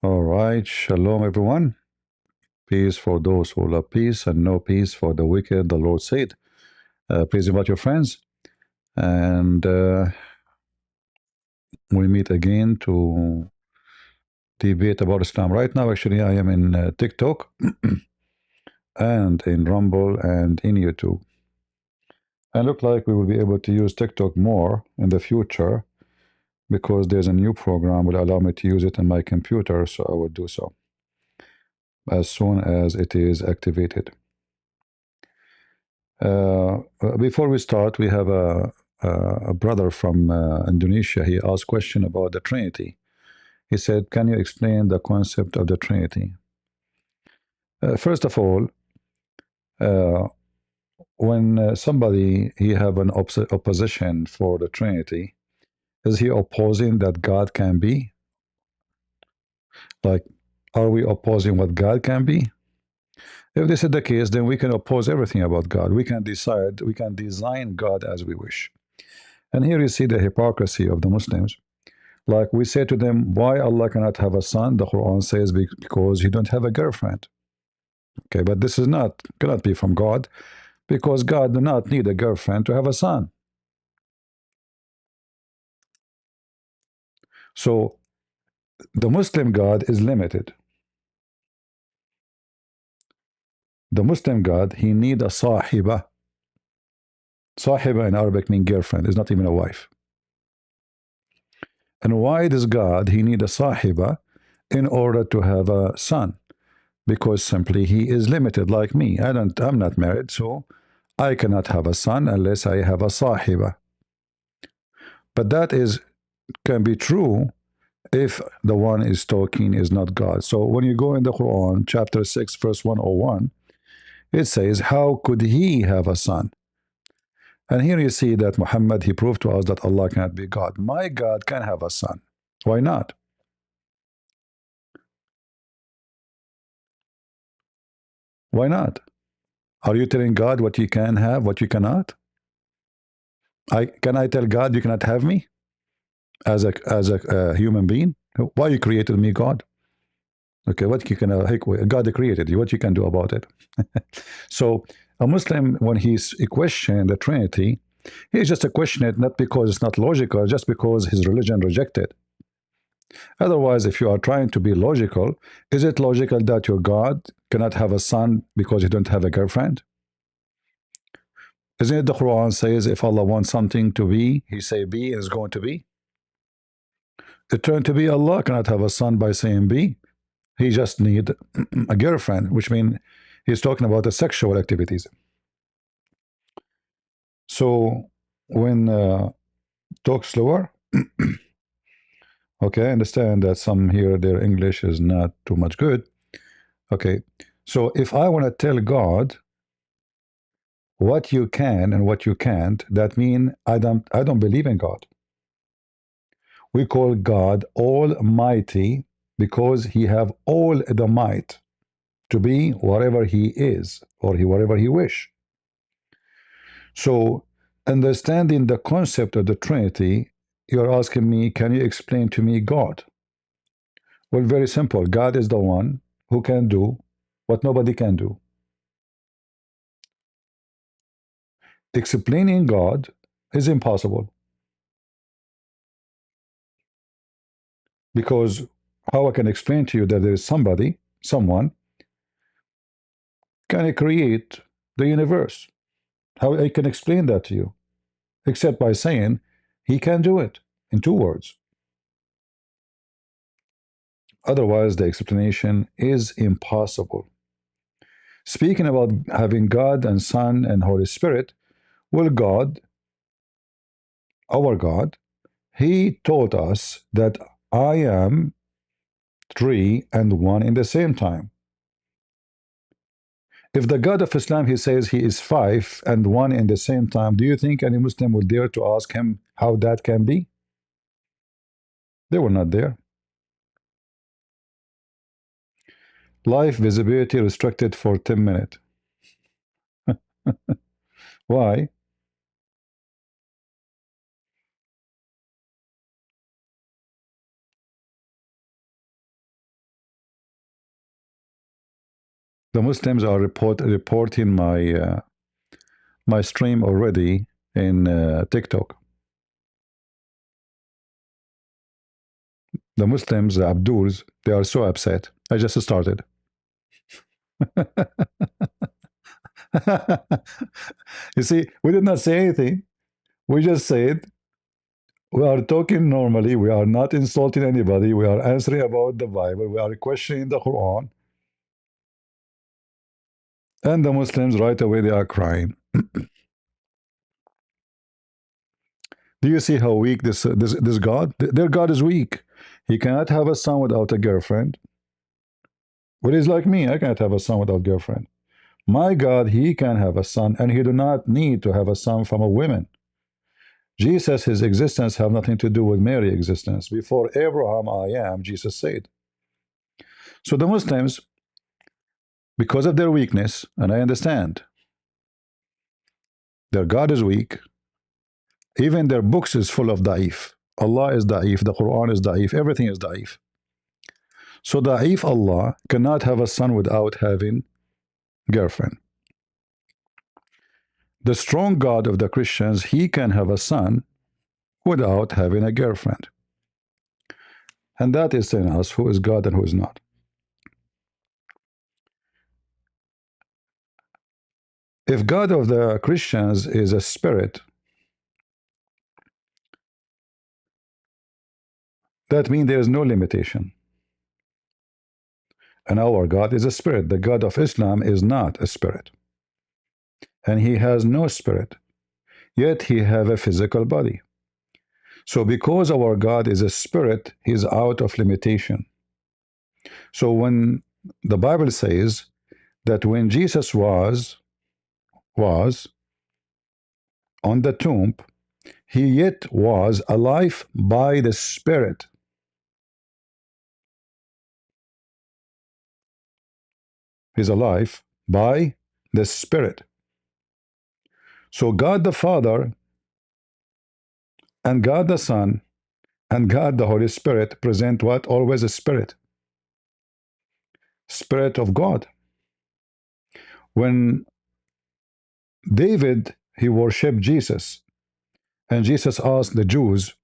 All right, shalom everyone. Peace for those who love peace and no peace for the wicked, the Lord said. Please invite your friends and we meet again to debate about Islam. Right now, actually, I am in TikTok and in Rumble and in YouTube. And look like we will be able to use TikTok more in the future because there's a new program will allow me to use it on my computer, so I will do so as soon as it is activated. Before we start, we have a brother from Indonesia. He asked question about the Trinity. He said, "Can you explain the concept of the Trinity?" First of all, uh, when somebody he have an opposition for the Trinity, is he opposing that God can be? Like, are we opposing what God can be? If this is the case, then we can oppose everything about God. We can decide, we can design God as we wish. And here you see the hypocrisy of the Muslims. Like we say to them, why Allah cannot have a son? The Quran says because you don't have a girlfriend. Okay, but this is not cannot be from God because God do not need a girlfriend to have a son. So the Muslim God is limited. The Muslim God, he need a sahiba. Sahiba in Arabic means girlfriend, is not even a wife. And why does God he need a sahiba in order to have a son? Because simply he is limited like me. I'm not married, so I cannot have a son unless I have a sahiba. But that is can be true if the one is talking is not God. So when you go in the Quran, chapter 6, verse 101, it says, how could he have a son? And here you see that Muhammad, he proved to us that Allah cannot be God. My God can have a son. Why not? Why not? Are you telling God what you can have, what you cannot? Can I tell God you cannot have me as a human being? Why you created me, God? Okay, what you can God created you. What you can do about it? So a Muslim, when he's questioning the Trinity, he's just a question it not because it's not logical, just because his religion rejected. Otherwise, if you are trying to be logical, is it logical that your God cannot have a son because you don't have a girlfriend? Isn't it the Quran says if Allah wants something to be, He say be and it's going to be? It turned to be Allah cannot have a son by saying be. He just need a girlfriend, which means he's talking about the sexual activities. So when talk slower, okay, I understand that some here their English is not too much good. Okay, so if I want to tell God what you can and what you can't, that means I don't believe in God. We call God Almighty because He have all the might to be whatever He is or whatever He wish. So understanding the concept of the Trinity, you're asking me, can you explain to me God? Well, very simple. God is the one who can do what nobody can do. Explaining God is impossible because how I can explain to you that there is somebody, someone, can create the universe? How I can explain that to you? Except by saying he can do it in two words. Otherwise, the explanation is impossible. Speaking about having God and Son and Holy Spirit, well, God, our God, He told us that I am three and one in the same time. If the God of Islam, he says he is five and one in the same time, do you think any Muslim will dare to ask him how that can be? They were not there. Live visibility restricted for 10 minutes. Why? The Muslims are reporting my stream already in TikTok. The Muslims, the Abduls, they are so upset. I just started. You see, we did not say anything. We just said we are talking normally. We are not insulting anybody. We are answering about the Bible. We are questioning the Quran. And the Muslims right away they are crying. Do you see how weak this God? Their God is weak. He cannot have a son without a girlfriend. But he's like me. I cannot have a son without girlfriend. My God, he can have a son, and he do not need to have a son from a woman. Jesus, his existence have nothing to do with Mary's existence. Before Abraham, I am, Jesus said. So the Muslims, because of their weakness, and I understand, their God is weak. Even their books is full of da'if. Allah is da'if, the Quran is da'if, everything is da'if. So da'if Allah cannot have a son without having girlfriend. The strong God of the Christians, he can have a son without having a girlfriend. And that is telling us who is God and who is not. If God of the Christians is a spirit, that means there is no limitation. And our God is a spirit. The God of Islam is not a spirit. And he has no spirit. Yet he have a physical body. So because our God is a spirit, he is out of limitation. So when the Bible says that when Jesus was on the tomb, he yet was alive by the Spirit. He's alive by the Spirit. So God the Father and God the Son and God the Holy Spirit present what? Always a spirit. Spirit of God. When David, he worshipped Jesus, and Jesus asked the Jews,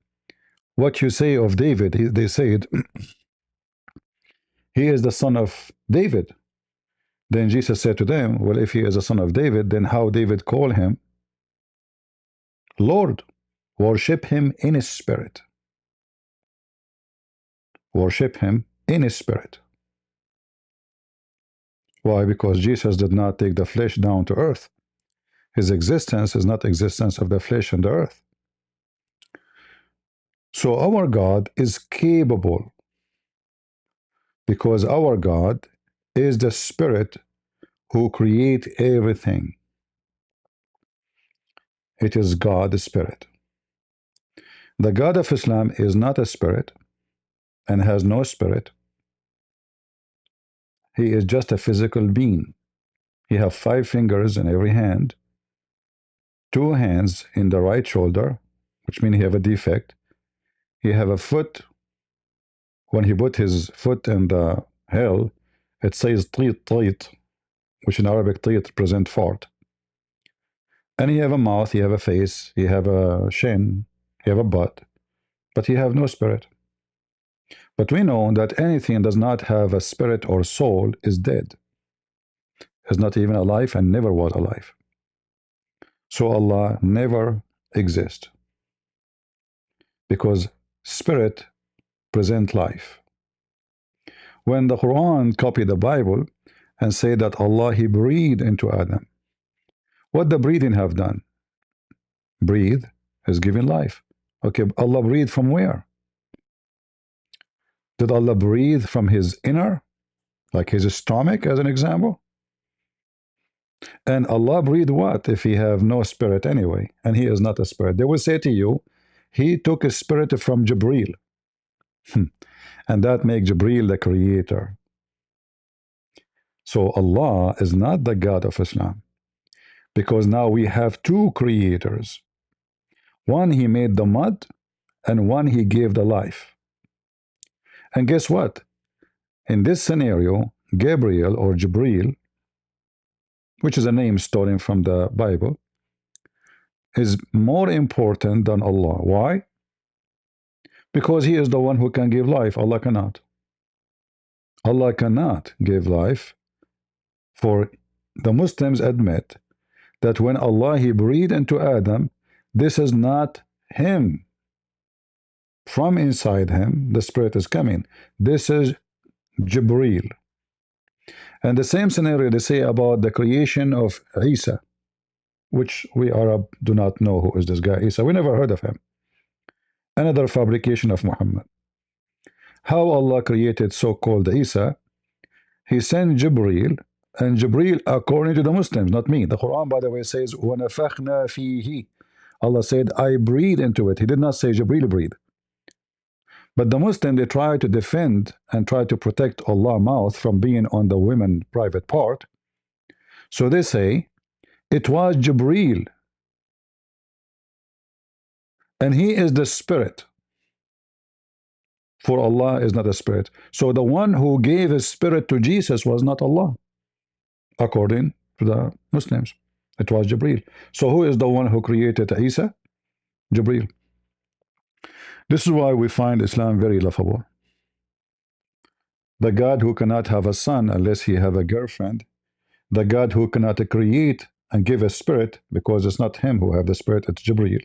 what you say of David? They said, he is the son of David. Then Jesus said to them, well, if he is a son of David, then how David call him Lord? Worship him in his spirit. Worship him in his spirit. Why? Because Jesus did not take the flesh down to earth. His existence is not existence of the flesh and the earth. So our God is capable, because our God is the Spirit who create everything. It is God the Spirit. The God of Islam is not a spirit and has no spirit. He is just a physical being. He has 5 fingers in every hand, 2 hands in the right shoulder, which means he have a defect. He have a foot. When he put his foot in the hell, it says "trit trit," which in Arabic "trit" represent fart. And he have a mouth, he have a face, he have a chin, he have a butt, but he have no spirit. But we know that anything does not have a spirit or soul is dead, is not even alive and never was alive. So Allah never exists, because spirit present life. When the Quran copied the Bible and say that Allah he breathed into Adam, what the breathing have done? Breathe is giving life. Okay, Allah breathed from where? Did Allah breathe from his inner, like his stomach as an example? And Allah breathed what if he have no spirit anyway, and he is not a spirit? They will say to you, he took a spirit from Jibreel. And that makes Jibreel the creator. So Allah is not the God of Islam, because now we have 2 creators. One he made the mud, and one he gave the life. And guess what? In this scenario, Gabriel or Jibreel which is a name stolen from the Bible, is more important than Allah. Why? Because He is the one who can give life. Allah cannot. Allah cannot give life. For the Muslims admit that when Allah He breathed into Adam, this is not him. From inside him, the spirit is coming. This is Jibreel. And the same scenario they say about the creation of Isa, which we Arab do not know who is this guy Isa. We never heard of him. Another fabrication of Muhammad. How Allah created so-called Isa, He sent Jibreel, and Jibreel, according to the Muslims, not me. The Quran, by the way, says, وَنَفَخْنَا فِيهِ. Allah said, I breathe into it. He did not say Jibreel breathe. But the Muslim, they try to defend and try to protect Allah's mouth from being on the women private part. So they say, it was Jibreel, and he is the spirit. For Allah is not a spirit. So the one who gave his spirit to Jesus was not Allah, according to the Muslims. It was Jibreel. So who is the one who created Isa? Jibreel. This is why we find Islam very laughable. The God who cannot have a son unless he have a girlfriend, the God who cannot create and give a spirit, because it's not him who have the spirit, it's Jibreel.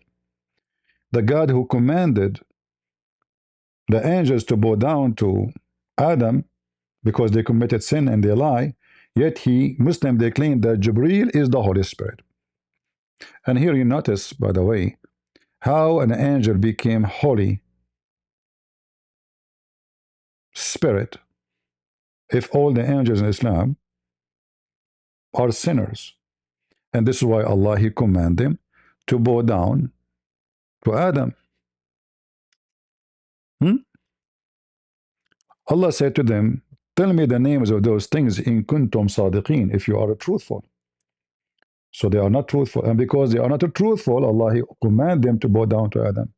The God who commanded the angels to bow down to Adam because they committed sin and they lie, yet Muslim, they claim that Jibreel is the Holy Spirit. And here you notice, by the way, how an angel became holy spirit if all the angels in Islam are sinners. And this is why Allah, He commanded them to bow down to Adam. Allah said to them, tell me the names of those things in kuntum sadiqeen, if you are truthful. So they are not truthful. And because they are not truthful, Allah, He commanded them to bow down to Adam.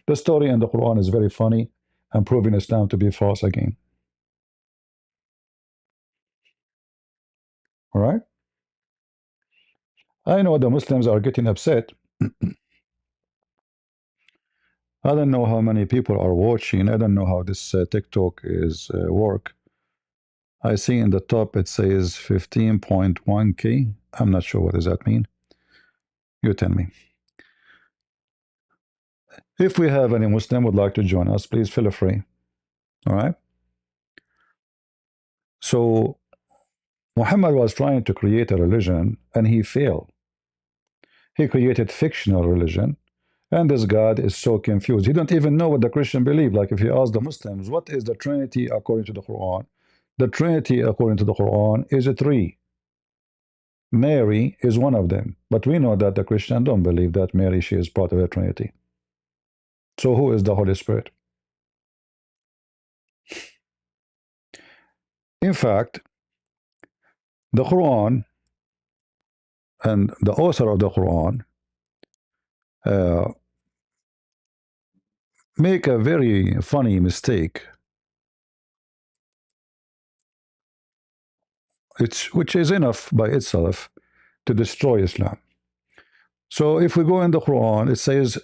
The story in the Quran is very funny and proving Islam to be false again. All right? I know the Muslims are getting upset. I don't know how many people are watching. I don't know how this TikTok is work. I see in the top it says 15.1K. I'm not sure what does that mean. You tell me. If we have any Muslim would like to join us, please feel free. All right? So Muhammad was trying to create a religion and he failed. He created fictional religion, and this God is so confused. He don't even know what the Christian believe. Like if you ask the Muslims, what is the Trinity according to the Quran? The Trinity according to the Quran is a three. Mary is one of them. But we know that the Christian don't believe that Mary, she is part of the Trinity. So who is the Holy Spirit? In fact, the Quran and the author of the Quran make a very funny mistake, which is enough by itself to destroy Islam. So if we go in the Quran, it says,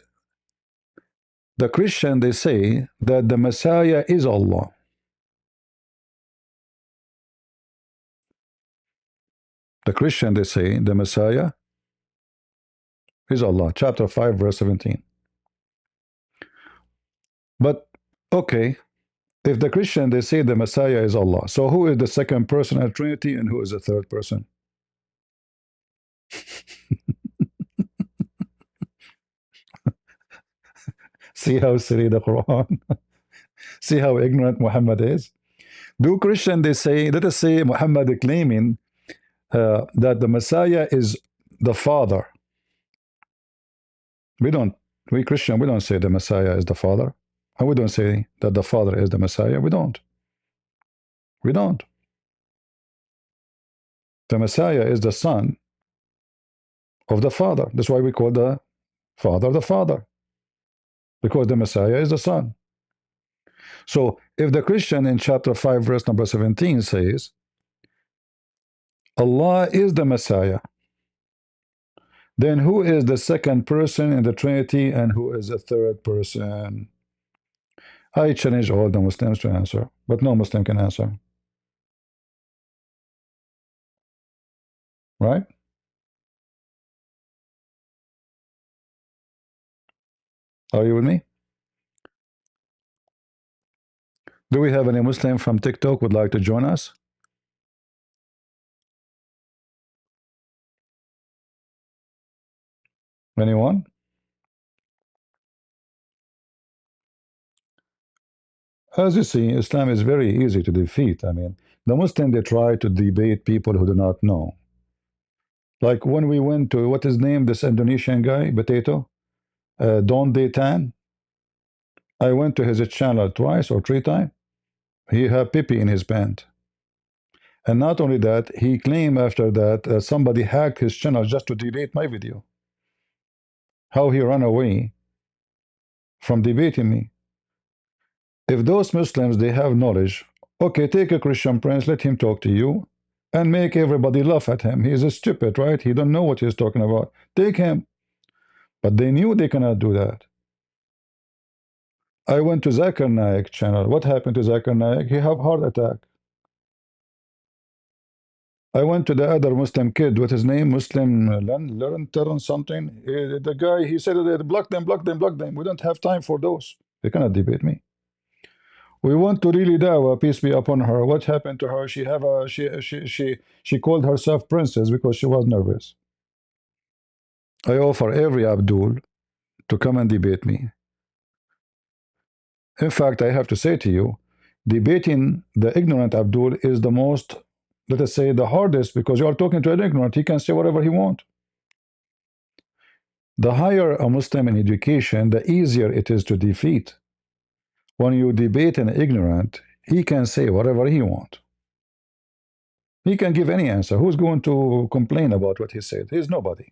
the Christian, they say that the Messiah is Allah. The Christian, they say the Messiah is Allah. Chapter 5, verse 17. But, okay, if the Christian, they say the Messiah is Allah, so who is the second person of Trinity and who is the third person? See how silly the Quran. See how ignorant Muhammad is. Do Christian, they say, let us say Muhammad claiming that the Messiah is the Father. We Christian, we don't say the Messiah is the Father. And we don't say that the Father is the Messiah. We don't. We don't. The Messiah is the Son of the Father. That's why we call the Father, because the Messiah is the Son. So if the Christian in chapter 5, verse number 17 says, Allah is the Messiah. Then who is the second person in the Trinity and who is the third person? I challenge all the Muslims to answer, but no Muslim can answer. Right? Are you with me? Do we have any Muslim from TikTok would like to join us? Anyone? As you see, Islam is very easy to defeat. I mean, the Muslim, they try to debate people who do not know. Like when we went to, what is name, this Indonesian guy, Potato, Don Tan. I went to his channel twice or three times. He had pipi in his pant. And not only that, he claimed after that somebody hacked his channel just to debate my video. How he ran away from debating me. If those Muslims, they have knowledge, okay, take a Christian prince, let him talk to you, and make everybody laugh at him. He's a stupid, right? He don't know what he's talking about. Take him. But they knew they cannot do that. I went to Zakir Naik channel. What happened to Zakir Naik? He have heart attack. I went to the other Muslim kid. What's his name? Muslim Learn something. The guy, he said, block them, block them, block them. We don't have time for those. They cannot debate me. We want to really Dawa, peace be upon her. What happened to her? She have a she called herself princess because she was nervous. I offer every Abdul to come and debate me. In fact, I have to say to you, debating the ignorant Abdul is the most, let us say, the hardest, because you are talking to an ignorant. He can say whatever he wants. The higher a Muslim in education, the easier it is to defeat. When you debate an ignorant, he can say whatever he wants. He can give any answer. Who's going to complain about what he said? He's nobody.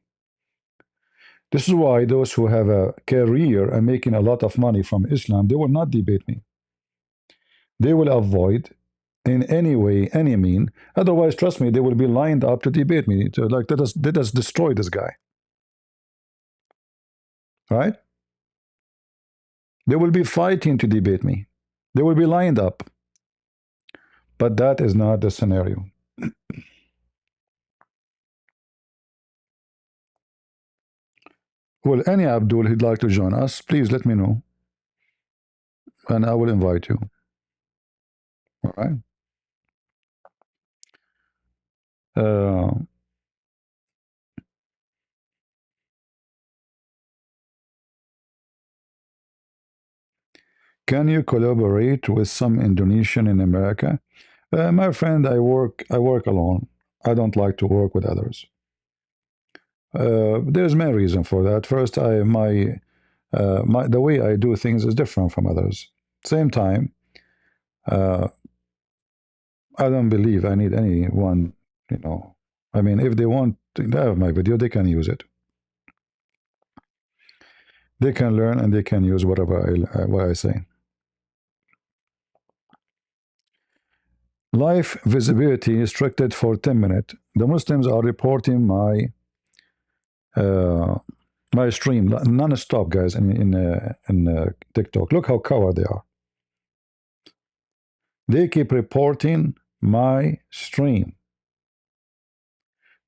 This is why those who have a career and making a lot of money from Islam, they will not debate me. They will avoid in any way, any mean. Otherwise, trust me, they will be lined up to debate me. To, like, let us destroy this guy. Right? They will be fighting to debate me. They will be lined up. But that is not the scenario. Well, any Abdul who'd like to join us, please let me know. And I will invite you. All right. Uh, can you collaborate with some Indonesian in America? My friend, I work alone. I don't like to work with others. There's many reasons for that. First, the way I do things is different from others. Same time, uh, I don't believe I need anyone. You know, I mean, if they want to have my video, they can use it. They can learn and they can use whatever what I say. Live visibility restricted for 10 minutes. The Muslims are reporting uh, my stream non-stop, guys, in TikTok. Look how coward they are. They keep reporting my stream.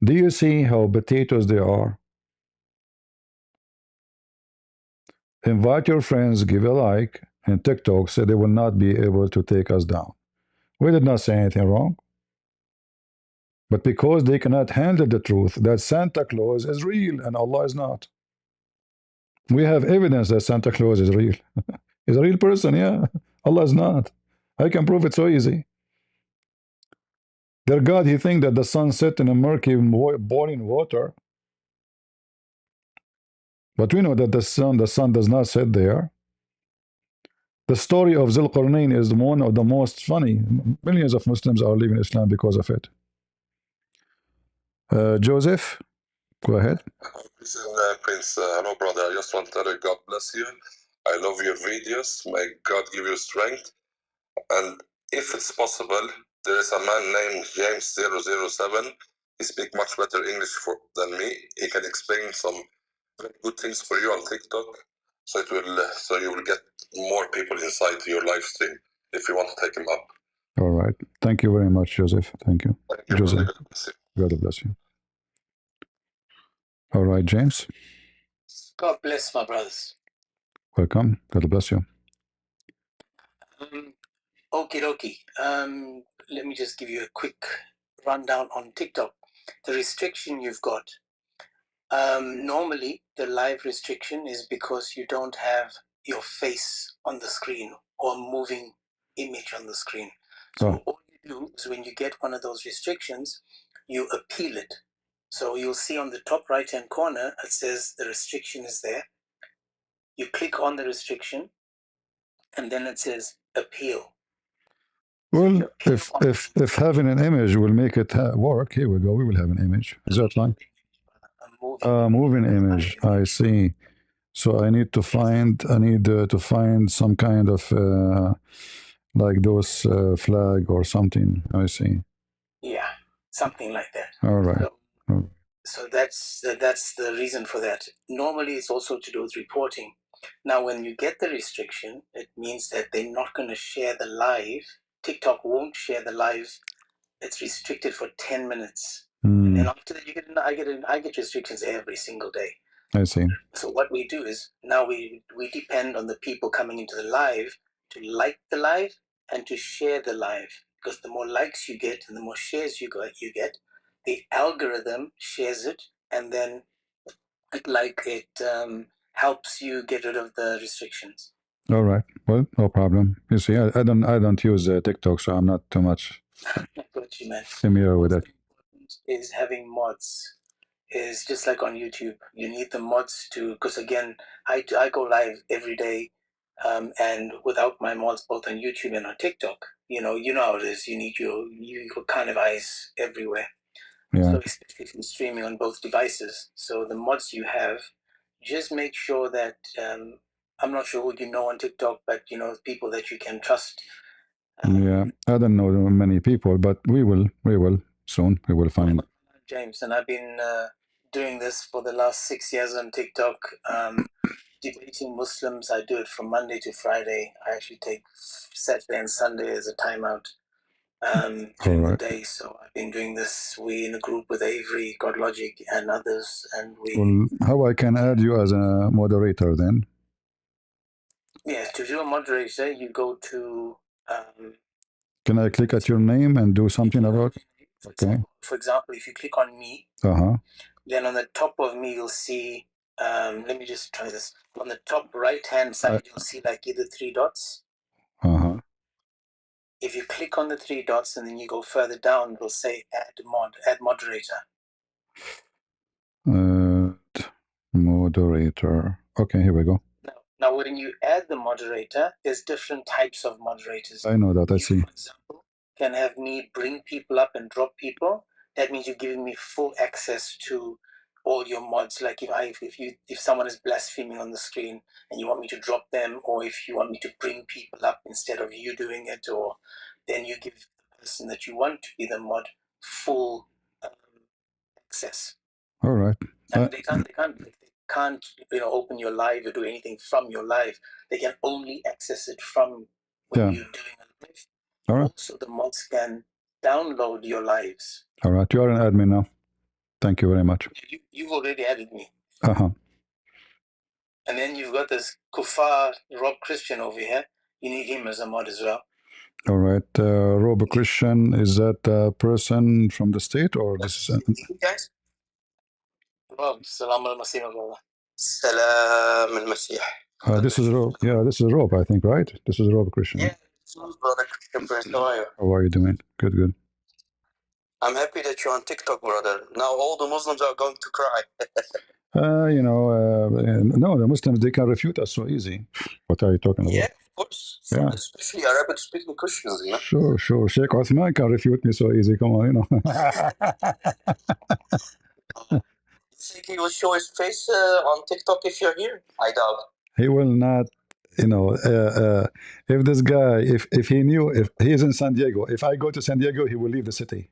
Do you see how potatoes they are? Invite your friends, give a like, and TikTok said they will not be able to take us down. We did not say anything wrong. But because they cannot handle the truth that Santa Claus is real and Allah is not. We have evidence that Santa Claus is real. He's a real person, yeah. Allah is not. I can prove it so easy. Their God, he thinks that the sun set in a murky, boiling water. But we know that the sun does not set there. The story of Zulqarnain is one of the most funny. Millions of Muslims are leaving Islam because of it. Joseph, go ahead. Listen, Prince, hello, brother. I just want to tell you, God bless you. I love your videos. May God give you strength. And if it's possible, there is a man named James 007. He speaks much better English than me. He can explain some very good things for you on TikTok, so you will get more people inside your live stream if you want to take him up. All right. Thank you very much, Joseph. Thank you. Thank you, Joseph. brother. God bless you. God bless you. All right, James. God bless my brothers. Welcome. God bless you. Okie dokie. Let me just give you a quick rundown on TikTok. The restriction you've got. Normally, the live restriction is because you don't have your face on the screen or moving image on the screen. So all you do is when you get one of those restrictions, you appeal it. So you'll see on the top right-hand corner, it says the restriction is there. You click on the restriction, and then it says appeal. Well, if having an image will make it work, here we go. We will have an image. Is that fine? Moving image. I see. So I need to find. To find some kind of like those flag or something. I see. Yeah, something like that. All right. So that's the reason for that. Normally, it's also to do with reporting. Now, when you get the restriction, it means that they're not going to share the live. TikTok won't share the live. It's restricted for 10 minutes. And then after that, I get restrictions every single day. I see. So what we do is now we depend on the people coming into the live to like the live and to share the live, because the more likes you get and the more shares you get, the algorithm shares it, and then it helps you get rid of the restrictions. All right. Well, no problem. You see, I don't use TikTok, so I'm not too much Got you, man. familiar with it. Is having mods. Is just like on YouTube. You need the mods to, because again, I go live every day, and without my mods both on YouTube and on TikTok, you know how it is. You need your kind of eyes everywhere. Yeah. So especially if you're streaming on both devices. So the mods you have, just make sure that I'm not sure who you know on TikTok, but people that you can trust. Yeah, I don't know many people, but we will soon. We will find. James, and I've been doing this for the last 6 years on TikTok, debating Muslims. I do it from Monday to Friday. I actually take Saturday and Sunday as a timeout during the day. So I've been doing this. We in a group with Avery, Godlogic, and others, and we. Well, how I can add you as a moderator then? Yes, to do a moderator, you go to. Can I click at your name and do something about it? Okay. For example, if you click on me, then on the top of me you'll see. Let me just try this. On the top right-hand side, you'll see like either 3 dots. If you click on the 3 dots and then you go further down, it'll say add moderator. Moderator. Okay, here we go. Now, when you add the moderator, there's different types of moderators. I know that. I see. For example, can have me bring people up and drop people. That means you're giving me full access to all your mods. Like if someone is blaspheming on the screen and you want me to drop them, or if you want me to bring people up instead of you doing it, or then you give the person that you want to be the mod full access. All right. And they can't open your live or do anything from your live. They can only access it from when you're doing a live. All right. Also, the mods can download your lives. All right. You are an admin now. Thank you very much. You've already added me. And then you've got this Kufar Rob Christian over here. You need him as a mod as well. All right. Rob Christian, is that a person from the state or this is? Guys? Rob, salam al-Masih, brother. Salam al-Masih. This is Rob. Yeah, this is Rob, I think, right? This is Rob Christian. Yeah, brother Christian Prince. How are you? How are you doing? Good, good. I'm happy that you're on TikTok, brother. Now all the Muslims are going to cry. No, the Muslims, they can refute us so easy. What are you talking about? Yeah, of course. Yeah. Especially Arabic-speaking Christians, you know? Sure. Sheikh Othman can refute me so easy. Come on, You think he will show his face on TikTok if you're here? I doubt. He will not. If this guy, if he knew, if he is in San Diego, if I go to San Diego, he will leave the city.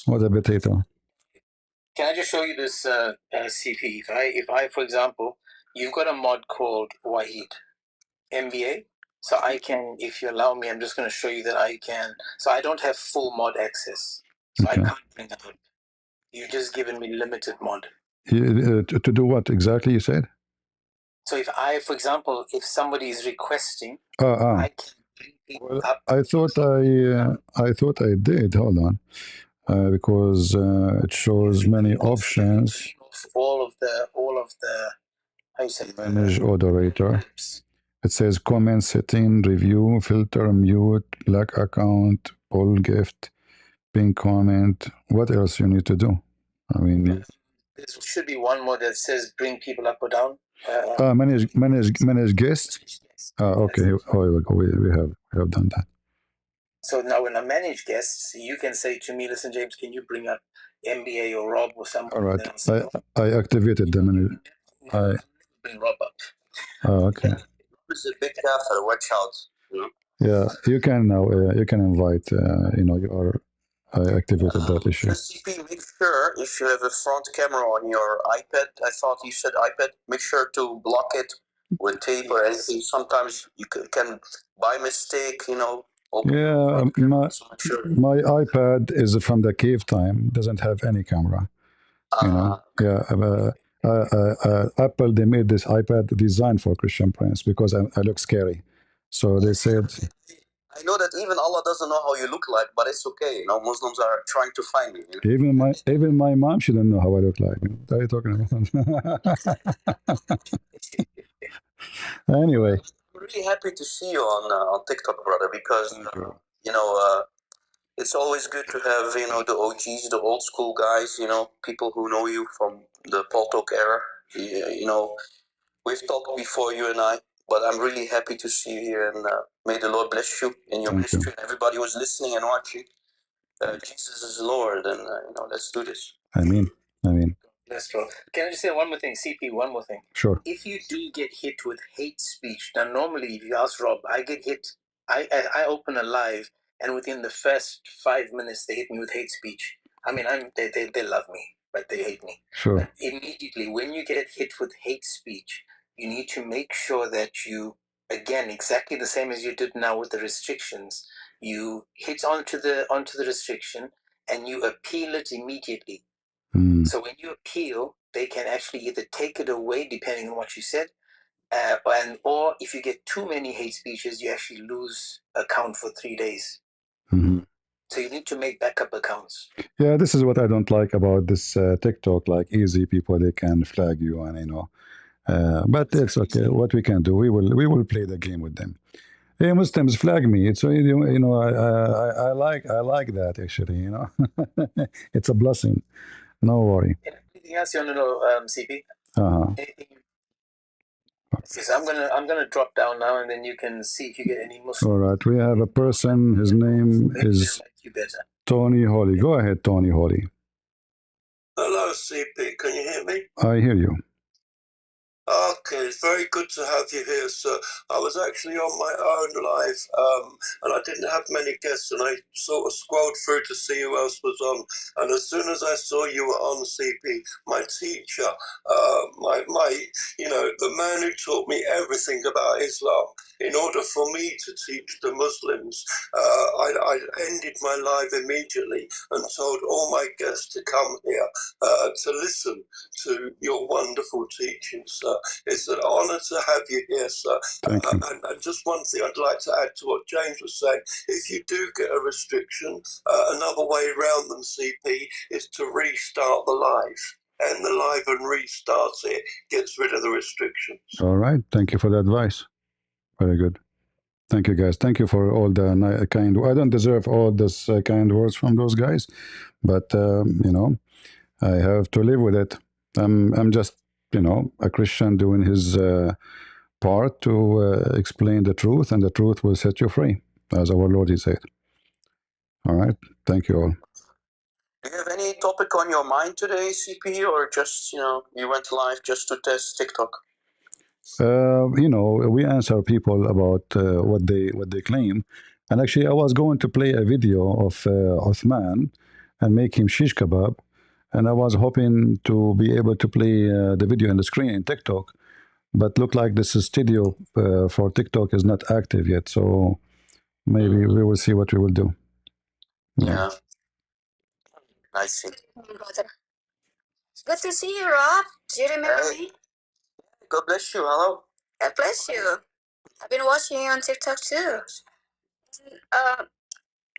What's a potato? Can I just show you this CP? If I, for example, you've got a mod called Wahid MBA. So I can, if you allow me, I'm just going to show you that I can. So I don't have full mod access. So Okay. I can't bring that up. You've just given me limited mod. To do what exactly you said? So if I, for example, if somebody is requesting, Ah. I can bring people Well, up. I thought I did. Hold on, because it shows many options. All of the how you say Manage moderator. It says comment setting, review, filter, mute, black account, poll gift, pin comment. What else you need to do? I mean, there should be one more that says bring people up or down. manage guests. Okay. Oh, here we go. We have done that. So now when I manage guests, you can say to me, listen, James, can you bring up MBA or Rob or someone? All right. I activated them. I bring Rob up. okay. It's a big castle. Watch out. Yeah, you can now. You can invite. I activated that issue. CP, make sure if you have a front camera on your iPad, I thought you said iPad, make sure to block it with tape or anything. Sometimes you can by mistake, Yeah, my iPad is from the cave time. Doesn't have any camera. Yeah. Apple, they made this iPad designed for Christian Prince because I look scary. So they said. I know that even Allah doesn't know how you look like, but it's okay. Muslims are trying to find me. Even my mom, she didn't know how I look like. What are you talking about? Anyway, I'm really happy to see you on TikTok, brother, because it's always good to have the OGs, the old school guys, people who know you from the Paul Talk era. We've talked before, you and I, but I'm really happy to see you here, and may the Lord bless you in your ministry. Everybody who's listening and watching. Jesus is Lord, and let's do this. Amen. That's true. Can I just say one more thing, CP? One more thing. Sure. If you do get hit with hate speech, now normally if you ask Rob, I get hit. I open a live, and within the first 5 minutes, they hit me with hate speech. I mean, they love me, but they hate me. Sure. But immediately, when you get hit with hate speech, you need to make sure that you, again, exactly the same as you did now with the restrictions, you hit onto the restriction and you appeal it immediately. So when you appeal, they can actually either take it away depending on what you said, or if you get too many hate speeches, you actually lose account for 3 days. So you need to make backup accounts. Yeah, this is what I don't like about this TikTok. Like easy people, they can flag you, and but it's okay. What we can do, we will play the game with them. Hey, Muslims, flag me. It's I like that actually. It's a blessing. No worry. Anything else you want to know, CP? Uh-huh. Yes, I'm gonna drop down now, and then you can see if you get any Muslim. All right, we have a person. His name is Tony Holly. Go ahead, Tony Holly. Hello, CP. Can you hear me? I hear you. Okay, it's very good to have you here, sir. I was actually on my own live, and I didn't have many guests, and I sort of scrolled through to see who else was on. And as soon as I saw you were on, CP, my teacher, the man who taught me everything about Islam, in order for me to teach the Muslims, I ended my live immediately and told all my guests to come here to listen to your wonderful teaching, sir. It's an honour to have you here, sir. Thank you. And just one thing I'd like to add to what James was saying. If you do get a restriction, another way around them, CP, is to restart the live. And the live and restarts it, gets rid of the restrictions. All right. Thank you for the advice. Very good. Thank you, guys. Thank you for all the kind. I don't deserve all this kind words from those guys, but I have to live with it. I'm just a Christian doing his part to explain the truth, and the truth will set you free, as our Lord he said. All right. Thank you all. Do you have any topic on your mind today, CP, or just you went live just to test TikTok? We answer people about what they claim, and actually, I was going to play a video of Uthman and make him shish kebab. And I was hoping to be able to play the video in the screen in TikTok, but look like this studio for TikTok is not active yet. So maybe we will see what we will do. Yeah. I see. Good to see you, Rob. Do you remember me? God bless you. Hello. God bless you. I've been watching you on TikTok too.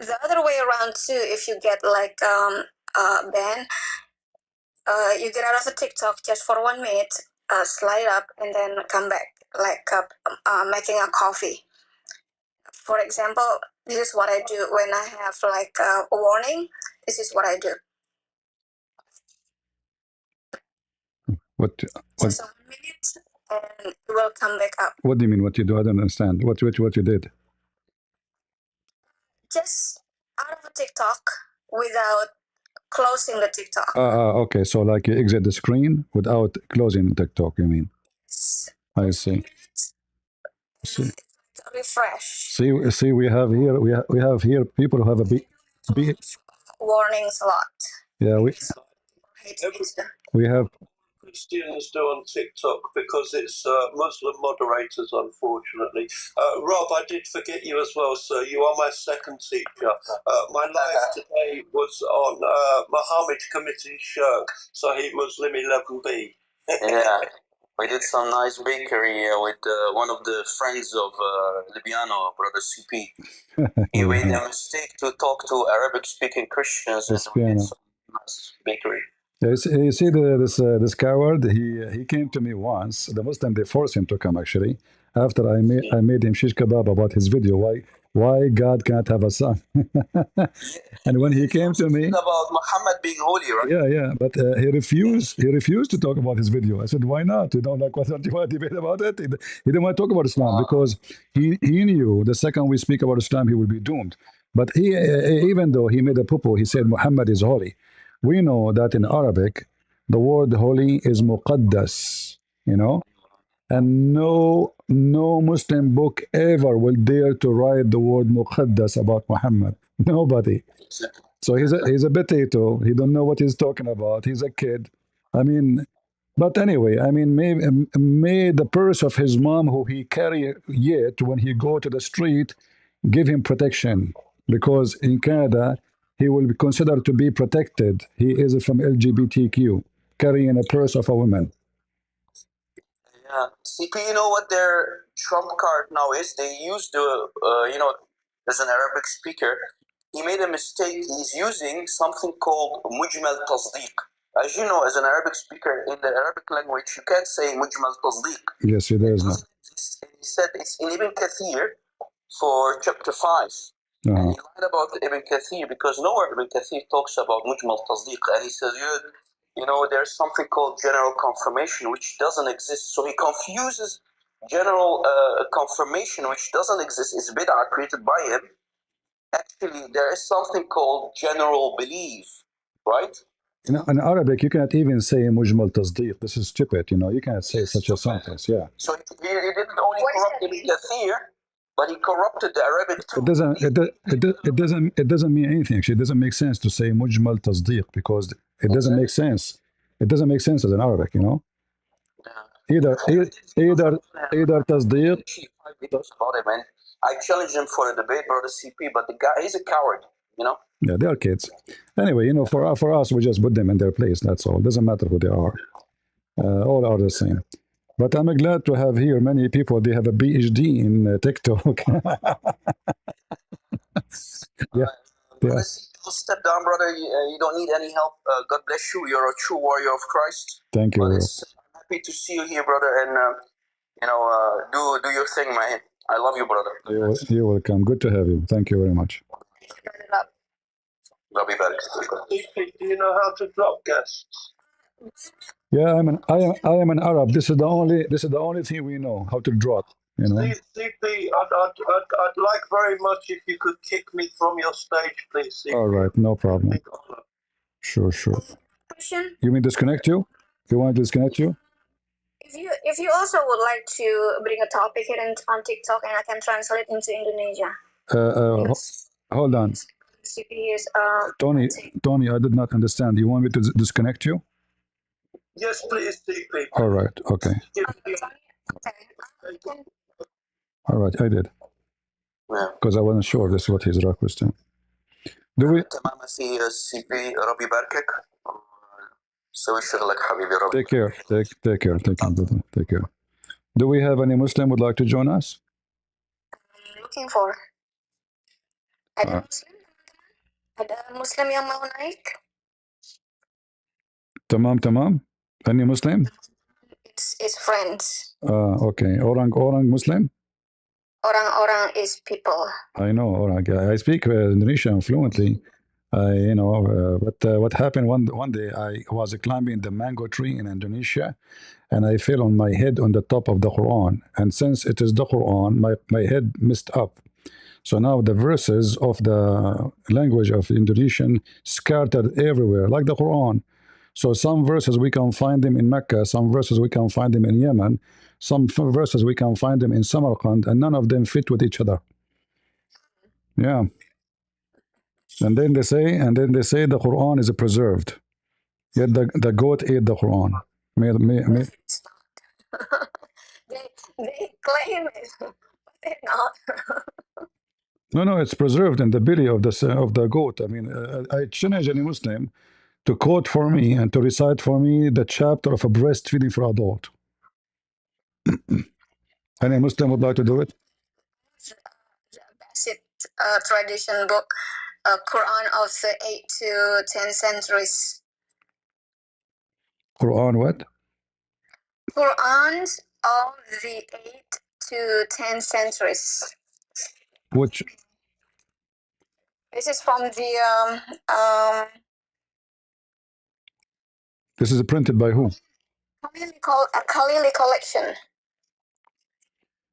The other way around too, if you get like banned, you get out of a TikTok just for 1 minute, slide up, and then come back, like making a coffee. For example, this is what I do when I have like a warning. This is what I do. What? Just 1 minute, and it will come back up. What do you mean? What you do? I don't understand. What you did? Just out of a TikTok without closing the TikTok. Okay. So like you exit the screen without closing TikTok, you mean? I see. See. Refresh. See, we have here people who have a B. Warnings a lot. Yeah, we have. Christians do on TikTok because it's Muslim moderators, unfortunately. Rob, I did forget you as well, sir. You are my second teacher. My live today was on Muhammad committing shirk, Sahih Muslim 11b. Yeah, we did some nice bakery with one of the friends of Libiano, Brother CP. He made a mistake to talk to Arabic-speaking Christians, and we did some nice bakery. Yeah, you see this coward. He came to me once. The Muslim, they forced him to come actually. After I made him shish kebab about his video. Why God can't have a son? And when he came to me about Muhammad being holy, right? Yeah, but he refused. He refused to talk about his video. I said, why not? You don't like what you want to debate about it? He didn't want to talk about Islam because he knew the second we speak about Islam, he will be doomed. But he, even though he made a poo, he said Muhammad is holy. We know that in Arabic, the word holy is muqaddas, and no Muslim book ever will dare to write the word muqaddas about Muhammad. Nobody. So he's a potato. He don't know what he's talking about. He's a kid. I mean, but anyway, I mean, may the purse of his mom, who he carry yet when he go to the street, give him protection, because in Canada he will be considered to be protected. He is from LGBTQ, carrying a purse of a woman. Yeah. CP, you know what their trump card now is? They use the, there's an Arabic speaker. He made a mistake. He's using something called mujmal tasdeeq. As you know, as an Arabic speaker, in the Arabic language, you can't say mujmal tasdeeq. Yes, it is. He said it's in Ibn Kathir for chapter 5. And he lied about Ibn Kathir because nowhere Ibn Kathir talks about mujmal tasdeeq. And he says, there's something called general confirmation, which doesn't exist. So he confuses general confirmation, which doesn't exist, is bid'ah created by him. Actually, there is something called general belief, right? In Arabic, you cannot even say mujmal tasdeeq. This is stupid. You cannot say such a sentence. Yeah. So he didn't only corrupt Ibn Kathir, but he corrupted the Arabic too. It doesn't mean anything. Actually, it doesn't make sense to say mujmal tasdeeq because it doesn't make sense. It doesn't make sense as an Arabic. Either tasdeeq. About him, and I challenged him for a debate, Brother CP, but the guy, he's a coward. Yeah, they are kids. Anyway, for us, we just put them in their place. That's all. It doesn't matter who they are. All are the same. But I'm glad to have here many people. They have a PhD in TikTok. Yeah. Step down, brother. You don't need any help. God bless you. You're a true warrior of Christ. Thank you. I'm happy to see you here, brother, and do your thing, man. I love you, brother. You're welcome. Good to have you. Thank you very much. Love you, brother. Do you know how to drop guests? Yeah, I am an Arab. This is the only thing we know, how to drop. CP, I'd like very much if you could kick me from your stage, please. CP. All right, no problem. Sure. Question? You mean disconnect you? You want to disconnect you? If you also would like to bring a topic here on TikTok, and I can translate into Indonesia. Hold on. Tony, Tony, I did not understand. You want me to disconnect you? Yes, please, CP. All right. Okay. All right. I did because I wasn't sure this is what he's requesting. Do we? تمام سي بي ربي يباركك سوي شغلك حبيبي ربي. Take care. Take care. Take care, brother. Take care. Do we have any Muslim would like to join us? Looking for. Ada Muslim? Ada Muslim yang mau naik? Tamam. Any Muslim? It's friends. Okay. Orang Muslim? Orang-orang is people. I know orang. I speak Indonesian fluently. But what happened one day, I was climbing the mango tree in Indonesia, and I fell on my head on the top of the Quran. And since it is the Quran, my head messed up. So now the verses of the language of Indonesian scattered everywhere, like the Quran. So some verses we can find them in Mecca, some verses we can find them in Yemen, some verses we can find them in Samarkand, and none of them fit with each other. Yeah. And then they say the Quran is preserved. Yet the goat ate the Quran. It's not. they claim it, but they're not. No, it's preserved in the belly of the goat. I mean, I challenge any Muslim to quote for me and to recite for me the chapter of a breastfeeding for adult. Any Muslim would like to do it? The Abbasid tradition book, Quran of the 8 to 10 centuries. Quran what? Qurans of the 8 to 10 centuries. Which? This is from the This is printed by who? Khalili collection.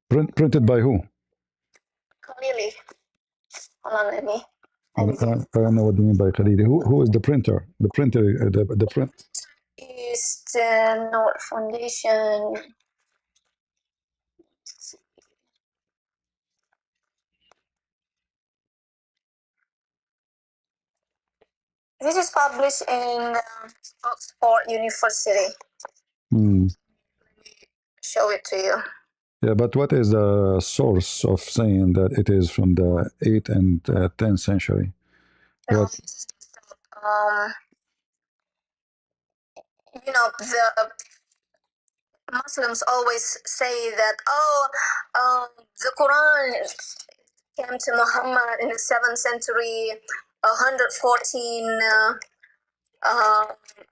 Printed by who? Khalili. Hold on, let me. I don't know what you mean by Khalili. Who is the printer? The printer, the print. Is the Nord Foundation. This is published in Oxford University. Hmm. Let me show it to you. Yeah, but what is the source of saying that it is from the 8th and 10th century? What? The Muslims always say that, the Quran came to Muhammad in the 7th century, 114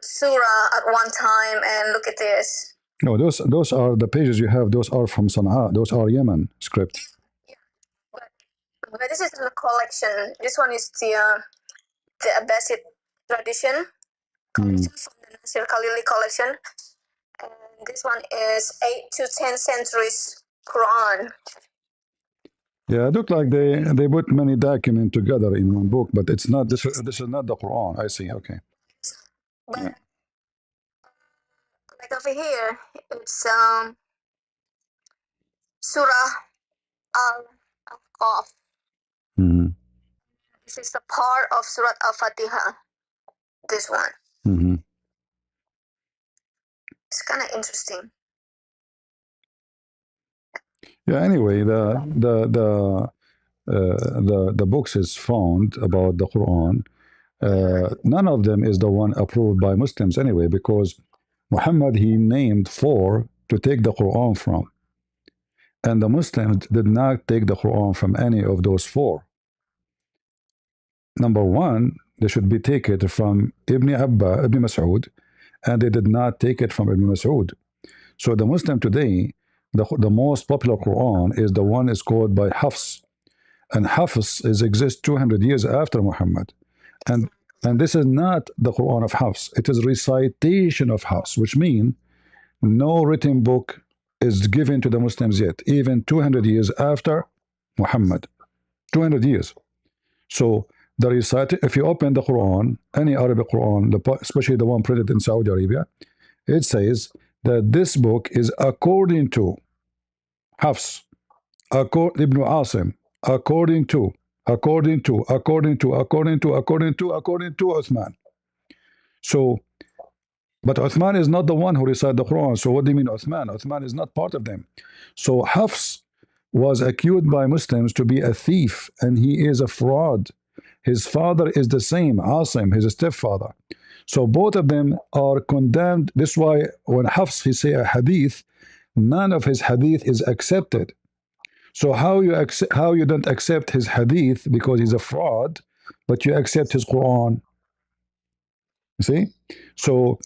surah at one time, and look at this. No, those are the pages you have. Those are from Sana'a. Those are Yemen scripts. Yeah, but this is the collection. This one is the Abbasid tradition from the Nasir Khalili collection, and this one is 8 to 10 centuries Quran. Yeah, it looked like they put many documents together in one book, but it's not. This is not the Quran. I see. Okay. But Yeah. like over here, it's Surah Al-Qaf. Mm-hmm. This is the part of Surah Al-Fatiha. This one. Mm-hmm. It's kind of interesting. Yeah. Anyway, the books is found about the Quran. None of them is the one approved by Muslims anyway, because Muhammad, he named 4 to take the Quran from, and the Muslims did not take the Quran from any of those 4. Number 1, they should be taken from Ibn Mas'ud, and they did not take it from Ibn Mas'ud. So the Muslim today, the most popular Quran is the one is called by Hafs, and Hafs exists 200 years after Muhammad, and this is not the Quran of Hafs. It is recitation of Hafs, which means no written book is given to the Muslims yet, even 200 years after Muhammad. 200 years. So the recitation, if you open the Quran, any Arabic Quran, especially the one printed in Saudi Arabia, it says that this book is according to Hafs, Ibn Asim, according to according to Uthman. So, but Uthman is not the one who recited the Quran. So what do you mean Uthman? Uthman is not part of them. So Hafs was accused by Muslims to be a thief, and he is a fraud. His father is the same, Asim, his stepfather. So both of them are condemned. This is why when Hafs he say a hadith, none of his hadith is accepted. So how you don't accept his hadith because he's a fraud, but you accept his Quran? You see? So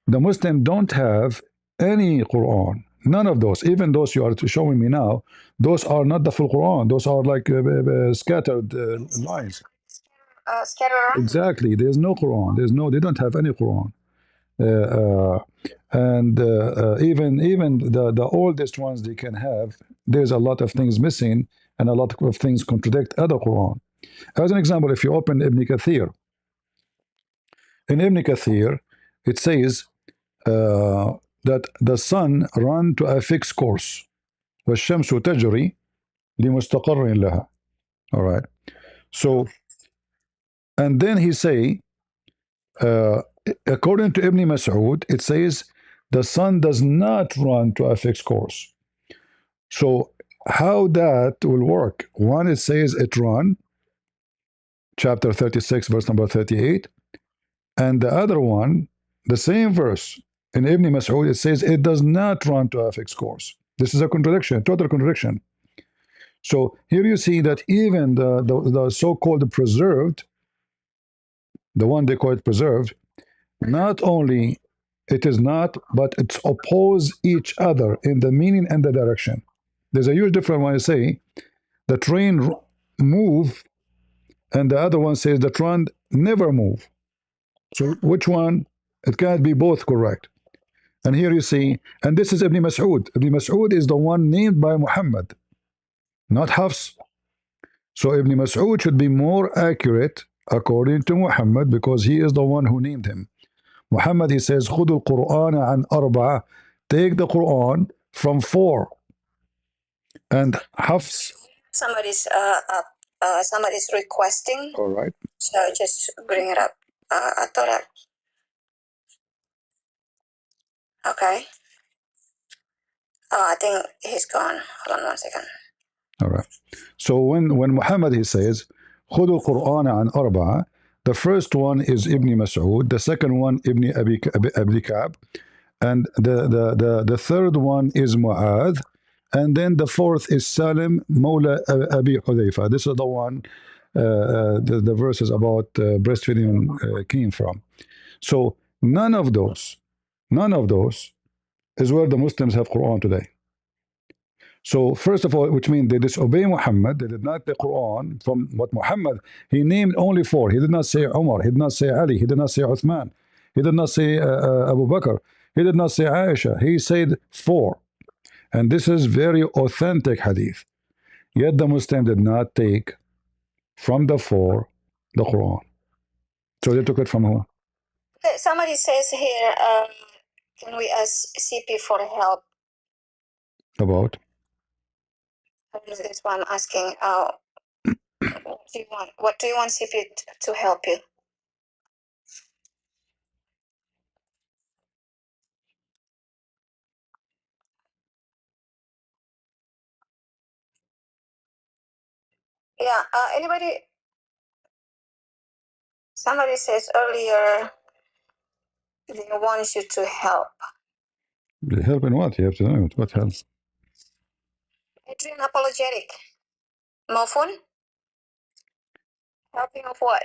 the Muslim don't have any Quran. None of those. Even those you are showing me now, those are not the full Quran. Those are like scattered lines. Scattered around. Exactly. There's no Quran. They don't have any Quran. And even the oldest ones they can have, there's a lot of things missing, and a lot of things contradict other Quran. As an example, if you open Ibn Kathir, in Ibn Kathir, it says that the sun run to a fixed course. والشمس تجري لمستقر لها. All right. So, and then he say, according to Ibn Mas'ud, it says the sun does not run to a fixed course. So how that will work? One, it says it run, chapter 36, verse number 38. And the other one, the same verse, in Ibn Mas'ud, it says it does not run to a fixed course. This is a contradiction, total contradiction. So here you see that even the so-called preserved, the one they call it preserved, not only it is not, but it's oppose each other in the meaning and the direction. There's a huge difference when I say the train move, and the other one says the train never move. So which one? It can't be both correct. And here you see, and this is Ibn Mas'ud. Ibn Mas'ud is the one named by Muhammad, not Hafs. So Ibn Mas'ud should be more accurate according to Muhammad, because he is the one who named him. Muhammad, he says, خُذُوا الْقُرْآنَ عَنْ أَرْبَعَةٍ. Take the Quran from 4. And Hafs. Somebody's requesting. All right. So just bring it up. I thought okay. Oh, I think he's gone. Hold on 1 second. All right. So when Muhammad he says, خُذُوا الْقُرْآنَ عَنْ أَرْبَعَةٍ, the first one is Ibn Mas'ud, the second one Ibn Abi Ka'b, and the third one is Mu'adh, and then the fourth is Salim Mawla Abi Hudayfa. This is the one the verses about breastfeeding came from. So none of those is where the Muslims have Quran today. So first of all, which means they disobey Muhammad. They did not the Quran from what Muhammad, he named only 4. He did not say Umar, he did not say Ali, he did not say Uthman, he did not say Abu Bakr, he did not say Aisha. He said 4. And this is very authentic hadith. Yet the Muslim did not take from the 4 the Quran. So they took it from who? Okay, somebody says here, can we ask CP for help? About? This one asking, what do you want CP to help you? Yeah, anybody? Somebody says earlier they want you to help. Help in what? You have to know what help. Adrian apologetic. Maupun? Helping of what?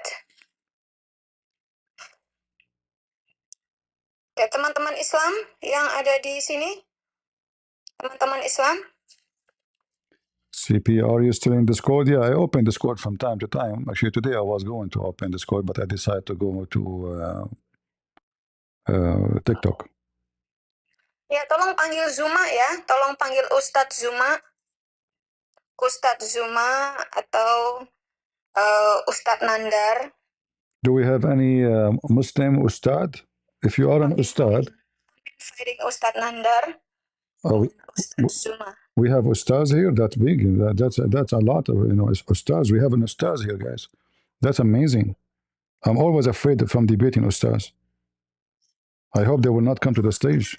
Ya, teman-teman Islam yang ada di sini? Teman-teman Islam? CP, are you still in Discord? Yeah, I open Discord from time to time. Actually, today I was going to open Discord, but I decided to go to TikTok. Ya, tolong panggil Zuma ya. Tolong panggil Ustadz Zuma. Ustadz Zuma atau Ustadz Nandar. Do we have any Muslim Ustad? If you are an Ustad. Fighting Ustadz Nandar. We have ustaz here. That's big. That's a lot of ustaz. We have an ustaz here, guys. That's amazing. I'm always afraid from debating ustaz. I hope they will not come to the stage.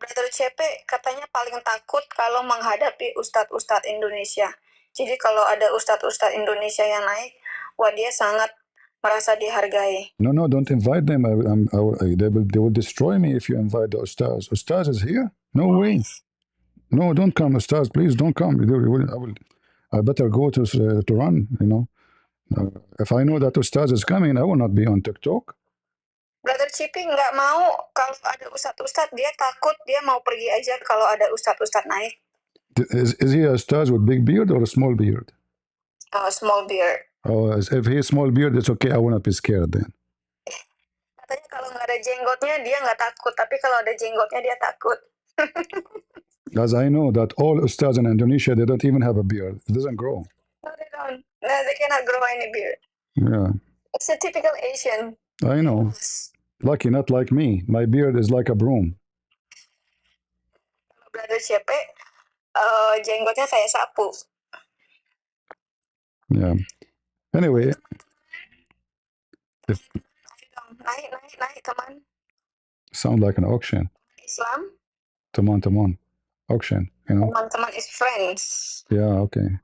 Brother CP katanya paling takut kalau menghadapi ustadz-ustadz Indonesia. Jadi kalau ada ustadz-ustadz Indonesia yang naik, wah dia sangat merasa dihargai. No, don't invite them. They will destroy me if you invite the ustaz. Ustaz is here? No way. No, don't come, ustaz. Please don't come. I better go to run. If I know that ustaz is coming, I will not be on TikTok. Brother Cipi nggak mau kalau ada ustadz-ustadz, dia takut, dia mau pergi aja kalau ada ustadz-ustadz naik. Is he a ustaz with big beard or a small beard? Small beard. Oh, if he is small beard, it's okay. I will not be scared then. Katanya kalau nggak ada jenggotnya dia nggak takut, tapi kalau ada jenggotnya dia takut. As I know that all ustaz in Indonesia, they don't even have a beard. It doesn't grow. No, they don't. No, they cannot grow any beard. Yeah. It's a typical Asian. I know. Lucky, not like me. My beard is like a broom. Brother CP, jenggotnya kayak sapu. Yeah. Anyway. Naik, teman. Sound like an auction. Islam? Teman. Auction, Teman-teman is friends. Yeah, okay.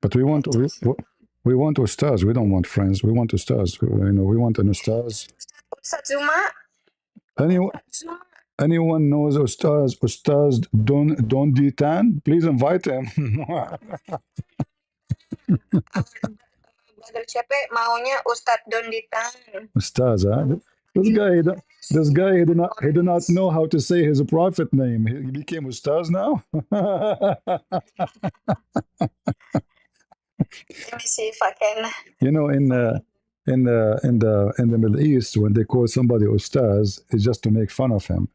But we want ustaz. We don't want friends. We want ustaz. We want an ustaz. Ustaz Zuma. Anyone knows Ustaz Don Ditan? Please invite him. Brother CP maunya Ustaz Don Ditan. Ustaz, huh? This guy, he do not know how to say his prophet name. He became Ustaz now. Let me see if I can. In the Middle East, when they call somebody Ustaz, it's just to make fun of him.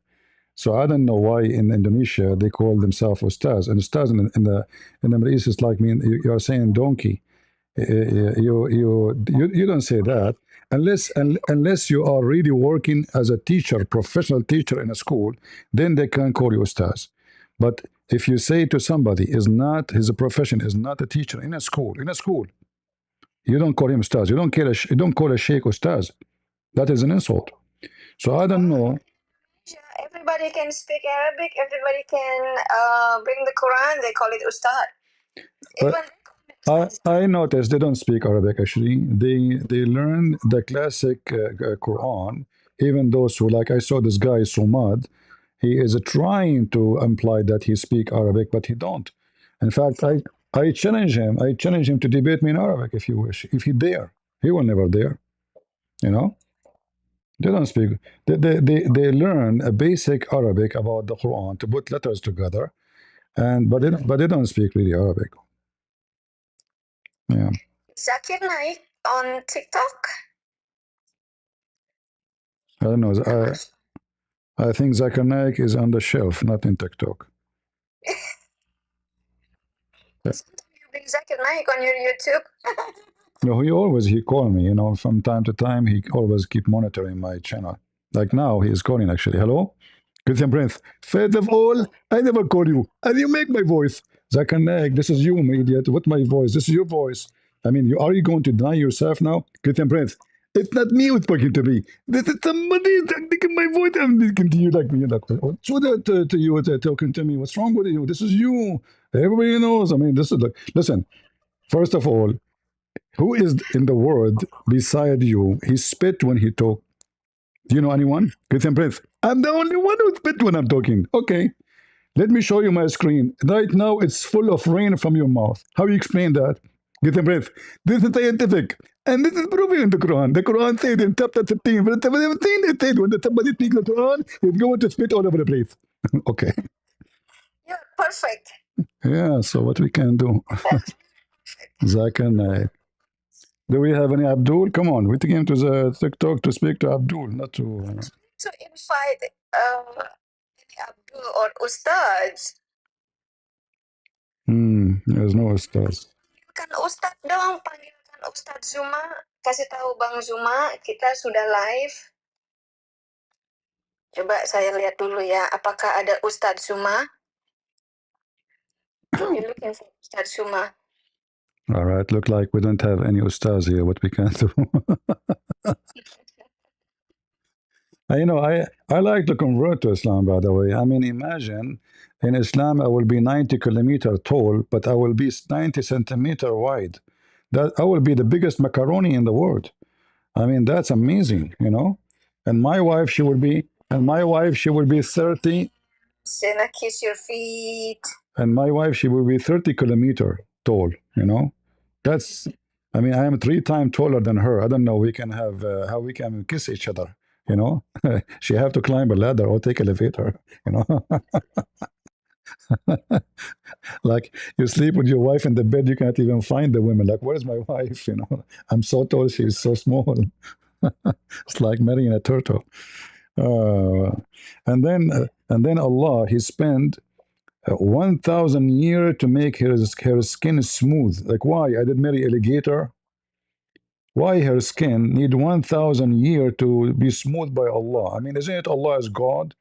So I don't know why in Indonesia they call themselves Ustaz. And Ustaz in the Middle East is like you are saying donkey. You don't say that unless you are really working as a teacher, professional teacher in a school, then they can call you Ustaz. But if you say to somebody his profession is not a teacher in a school, you don't call him Ustaz. You don't call a sheikh Ustaz. That is an insult. So I don't know. Everybody can speak Arabic. Everybody can bring the Quran. They call it Ustad. I noticed they don't speak Arabic actually. They learn the classic Quran. Even those who, like I saw this guy Sumad, he is trying to imply that he speak Arabic, but he don't. In fact, I challenge him. I challenge him to debate me in Arabic if you wish. If he dare, he will never dare. They don't speak. They learn a basic Arabic about the Quran to put letters together, but they don't speak really Arabic. Yeah. Zakir Naik on TikTok? I don't know. I think Zakir Naik is on the shelf, not in TikTok. Sometimes you bring Zakir Naik on your YouTube. No, he call me, from time to time. He always keep monitoring my channel. Like now, he is calling actually. Hello? Christian Prince. First of all, I never call you. And you make my voice. Zakir Naik, this is you, idiot. What my voice? This is your voice. I mean, are you going to deny yourself now? Christian Prince. It's not me who's talking to me. This is somebody taking my voice. I'm talking to you like me. What's with it to you talking to me? What's wrong with you? This is you. Everybody knows. I mean, this is listen. First of all, who is in the world beside you? He spit when he talk. Do you know anyone? Christian Prince. I'm the only one who spit when I'm talking. Okay. Let me show you my screen. Right now, it's full of rain from your mouth. How you explain that? Christian Prince. This is scientific. And this is proven in the Quran. The Quran said in chapter 15, verse 17, it said when somebody speaks the Quran, it's going to spit all over the place. Okay. You're perfect. Yeah, so what we can do? Zakir Naik. Do we have any Abdul? Come on, we came to the TikTok to speak to Abdul, not to... To invite any Abdul or Ustaz. There's no Ustaz. Kan Ustaz dong, panggilkan Ustaz Zuma. Kasih tahu Bang Zuma, kita sudah live. Coba saya lihat dulu ya, apakah ada Ustadz Suma? You're looking for Ustadz Suma. All right, look like we don't have any ustaz here. What we can do? I like to convert to Islam, by the way. I mean, imagine in Islam I will be 90 kilometer tall, but I will be 90 centimeter wide. That I will be the biggest macaroni in the world. I mean, that's amazing, you know. And my wife, she will be, 30. Sena, kiss your feet. And my wife, she will be 30 kilometer tall, you know. That's, I mean, I am 3 times taller than her. I don't know we can have how we can kiss each other, you know. She have to climb a ladder or take elevator, you know. Like you sleep with your wife in the bed, you can't even find the women. Like, where's my wife? You know, I'm so tall, she's so small. It's like marrying a turtle. And then Allah, He spent 1,000 years to make her skin smooth. Like, why? I did marry alligator. Why her skin need 1,000 years to be smooth by Allah? I mean, isn't it Allah is God?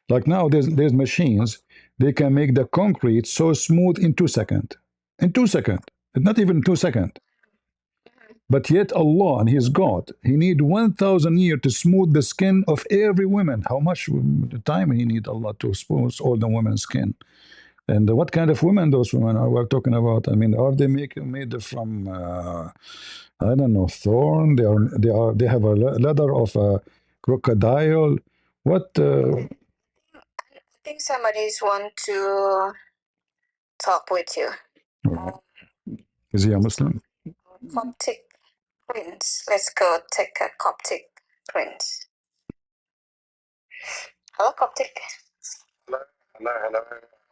Like now, there's machines. They can make the concrete so smooth in 2 seconds. In 2 seconds, not even 2 seconds. But yet Allah, and He's God, He need 1,000 years to smooth the skin of every woman. How much time He need Allah to smooth all the women's skin? And what kind of women those women are we're talking about? I mean, are they made from I don't know, thorn? They have a leather of a crocodile. What? I think somebody's want to talk with you. Is he a Muslim? Coptic Prince. Let's go take a Coptic Prince. Hello, Coptic. Hello.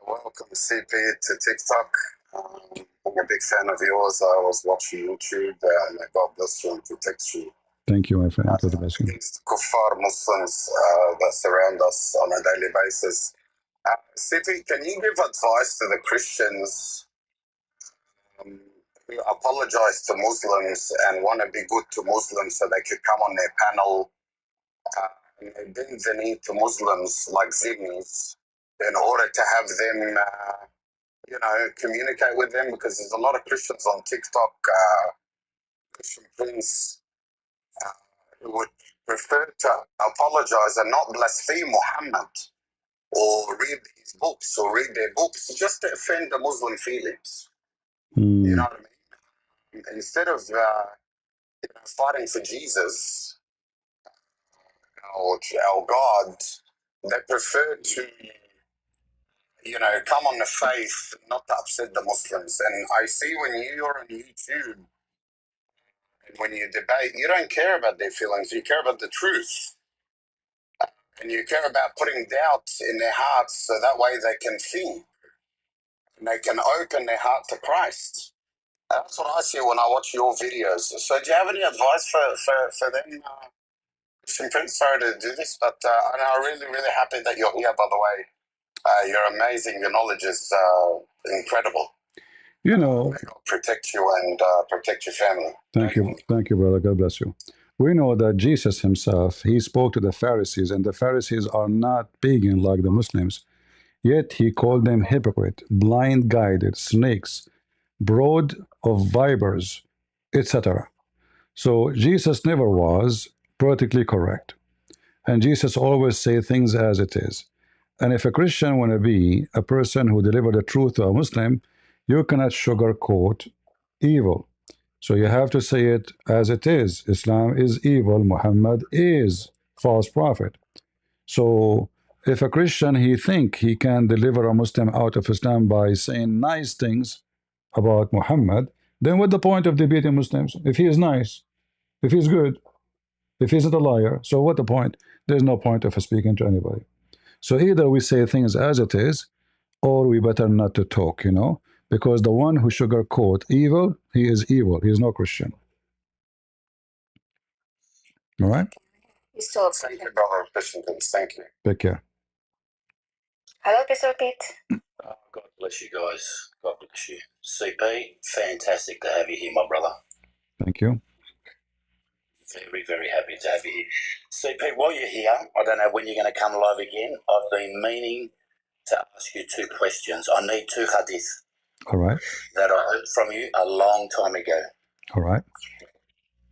Welcome, CP, to TikTok. I'm a big fan of yours. I was watching YouTube, and God bless you and protect you. Thank you, my friend. God bless you. Against kuffar Muslims that surround us on a daily basis. CP, can you give advice to the Christians who apologize to Muslims and want to be good to Muslims so they could come on their panel and they bend the knee to Muslims like zimmis in order to have them, communicate with them? Because there's a lot of Christians on TikTok, Christian Prince, who would prefer to apologize and not blaspheme Muhammad or read his books or read their books just to offend the Muslim feelings. You know what I mean? Instead of fighting for Jesus or our God, they prefer to come on the faith, not to upset the Muslims. And I see when you're on YouTube and when you debate, you don't care about their feelings, you care about the truth. And you care about putting doubt in their hearts so that way they can think and they can open their heart to Christ. That's what I see when I watch your videos. So do you have any advice for them? Christian Prince, sorry to do this, but I'm really, really happy that you're here, by the way. You're amazing. Your knowledge is incredible. You know, may God protect you and protect your family. Thank you, brother. God bless you. We know that Jesus himself, he spoke to the Pharisees, and the Pharisees are not pagan like the Muslims. Yet he called them hypocrite, blind guided, snakes, brood of vipers, etc. So Jesus never was politically correct. And Jesus always say things as it is. And if a Christian want to be a person who deliver the truth to a Muslim, you cannot sugarcoat evil. So you have to say it as it is. Islam is evil. Muhammad is false prophet. So if a Christian he think he can deliver a Muslim out of Islam by saying nice things about Muhammad, then what's the point of debating Muslims? If he is nice, if he's good, if he's not a liar, so what the point? There's no point of speaking to anybody. So either we say things as it is, or we better not to talk, because the one who sugarcoat evil, he is evil. He is no Christian. All right? Thank you, brother Christian Prince. Thank you. Take care. Hello, Pistol Pete. God bless you guys. God bless you. CP, fantastic to have you here, my brother. Thank you. Very, very happy to have you here. CP, while you're here, I don't know when you're going to come live again. I've been meaning to ask you two questions. I need two hadith. All right. That I heard from you a long time ago. All right.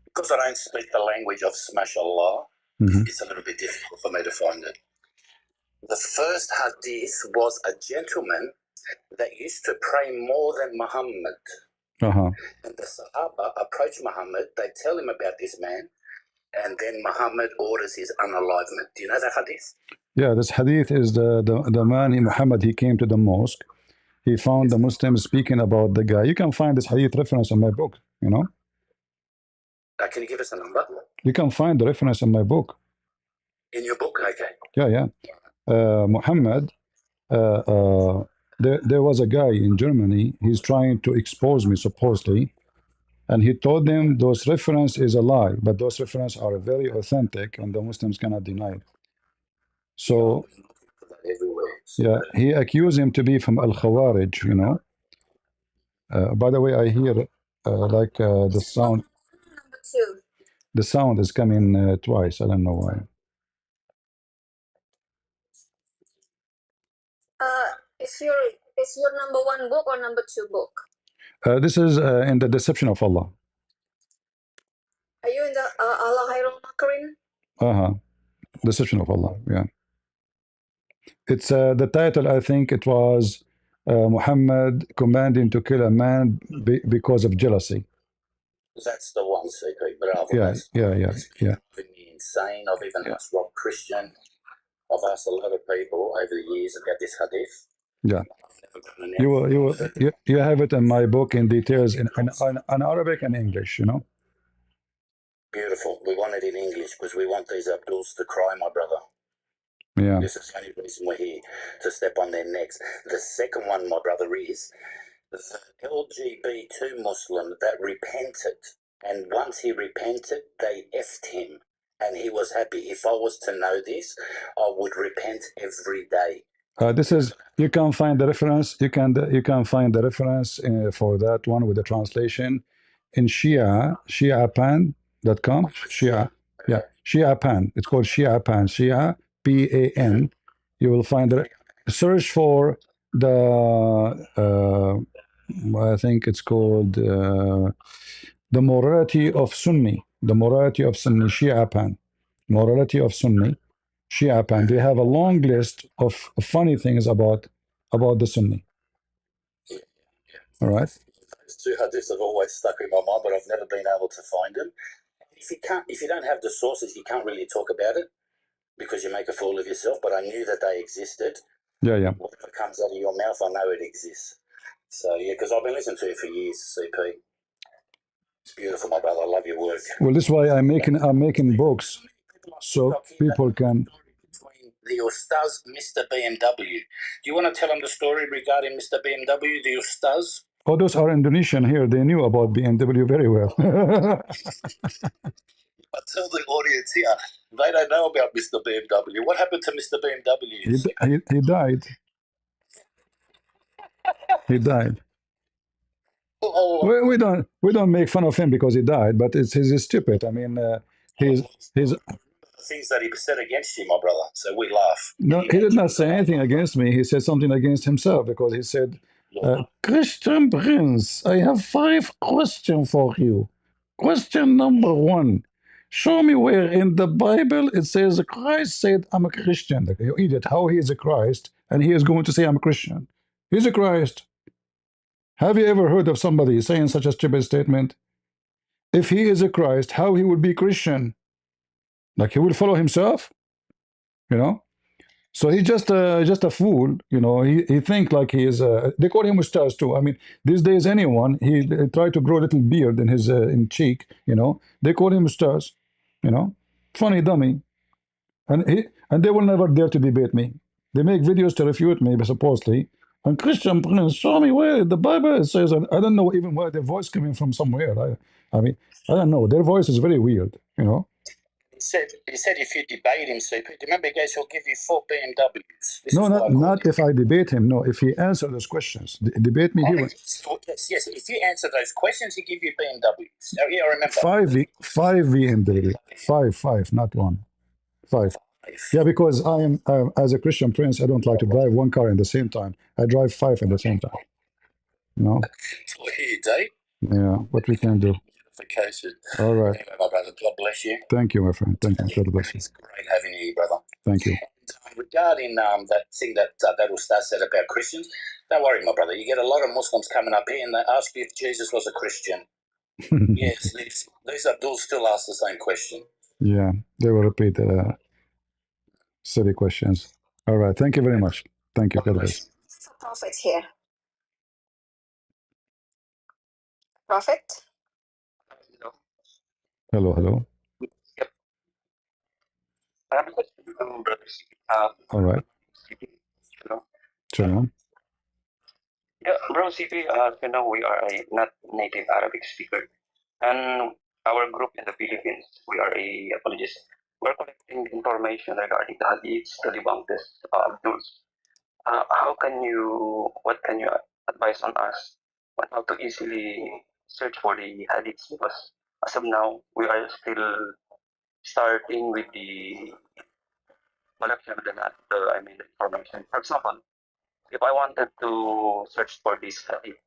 Because I don't speak the language of Mashallah, it's a little bit difficult for me to find it. The first hadith was a gentleman that used to pray more than Muhammad. And the Sahaba approach Muhammad, they tell him about this man, and then Muhammad orders his unalivement. Do you know that hadith? Yeah, this hadith is the man, Muhammad, he came to the mosque. He found the Muslims speaking about the guy. You can find this hadith reference in my book, you know. Can you give us a number? You can find the reference in my book. In your book? Okay. Yeah. Muhammad, there was a guy in Germany, he's trying to expose me, supposedly. And he told them those reference is a lie, but those references are very authentic and the Muslims cannot deny it. So, yeah, he accused him to be from Al-Khawarij, you know. By the way, I hear the sound. Number 2. The sound is coming twice. I don't know why. Is your number 1 book or number 2 book? This is in the Deception of Allah. Are you in the Allah Khairul Makarin? Deception of Allah, yeah. It's the title, I think it was Muhammad commanding to kill a man because of jealousy. That's the one, CP. But otherwise, yeah. Insane. I've even asked Rob Christian. I've asked a lot of people over the years about this hadith. Yeah. You have it in my book in details in Arabic and English, you know. Beautiful. We want it in English because we want these Abduls to cry, my brother. Yeah. This is the only reason we're here, to step on their necks. The second one, my brother, is the LGBT Muslim that repented. And once he repented, they effed him. And he was happy. If I was to know this, I would repent every day. This is, you can find the reference. You can find the reference for that one with the translation in shiapan.com. Shia, yeah, Shiapan. It's called Shiapan. Shia, Pan. You will find the search for the. I think it's called the morality of Sunni. The morality of Sunni. Shiapan. Morality of Sunni. Shiapan. They have a long list of funny things about the Sunni. All right. Those two hadiths have always stuck in my mind, but I've never been able to find them. If you don't have the sources, you can't really talk about it because you make a fool of yourself. But I knew that they existed. Yeah. Whatever comes out of your mouth, I know it exists. So yeah, because I've been listening to it for years, CP. It's beautiful, my brother. I love your work. Well, this is why I'm making books so people can. Between the Ustaz, Mr. BMW. Do you want to tell them the story regarding Mr. BMW, the Ustaz? Oh, those are Indonesian here. They knew about BMW very well. I tell the audience here, they don't know about Mr. BMW. What happened to Mr. BMW? He died. He died. We don't make fun of him because he died, but he's stupid. I mean, he's things that he said against you, my brother. So we laugh. No, he did not say anything against me. He said something against himself because he said, Christian Prince, I have 5 questions for you. Question number 1. Show me where in the Bible it says Christ said, I'm a Christian. Like, you idiot, how he is a Christ and he is going to say I'm a Christian. He's a Christ. Have you ever heard of somebody saying such a stupid statement? If he is a Christ, how he would be Christian? Like he will follow himself? You know? So he's just a fool, you know. He think like he is. They call him Ustaz too. I mean, these days anyone he try to grow a little beard in his in cheek, you know. They call him Ustaz, you know. Funny dummy, and they will never dare to debate me. They make videos to refute me, supposedly. And Christian Prince, show me where the Bible says. I don't know even where their voice coming from somewhere. I mean, I don't know. Their voice is very weird, you know. He said if you debate him, Super, remember, guys, he'll give you 4 BMWs. No, not if I debate him. No, if he answers those questions. Debate me, he will. Yes. If you answer those questions, he give you BMWs. Now, yeah, I remember. Five BMW. Five, not one. Five. Yeah, because I am, as a Christian prince, I don't like to drive one car at the same time. I drive five at the same time. No? That's what here, Dave. Yeah, what we can do. All right. Anyway, my brother, God bless you. Thank you, my friend. Thank you. God bless you. It's great having you, brother. Thank you. Regarding that thing that Battlestar said about Christians, don't worry, my brother. You get a lot of Muslims coming up here and they ask you if Jesus was a Christian. Yes, these Abduls still ask the same question. Yeah, they will repeat silly questions. All right. Thank you very much. Thank you. God bless. Prophet here. Prophet? Hello, hello. Yep. All right. Shalom. Yeah, bro, CP, we are a not native Arabic speaker. And our group in the Philippines, we are a apologist. We're collecting information regarding the hadiths to debunk this Abduls. What can you advise on us on how to easily search for the hadiths? Because as of now, we are still starting with the collection of the information. For example, if I wanted to search for this hadith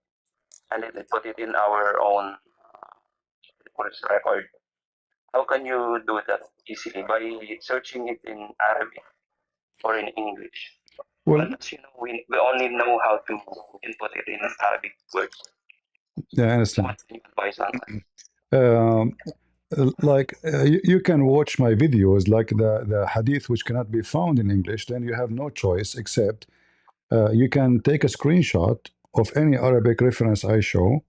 and then put it in our own record, how can you do that easily? By searching it in Arabic or in English? Well, But, we only know how to input it in Arabic words. yeah, I understand. What can you advise on that? You can watch my videos, like the hadith which cannot be found in English, then you have no choice except you can take a screenshot of any Arabic reference I show,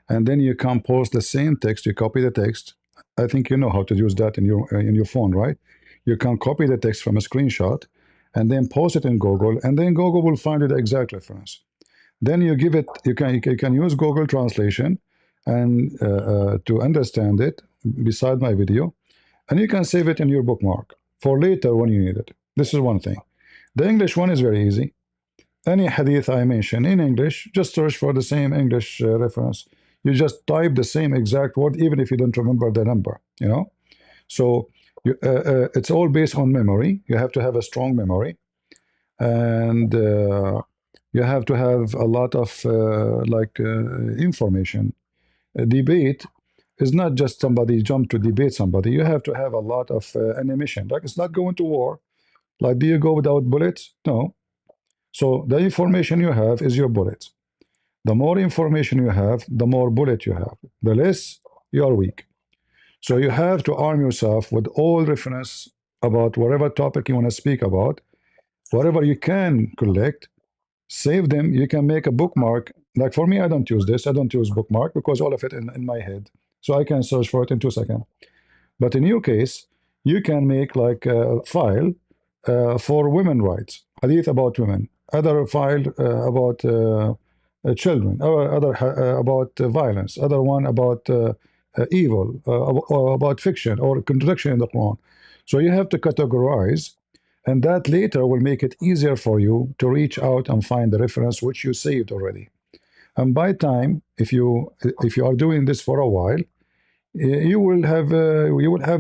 and then you can post the same text. You copy the text. I think you know how to use that in your phone, right? You can copy the text from a screenshot and then post it in Google, and then Google will find you the exact reference. Then you give it. You can use Google Translation and to understand it beside my video, and you can save it in your bookmark for later when you need it. This is one thing. The English one is very easy. Any hadith I mention in English, just search for the same English reference. You just type the same exact word, even if you don't remember the number, So it's all based on memory. You have to have a strong memory, and you have to have a lot of information. A debate is not just somebody jump to debate somebody. You have to have a lot of animation. Like, it's not going to war. Like, do you go without bullets? No. So the information you have is your bullets. The more information you have, the more bullet you have. The less, you are weak. So you have to arm yourself with all reference about whatever topic you want to speak about. Whatever you can collect, save them. You can make a bookmark. Like for me, I don't use this. I don't use bookmark because all of it in my head. So I can search for it in 2 seconds. But in your case, you can make like a file for women rights, hadith about women, other file about children, other about violence, other one about evil, or about fiction or contradiction in the Quran. So you have to categorize, and that later will make it easier for you to reach out and find the reference which you saved already. And by time, if you are doing this for a while, you will have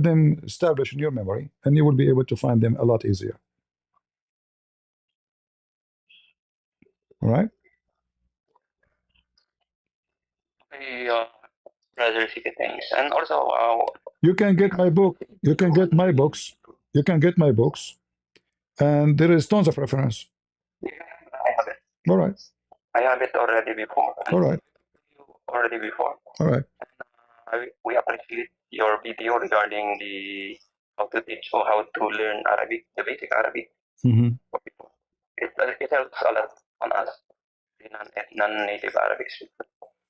them established in your memory, and you will be able to find them a lot easier. All right. Brother CP, thanks. And also, you can get my book. You can get my books. You can get my books, and there is tons of reference. I have it. All right. I have it already before. All right. Already before. All right. We appreciate your video regarding the how to teach or how to learn Arabic, the basic Arabic for people. It helps a lot on us, the non-native Arabic speakers.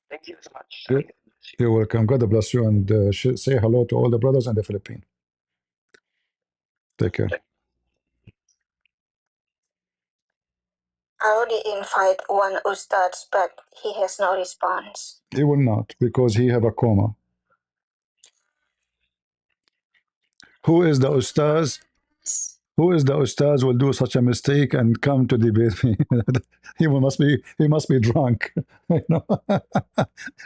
Thank you so much. Good. You're welcome. God bless you, and say hello to all the brothers in the Philippines. Take care. I already invite one Ustad, but he has no response. He will not, because he have a coma. Who is the ustaz? Who is the ustaz will do such a mistake and come to debate me? He must be drunk. You know?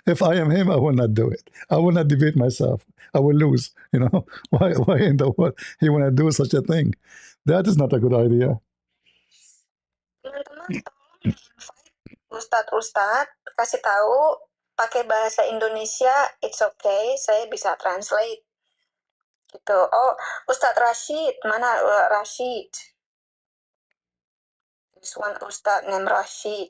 If I am him, I will not do it. I will not debate myself. I will lose. You know why in the world he will not do such a thing? That is not a good idea. Teman-teman, Ustadz kasih tahu pakai bahasa Indonesia, it's okay, saya bisa translate. Gitu. Oh, Ustadz Rashid, mana Rashid? This one Ustadz named Rashid.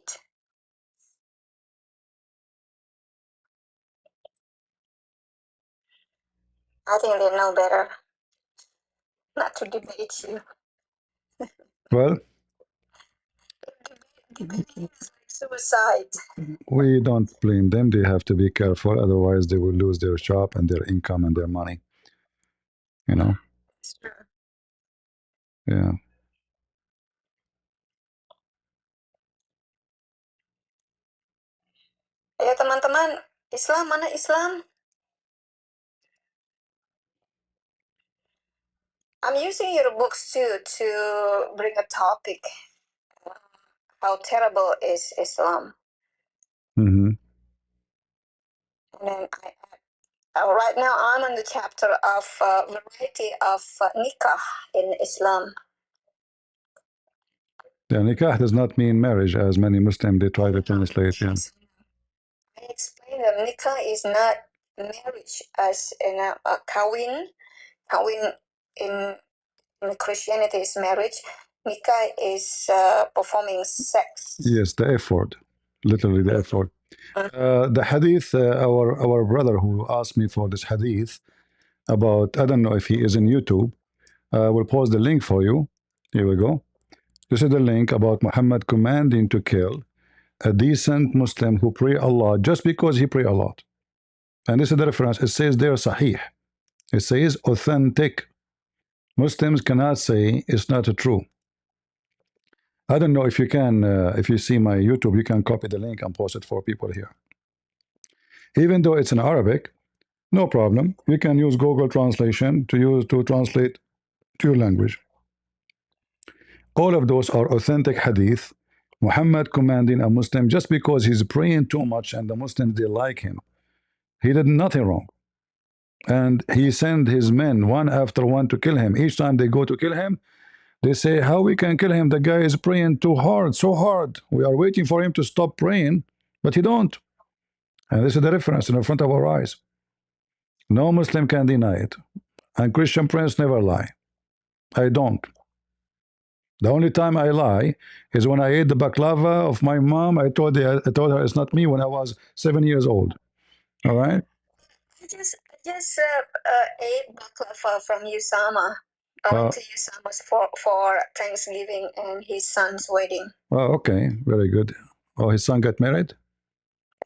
I think they know better not to debate you. Well, Debating is like suicide. we don't blame them. They have to be careful, otherwise they will lose their job and their income and their money. You know? It's true. Yeah. Ya teman-teman, Islam mana Islam? I'm using your books too to bring a topic. How terrible is Islam? Mm-hmm. And then right now I'm on the chapter of variety of nikah in Islam. Yeah, nikah does not mean marriage, as many Muslims they try to translate. Yeah. I explained that nikah is not marriage as in a kawin. Kawin in Christianity is marriage. Nikah is performing sex. Yes, the effort, literally the effort. The hadith, our brother who asked me for this hadith about, I don't know if he is in YouTube. We'll post the link for you. Here we go. This is the link about Muhammad commanding to kill a decent Muslim who pray Allah just because he pray a lot. And this is the reference. It says there Sahih. It says authentic. Muslims cannot say it's not true. I don't know if you can, if you see my YouTube, you can copy the link and post it for people here. Even though it's in Arabic, no problem. You can use Google Translation to translate to your language. All of those are authentic hadith. Muhammad commanding a Muslim just because he's praying too much and the Muslims they like him. He did nothing wrong. And he sent his men one after one to kill him. Each time they go to kill him, they say, how we can kill him? The guy is praying too hard, so hard. We are waiting for him to stop praying, but he don't. And this is the reference in front of our eyes. No Muslim can deny it. And Christian Prince never lie. I don't. The only time I lie is when I ate the baklava of my mom. I told her it's not me when I was 7 years old. All right? I just ate baklava from Usama. I went to Usama's for Thanksgiving and his son's wedding. Oh, okay. Very good. Oh, his son got married?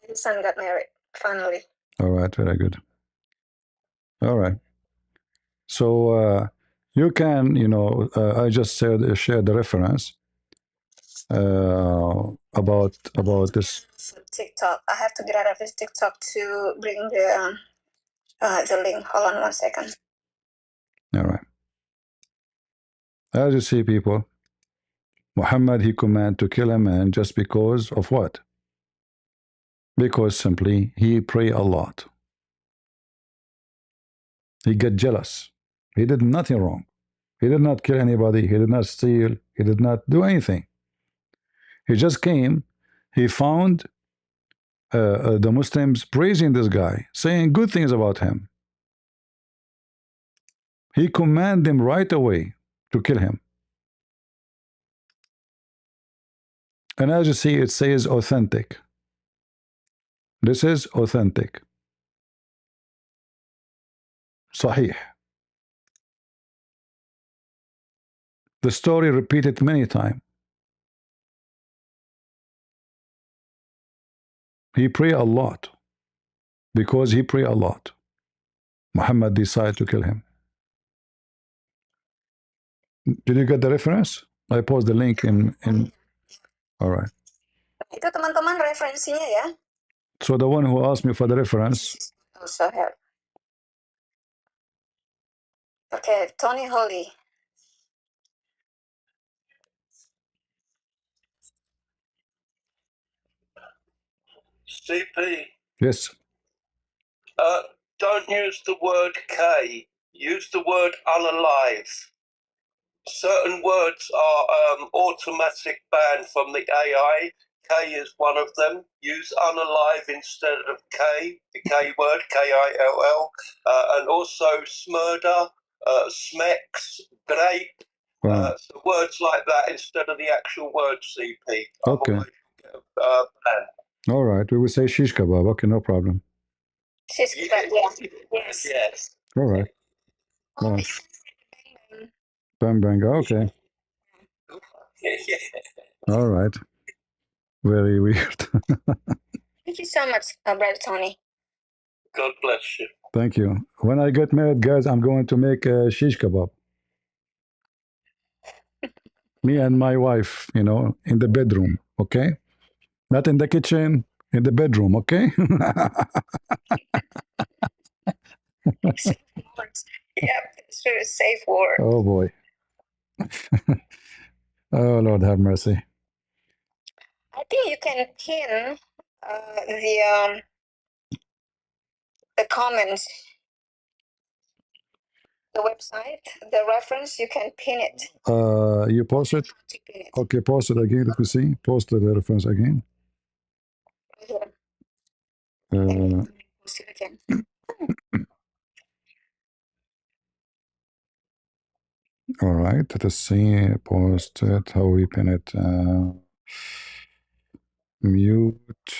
His son got married, finally. All right. Very good. All right. So you can, I just said shared the reference about this. TikTok. I have to get out of this TikTok to bring the link. Hold on 1 second. All right. As you see, people, Muhammad, he commanded to kill a man just because of what? Because simply he pray a lot. He get jealous. He did nothing wrong. He did not kill anybody. He did not steal. He did not do anything. He just came. He found the Muslims praising this guy, saying good things about him. He commanded them right away to kill him. And as you see, it says authentic. This is authentic. Sahih. The story repeated many times. He prayed a lot. Because he prayed a lot, Muhammad decided to kill him. Did you get the reference? I post the link in. All right. Itu teman-teman referensinya ya. So the one who asked me for the reference. Also have. Okay, Tony Holy. CP. Yes. Don't use the word K. Use the word unalive. Certain words are automatic ban from the AI. K is one of them. Use unalive instead of K, the K word, K-I-L-L. And also smurder, smex, grape. So words like that instead of the actual word CP. Okay. Otherwise you'll get a ban. All right. We will say shish kebab. Okay, no problem. Shish kebab, yeah. Yes. Yes. All right. Oh, All you right. can say Bang bang. Okay. All right. Very weird. Thank you so much, Brother Tony. God bless you. Thank you. When I get married, guys, I'm going to make a shish kebab. Me and my wife, in the bedroom. Okay. Not in the kitchen, in the bedroom. Okay. Safe words. Yep, it's a safe word. Oh boy. Oh Lord, have mercy. I think you can pin the comments, the website, the reference. You can pin it. You post it. Okay, post it again. Let me see. Post the reference again. Right here. Post it again. All right. Let us see. Post it. How we pin it. Mute.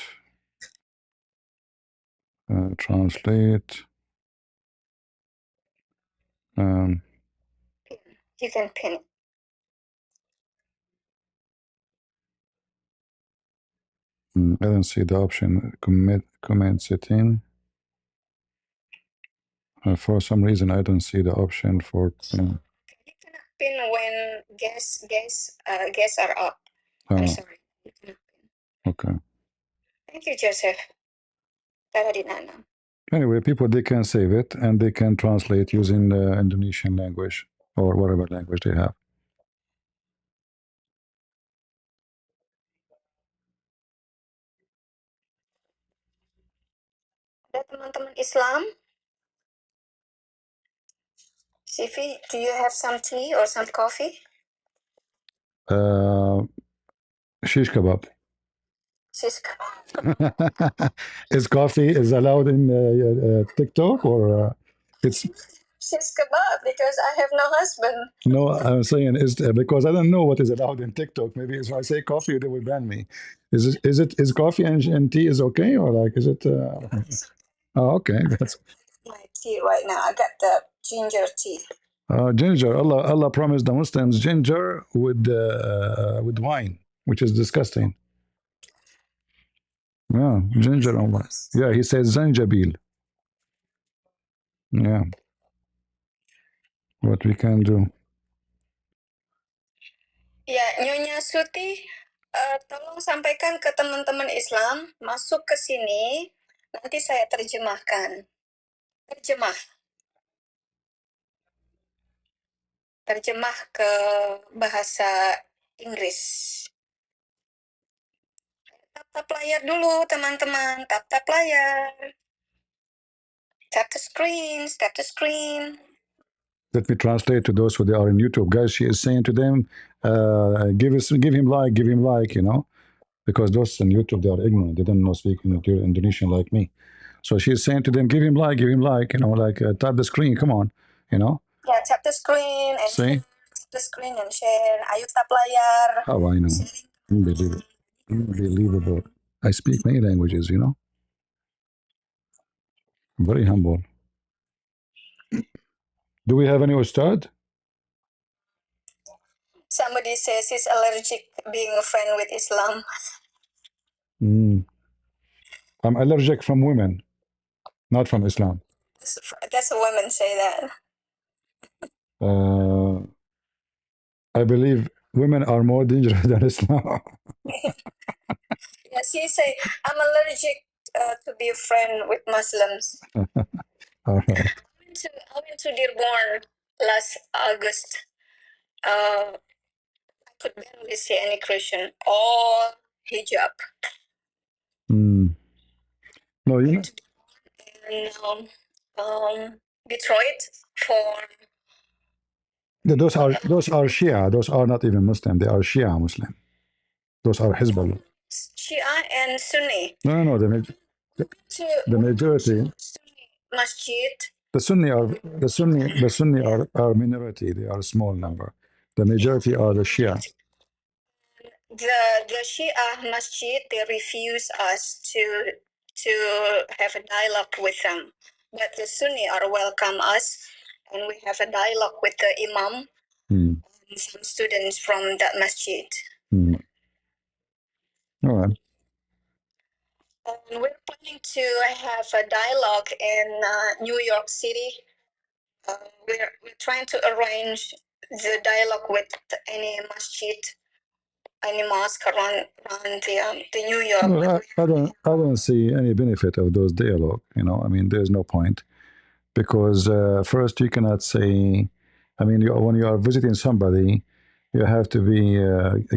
Translate. You can pin it. I don't see the option. Comment setting. For some reason, I don't see the option for pin. You cannot pin when guests are up. I'm sorry. You cannot pin. Okay. Thank you, Joseph. That I did not know. Anyway, people, they can save it and they can translate using the Indonesian language or whatever language they have. Ada teman-teman Islam? Sifi, do you have some tea or some coffee? Shish kebab. Shish kebab. Is coffee is allowed in TikTok or it's Shish kebab because I have no husband. no? I'm saying is because I don't know what is allowed in TikTok. Maybe if I say coffee, they will ban me. Is coffee and tea is okay or like is it? Oh, okay, that's My tea right now. I got the ginger tea. ginger. Allah promised the Muslims ginger with wine, which is disgusting. Yeah, ginger and wine. Yeah, he says zanjabil. Yeah, what we can do. Ya, Nyonya Suti, tolong sampaikan ke teman-teman Islam masuk ke sini, nanti saya terjemahkan. Terjemah ke bahasa Inggris. Tap layar dulu, teman-teman. Tap layar. Tap the screen. Let me translate to those who they are in YouTube. Guys, she is saying to them, give him like, because those in YouTube, they are ignorant. They don't know speak Indonesian like me. So she's saying to them, give him like, tap the screen, come on, Yeah, tap the screen and see? tap the screen and share. Ayo tap layar. How I know. Unbelievable. I speak many languages, Very humble. Do we have any Ustad? Somebody says he's allergic being a friend with Islam. I'm allergic from women, not from Islam. That's what women say that. I believe women are more dangerous than Islam. Yes, he say, I'm allergic to be a friend with Muslims. All right. I went to Dearborn last August. I could barely see any Christian, all hijab. No, you know, in Detroit for those are Shia. Those are not even Muslim. They are Shia Muslim. Those are Hezbollah. Shia and Sunni. No. The majority. Sunni masjid. The Sunni are minority. They are a small number. The majority are the Shia. The Shia masjid, they refuse us to have a dialogue with them, but the Sunni are welcome us, and we have a dialogue with the imam and some students from that masjid. All right. And we're planning to have a dialogue in New York City. We're trying to arrange the dialogue with any masjid, any mosque around the New York. Well, I don't see any benefit of those dialogue. You know, I mean, there's no point because first you cannot say. I mean, when you are visiting somebody, you have to be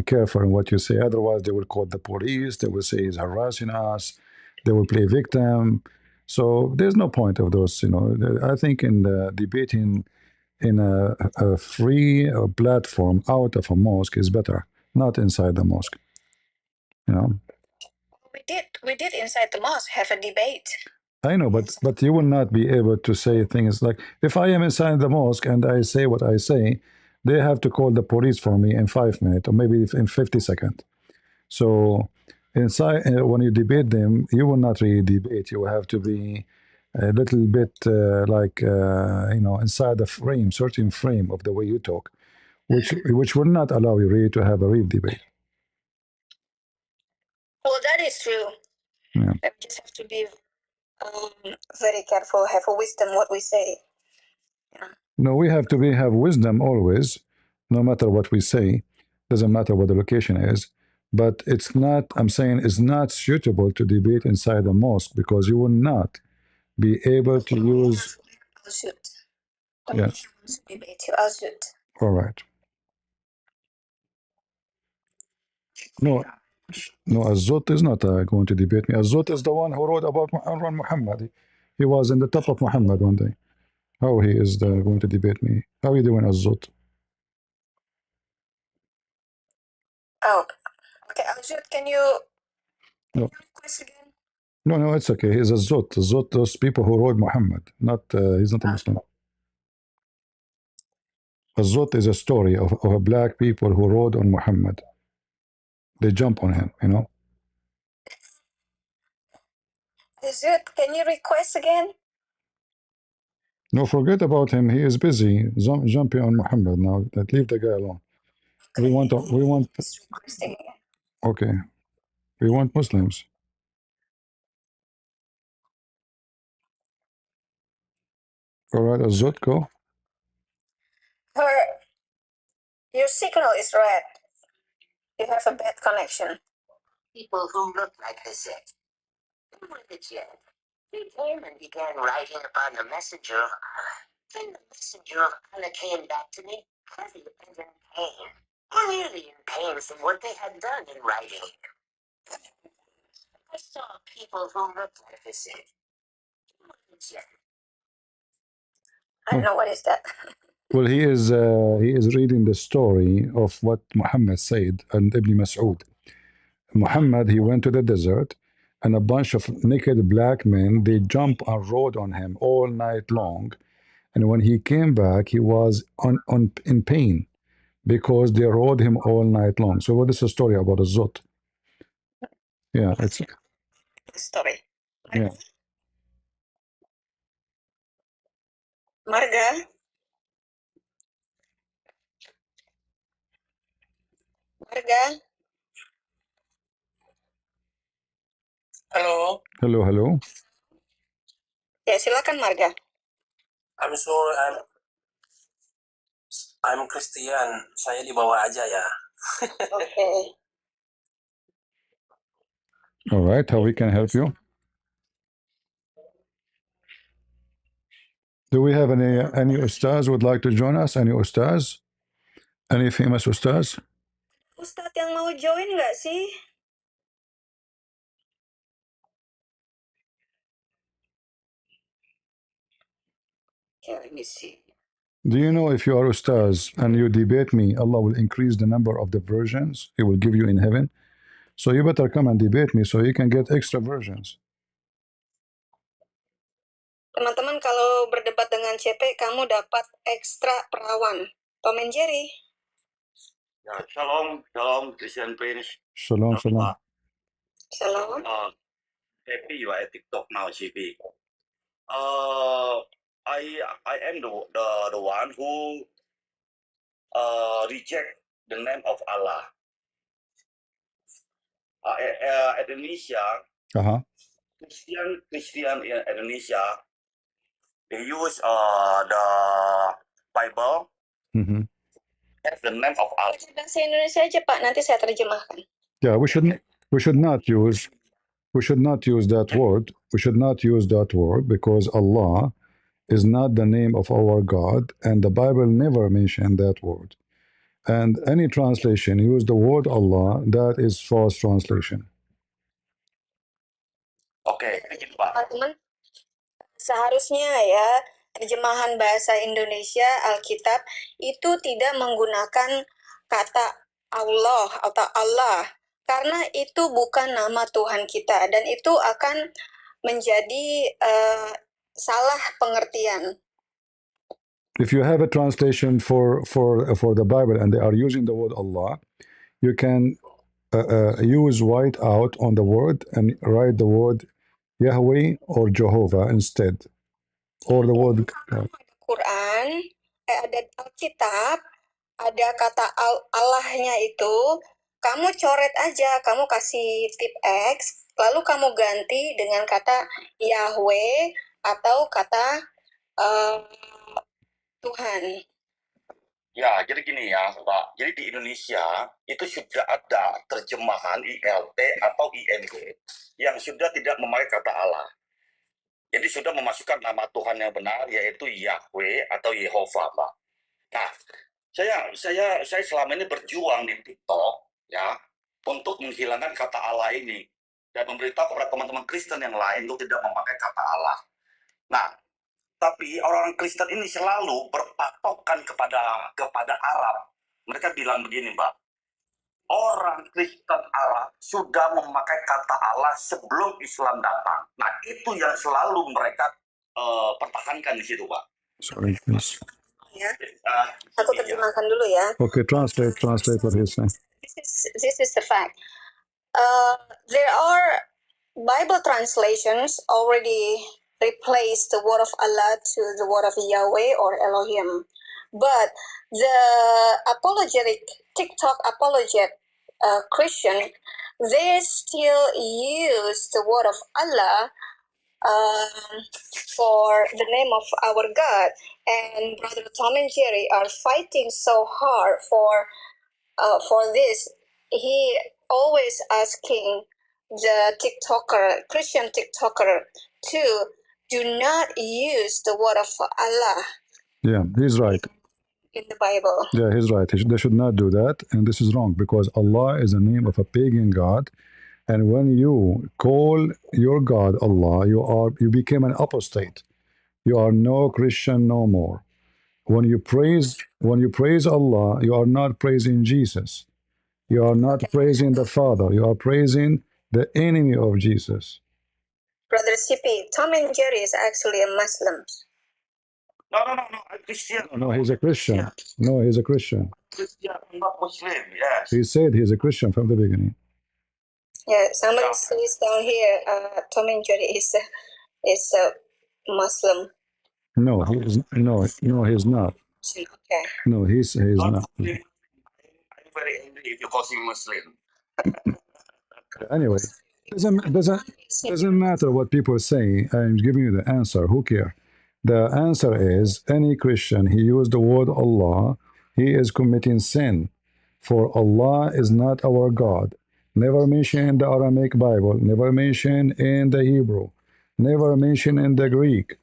careful in what you say. Otherwise, they will call the police. They will say he's harassing us. They will play victim. So there's no point of those. You know, I think in the debating in a free platform out of a mosque is better, not inside the mosque. You know. We did inside the mosque have a debate. I know, but you will not be able to say things like, if I am inside the mosque and I say what I say, they have to call the police for me in 5 minutes or maybe in 50 seconds. So inside, when you debate them, you will not really debate. You will have to be a little bit inside the frame, certain frame of the way you talk, which will not allow you really to have a real debate. Well, that is true. Yeah. We just have to be very careful, have a wisdom what we say. Yeah. No, we have to have wisdom always, no matter what we say. Doesn't matter what the location is. But it's not, I'm saying, it's not suitable to debate inside a mosque because you will not be able to use. I'll shoot. Yeah. Debate you, I'll shoot. All right. No, Azot is not going to debate me. Azot is the one who wrote about Muhammad. He was in the top of Muhammad one day. How he is going to debate me? How are you doing, Azot? Oh, okay. Azot, can you request again? No, it's okay. He's a Zot. Zot, those people who wrote Muhammad. Not he's not a Muslim. A Zot is a story of black people who rode on Muhammad. They jump on him, you know. Azot, can you request again? No, forget about him. He is busy jumping on Muhammad now. Leave the guy alone. Okay. We want. Okay, we want Muslims. All right, Azot, go. Your signal is red. You have a bad connection. People who look like the Zit. Who were the Jed? They came and began writing upon the messenger of Allah. Then the messenger of Allah came back to me, heavy and in pain, really in pain from what they had done in writing it. I saw people who looked like the Zit. Who were the Jed? I don't know what is that. Well, he is reading the story of what Muhammad said and Ibn Mas'ud. Muhammad, he went to the desert, and a bunch of naked black men, they jumped and rode on him all night long. And when he came back, he was in pain because they rode him all night long. So what is the story about a Zot? Yeah, it's story. Yeah. Marga? Marga? Halo. Hello. Ya, silakan Marga. I'm sorry, I'm Christian. Saya dibawa aja ya. Okay. All right, how we can help you? Do we have any ustaz would like to join us? Any ustaz? Any famous ustaz? Ustadz yang mau join nggak sih? Okay, let me see. Do you know if you are ustaz and you debate me, Allah will increase the number of the versions He will give you in heaven? So you better come and debate me so you can get extra versions. Teman-teman, kalau berdebat dengan CP, kamu dapat ekstra perawan. Tom and Jerry. Ya, shalom, shalom, Christian Prince. Shalom, shalom. Shalom. Happy you are at TikTok now, CB. I am the one who reject the name of Allah. At Indonesia, Christian in Indonesia, they use the Bible as the name of Allah. Bahasa Indonesia aja Pak, nanti saya terjemahkan. Yeah, we should not use that word. We should not use that word because Allah is not the name of our God, and the Bible never mentioned that word. And any translation use the word Allah, that is false translation. Oke, begini Pak. Teman-teman, seharusnya ya terjemahan bahasa Indonesia Alkitab itu tidak menggunakan kata Allah atau Allah, karena itu bukan nama Tuhan kita dan itu akan menjadi salah pengertian. If you have a translation for the Bible and they are using the word Allah, you can use white out on the word and write the word Yahweh or Jehovah instead, or the word Quran, ada Alkitab, ada kata Allahnya itu, kamu coret aja, kamu kasih tip X, lalu kamu ganti dengan kata Yahweh atau kata Tuhan. Ya, jadi gini ya, Pak. Jadi di Indonesia itu sudah ada terjemahan ILT atau ING yang sudah tidak memakai kata Allah. Jadi sudah memasukkan nama Tuhan yang benar, yaitu Yahweh atau Yehova, Pak. Nah, saya selama ini berjuang di TikTok, ya, untuk menghilangkan kata Allah ini dan memberitahu kepada teman-teman Kristen yang lain untuk tidak memakai kata Allah. Nah, tapi orang Kristen ini selalu berpatokan kepada Arab. Mereka bilang begini, Mbak. Orang Kristen Arab sudah memakai kata Allah sebelum Islam datang. Nah, itu yang selalu mereka pertahankan di situ, Pak. Sorry, please. Ya. Aku terjemahkan dulu ya. Okay, translate what he's saying. This is the fact. There are Bible translations already replace the word of Allah to the word of Yahweh or Elohim. But the TikTok apologet Christian, they still use the word of Allah for the name of our God. And Brother Tom and Jerry are fighting so hard for this. He always asking the Christian TikToker to do not use the word of Allah. Yeah, he's right. In the Bible. Yeah, he's right. They should not do that, and this is wrong because Allah is the name of a pagan god, and when you call your God Allah, you became an apostate. You are no Christian no more. When you praise Allah, you are not praising Jesus. You are not praising the Father. You are praising the enemy of Jesus. Brother CP, Tom and Jerry is actually a Muslim. No, I'm Christian. No, he's a Christian. No, he's a Christian. Christian, not Muslim, yes. He said he's a Christian from the beginning. Yeah, somebody says down here, Tom and Jerry is a Muslim. No, he's not. Okay. No, he's not. I'm very angry if you call him Muslim. Anyway, doesn't matter what people say. I'm giving you the answer. Who cares? The answer is any Christian, he used the word Allah, he is committing sin. For Allah is not our God. Never mentioned in the Aramaic Bible, never mentioned in the Hebrew, never mentioned in the Greek.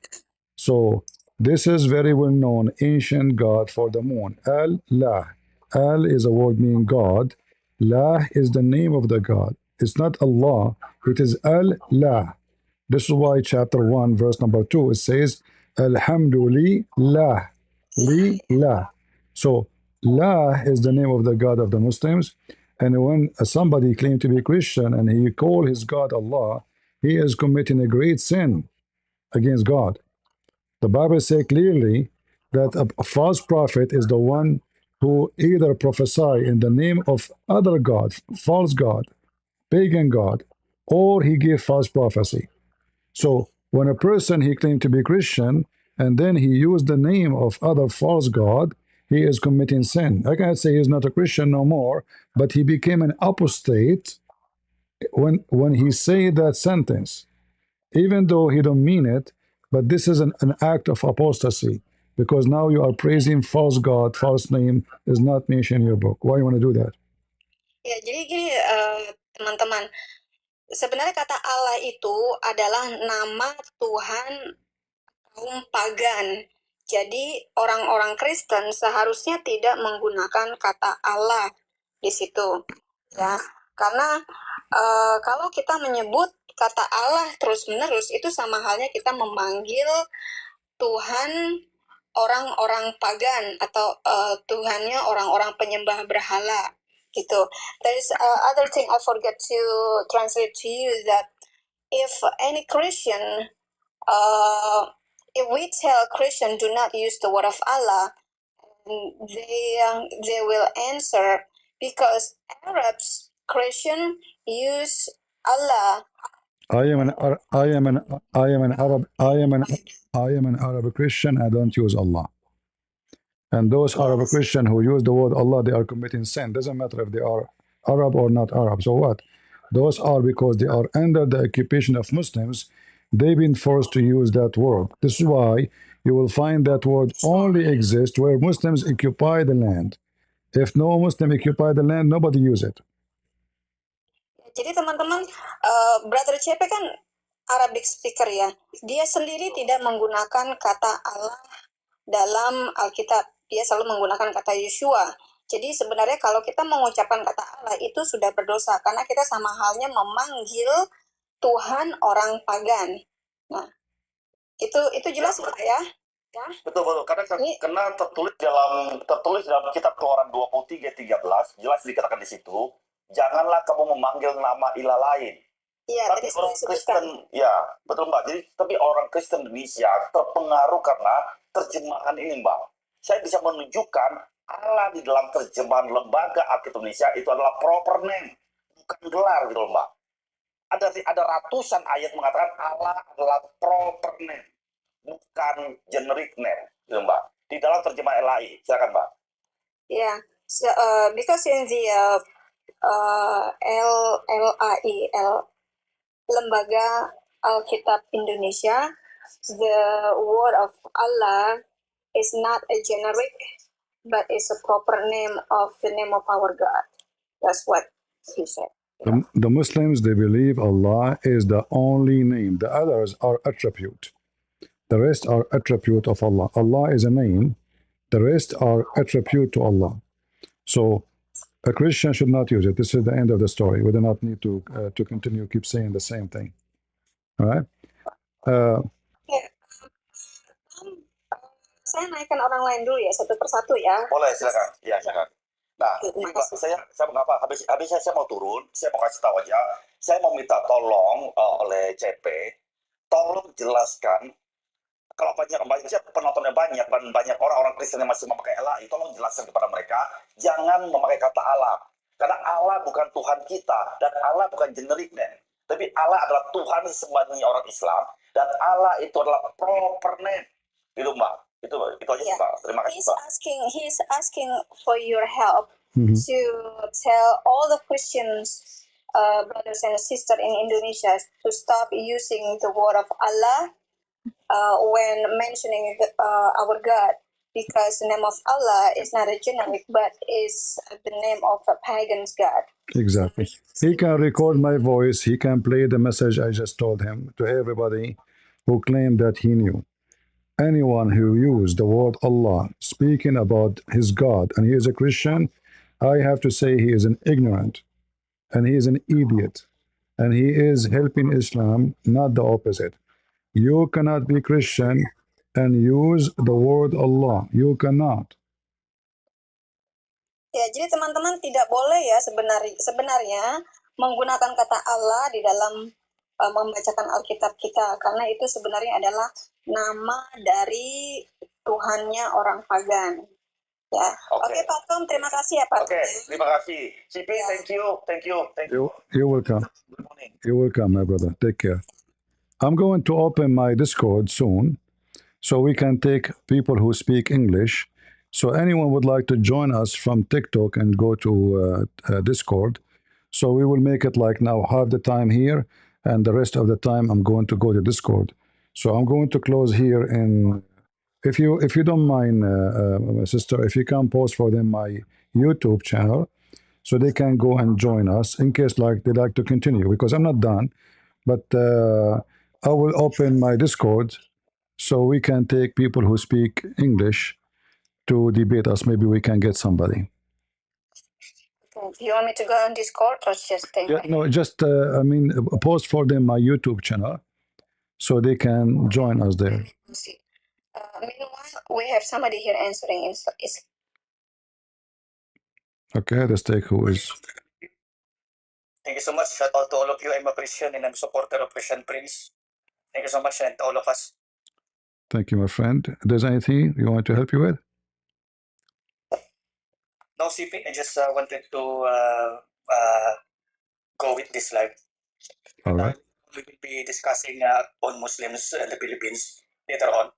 So This is very well known ancient god for the moon. Al-Lah. Al is a word meaning God. Lah is the name of the God. It's not Allah, it is Al-Lah. This is why chapter 1, verse number 2, it says, Alhamdulillah. Li-lah. So, Lah is the name of the God of the Muslims. And when somebody claims to be Christian and he call his God Allah, he is committing a great sin against God. The Bible says clearly that a false prophet is the one who either prophesy in the name of other God, false God, pagan God, or he give false prophecy. So when a person he claimed to be Christian and then he used the name of other false God, he is committing sin. I cannot say he's not a Christian no more, but he became an apostate when he say that sentence, even though he don't mean it. But this is an act of apostasy because now you are praising false God, false name is not mentioned in your book. Why you want to do that? Ya, jadi gini teman-teman, sebenarnya kata Allah itu adalah nama Tuhan kaum pagan. Jadi orang-orang Kristen seharusnya tidak menggunakan kata Allah di situ, ya. Karena kalau kita menyebut kata Allah terus-menerus itu sama halnya kita memanggil Tuhan orang-orang pagan atau Tuhannya orang-orang penyembah berhala gitu. There is other thing I forget to translate to you that if any Christian, if we tell Christian do not use the word of Allah, they will answer because Arabs Christian use Allah. I am an Arab Christian. I don't use Allah. And those Arab Christians who use the word Allah, they are committing sin. Doesn't matter if they are Arab or not Arab. So what? Those are because they are under the occupation of Muslims. They've been forced to use that word. This is why you will find that word only exists where Muslims occupy the land. If no Muslim occupy the land, nobody use it. Jadi teman-teman, Brother CP kan Arabic speaker ya. Dia sendiri tidak menggunakan kata Allah dalam Alkitab. Dia selalu menggunakan kata Yeshua. Jadi sebenarnya kalau kita mengucapkan kata Allah itu sudah berdosa karena kita sama halnya memanggil Tuhan orang pagan. Nah, itu jelas Pak ya? Ya. Betul. Karena tertulis dalam kitab Keluaran 23:13 jelas dikatakan di situ, janganlah kamu memanggil nama ilah lain. Iya, tapi orang Kristen, ya betul Mbak. Jadi tapi orang Kristen Indonesia terpengaruh karena terjemahan ini Mbak. Saya bisa menunjukkan Allah di dalam terjemahan lembaga Alkitab Indonesia itu adalah proper name, bukan gelar gitu Mbak. Ada ratusan ayat mengatakan Allah adalah proper name, bukan generic name, gitu Mbak. Di dalam terjemahan LAI, silakan Mbak. Yeah, so, because in the LAI, Lembaga Alkitab Indonesia, the word of Allah is not a generic, but is a proper name of the name of our God. That's what he said. The Muslims, they believe Allah is the only name. The others are attribute. The rest are attribute of Allah. Allah is a name. The rest are attribute to Allah. So a Christian should not use it. This is the end of the story. We do not need to continue keep saying the same thing. All right? Saya naikkan orang lain dulu ya, satu persatu ya. Boleh, silakan. Ya, silakan. Nah, saya mengapa habis saya mau turun, saya mau kasih tahu aja. Saya mau minta tolong oleh CP, tolong jelaskan. Kalau banyak penontonnya banyak dan banyak orang Kristen yang masih memakai Allah, tolong jelaskan kepada mereka, jangan memakai kata Allah. Karena Allah bukan Tuhan kita dan Allah bukan generik name. Tapi Allah adalah Tuhan semuanya orang Islam dan Allah itu adalah proper name. Itu Mbak. Itu aja Mbak. Terima kasih Mbak. He's asking for your help to tell all the Christians, brothers and sisters in Indonesia, to stop using the word of Allah when mentioning our God, because the name of Allah is not a generic, but is the name of a pagan's God. Exactly. He can record my voice. He can play the message I just told him to everybody who claimed that he knew. anyone who used the word Allah speaking about his God and he is a Christian, I have to say he is an ignorant and he is an idiot and he is helping Islam, not the opposite. You cannot be Christian and use the word Allah. You cannot. Ya, jadi teman-teman tidak boleh ya sebenarnya menggunakan kata Allah di dalam membacakan Alkitab kita, karena itu sebenarnya adalah nama dari Tuhannya orang pagan. Ya, oke Pak Tom, terima kasih ya Pak. Oke, terima kasih. CP, thank you. You're welcome. You're welcome, my brother. Take care. I'm going to open my Discord soon so we can take people who speak English. So anyone would like to join us from TikTok and go to Discord. So we will make it like now half the time here, and the rest of the time I'm going to go to Discord. So I'm going to close here. And if you don't mind, sister, if you can post for them my YouTube channel, so they can go and join us in case like they like to continue, because I'm not done, but I will open my Discord so we can take people who speak English to debate us. Maybe we can get somebody. Do you want me to go on Discord or just think? Yeah, no, just post for them my YouTube channel so they can join us there. Meanwhile, we have somebody here answering is Okay, let's take who is. Thank you so much. Shout out to all of you. I'm a Christian and I'm a supporter of Christian Prince. Thank you so much, and all of us. Thank you, my friend. There's anything you want to help you with? No, CP, I just wanted to go with this live. All right. We will be discussing on Muslims in the Philippines later on.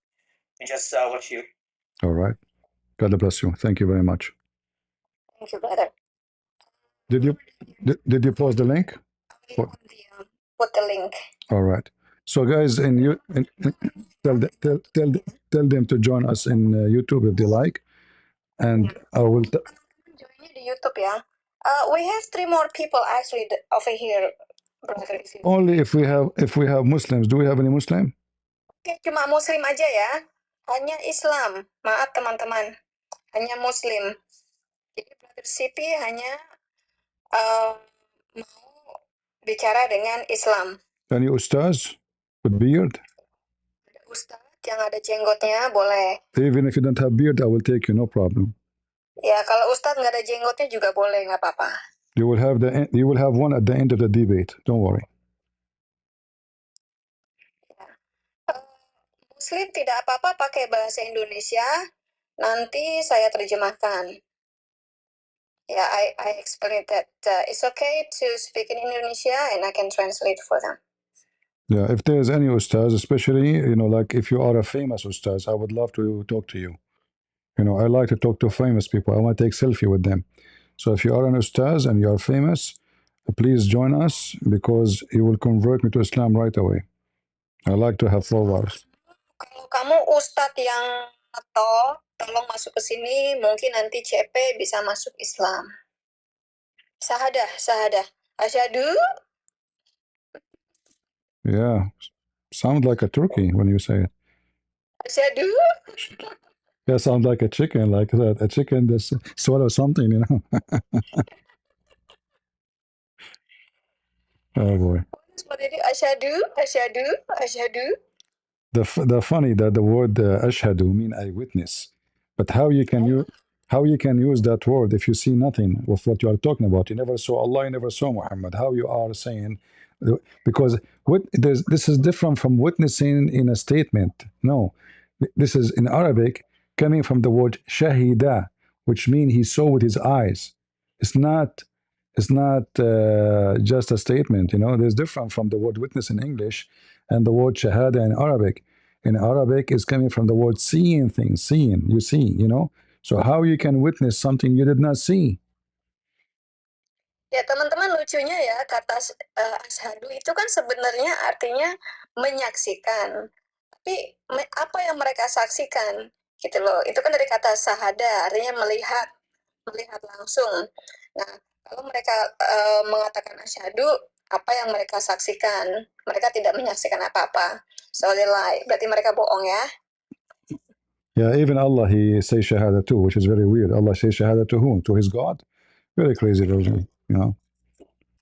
We just watch you. All right. God bless you. Thank you very much. thank you, brother. Did you post the link? Put the link. All right. So guys, tell them to join us in YouTube if they like, and I will. Joinnya di YouTube ya. We have 3 more people actually over here, brother. Only if we have Muslims. Do we have any Muslim? Oke, cuma Muslim aja ya. Hanya Islam. Maaf teman-teman. Hanya Muslim. Jadi brother CP hanya mau bicara dengan Islam. Any ustaz with beard? Ustaz yang ada jenggotnya boleh. Even if you don't have beard, I will take you, no problem. Ya, kalau Ustadz nggak ada jenggotnya juga boleh, nggak apa-apa. You will have one at the end of the debate. Don't worry. Ya. Muslim tidak apa-apa pakai bahasa Indonesia. Nanti saya terjemahkan. Ya, I explained that it's okay to speak in Indonesia and I can translate for them. Yeah, if there's any ustaz, especially, like if you are a famous ustaz, I would love to talk to you. I like to talk to famous people. I want to take selfie with them. So if you are an ustaz and you are famous, please join us because you will convert me to Islam right away. I like to have followers. Kalau kamu ustadz yang atau tolong masuk ke sini, mungkin nanti CP bisa masuk Islam. Sahadah. Asyhadu. Yeah, sound like a turkey when you say it. Asyhadu. Yeah, sounds like a chicken, like that. A chicken that swallows something, Oh boy. Asyhadu. The funny that the word ashhadu mean I witness, but how you can use that word if you see nothing of what you are talking about? You never saw Allah, you never saw Muhammad. How you are saying? Because this is different from witnessing in a statement. No, this is in Arabic coming from the word shahida, which means he saw with his eyes. It's not just a statement. There's different from the word witness in English and the word shahada in Arabic. In Arabic, is coming from the word seeing things. Seeing, you see. So how you can witness something you did not see? Ya teman-teman, lucunya ya kata asyhadu itu kan sebenarnya artinya menyaksikan. Tapi apa yang mereka saksikan gitu loh. Itu kan dari kata sahada, artinya melihat langsung. Nah, kalau mereka mengatakan asyhadu, apa yang mereka saksikan? Mereka tidak menyaksikan apa-apa. So they lie. Berarti mereka bohong ya. Yeah, even Allah, he says Shahada too, which is very weird. Allah says Shahada to whom? To his God? Very crazy version, you know.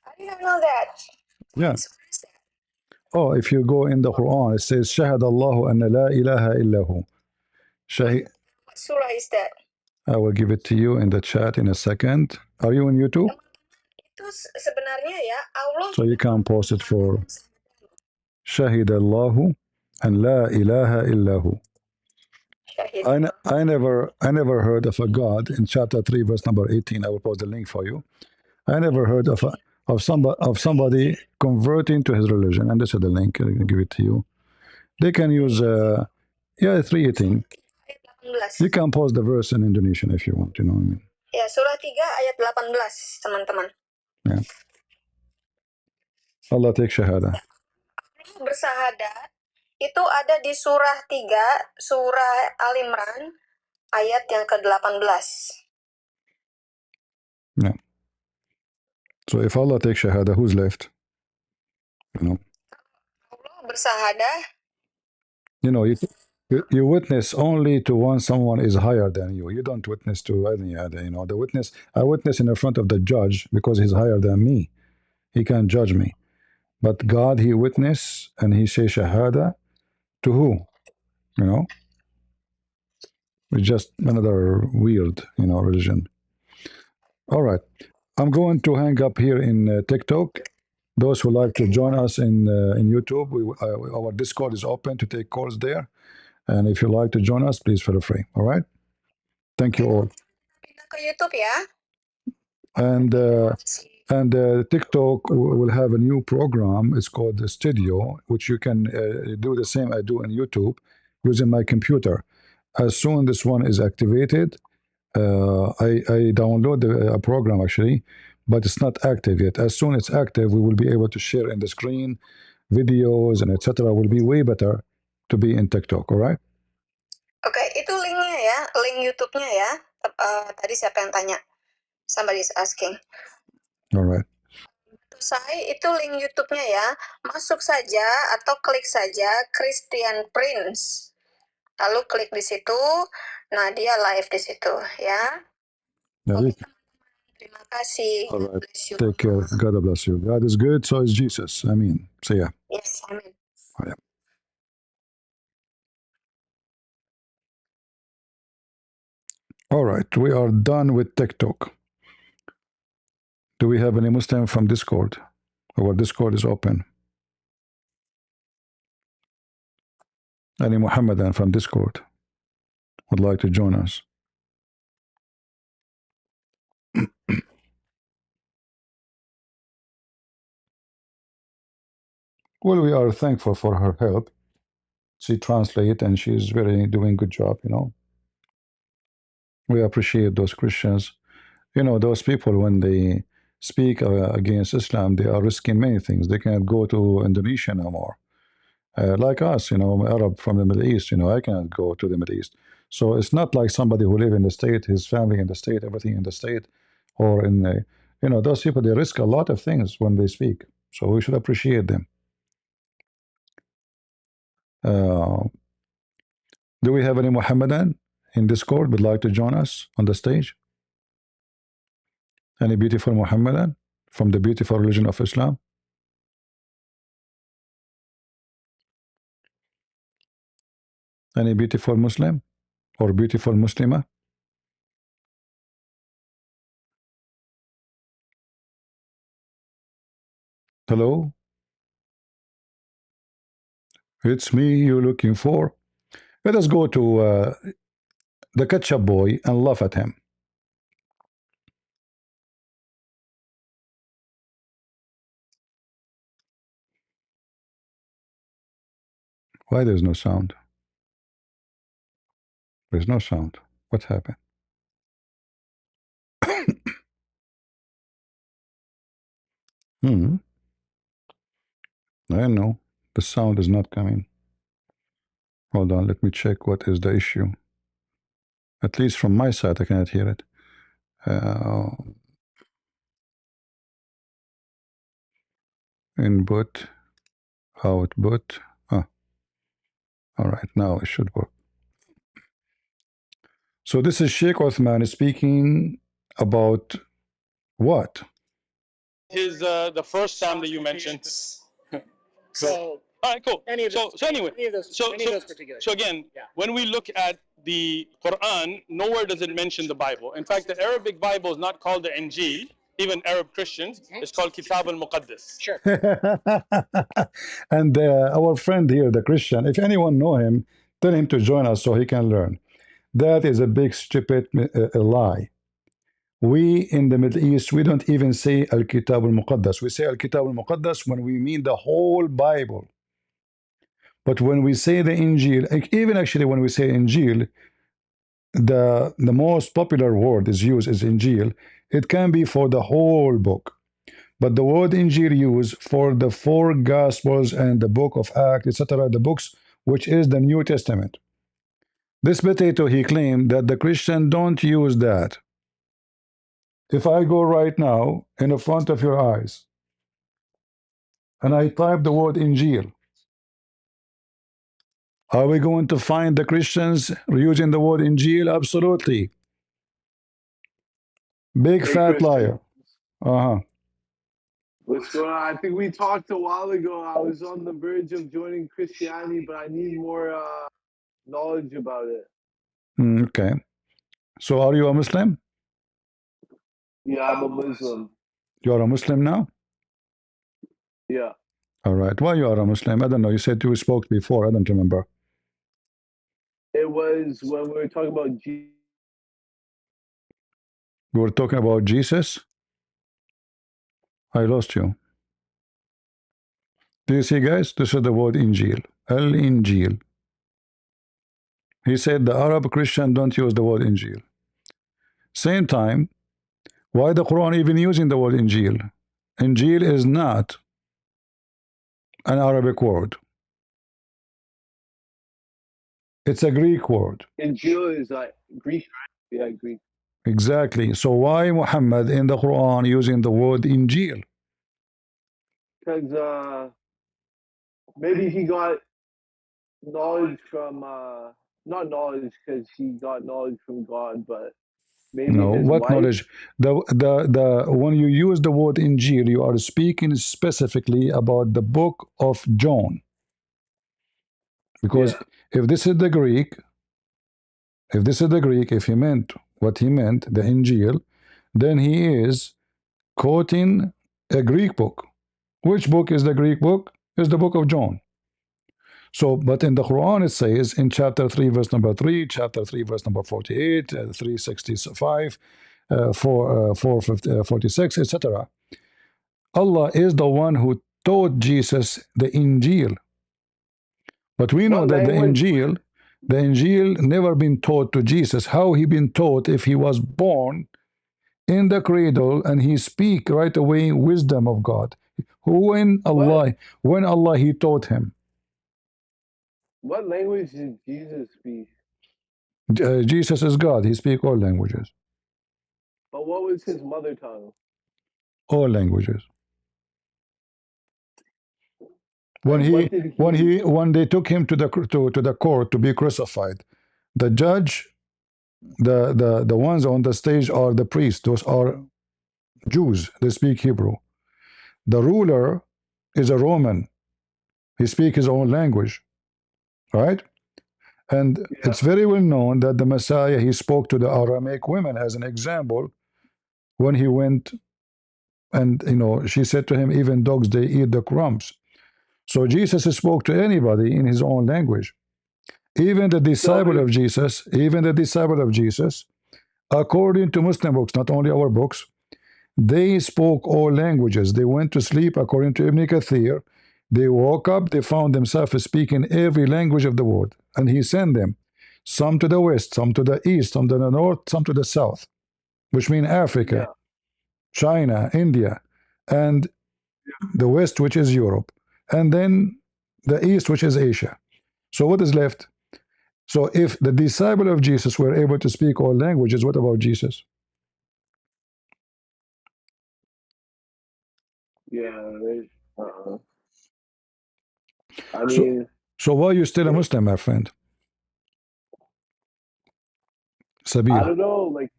I didn't know that. Yeah. Oh, if you go in the Quran, it says Shahada Allahu anna la ilaha illahu. What surah is that? I will give it to you in the chat in a second. Are you on YouTube? Itu sebenarnya ya Allah. So you can post it for Shahid Allahu and la ilaha illahu. I never heard of a God in chapter 3, verse number 18. I will post the link for you. I never heard of somebody converting to his religion. And this is the link. I can give it to you. They can use yeah, 3:18. You can post the verse in Indonesian if you want, you know what I mean? Ya, surah 3 ayat 18, teman-teman. Yeah. Allah take shahada. Bersahadat itu ada di surah 3, surah Al-Imran ayat yang ke-18. Yeah. So if Allah takes shahada, who's left? You know. Allah bersahadah. You know, you witness only to when someone is higher than you. You don't witness to any other. You know, I witness in the front of the judge because he's higher than me. He can't judge me. But God, he witness and he say shahada to who? You know, it's just another weird, you know, religion. All right, I'm going to hang up here in TikTok. Those who like to join us in YouTube, our Discord is open to take calls there. And if you like to join us, please feel free. All right. Thank you all. Pindah ke YouTube ya. And TikTok will have a new program. It's called the Studio, which you can do the same I do on YouTube using my computer. As soon this one is activated, I download a program actually, but it's not active yet. As soon as it's active, we will be able to share in the screen videos and etc. Will be way better to be in TikTok. All right. Oke, itu linknya ya, link YouTube-nya ya. Tadi siapa yang tanya? Somebody is asking. Alright. Saya itu link YouTube-nya ya. Masuk saja atau klik saja Christian Prince. Lalu klik di situ. Nah, dia live di situ ya. Oke, terima kasih. All right. God bless you. Take care. God bless you. God is good, so is Jesus. Amen. See ya. Yes, amen. Oh, yeah. All right, we are done with TikTok. Do we have any Muslim from Discord? Our Discord is open. Any Muhammadan from Discord would like to join us? Well, we are thankful for her help. She translates and she's very doing good job, you know. We appreciate those Christians. You know, those people, when they speak against Islam, they are risking many things. They cannot go to Indonesia no more. Like us, you know, Arab from the Middle East, you know, I cannot go to the Middle East. So it's not like somebody who live in the state, his family in the state, everything in the state, or in the, you know, those people, they risk a lot of things when they speak. So we should appreciate them. Do we have any Muhammadan in Discord would like to join us on the stage? Any beautiful Muhammadan from the beautiful religion of Islam? Any beautiful Muslim or beautiful Muslima? Hello? It's me you're looking for. Let us go to the ketchup boy and laugh at him. Why there's no sound? There's no sound. What happened? I don't know. The sound is not coming. Hold on, let me check what is the issue. At least from my side, I cannot hear it. Input, output. All right, now it should work. So this is Sheikh Othman speaking about what? His the first psalm that you mentioned. So, all right, cool. So again, when we look at the Quran, nowhere does it mention the Bible. In fact, the Arabic Bible is not called the Injil. Even Arab Christians, it's called Kitab al-Muqaddas. Sure. And our friend here, the Christian, if anyone know him, tell him to join us so he can learn. That is a big stupid lie. We in the Middle East, we don't even say Al-Kitab al-Muqaddas. We say Al-Kitab al-Muqaddas when we mean the whole Bible. But when we say the Injil, even actually when we say Injil, the most popular word is used is Injil. It can be for the whole book. But the word Injil used for the four Gospels and the book of Acts, etc., the books which is the New Testament. This potato, he claimed that the Christian don't use that. If I go right now in the front of your eyes and I type the word Injil, are we going to find the Christians using the word Injil? Absolutely. Big fat Christian. liar. Uh-huh. What's going on? I think we talked a while ago. I was on the verge of joining Christianity, but I need more knowledge about it. Okay. So are you a Muslim? Yeah, I'm a Muslim. You are a Muslim now? Yeah. All right. Why you are a Muslim? I don't know. You said you spoke before. I don't remember. It was when we were talking about Jesus. We were talking about Jesus. I lost you. Do you see, guys? This is the word Injil. Al-Injil. He said the Arab Christian don't use the word Injil. Same time, why the Quran even using the word Injil? Injil is not an Arabic word. It's a Greek word. Injil is like Greek. Yeah, Greek. Exactly. So why Muhammad in the Quran using the word Injil? Because maybe he got knowledge from not knowledge because he got knowledge from God, but maybe No, his what wife. knowledge? The when you use the word Injil, you are speaking specifically about the book of John. Because if this is the Greek, if he meant what he meant, the Injil, then he is quoting a Greek book. Which book is the Greek book? Is the book of John. So, but in the Quran it says in chapter 3, verse number 3, chapter 3, verse number 48, 365, 446, etc. Allah is the one who taught Jesus the Injil. But we know that the Injil never been taught to Jesus. How he been taught if he was born in the cradle and he speak right away wisdom of God? When Allah he taught him. What language did Jesus speak? Jesus is God. He speak all languages. But what was his mother tongue? All languages. When they took him to the court to be crucified, the judge, the ones on the stage are the priests. Those are Jews. They speak Hebrew. The ruler is a Roman. He speaks his own language, right? And it's very well known that the Messiah, he spoke to the Aramaic women as an example when he went and, she said to him, even dogs, they eat the crumbs. So Jesus spoke to anybody in his own language. Even the disciple of Jesus, according to Muslim books, not only our books, they spoke all languages. They went to sleep, according to Ibn Kathir. They woke up, they found themselves speaking every language of the world. And he sent them, some to the west, some to the east, some to the north, some to the south, which mean Africa, China, India, and the west, which is Europe, and then the east, which is Asia. So what is left? So if the disciple of Jesus were able to speak all languages, what about Jesus? I mean, so why are you still a Muslim, my friend? Sabil. I don't know, like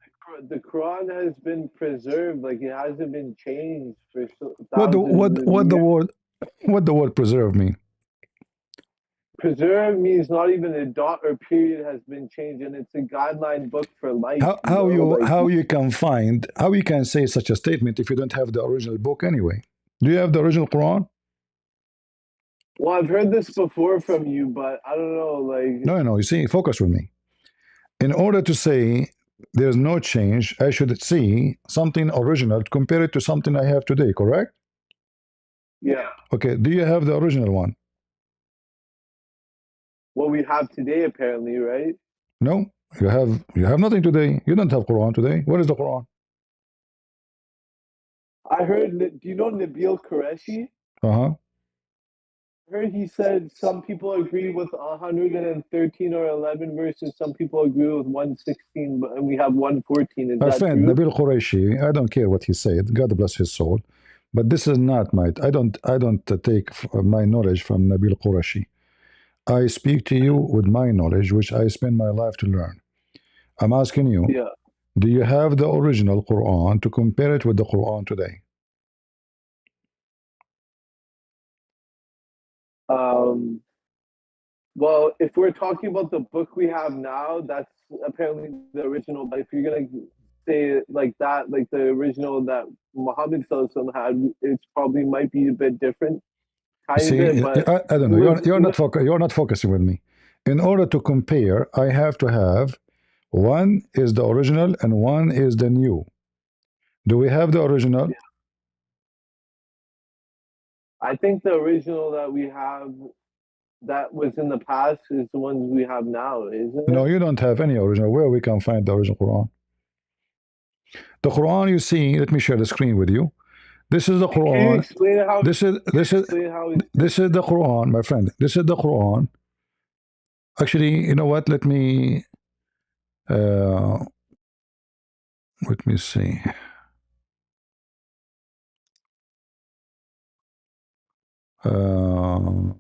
the Quran has been preserved, like it hasn't been changed for What the thousands of years. what the word preserve mean? Preserve means not even a dot or period has been changed, and it's a guideline book for life. How you can say such a statement if you don't have the original book anyway? Do you have the original Quran? Well, I've heard this before from you, but I don't know, like No. You see, focus with me. In order to say there's no change, I should see something original to compare it to something I have today, correct? yeah. Okay, do you have the original one? What we have today, apparently, right? No, you have nothing today. You don't have Quran today. What is the Quran? I heard. Do you know Nabil Qureshi? Uh-huh. I heard he said some people agree with 113 or 11 verses. Some people agree with 116, and we have 114. Is My that friend true? Nabil Qureshi, I don't care what he said. God bless his soul. But this is not my. I don't take my knowledge from Nabil Qureshi. I speak to you with my knowledge, which I spend my life to learn. I'm asking you, Yeah. do you have the original Quran to compare it with the Quran today? Well, if we're talking about the book we have now, that's apparently the original. But if you're gonna say it like that, like the original that Muhammad Sallallahu had, it's probably might be a bit different, You tiny bit. see, But I don't it know. was You're not focusing with me. In order to compare, I have to have one is the original and one is the new. Do we have the original? I think the original that we have that was in the past is the ones we have now, isn't No, it? you don't have any original. Where we can find the original Quran? The Quran you see. Let me share the screen with you. This is the Can you Quran. explain how? Explain how it's This is the Quran, my friend. This is the Quran. Actually, you know what? Uh, let me see. Uh,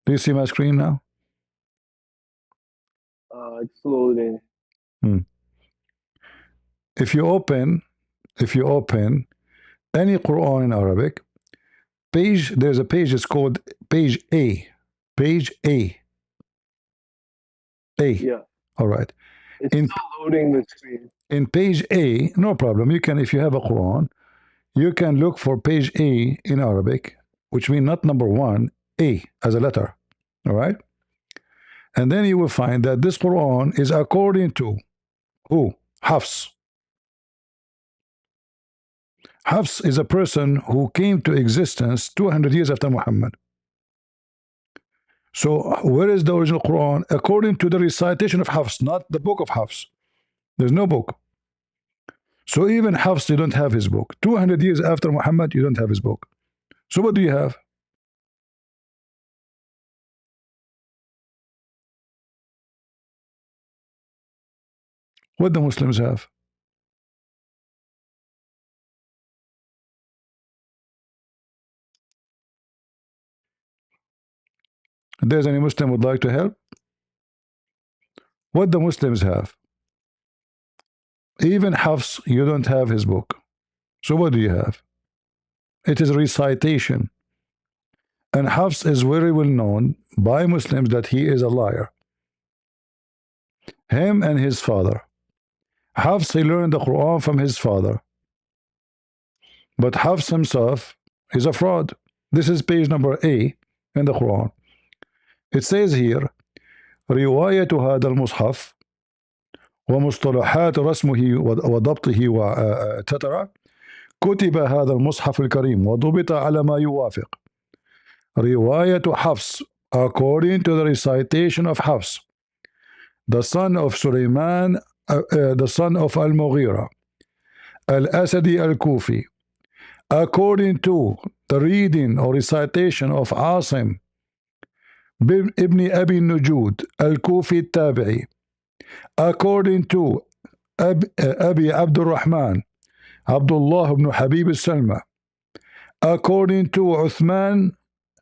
do you see my screen now? it's loading. Hmm. If you open any Quran in Arabic page, there's a page. It's called page A. Page A. A. Yeah, All right. it's In still loading the screen. in page A, no problem. You can, if you have a Quran, you can look for page A in Arabic, which means not number one, A as a letter. All right. And then you will find that this Quran is according to who? Hafs. Hafs is a person who came to existence 200 years after Muhammad. So where is the original Quran? According to the recitation of Hafs, not the book of Hafs. There's no book. So even Hafs, you don't have his book. 200 years after Muhammad, you don't have his book. So what do you have? What the Muslims have? If there's any Muslim would like to help, what the Muslims have? Even Hafs, you don't have his book. So what do you have? It is a recitation. And Hafs is very well known by Muslims that he is a liar. Him and his father. Hafs, he learned the Quran from his father. But Hafs himself is a fraud. This is page number A in the Quran. It says here, رواية هذا المصحف ومصطلحات رسمه وضبطه etc. كتب هذا المصحف الكريم وضبط على ما يوافق. رواية حفص, according to the recitation of Hafs, the son of Sulaiman, the son of Al-Mughira, Al-Asadi Al-Kufi, according to the reading or recitation of Asim ibn Abi Nujud Al-Kufi Tabi'i, according to Abi Abdul Rahman Abdullah ibn Habib al-Salma, according to Uthman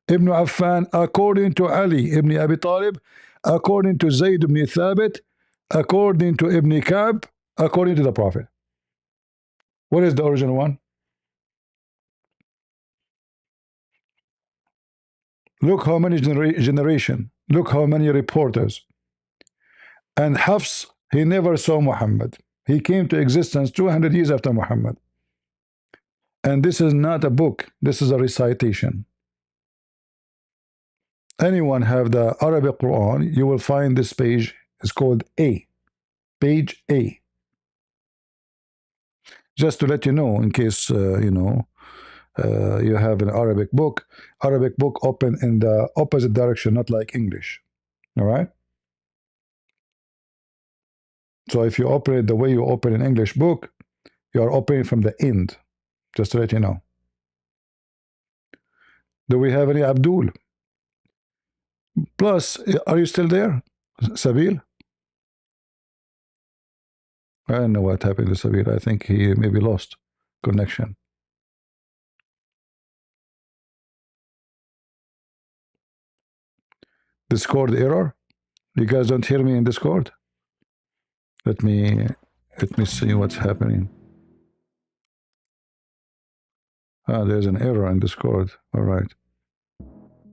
ibn Affan, according to Ali ibn Abi Talib, according to Zayd ibn Thabit, according to Ibn Ka'b, according to the Prophet. What is the original one? Look how many generation. Look how many reporters. And Hafs, he never saw Muhammad. He came to existence 200 years after Muhammad. And this is not a book. This is a recitation. Anyone have the Arabic Quran, you will find this page. It's called A. Page A. Just to let you know, in case, you have an Arabic book open in the opposite direction, not like English. All right? So if you open it the way you open an English book, you are opening from the end, just to let you know. Do we have any Abdul? Plus, are you still there, Sabil? I don't know what happened to Sabil. I think he maybe lost connection. Discord error? You guys don't hear me in Discord? Let me see what's happening. Ah, there's an error in Discord. All right.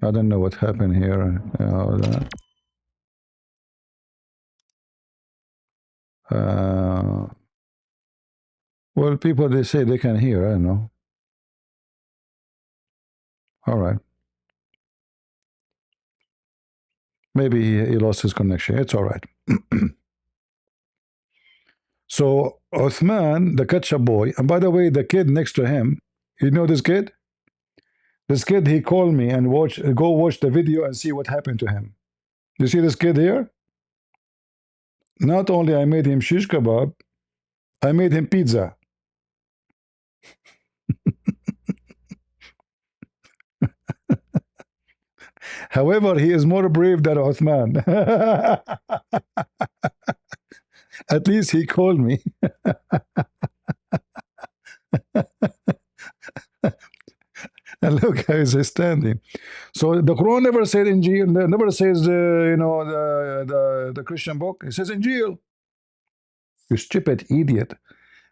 I don't know what happened here. Well, people, they say they can hear. I don't know. All right. Maybe he lost his connection. It's all right. So Uthman, the ketchup boy, and by the way, the kid next to him, you know this kid? This kid, he called me and go watch the video and see what happened to him. You see this kid here? Not only I made him shish kebab, I made him pizza. However, he is more brave than Uthman. At least he called me. And look how he's standing. So the Quran never said Injil, never says the Christian book. It says Injil. You stupid idiot.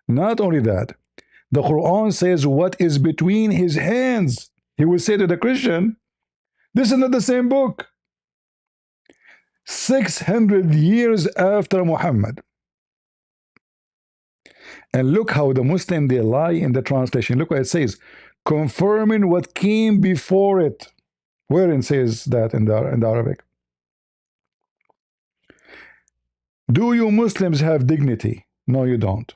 Not only that, the Quran says what is between his hands. He will say to the Christian, this is not the same book. 600 years after Muhammad. And look how the Muslim, they lie in the translation. Look what it says. Confirming what came before it. Where it says that in the Arabic? Do you Muslims have dignity? No, you don't.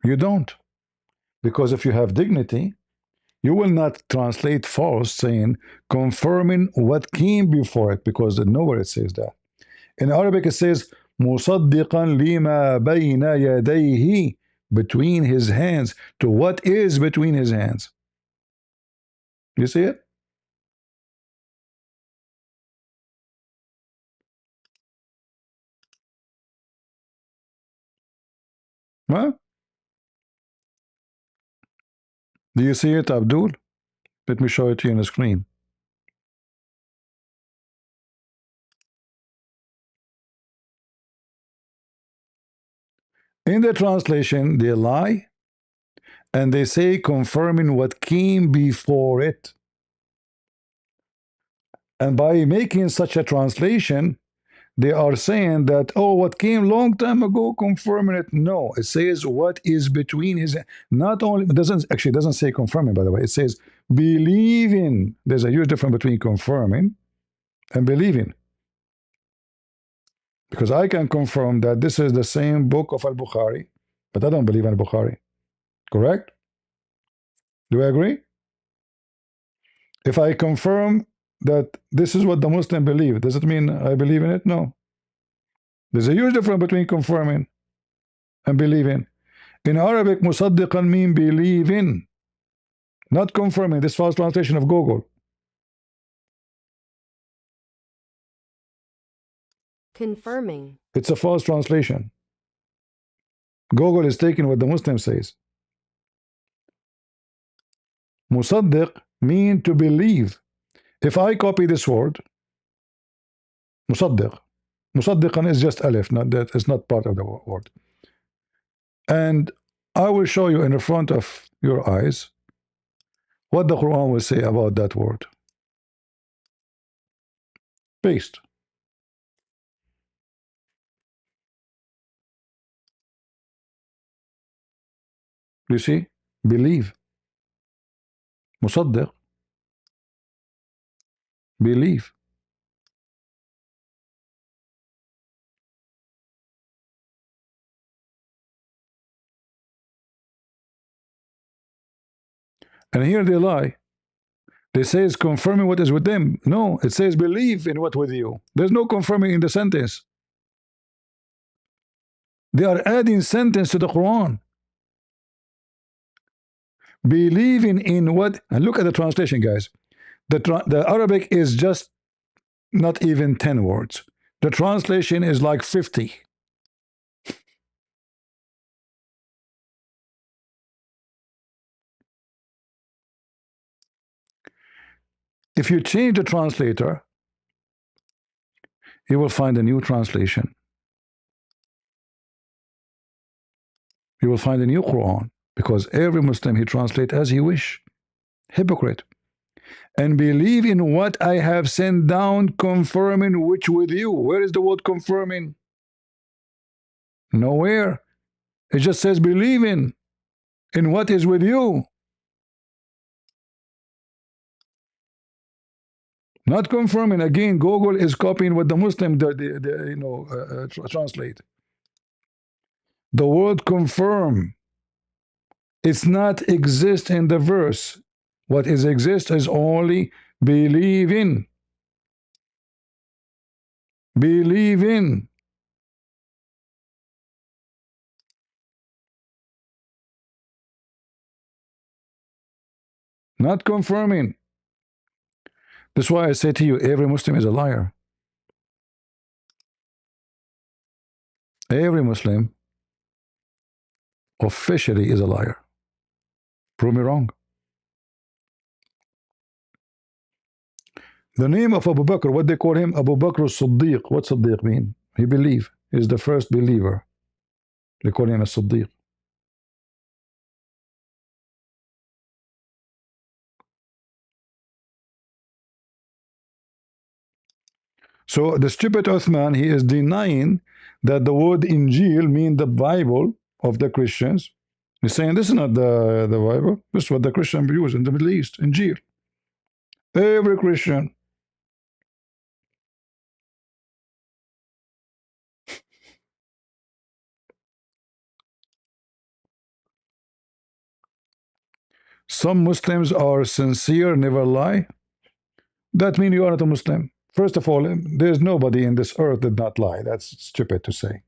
You don't. Because if you have dignity, you will not translate false saying confirming what came before it, because nowhere it says that. In Arabic it says مصدقا لما بين يديه, between his hands, to what is between his hands. You see it? Huh? Do you see it, Abdul? Let me show it to you on the screen. In the translation, they lie and they say confirming what came before it. And by making such a translation, they are saying that, oh, what came long time ago, confirming it. No, it says what is between his, not only, it doesn't say confirming, by the way. It says believing. There's a huge difference between confirming and believing. Because I can confirm that this is the same book of Al-Bukhari, but I don't believe in Al-Bukhari. Correct? Do I agree? If I confirm that this is what the Muslim believe, does it mean I believe in it? No. There's a huge difference between confirming and believing. In Arabic, musaddiqan mean believing, not confirming. This false translation of Google. Confirming. It's a false translation. Google is taking what the Muslim says. Musaddiq mean to believe. If I copy this word, Musaddiq, Musaddiqan is just alif, not that it's not part of the word. And I will show you in the front of your eyes what the Quran will say about that word. Paste. You see? Believe. Musaddiq. Believe. And here they lie. They say it's confirming what is with them. No, it says believe in what with you. There's no confirming in the sentence. They are adding sentence to the Quran. Believing in what? And look at the translation, guys. The Arabic is just not even 10 words. The translation is like 50. If you change the translator, you will find a new translation. You will find a new Quran, because every Muslim, he translates as he wish. Hypocrite. And believe in what I have sent down, confirming which with you. Where is the word confirming? Nowhere. It just says believe in what is with you. Not confirming. Again, Google is copying what the Muslim translate. The word confirm, it's not exist in the verse. What is exist is only believe in. Believe in. Not confirming. That's why I say to you, every Muslim is a liar. Every Muslim officially is a liar. Prove me wrong. The name of Abu Bakr, what they call him? Abu Bakr as-Siddiq. What Siddiq mean? He believe. He's the first believer. They call him a Siddiq. So the stupid Uthman, he is denying that the word Injil mean the Bible of the Christians. He's saying this is not the Bible. This is what the Christians use in the Middle East, Injil. Every Christian. Some Muslims are sincere, never lie. That means you are not a Muslim. First of all, there's nobody in this earth that not lie. That's stupid to say.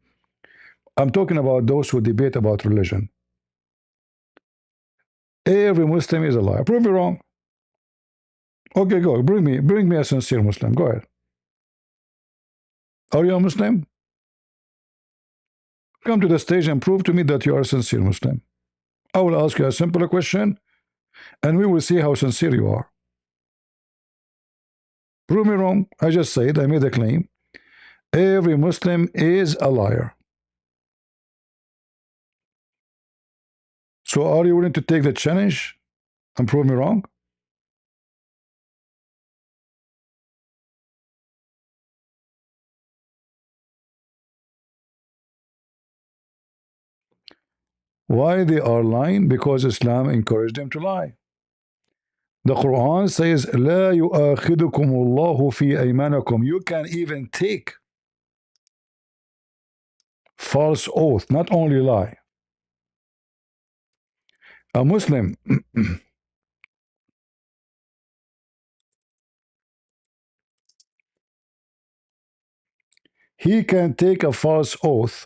I'm talking about those who debate about religion. Every Muslim is a liar. Prove me wrong. Okay, go. Bring me a sincere Muslim. Go ahead. Are you a Muslim? Come to the stage and prove to me that you are a sincere Muslim. I will ask you a simple question, and we will see how sincere you are. Prove me wrong. I just said, I made a claim. Every Muslim is a liar. So are you willing to take the challenge and prove me wrong? Why they are lying? Because Islam encouraged them to lie. The Quran says, لا يؤاخذكم الله في أيمانكم. You can even take false oath, not only lie. A Muslim he can take a false oath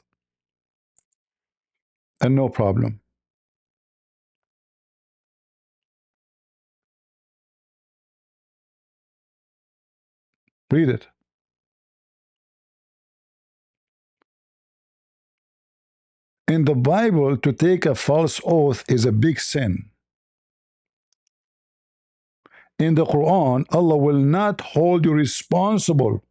and no problem. Read it. In the Bible, to take a false oath is a big sin. in the Quran, Allah will not hold you responsible.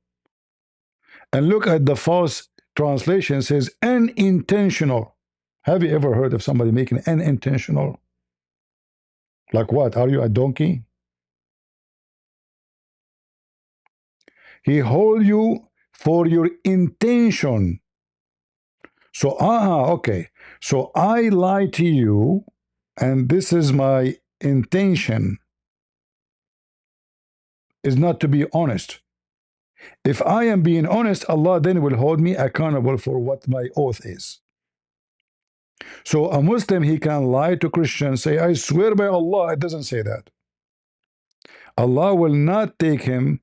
And look at the false translation, says unintentional. Have you ever heard of somebody making unintentional? Like what? Are you a donkey? He hold you for your intention. So, okay. So I lie to you, and this is my intention, is not to be honest. If I am being honest, Allah then will hold me accountable for what my oath is. So a Muslim, he can lie to Christians, say, I swear by Allah. It doesn't say that. Allah will not take him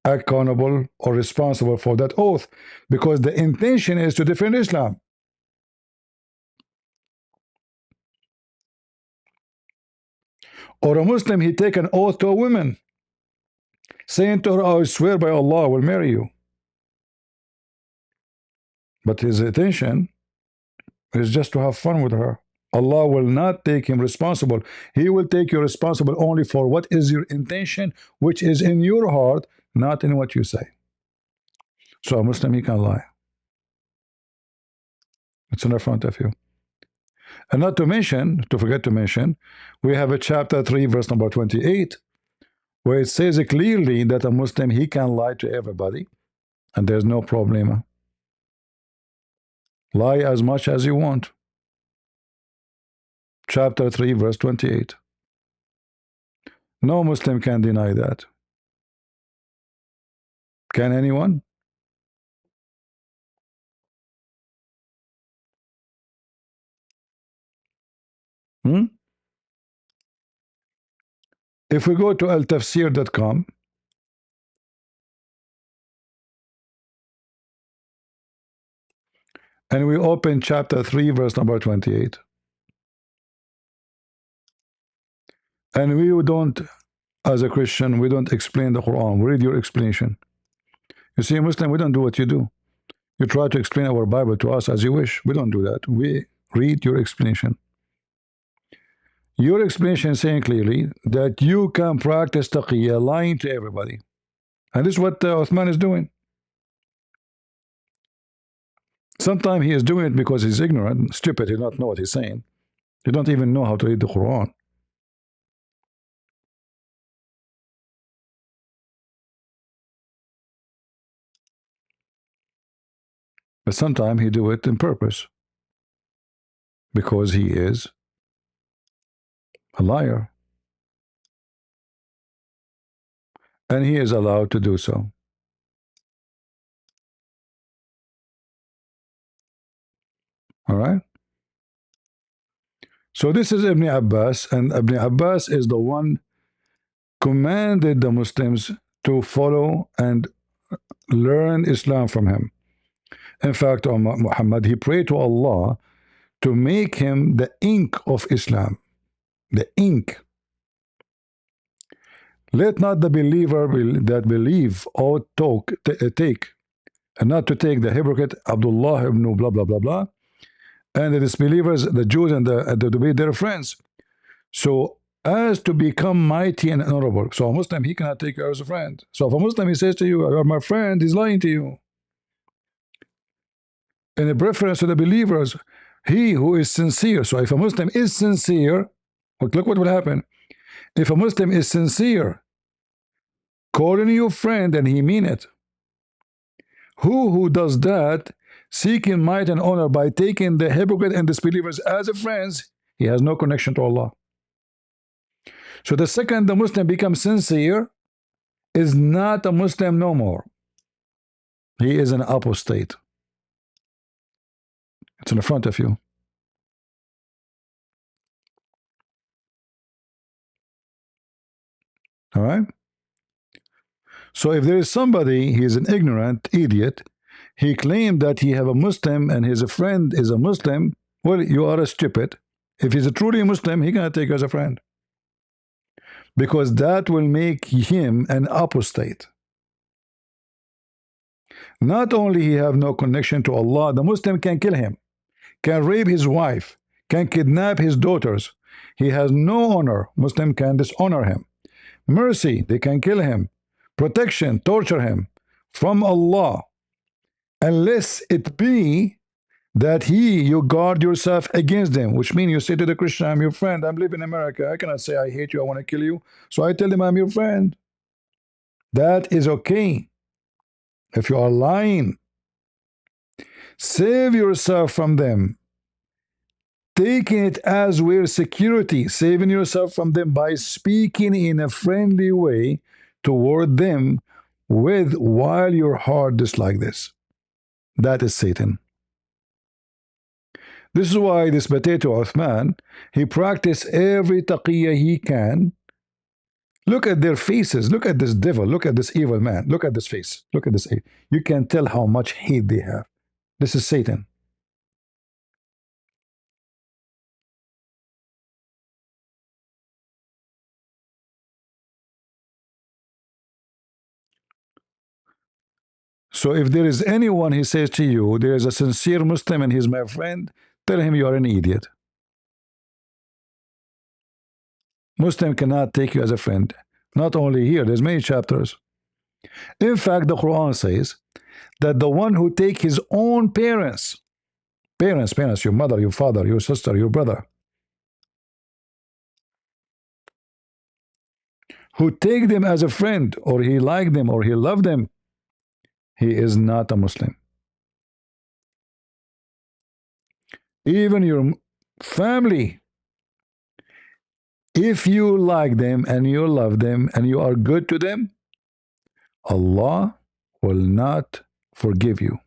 accountable or responsible for that oath, because the intention is to defend Islam. Or a Muslim, he take an oath to a woman, saying to her, I swear by Allah, I will marry you. But his intention is just to have fun with her. Allah will not take him responsible. He will take you responsible only for what is your intention, which is in your heart, not in what you say. So a Muslim, he can lie. It's in the front of you. And not to mention, to forget to mention, we have a chapter 3, verse number 28, where it says clearly that a Muslim, he can lie to everybody, and there's no problem. Lie as much as you want. Chapter 3, verse 28. No Muslim can deny that. Can anyone? If we go to altafsir.com, and we open chapter 3, verse number 28, and we don't, as a Christian, we don't explain the Quran. We read your explanation. You see, Muslim, we don't do what you do. You try to explain our Bible to us as you wish. We don't do that. We read your explanation. Your explanation saying clearly that you can practice taqiyya, lying to everybody. And this is what Uthman is doing. Sometimes he is doing it because he's ignorant, stupid, he don't know what he's saying. He don't even know how to read the Quran. But sometimes he do it in purpose, because he is a liar. And he is allowed to do so. All right? So this is Ibn Abbas, and Ibn Abbas is the one commanded the Muslims to follow and learn Islam from him. In fact, Muhammad, he prayed to Allah to make him the ink of Islam. The ink. Let not the believer that believe or take, and not to take the hypocrite Abdullah ibn blah blah blah blah, and the disbelievers, the Jews and to be their friends, so as to become mighty and honorable. So a Muslim, he cannot take you as a friend. So if a Muslim, he says to you, you are my friend, he's lying to you. In a preference to the believers, he who is sincere. So if a Muslim is sincere, look what will happen. If a Muslim is sincere, calling you friend, and he mean it, who does that, seeking might and honor by taking the hypocrite and disbelievers as friends, he has no connection to Allah. So the second the Muslim becomes sincere, is not a Muslim no more. He is an apostate. It's in the front of you. All right? So if there is somebody, he is an ignorant idiot, he claimed that he have a Muslim and his friend is a Muslim, well, you are a stupid. If he's a truly Muslim, he cannot take you as a friend, because that will make him an apostate. Not only he have no connection to Allah, the Muslim can kill him, can rape his wife, can kidnap his daughters. He has no honor. Muslim can dishonor him. mercy, they can kill him, protection, torture him from Allah, unless it be that you guard yourself against them, which means you say to the Christian, I'm your friend, I'm living in America, I cannot say I hate you, I want to kill you, so I tell them I'm your friend. That is okay. If you are lying, save yourself from them, taking it as we're security, saving yourself from them by speaking in a friendly way toward them with while your heart is like this. That is Satan. This is why this potato Uthman, he practiced every taqiyya he can. Look at their faces. Look at this devil. Look at this evil man. Look at this face. Look at this. You can tell how much hate they have. This is Satan. So if there is anyone, he says to you, there is a sincere Muslim and he's my friend, tell him you are an idiot. Muslim cannot take you as a friend. Not only here, there's many chapters. In fact, the Quran says that the one who take his own parents, your mother, your father, your sister, your brother, who take them as a friend, or he like them, or he love them, he is not a Muslim. Even your family, if you like them and you love them and you are good to them, Allah will not forgive you.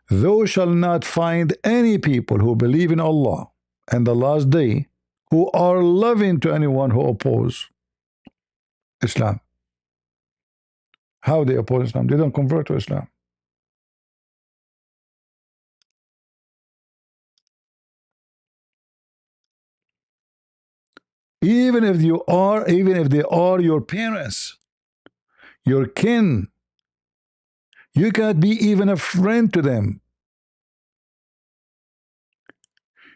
Thou shalt not find any people who believe in Allah and the last day who are loving to anyone who oppose Islam. How they oppose Islam? They don't convert to Islam. Even if they are your parents, your kin, you cannot be even a friend to them.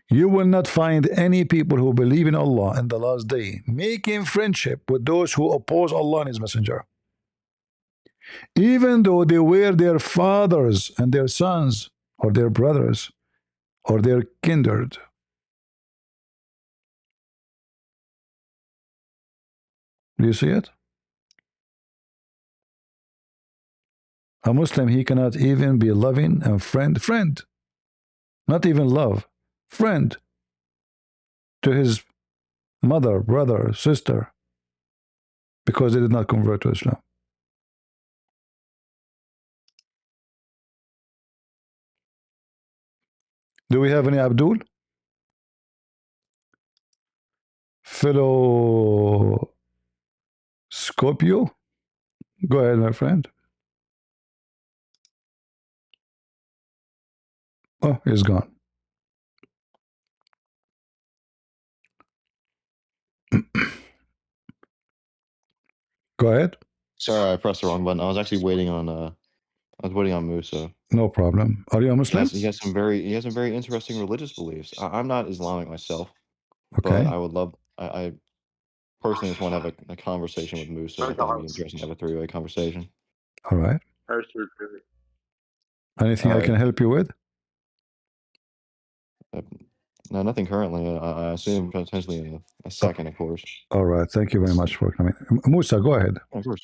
You will not find any people who believe in Allah and the last day making friendship with those who oppose Allah and His Messenger, even though they were their fathers and their sons or their brothers or their kindred. Do you see it? A Muslim, he cannot even be loving and friend, not even love, friend to his mother, brother, sister, because they did not convert to Islam. Do we have any Abdul? Fellow Scorpio? Go ahead, my friend. Oh, he's gone. Go ahead. Sorry, I pressed the wrong button. I was actually waiting on Musa. No problem. Are you a Muslim? He has some very interesting religious beliefs. I'm not Islamic myself, Okay. but I would love. I personally just want to have a conversation with Musa. I thought it'd be interesting to have a three-way conversation. All right. Anything I can help you with? No, nothing currently. I assume potentially a second, of course. All right. Thank you very much for coming. Musa, go ahead. Of course.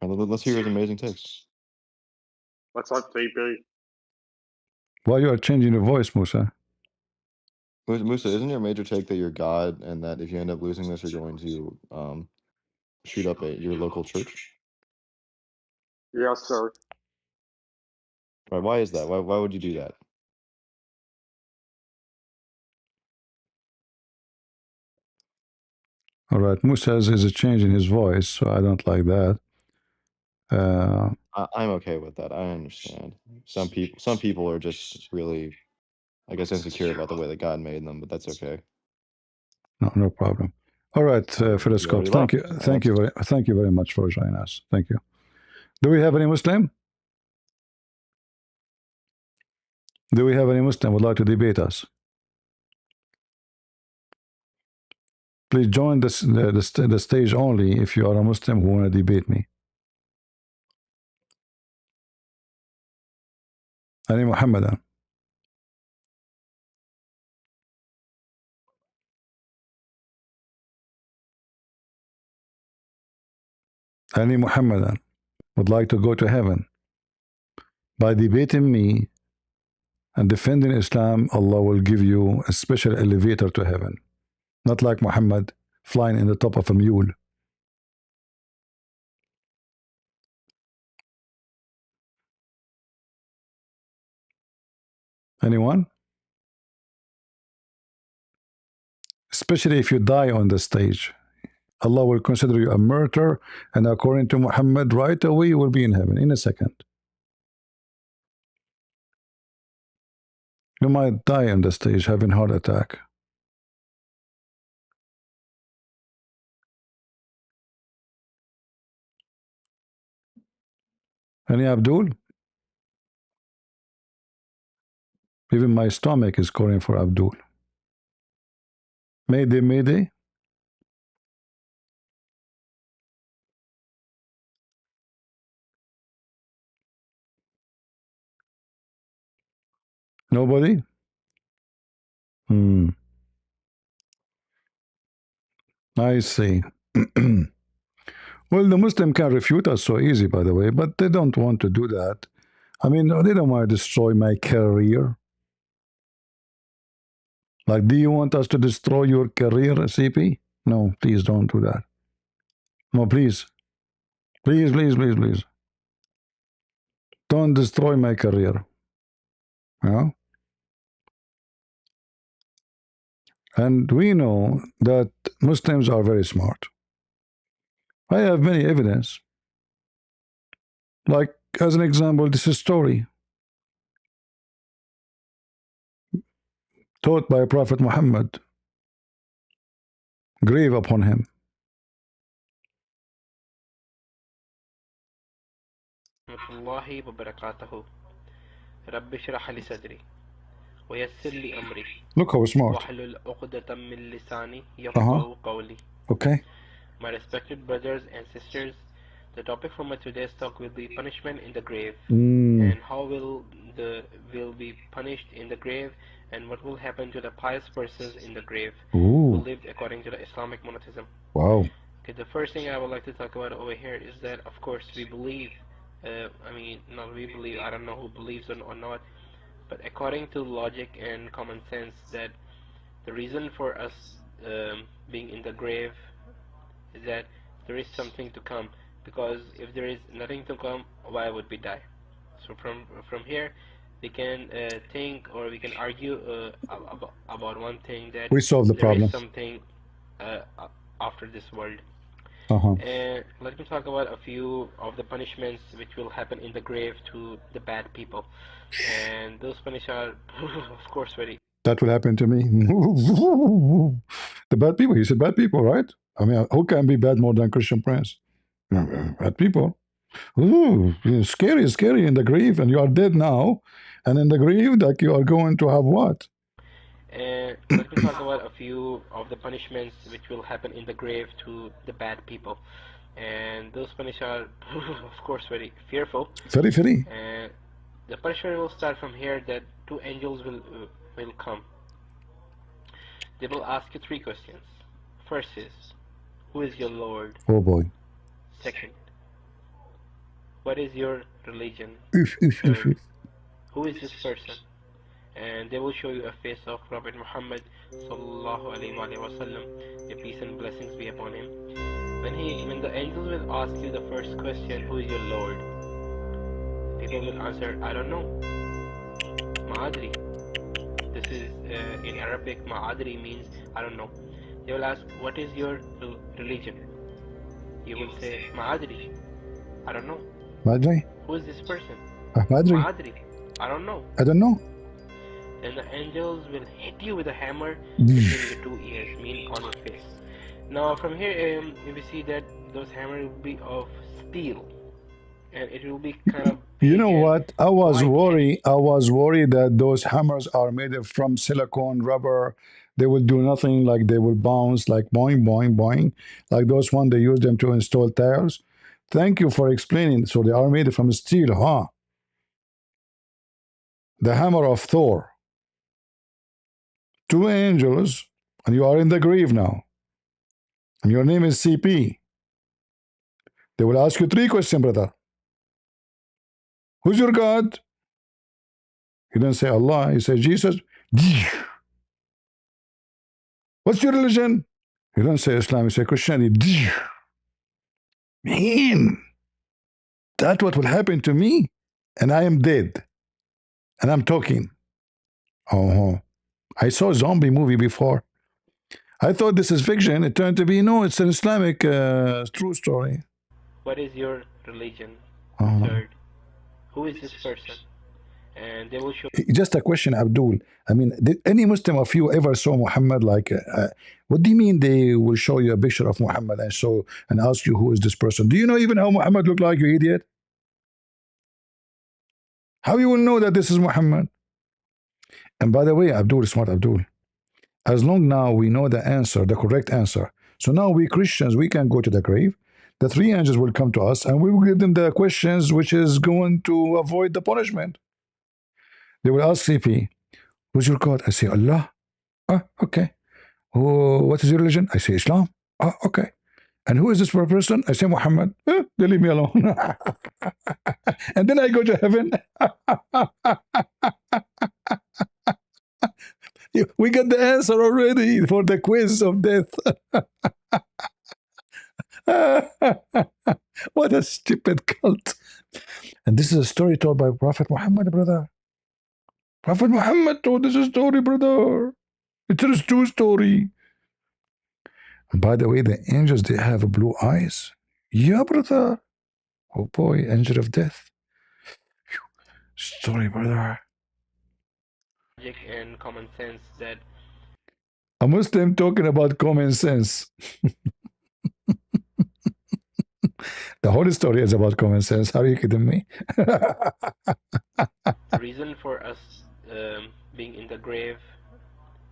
Let's hear his amazing takes. What's up, TP? Why you are changing your voice, Musa? Musa, isn't your major take that you're God, and that if you end up losing this, you're going to shoot up your local church? Yes, sir. Right? Why is that? Why would you do that? All right. Musa is a change in his voice, so I don't like that. I'm okay with that. I understand. Some people are just really, I guess, insecure about the way that God made them, but that's okay. No problem. All right, Philoscope. Thank you very much for joining us. Thank you. Do we have any Muslim? Do we have any Muslim who would like to debate us? Please join the stage only if you are a Muslim who want to debate me. Ani Muhammadan. Ani Muhammadan would like to go to heaven. By debating me and defending Islam, Allah will give you a special elevator to heaven. Not like Muhammad flying in the top of a mule. Anyone? Especially if you die on the stage. Allah will consider you a martyr, and according to Muhammad, right away you will be in heaven in a second. You might die on the stage having heart attack. Any Abdul? Even my stomach is calling for Abdul. Mayday, mayday. Nobody? I see. Well, the Muslim can refute us so easy, by the way, but they don't want to do that. I mean, they don't want to destroy my career. Like, do you want us to destroy your career, CP? No, please don't do that. No, please. Please, please, please, please. Don't destroy my career. Yeah? And we know that Muslims are very smart. I have many evidence. Like, as an example, this is a story taught by Prophet Muhammad. Grave upon him. الله وبركاته رب اشرح لي صدري ويسر لي أمري. Look how smart. واحلل عقدة من لساني يفقهوا قولي. Okay. My respected brothers and sisters, the topic for my today's talk will be punishment in the grave, and how will be punished in the grave, and what will happen to the pious persons in the grave who lived according to the Islamic monotheism. Wow. Okay, the first thing I would like to talk about over here is that, of course, we believe, I don't know who believes or not, but according to logic and common sense, that the reason for us being in the grave is that there is something to come, because if there is nothing to come, why would we die? So from here we can think, or we can argue about one thing, that we solve the there problem. is something after this world. And let me talk about a few of the punishments which will happen in the grave to the bad people, and those punishments are of course very. That will happen to me. The bad people. You said bad people, right? I mean, who can be bad more than Christian Prince? Bad people. Ooh, scary, scary in the grave, and you are dead now, and in the grave, like you are going to have what? Let me talk about a few of the punishments which will happen in the grave to the bad people, and those punishments are of course very fearful. Very, very. The punishment will start from here, that two angels will come. They will ask you three questions. First is, who is your Lord? Oh boy. Second, what is your religion? Third, who is this person? And they will show you a face of Prophet Muhammad sallallahu alaihi wasallam, may peace and blessings be upon him. When the angels will ask you the first question, who is your Lord? People will answer, I don't know. Ma'adri. This is in Arabic, Ma'adri means I don't know. They will ask, what is your religion? You will say, Ma'adri. I don't know. Madri? Who is this person? Madri? Ma'adri. I don't know. I don't know. Then the angels will hit you with a hammer between your two ears, meaning on your face. Now from here, we see that those hammers will be of steel, and it will be kind of big. You know what? I was worried. I was worried that those hammers are made from silicone rubber. They will do nothing. Like they will bounce, like boing, boing, boing. Like those one they use them to install tires. Thank you for explaining. So they are made from steel, huh? The hammer of Thor. Two angels, and you are in the grave now. And your name is CP. They will ask you three questions, brother. Who's your God? You don't say Allah. You say Jesus. What's your religion? You don't say Islam. You say Christianity. Man, that's what will happen to me. And I am dead. And I'm talking. Oh, I saw a zombie movie before. I thought this is fiction. It turned to be, no, it's an Islamic true story. What is your religion? Third, who is this person? And they will show. Just a question, Abdul. I mean, did any Muslim of you ever saw Muhammad? Like, what do you mean they will show you a picture of Muhammad and ask you who is this person? Do you know even how Muhammad looked like, you idiot? How you will know that this is Muhammad? And by the way, Abdul, smart Abdul, as long now we know the answer, the correct answer. So now we Christians, we can go to the grave. The three angels will come to us and we will give them the questions which is going to avoid the punishment. They will ask CP, who's your God? I say, Allah. Ah, okay. Oh, what is your religion? I say, Islam. Ah, okay. And who is this person? I say, Muhammad. They leave me alone. And then I go to heaven. We got the answer already for the quiz of death. What a stupid cult. And this is a story told by Prophet Muhammad, brother. Prophet Muhammad told us a story, brother. It's a true story. And by the way, the angels, they have blue eyes. Yeah, brother. Oh boy, angel of death. Story, brother. Logic and common sense that A Muslim talking about common sense. The whole story is about common sense. Are you kidding me? reason for us being in the grave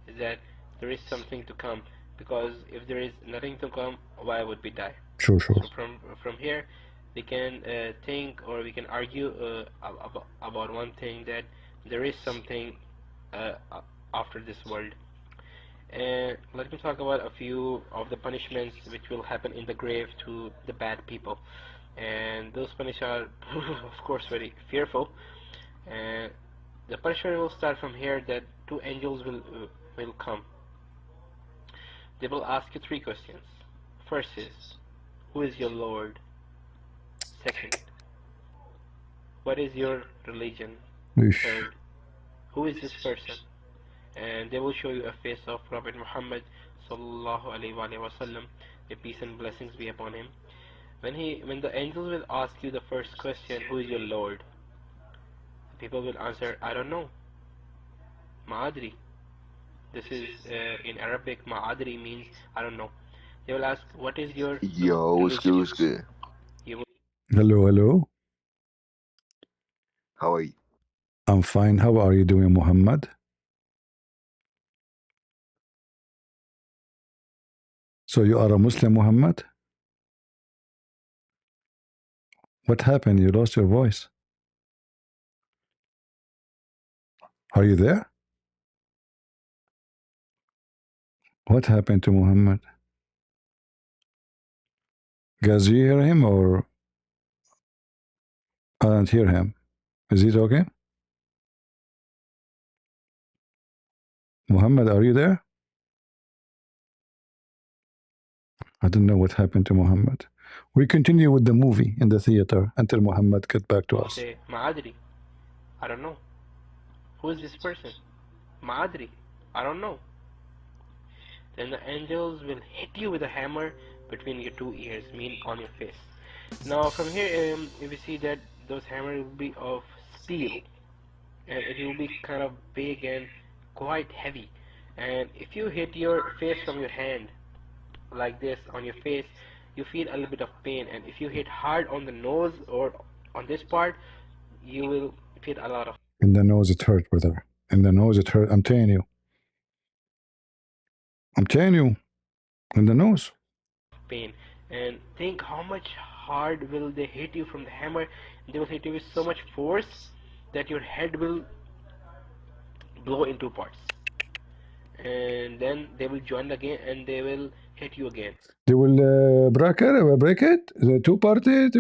is that there is something to come. Because if there is nothing to come, why would we die? Sure. So from here, we can think or we can argue about one thing, that there is something after this world. And let me talk about a few of the punishments which will happen in the grave to the bad people. And those punishments are, of course, very fearful. And the punishment will start from here, that two angels will come. They will ask you three questions. First is, who is your Lord? Second, what is your religion? Third, who is this person? And they will show you a face of Prophet Muhammad sallallahu alaihi wasallam, may peace and blessings be upon him. When the angels will ask you the first question, who is your Lord? People will answer, I don't know. Ma'adri. This is in Arabic. Ma'adri means I don't know. They will ask, what is your Yo, what's good? What's good? Hello. How are you? I'm fine. How are you doing, Muhammad? So you are a Muslim, Muhammad? What happened? You lost your voice. Are you there? What happened to Muhammad? Guys, you hear him or I don't hear him? Is he talking? Muhammad, are you there? I don't know what happened to Muhammad. We continue with the movie in the theater until Muhammad get back to us. Say, Ma'adri. I don't know. Who is this person? Ma'adri. I don't know. Then the angels will hit you with a hammer between your two ears, mean on your face. Now from here, if you see that those hammers will be of steel, and it will be kind of big and quite heavy. And if you hit your face from your hand like this on your face, you feel a little bit of pain. And if you hit hard on the nose or on this part, you will feel a lot of in the nose. It hurt, brother. In the nose, it hurt. I'm telling you. I'm telling you. In the nose. pain. And think how much hard will they hit you from the hammer. They will hit you with so much force that your head will blow into parts. And then they will join again and they will hit you again. They will break it, the two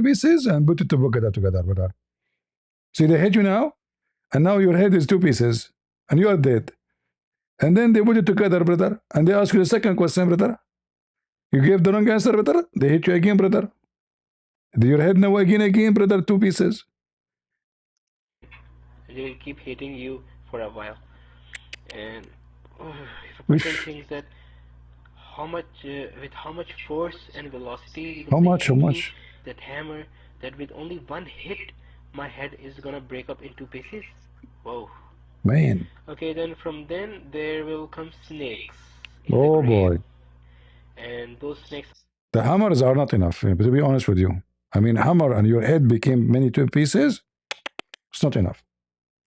pieces, and put it together, brother. See, they hit you now, and now your head is two pieces, and you are dead. And then they put it together, brother, and they ask you the second question, brother. You gave the wrong answer, brother. They hit you again, brother. Your head now again, brother, two pieces. They will keep hitting you for a while. And if a person thinks that with how much force and velocity will they hit me, that hammer, that with only one hit, my head is gonna break up into pieces. Whoa. Man. Okay, then from then there will come snakes in the Oh grave. boy. And those snakes. The hammers are not enough, to be honest with you. I mean, hammer and your head became many two pieces. It's not enough.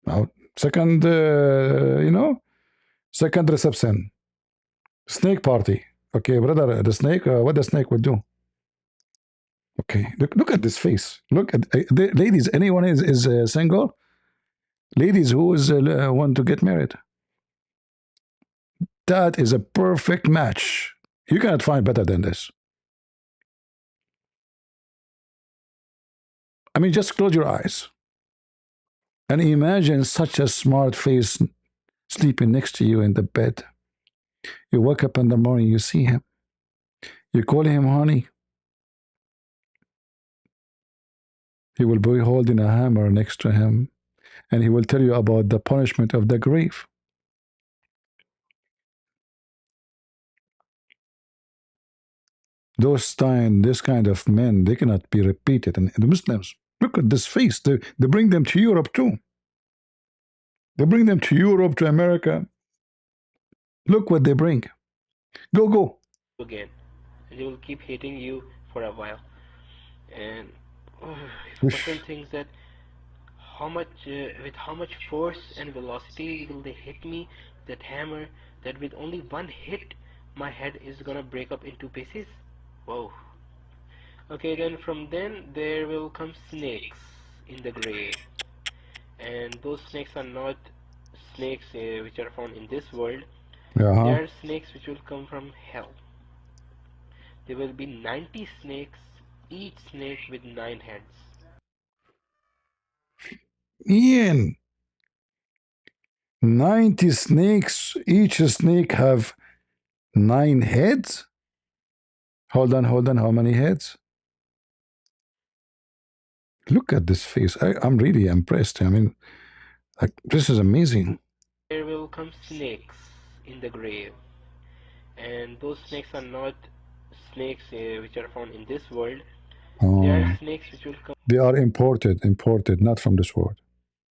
Now, second, second reception. Snake party. Okay, brother, the snake, what the snake would do? Okay, look at this face. Look at ladies. Anyone is single? Ladies who is want to get married? That is a perfect match. You cannot find better than this. I mean, just close your eyes and imagine such a smart face sleeping next to you in the bed. You wake up in the morning, you see him. You call him honey. He will be holding a hammer next to him, and he will tell you about the punishment of the grave. This kind of men, they cannot be repeated. And the Muslims, look at this face. They bring them to Europe too. They bring them to Europe, to America. Look what they bring. Go. Again. And they will keep hitting you for a while. And if a person thinks that with how much force and velocity will they hit me, that hammer, that with only one hit, my head is gonna break up into pieces. Whoa. Okay, then from then there will come snakes in the grave. And those snakes are not snakes which are found in this world. They are snakes which will come from hell. There will be 90 snakes, each snake with 9 heads. Ian, 90 snakes, each snake have 9 heads? Hold on, how many heads? Look at this face. I'm really impressed. I mean, like, this is amazing. There will come snakes in the grave. And those snakes are not snakes which are found in this world. They are snakes which will come. They are imported, not from this world.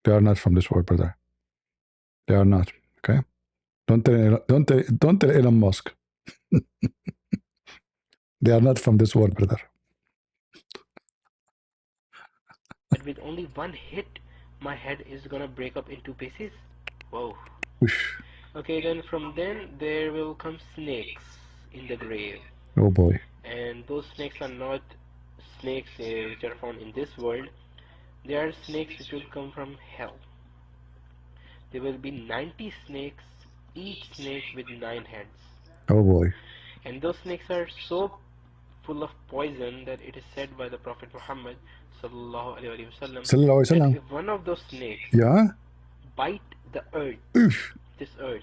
They are not from this world, brother. They are not. Okay. Don't tell Elon Musk. They are not from this world, brother. But with only one hit, my head is gonna break up into pieces. Whoa. Whoosh. Okay, then from then there will come snakes in the grave. Oh boy. And those snakes are not snakes which are found in this world. They are snakes which will come from hell. There will be 90 snakes, each snake with 9 heads. Oh boy. And those snakes are so full of poison that it is said by the Prophet Muhammad sallallahu alaihi wasallam that if one of those snakes bite the earth, this earth,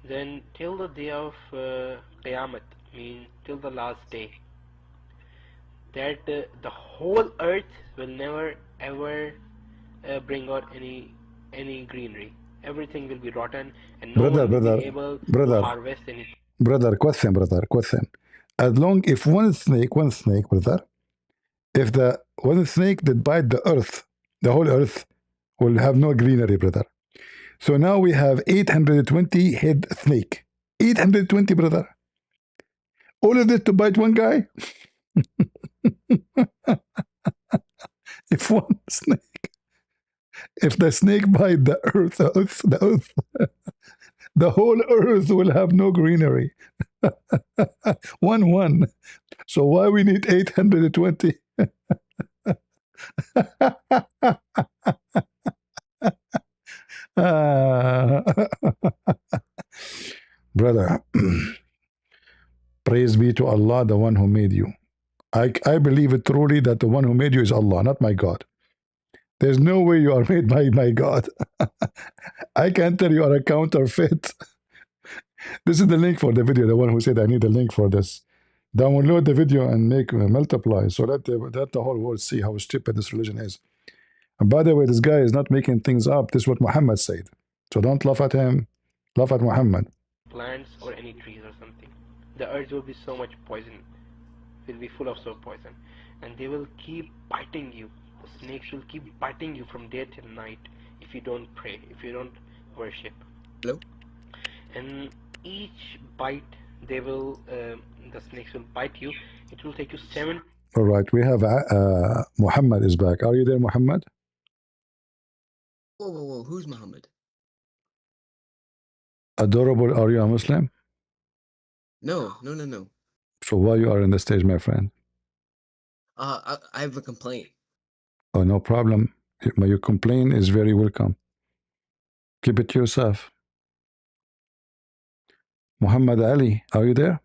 then till the day of Qiyamah, mean till the last day, that the whole earth will never ever bring out any greenery. Everything will be rotten, and no one will be able to harvest anything. Brother, question. As long if one snake, brother, if the one snake that bite the earth, the whole earth will have no greenery, brother. So now we have 820 head snake. 820, brother. All of this to bite one guy? If one snake, if the snake bite the earth, the whole earth will have no greenery. One. So why we need 820? Brother, praise be to Allah, the one who made you. I believe it truly that the one who made you is Allah, not my God. There's no way you are made by my God. I can't tell you are a counterfeit. This is the link for the video, the one who said I need a link for this. Download the video and make multiply so that the whole world see how stupid this religion is. And by the way, this guy is not making things up. This is what Muhammad said. So don't laugh at him. Laugh at Muhammad. Plants or any trees or something. The earth will be so much poison. Will be full of so poison. And they will keep biting you. The snakes will keep biting you from day till night if you don't pray, if you don't worship. Hello? And each bite, they will, the snakes will bite you. It will take you 7. All right, we have Muhammad is back. Are you there, Muhammad? Whoa. Who's Muhammad? Adorable, are you a Muslim? No. So why you are in the stage, my friend? I have a complaint. Oh, no problem. Your complaint is very welcome. Keep it to yourself. Muhammad Ali, are you there?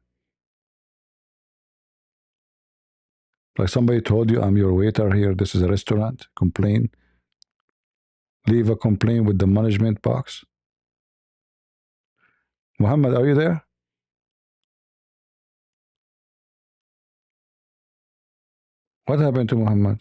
Like somebody told you, I'm your waiter here. This is a restaurant. Complain. Leave a complaint with the management box. Muhammad, are you there? What happened to Muhammad?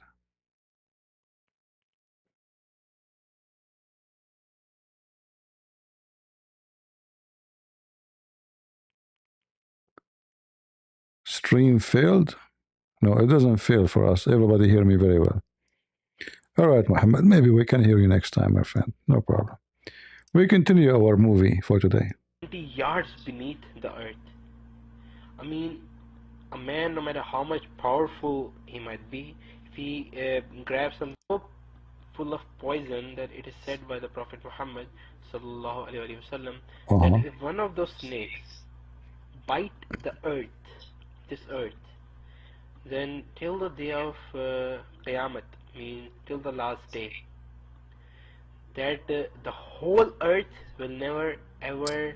Stream failed? No, it doesn't fail for us. Everybody hear me very well. All right, Muhammad, maybe we can hear you next time, my friend. No problem. We continue our movie for today. 20 yards beneath the earth. I mean, a man, no matter how much powerful he might be, if he grabs something so full of poison that it is said by the Prophet Muhammad sallallahu alaihi wasallam that if one of those snakes bite the earth, this earth, then till the day of Qiyamah, mean till the last day, that the whole earth will never ever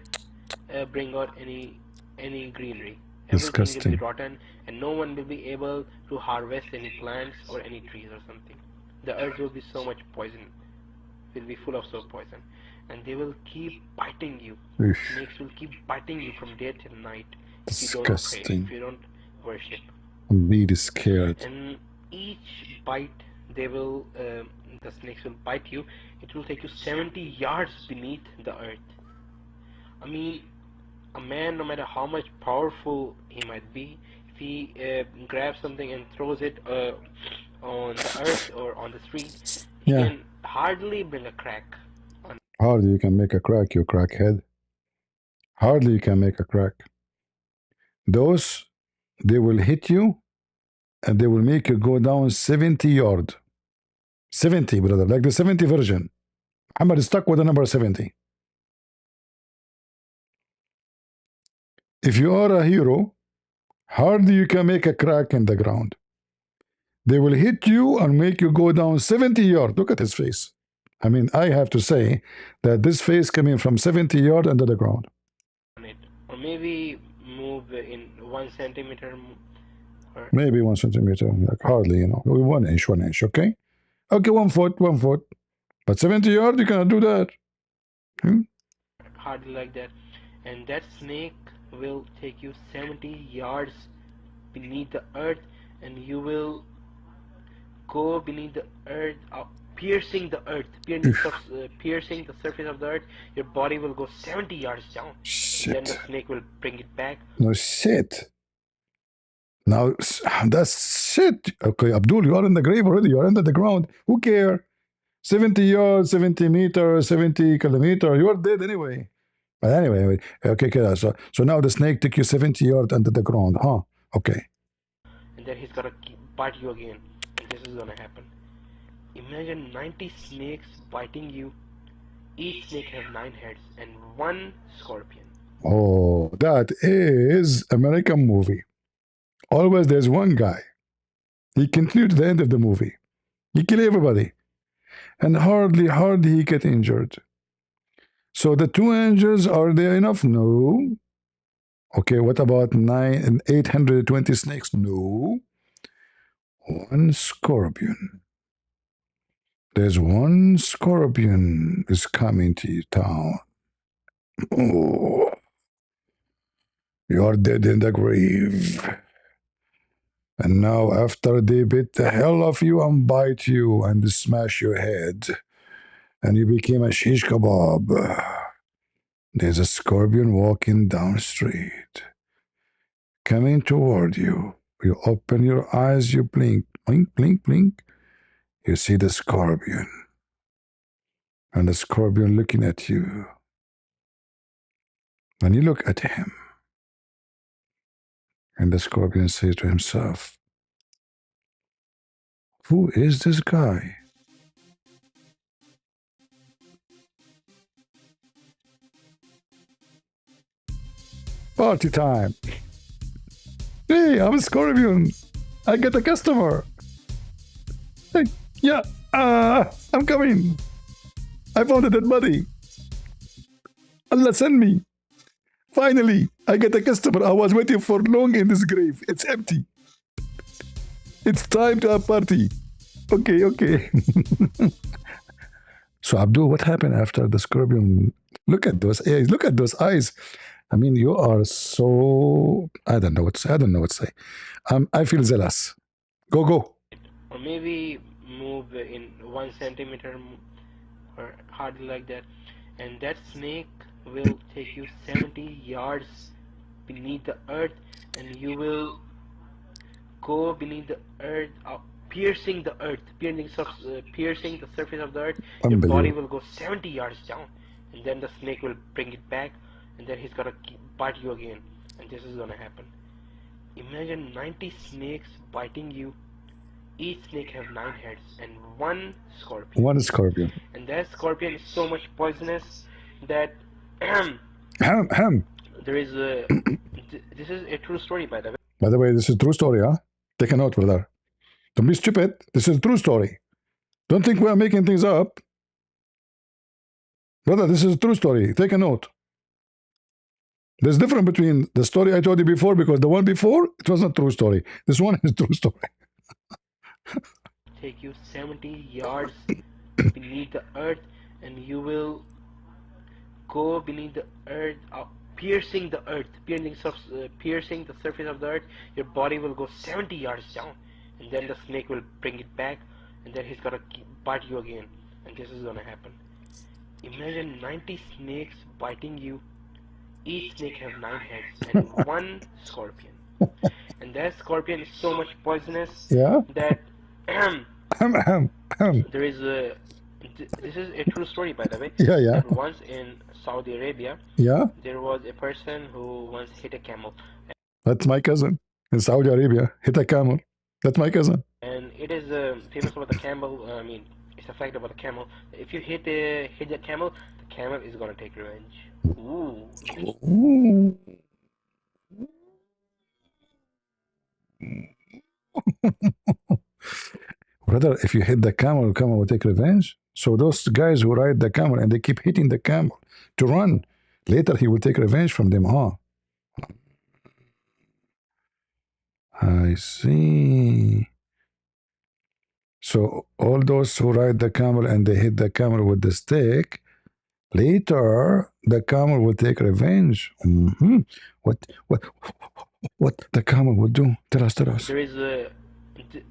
bring out any greenery. Everything will be rotten, and no one will be able to harvest any plants or any trees or something. The earth will be so much poison, will be full of so poison, and they will keep biting you. Snakes will keep biting you from day till night if you don't pray, if you don't worship. I'm really scared. And each bite, they will, the snakes will bite you. It will take you 70 yards beneath the earth. I mean, a man, no matter how much powerful he might be, if he grabs something and throws it on the earth or on the street, he can hardly bring a crack. Hardly you can make a crack, you crackhead. Hardly you can make a crack. Those, they will hit you and they will make you go down 70 yards. 70, brother, like the 70 version. Muhammad is stuck with the number 70. If you are a hero, hardly you can make a crack in the ground. They will hit you and make you go down 70 yards. Look at his face. I mean, I have to say that this face coming from 70 yards under the ground. Or maybe move in 1 centimeter. Maybe 1 centimeter, like hardly, you know, 1 inch, okay? Okay, 1 foot. But 70 yards, you cannot do that. Hardly like that. And that snake will take you 70 yards beneath the earth, and you will go beneath the earth, piercing the earth, piercing the surface of the earth. Your body will go 70 yards down. Shit. Then the snake will bring it back. No shit. Now, that's shit. Okay, Abdul, you are in the grave already. You are under the ground. Who care? 70 yards, 70 meters, 70 kilometers. You are dead anyway. But anyway, okay. So now the snake took you 70 yards under the ground, huh? Okay. And then he's gonna bite you again, and this is gonna happen. Imagine 90 snakes biting you. Each snake have 9 heads and 1 scorpion. Oh, that is American movie. Always there's one guy. He continued to the end of the movie. He kill everybody. And hardly he get injured. So the 2 angels, are they enough? No. Okay, what about 820 snakes? No. 1 scorpion. There's 1 scorpion is coming to your town. Oh, you're dead in the grave. And now after they bit the hell of you and bite you and smash your head, and you became a shish kebab, there's a scorpion walking down the street, coming toward you. You open your eyes, you blink, blink, blink, blink. You see the scorpion. And the scorpion looking at you. And you look at him. And the scorpion says to himself, who is this guy? Party time. Hey, I'm a scorpion. I get a customer. Hey, yeah, I'm coming. I found a dead body. Allah send me. Finally, I get a customer. I was waiting for long in this grave. It's empty. It's time to have party. Okay. So Abdul, what happened after the scorpion? Look at those eyes. Look at those eyes. I mean, you are so, I don't know what to say. I feel zealous. Go. Or maybe move in 1 centimeter or hardly like that, and that snake will take you 70 yards beneath the earth, and you will go beneath the earth, piercing the earth, piercing the surface of the earth. Your body will go 70 yards down, and then the snake will bring it back, and then he's gonna bite you again, and this is gonna happen. Imagine 90 snakes biting you. Each snake have 9 heads and 1 scorpion. 1 scorpion. And that scorpion is so much poisonous that there is a. This is a true story, by the way. By the way, this is a true story, huh? Take a note, brother. Don't be stupid. This is a true story. Don't think we are making things up. Brother, this is a true story. Take a note. There's a difference between the story I told you before, because the one before, it was not a true story. This one is a true story. Take you 70 yards beneath the earth, and you will go beneath the earth, piercing the earth, piercing the surface of the earth. Your body will go 70 yards down, and then the snake will bring it back, and then he's gonna bite you again, and this is gonna happen. Imagine 90 snakes biting you. Each snake have 9 heads and 1 scorpion. And that scorpion is so much poisonous that there is a. This is a true story, by the way. Yeah. That once in Saudi Arabia, there was a person who once hit a camel. That's my cousin in Saudi Arabia. Hit a camel. That's my cousin. And it is famous about the camel. I mean, it's a fact about the camel. If you hit the camel is gonna take revenge. Ooh. Brother, if you hit the camel will take revenge. So those guys who ride the camel and they keep hitting the camel to run, later he will take revenge from them, huh? I see. So all those who ride the camel and they hit the camel with the stick, later the camel will take revenge. What the camel will do? Tell us. There is a.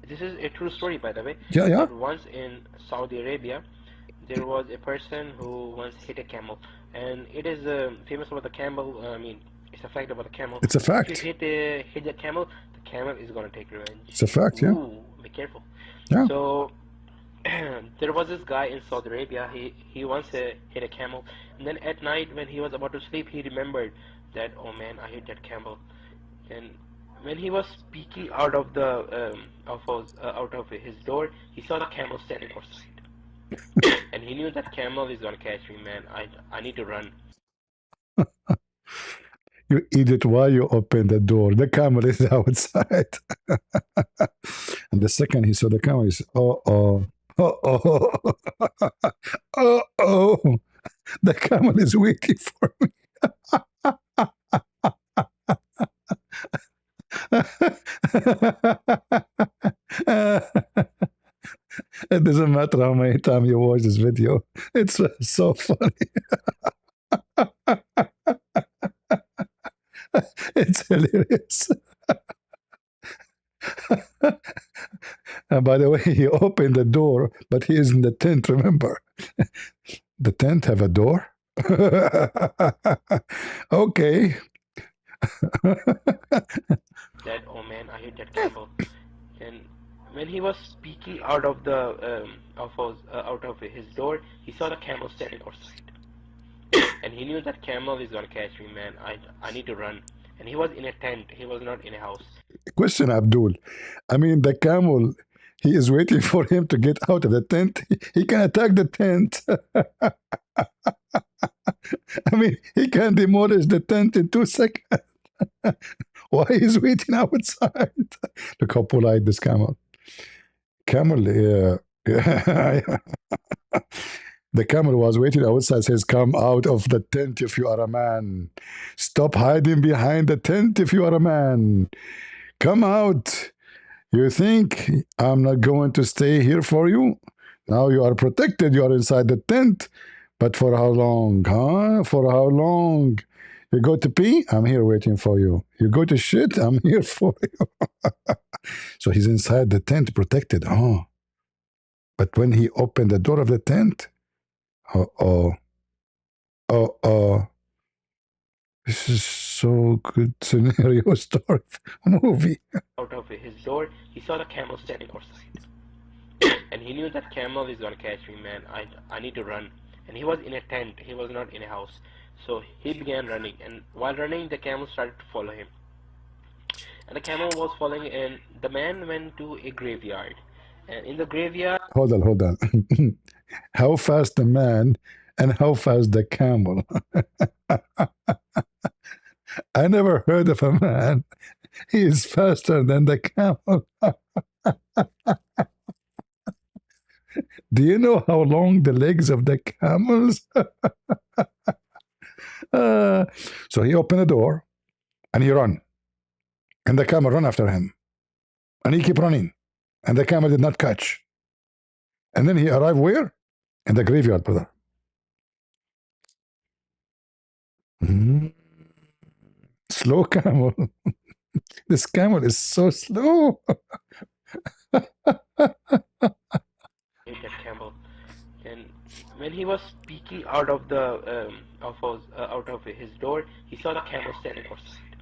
This is a true story, by the way. Yeah. That once in Saudi Arabia, there was a person who once hit a camel, and it is famous about the camel. I mean, it's a fact about the camel. It's a fact. If you hit the camel is gonna take revenge. It's a fact, yeah. Ooh, be careful. Yeah. So there was this guy in Saudi Arabia. He once hit a camel, and then at night when he was about to sleep, he remembered that, oh man, I hit that camel. And when he was peeking out of his door, he saw the camel standing outside, and he knew that camel is gonna catch me, man. I need to run. You idiot, why you open the door? The camel is outside. And the second he saw the camel, he said, oh, oh, oh, oh, oh, oh, the camel is waiting for me. It doesn't matter how many times you watch this video, it's so funny. It's hilarious. And by the way, he opened the door, but he is in the tent, remember? The tent have a door? Okay. That, oh man, I hate that camel. And when he was peeking out of his door, he saw the camel standing outside, and he knew that camel is gonna catch me, man. I need to run. And he was in a tent. He was not in a house. Question, Abdul. I mean, the camel, he is waiting for him to get out of the tent. He can attack the tent. I mean, he can demolish the tent in 2 seconds. Why is waiting outside? Look how polite this camel. Camel, the camel was waiting outside, says, come out of the tent if you are a man. Stop hiding behind the tent if you are a man. Come out. You think I'm not going to stay here for you? Now you are protected. You are inside the tent. But for how long, huh? For how long? You go to pee? I'm here waiting for you. You go to shit? I'm here for you. So he's inside the tent, protected. Oh. But when he opened the door of the tent, oh. This is so good scenario story movie. Out of his door, he saw the camel standing outside, and he knew that camel is gonna catch me, man. I need to run. And he was in a tent. He was not in a house. So he began running, and while running, the camel started to follow him. And the camel was following, and the man went to a graveyard. And in the graveyard, hold on. How fast the man and how fast the camel? I never heard of a man. He is faster than the camel. Do you know how long the legs of the camels? So he opened the door and he ran. And the camel ran after him. And he kept running. And the camel did not catch. And then he arrived where? In the graveyard, brother. Slow camel. This camel is so slow. that camel. And when he was peeking out of his door, he saw the camel standing outside,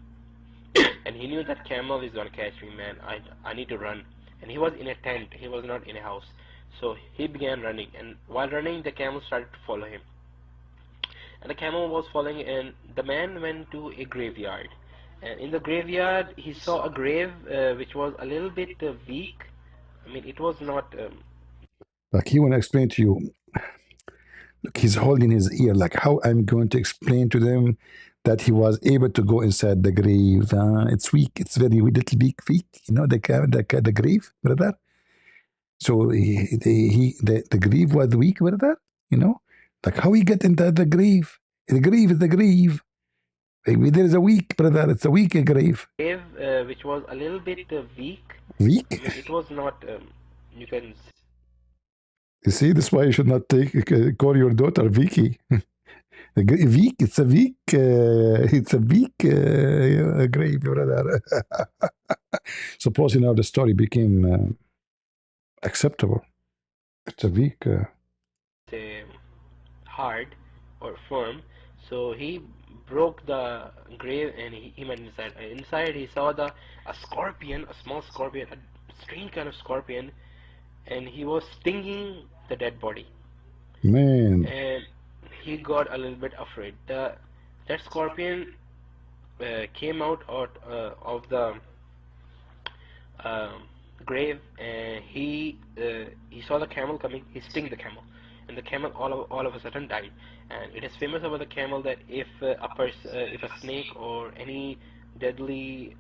and he knew that camel is gonna catch me, man. I need to run. And he was in a tent. He was not in a house. So he began running, and while running, the camel started to follow him. And the camel was following, and the man went to a graveyard. And in the graveyard, he saw a grave which was a little bit weak. I mean, it was not. Like he want to explain to you. Look, he's holding his ear. Like how I'm going to explain to them that he was able to go inside the grave. It's weak. It's very little bit weak. You know the grave, brother. So the grave was weak, brother. You know, like how he get into the grave. The grave is the grave. There is a weak, brother. It's a weak grave. Grave which was a little bit weak. Weak? I mean, it was not. You can. You see, that's why you should not call your daughter Vicky. Weak. It's a weak. It's a weak grave, brother. Suppose now the story became acceptable. It's a weak. Hard or firm. So he broke the grave and he went inside. Inside he saw a scorpion, a small scorpion, a strange kind of scorpion, and he was stinging the dead body. Man. And he got a little bit afraid. That scorpion came out of the grave, and he saw the camel coming. He sting the camel, and the camel all of a sudden died. And it is famous about the camel that if if a snake or any deadly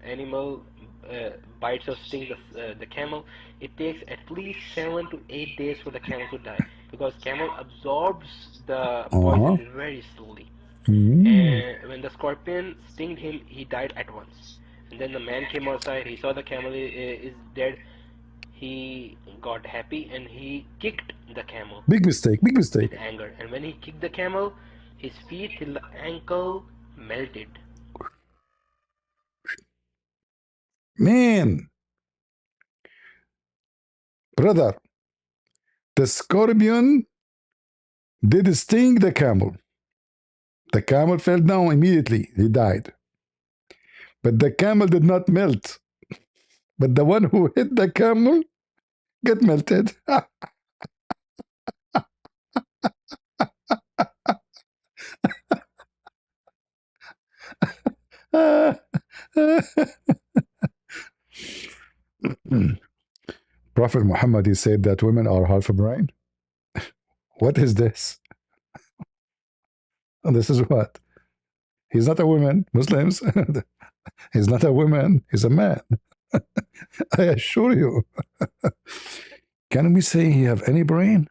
animal bites or stings the camel, it takes at least 7 to 8 days for the camel to die, because camel absorbs the poison very slowly. And when the scorpion stinged him, he died at once. And then the man came outside. He saw the camel is dead. He got happy and he kicked the camel. Big mistake. Big mistake. With anger. And when he kicked the camel, his feet till the ankle melted. Man, brother, the scorpion did sting the camel. The camel fell down immediately. He died. But the camel did not melt. But the one who hit the camel got melted. Prophet Muhammad, he said that women are half a brain. What is this? This is what? He's not a woman, Muslims. He's not a woman, he's a man. I assure you. Can we say he have any brain?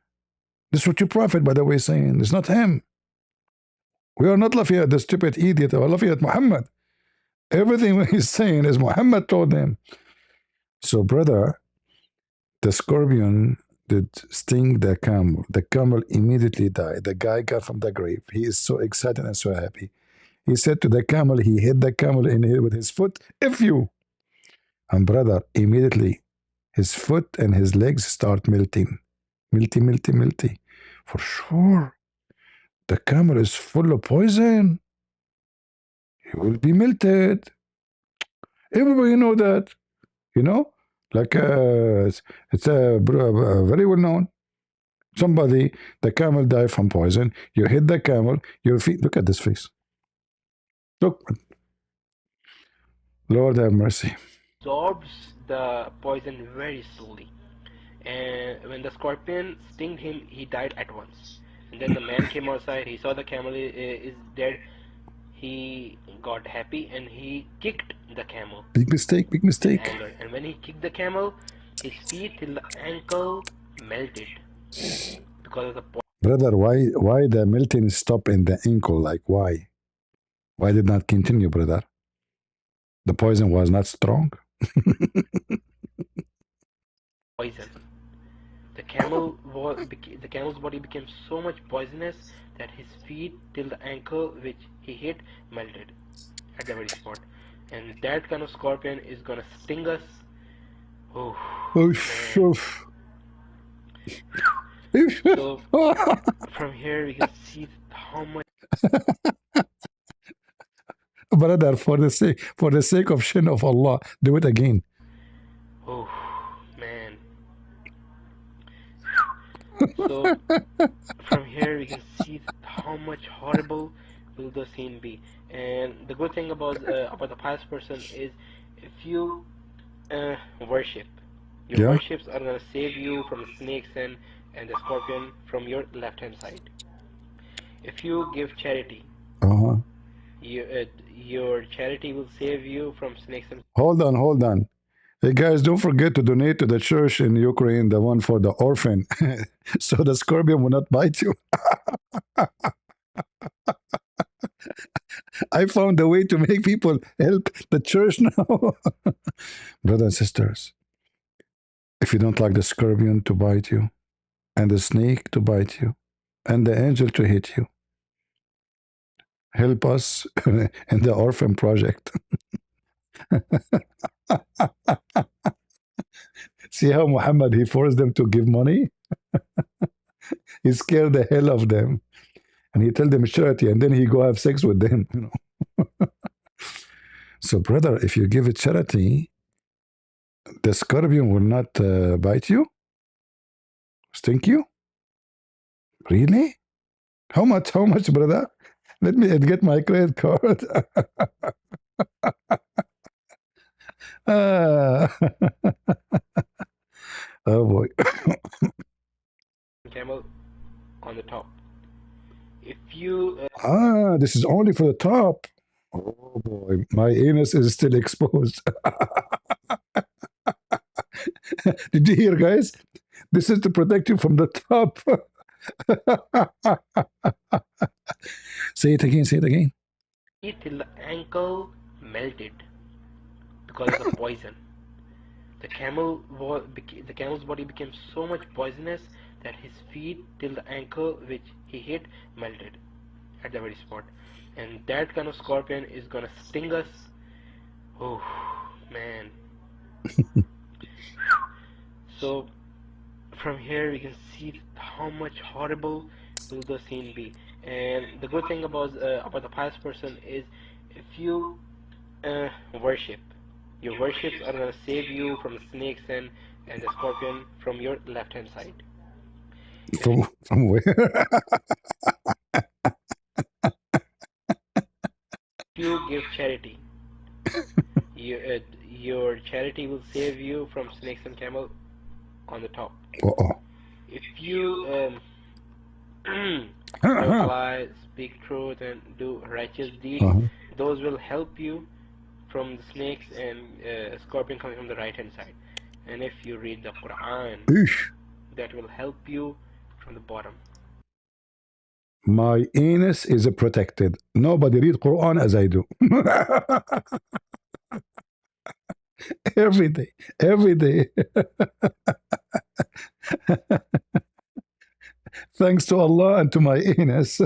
This is what your prophet, by the way, is saying. It's not him. We are not laughing at the stupid idiot. We're laughing at Muhammad. Everything he's saying is Muhammad told him. So, brother, the scorpion did sting the camel. The camel immediately died. The guy got from the grave. He is so excited and so happy. He said to the camel, he hit the camel in here with his foot. If you, and brother, immediately his foot and his legs start melting. Melty. For sure. The camel is full of poison. He will be melted. Everybody know that. You know? Like it's very well known. Somebody, the camel died from poison. You hit the camel, your feet. Look at this face. Look. Lord have mercy. Absorbs the poison very slowly. And when the scorpion stinged him, he died at once. And then the man came outside. He saw the camel is dead. He got happy and he kicked the camel. Big mistake. Big mistake. With anger. And when he kicked the camel, his feet till the ankle melted because of the poison. Brother, why the melting stop in the ankle? Like why? Why did not continue, brother? The poison was not strong. Poison. The camel's body became so much poisonous that his feet till the ankle which he hit melted at the very spot. And that kind of scorpion is gonna sting us. Oh, oof. So from here we can see how much. Brother, for the sake of shin of Allah, do it again. Oh man. So from here we can see how much horrible will the scene be. And the good thing about the pious person is, if you worship, your worships are gonna save you from the snakes and the scorpion from your left hand side. If you give charity, your charity will save you from snakes and. Hold on. Hey guys, don't forget to donate to the church in Ukraine, the one for the orphan, so the scorpion will not bite you. I found a way to make people help the church now. Brothers and sisters, if you don't like the scorpion to bite you, and the snake to bite you, and the angel to hit you, help us in the orphan project. See how Muhammad, he forced them to give money? He scared the hell of them. And he tell them charity, and then he go have sex with them, you know. So, brother, if you give it charity, the scorpion will not bite you? Stink you? Really? How much, brother? Let me get my credit card. Oh boy. Camel on the top. If you This is only for the top. Oh boy, my anus is still exposed. Did you hear, guys? This is to protect you from the top. Say it again. Say it again. till the ankle melted because of the poison. The camel's body became so much poisonous that his feet till the ankle which he hit melted at the very spot. And that kind of scorpion is gonna sting us. Oh man. So from here we can see how much horrible will the scene be. And the good thing about the pious person is if you worship, your worships are gonna save you from the snakes and the scorpion from your left hand side. From where? If you give charity, your charity will save you from snakes and camel on the top. If you don't lie, speak truth, and do righteous deeds, those will help you from the snakes and scorpion coming from the right hand side. And if you read the Quran, that will help you from the bottom. My anus is protected. Nobody read Quran as I do. Every day. Every day. Thanks to Allah and to my anus.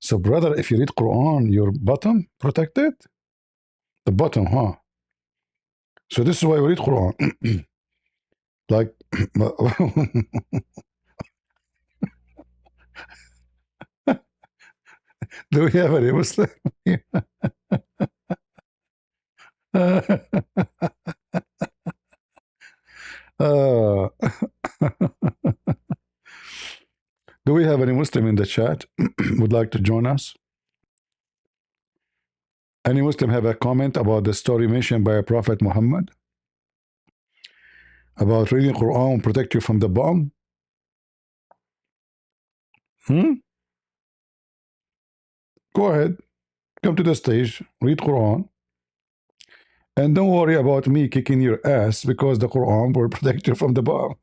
So, brother, if you read Quran, your bottom protected? The bottom, huh? So this is why we read Quran. Like, do we have any Muslim? Do we have any Muslim in the chat would like to join us? Any Muslim have a comment about the story mentioned by Prophet Muhammad about reading Quran will protect you from the bomb? Go ahead, come to the stage, read Quran, and don't worry about me kicking your ass because the Quran will protect you from the bomb.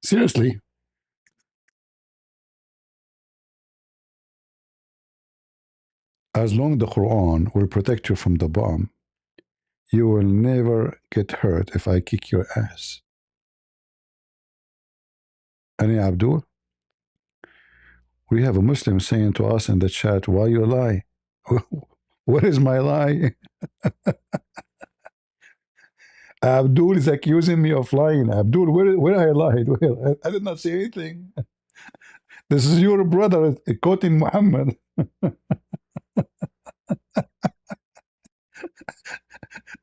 Seriously. As long as the Quran will protect you from the bomb, you will never get hurt if I kick your ass. Any Abdul? We have a Muslim saying to us in the chat, why you lie? What is my lie? Abdul is accusing me of lying. Abdul, where I lied? Where? I did not say anything. This is your brother quoting Muhammad.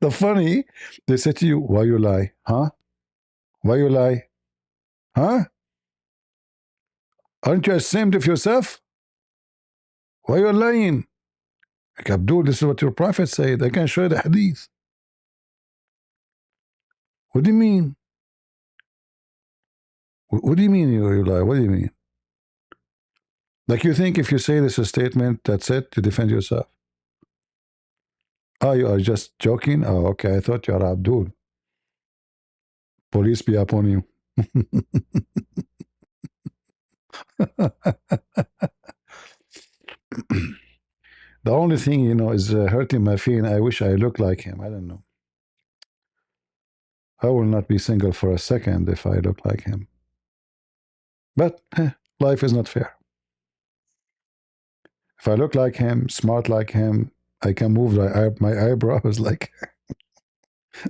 The funny, they say to you, why you lie? Huh? Why you lie? Huh? Aren't you ashamed of yourself? Why you lying? Like, Abdul, this is what your prophet said. I can show you the hadith. What do you mean? What do you mean you lie? What do you mean? Like you think if you say this a statement, that's it, to defend yourself? Oh, you are just joking? Oh, okay. I thought you are Abdul. Police be upon you. The only thing, you know, is hurting my feeling. I wish I looked like him. I don't know. I will not be single for a second if I look like him. But life is not fair. If I look like him, smart like him, I can move my eyebrows like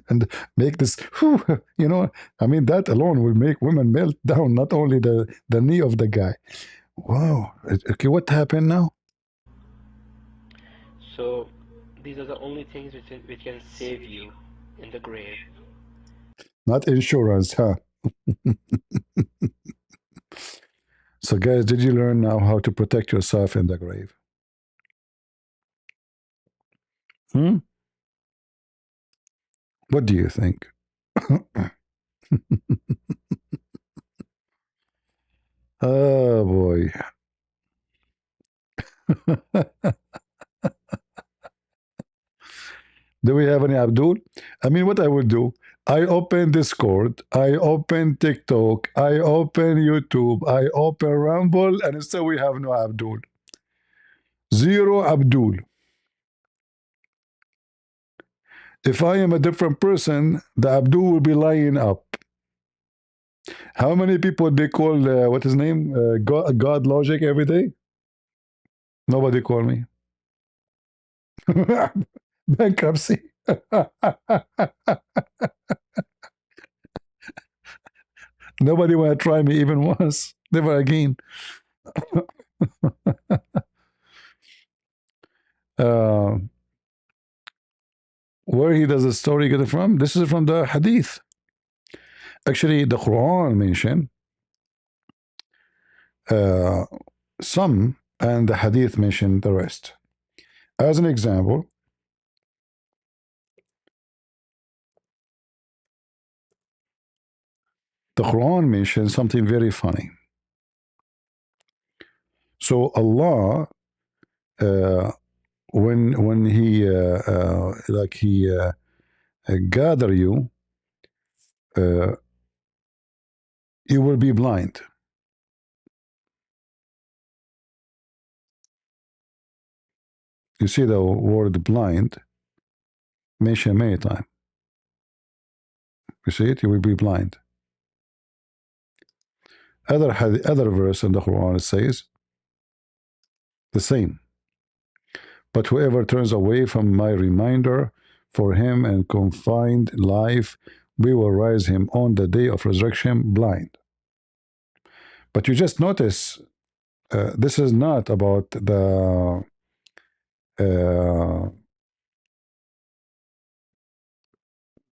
and make this, you know, I mean, that alone will make women melt down, not only the knee of the guy. Wow. Okay, what happened now? So these are the only things which can save you in the grave. Not insurance, huh? So guys, did you learn now how to protect yourself in the grave? Hmm? What do you think? Oh boy. Do we have any Abdul? I mean, what I would do, I open Discord, I open TikTok, I open YouTube, I open Rumble, and still we have no Abdul. Zero Abdul. If I am a different person, the Abdul will be lying up. How many people they call, what his name? God Logic every day? Nobody call me. Bankruptcy. Nobody want to try me even once. Never again. uh, where he does the story get it from? This is from the Hadith. Actually, the Quran mention uh, some, and the Hadith mention the rest. As an example, the Quran mentions something very funny. So Allah, when He gather you, uh, you will be blind. You see the word blind mentioned many times. You see it, you will be blind. Other verse in the Quran, it says the same. But whoever turns away from my reminder, for him and confined life, we will raise him on the day of resurrection blind. But you just notice this is not about uh,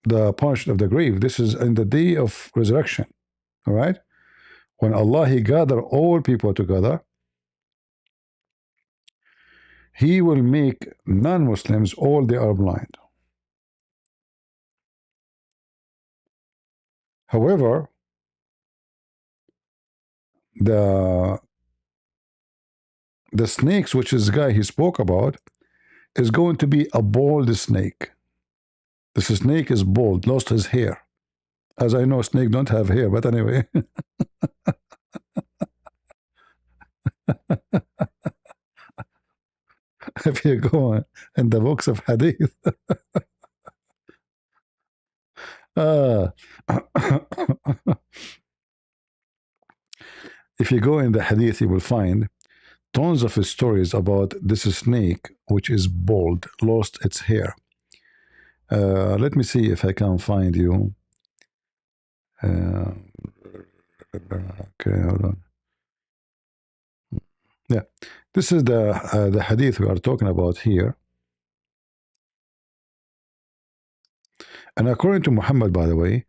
the punishment of the grave. This is in the day of resurrection. All right? When Allah He gather all people together, He will make non-Muslims all they are blind. However, the snakes, which is the guy he spoke about, is going to be a bald snake. This snake is bald, lost his hair. As I know, snake don't have hair, but anyway. If you go in the books of Hadith, uh, if you go in the Hadith, you will find tons of stories about this snake, which is bald, lost its hair. Let me see if I can find you. Okay, hold on. Yeah, this is the hadith we are talking about here. And according to Muhammad, by the way,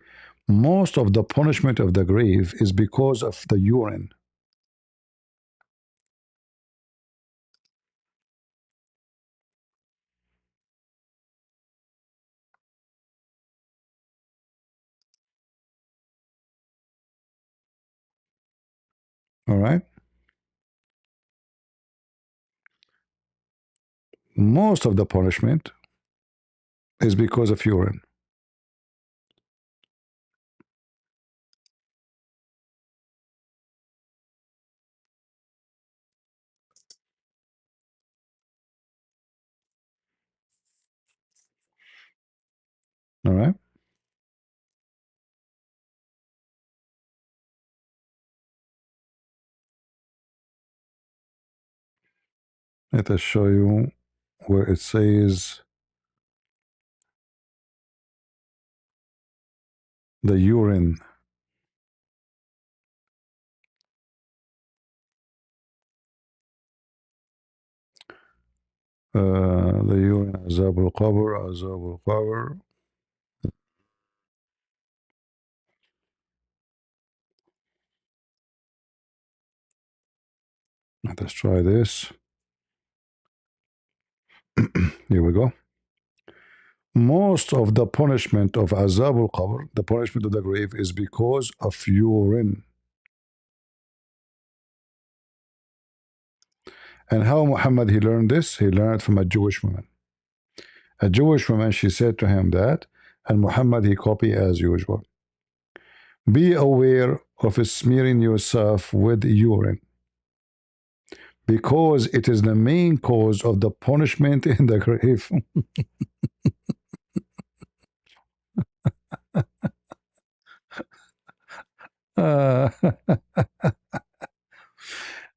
most of the punishment of the grave is because of the urine. All right. Most of the punishment is because of urine. All right. Let us show you where it says the urine. The urine, azab al-qabr, azab al-qabr. Let us try this. Here we go. most of the punishment of Azab al-Qabr, the punishment of the grave, is because of urine. And how Muhammad he learned this? He learned from a Jewish woman. A Jewish woman, she said to him that, and Muhammad he copied as usual. Be aware of smearing yourself with urine, because it is the main cause of the punishment in the grave.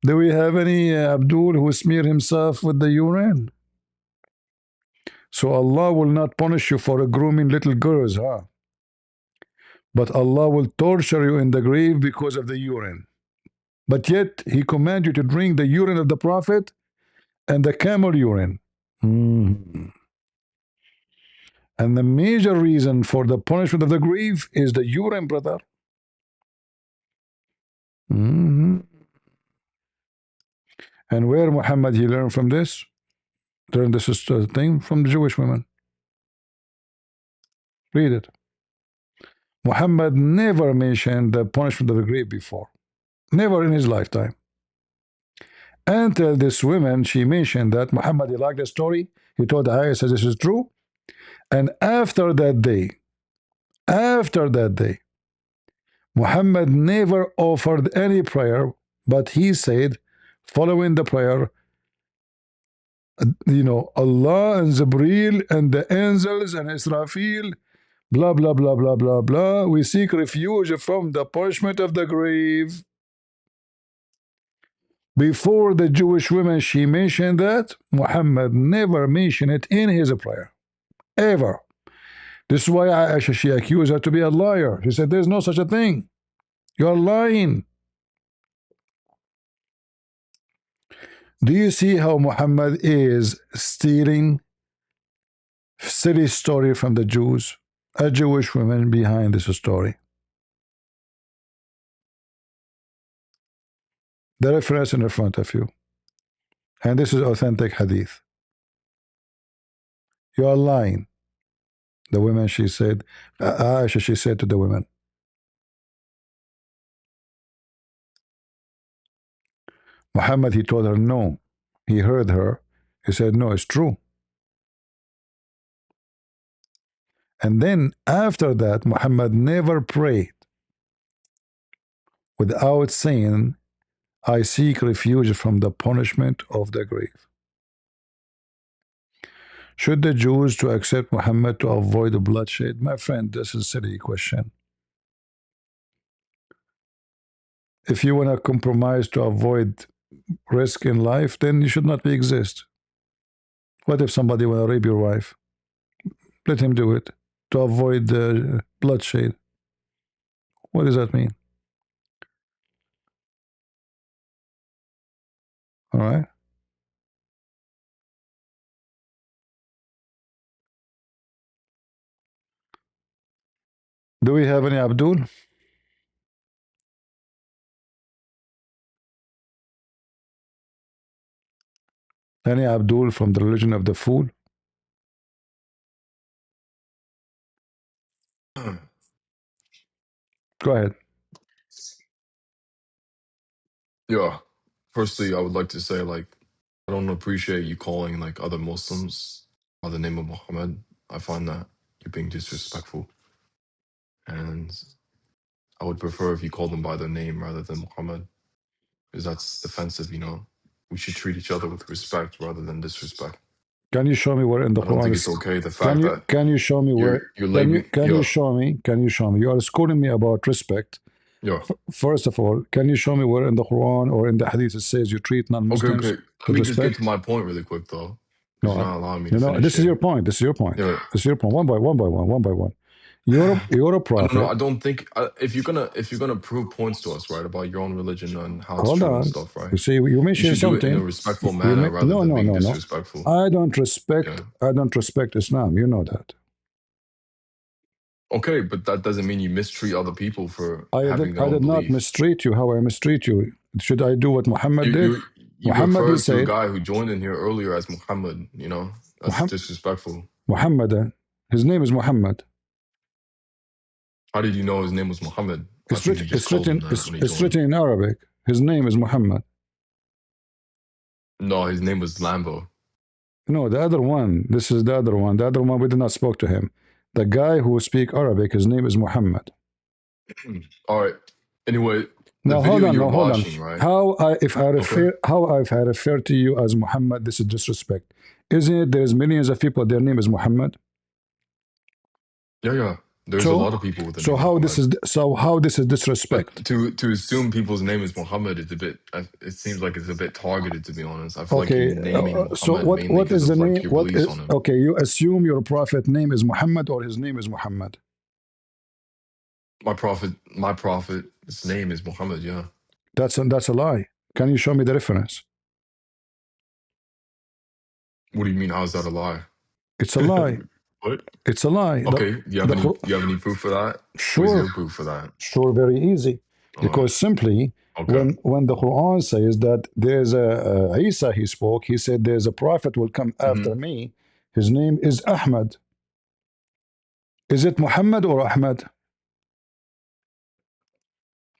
Do we have any Abdul who smeared himself with the urine? So Allah will not punish you for grooming little girls, huh? But Allah will torture you in the grave because of the urine. But yet He commands you to drink the urine of the Prophet and the camel urine. And the major reason for the punishment of the grave is the urine, brother. And where Muhammad he learned from this? Learned this thing from the Jewish women. Read it. Muhammad never mentioned the punishment of the grave before. Never in his lifetime. Until this woman, she mentioned that Muhammad, he liked the story. He told Aisha this is true. And after that day, Muhammad never offered any prayer, but he said, following the prayer, Allah and Jibreel and the angels and Israfil, blah, blah, blah, blah, blah, blah. We seek refuge from the punishment of the grave. Before the Jewish woman, she mentioned that. Muhammad never mentioned it in his prayer. Ever. This is why Aisha, she accused her to be a liar. She said, there's no such a thing. You're lying. Do you see how Muhammad is stealing silly story from the Jews? A Jewish woman behind this story. The reference in front of you. And this is authentic hadith. You are lying. The woman, she said, Aisha, she said to the women. Muhammad, he told her no. He heard her. He said, no, it's true. And then after that, Muhammad never prayed without saying, I seek refuge from the punishment of the grave. Should the Jews to accept Muhammad to avoid the bloodshed? My friend, this is a silly question. If you want to compromise to avoid risk in life, then you should not exist. What if somebody want to rape your wife? Let him do it to avoid the bloodshed. What does that mean? All right. Do we have any Abdul? Any Abdul from the religion of the fool? Go ahead. Yeah. Firstly, I would like to say, like, I don't appreciate you calling like other Muslims by the name of Muhammad. I find that you're being disrespectful. And I would prefer if you call them by their name rather than Muhammad, because that's defensive, you know. We should treat each other with respect rather than disrespect. Can you show me where in the I don't Quran think is? it's okay the fact that Can you show me where? you're labeling. Can you show me? Can you show me? You are schooling me about respect. Yeah. First of all, can you show me where in the Quran or in the Hadith it says you treat non-Muslims Okay. Let me just get to my point really quick, though, because you're not allowing me to finish. This is your point. This is your point. Yeah. This is your point. One by one. You're a prophet. No, I don't think if you're gonna prove points to us, right, about your own religion and how it's Hold true on. and stuff, right? You see, you mentioned should something. do it in a respectful manner rather than being disrespectful. I don't respect Islam. You know that. Okay, but that doesn't mean you mistreat other people for having their I own did not beliefs. mistreat you. How I mistreat you? Should I do what Muhammad did? You Muhammad referred to said, a guy who joined in here earlier as Muhammad. You know, that's disrespectful. Muhammad. His name is Muhammad. How did you know his name was Muhammad? I It's think you written. just called him that when he It's joined. written in Arabic. His name is Muhammad. No, his name was Lambo. No, the other one. This is the other one. The other one, we did not spoke to him. The guy who speak Arabic, his name is Muhammad. All right. Anyway, the Now video hold on. you're No, hold on. watching, right? If I refer, if I refer to you as Muhammad, this is disrespect. Isn't it? There's millions of people. Their name is Muhammad. Yeah. There's a lot of people with the name Muhammad. How this is disrespect? But to assume people's name is Muhammad is a bit. It seems like it's a bit targeted, to be honest. I feel like you're naming Muhammad mainly what because is the of like name? your What beliefs is on him. okay? You assume your prophet name is Muhammad or his name is Muhammad. My prophet's name is Muhammad. Yeah. That's a lie. Can you show me the reference? What do you mean? How's that a lie? It's a lie. What? It's a lie. Okay. Do you have any proof for that? Sure. Where's your proof for that? Sure, very easy. Because simply, when the Quran says that there's a Isa, he spoke, he said there's a prophet will come after me. His name is Ahmad. Is it Muhammad or Ahmad?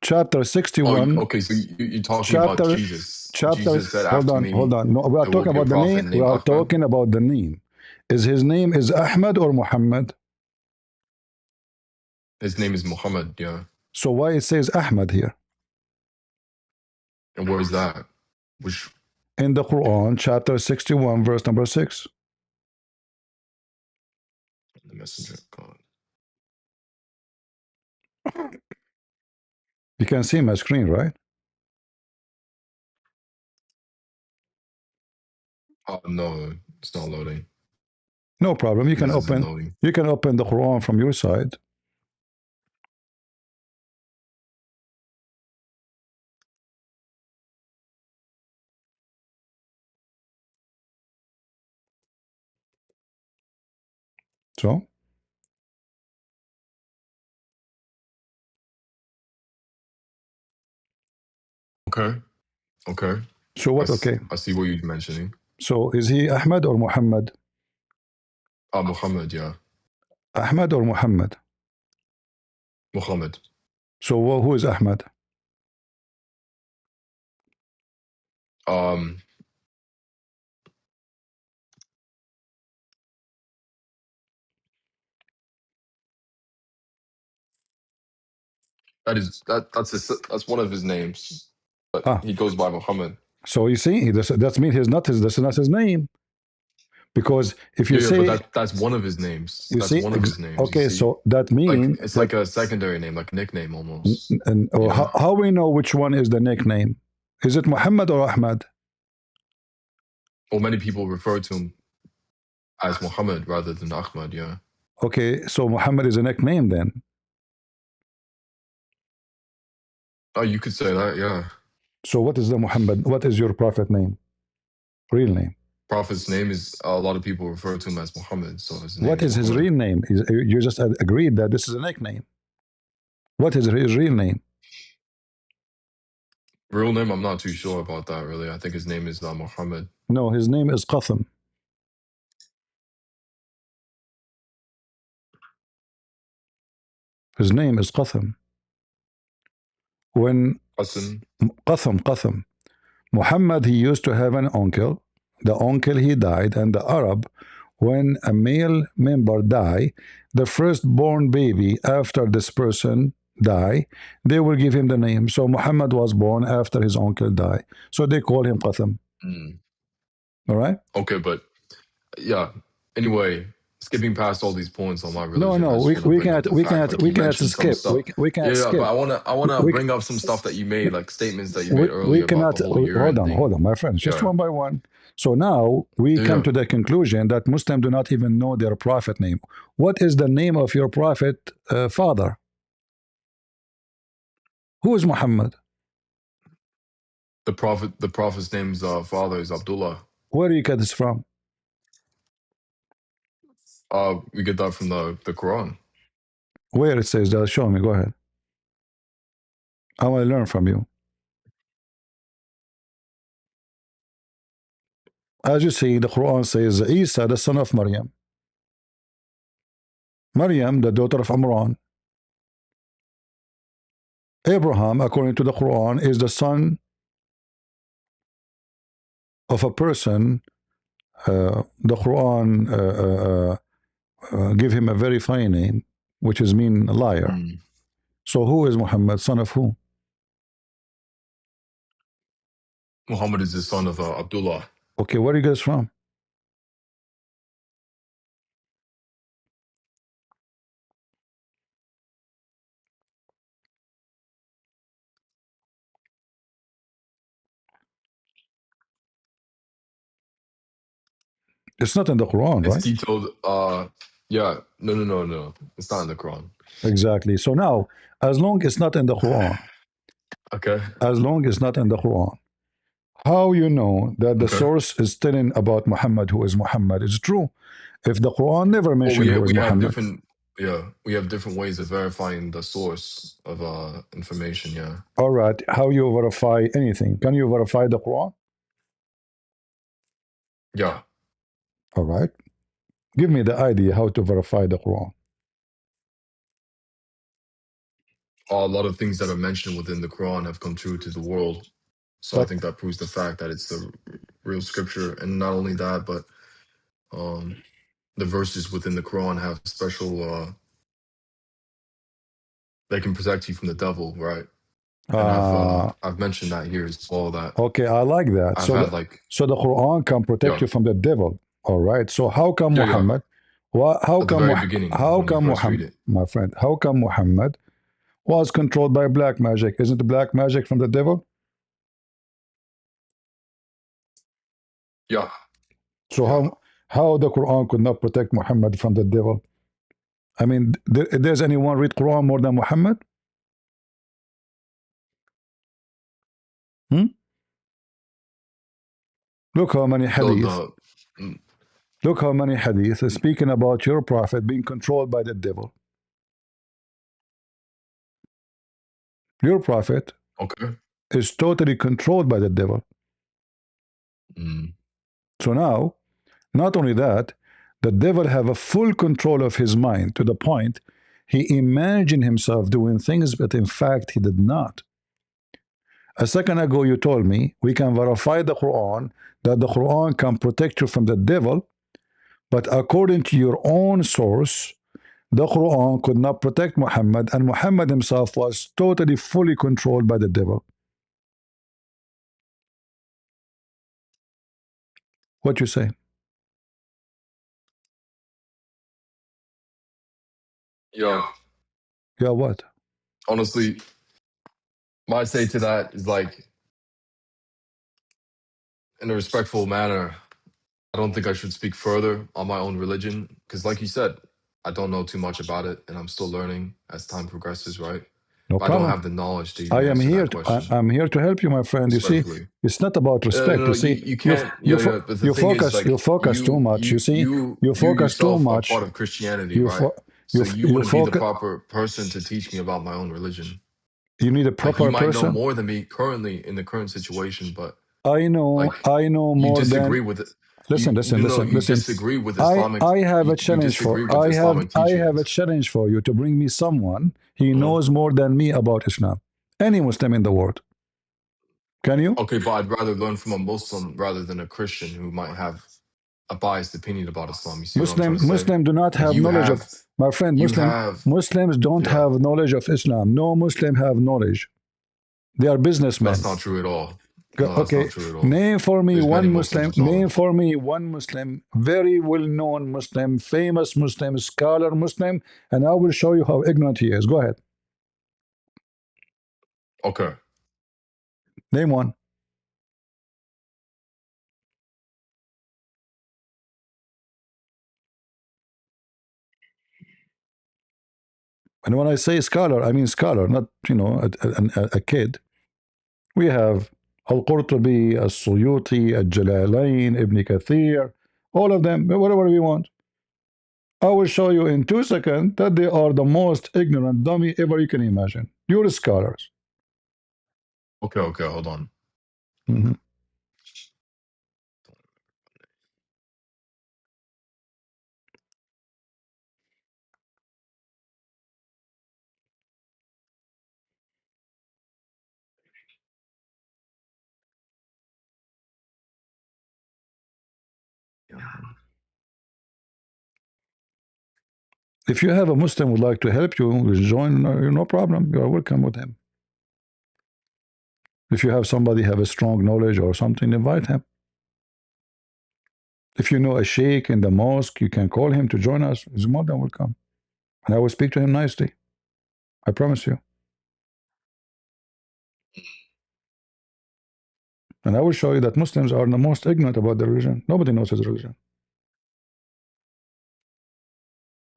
Chapter 61. Okay, so you're talking about Jesus. Jesus said after me, hold on. No, we are there will talking be a about the prophet name. named We are Ahmad. talking about the name. Is his name is Ahmad or Muhammad? His name is Muhammad, yeah. So why it says Ahmad here? And where is that? Which? In the Quran, chapter 61, verse number 6. The messenger of God. You can see my screen, right? No, it's not loading. No problem. You can This isn't open. loading. You can open the Quran from your side. So. Okay. So what? Okay. I see what you're mentioning. So is he Ahmad or Muhammad? Muhammad, yeah. Ahmad or Muhammad? Muhammad. So who is Ahmad? That's one of his names, but he goes by Muhammad. So you see, that means this is not his name. Because if you say, but that's one of his names. You that's see, one of his names. okay, so that means it's like a secondary name, like a nickname almost. Or how we know which one is the nickname? Is it Muhammad or Ahmad? Well, many people refer to him as Muhammad rather than Ahmad. Yeah. Okay, so Muhammad is a nickname then. Oh, you could say that, yeah. So what is the Muhammad? What is your prophet name? Real name? Prophet's name is a lot of people refer to him as Muhammad. So his name what is his real name? You just agreed that this is a nickname. What is his real name? Real name, I'm not too sure about that really. I think his name is Muhammad. No, his name is Qasim. His name is Qasim. When Qasim. Muhammad, he used to have an uncle. The uncle, he died, and the Arab, when a male member die, the firstborn baby after this person die, they will give him the name. So Muhammad was born after his uncle died. So they call him Qasim. All right? Okay, but yeah. Anyway, skipping past all these points on my religion. No, we can't skip. We can't skip. But I wanna bring up some stuff that you made, like statements that you made earlier about the whole urine thing. Hold on, my friends, just one by one. So now we come to the conclusion that Muslims do not even know their prophet name. What is the name of your prophet father? Who is Muhammad? The prophet's name's father is Abdullah. Where do you get this from? We get that from the Quran. Where it says that? Show me. Go ahead. I want to learn from you. As you see, the Quran says Isa, the son of Maryam. Maryam, the daughter of Imran. Abraham, according to the Quran, is the son of a person. The Quran give him a very funny name, which is mean liar. Mm. So who is Muhammad? Son of who? Muhammad is the son of Abdullah. Okay, where are you guys from? It's not in the Quran, It's right? detailed. Yeah, no. It's not in the Quran. Exactly. So now, as long as it's not in the Quran, Okay. as long as it's not in the Quran, how you know that the Okay. source is telling about Muhammad who is Muhammad is true? If the Quran never Well, mentioned who is we have Muhammad. different. Yeah, we have different ways of verifying the source of information. Yeah. All right, how you verify anything? Can you verify the Quran? Yeah. All right. Give me the idea how to verify the Quran. A lot of things that are mentioned within the Quran have come true to the world. So I But think that proves the fact that it's the real scripture. And not only that, but the verses within the Quran have special, they can protect you from the devil, right? And I've mentioned that here as well, that okay, I like that. I've had like, So the Quran can protect yeah, you from the devil. All right. So how come yeah. Muhammad? How At the come very beginning how when you come first read Muhammad, it. my friend? How come Muhammad was controlled by black magic? Isn't black magic from the devil? Yeah. So Yeah. how the Quran could not protect Muhammad from the devil? I mean, does anyone read Quran more than Muhammad? Hmm? Look how many hadith. Mm, Look how many hadith is speaking about your prophet being controlled by the devil. Your prophet okay. is totally controlled by the devil. Mm, So now, not only that, the devil have a full control of his mind to the point he imagined himself doing things, but in fact he did not. A second ago, you told me we can verify the Quran, that the Quran can protect you from the devil, but according to your own source, the Quran could not protect Muhammad, and Muhammad himself was totally fully controlled by the devil. What you say? yeah. Yeah, what? Honestly, my say to that is like, in a respectful manner, I don't think I should speak further on my own religion because, like you said, I don't know too much about it, and I'm still learning as time progresses. Right? No But I don't problem. have the knowledge to I even am answer here. that question I'm here to help you, my friend. You see, respectfully. it's not about respect. No, You see, you can't. Yeah. But the you thing is, focus like, too much. You see, you you focus too yourself are much. part of Christianity, You right? fo- So you you wouldn't be the focus. proper person to teach me about my own religion. You need a Like, you proper might know person. more than me currently in the current situation, but I know. like, I know you more than. disagree with it. Listen, listen, listen, You listen. disagree with Islamic. I have a You challenge for. disagree with Islamic I have a teachings. challenge for you to bring me someone he Uh-huh. knows more than me about Islam. Any Muslim in the world. Can you? Okay, but I'd rather learn from a Muslim rather than a Christian who might have a biased opinion about Islam. You see what I'm trying to say? Muslim do not Like, have knowledge of. My friend, you have, Muslims don't yeah. have knowledge of Islam. No Muslim have knowledge. They are businessmen. That's not true at all. No, that's Okay, not true at all. name for me There's many one Muslims Muslim. with Name knowledge. for me one Muslim, very well-known Muslim, famous Muslim, scholar Muslim, and I will show you how ignorant he is. Go ahead. Okay. Name one. And when I say scholar, I mean scholar, not a kid. We have Al-Qurtubi, Al-Suyuti, Al-Jalalain, Ibn Kathir, all of them, whatever we want. I will show you in 2 seconds that they are the most ignorant dummy ever you can imagine. You're scholars. Okay, hold on. Mm-hmm. If you have a Muslim who would like to help you, join, no problem. You are welcome with him. If you have somebody have a strong knowledge or something, invite him. If you know a sheikh in the mosque, you can call him to join us. He's more than welcome. And I will speak to him nicely. I promise you. And I will show you that Muslims are the most ignorant about the religion. Nobody knows his religion.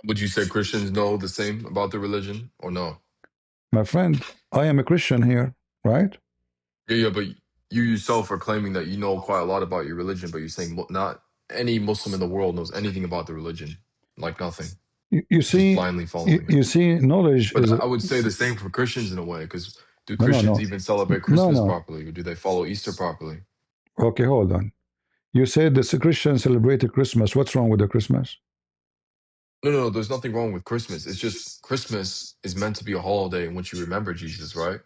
Would you say Christians know the same about the religion or no? My friend, I am a Christian here, right? Yeah, but you yourself are claiming that you know quite a lot about your religion, but you're saying not any Muslim in the world knows anything about the religion, like nothing. You Just see, blindly following it. you see, knowledge But is. I would say the same for Christians in a way, because do No, no, Christians no, even celebrate no, Christmas no. properly, or do they follow Easter properly? Okay, hold on. You said the Christians celebrated Christmas. What's wrong with the Christmas? No, there's nothing wrong with Christmas. It's just Christmas is meant to be a holiday in which you remember Jesus, right?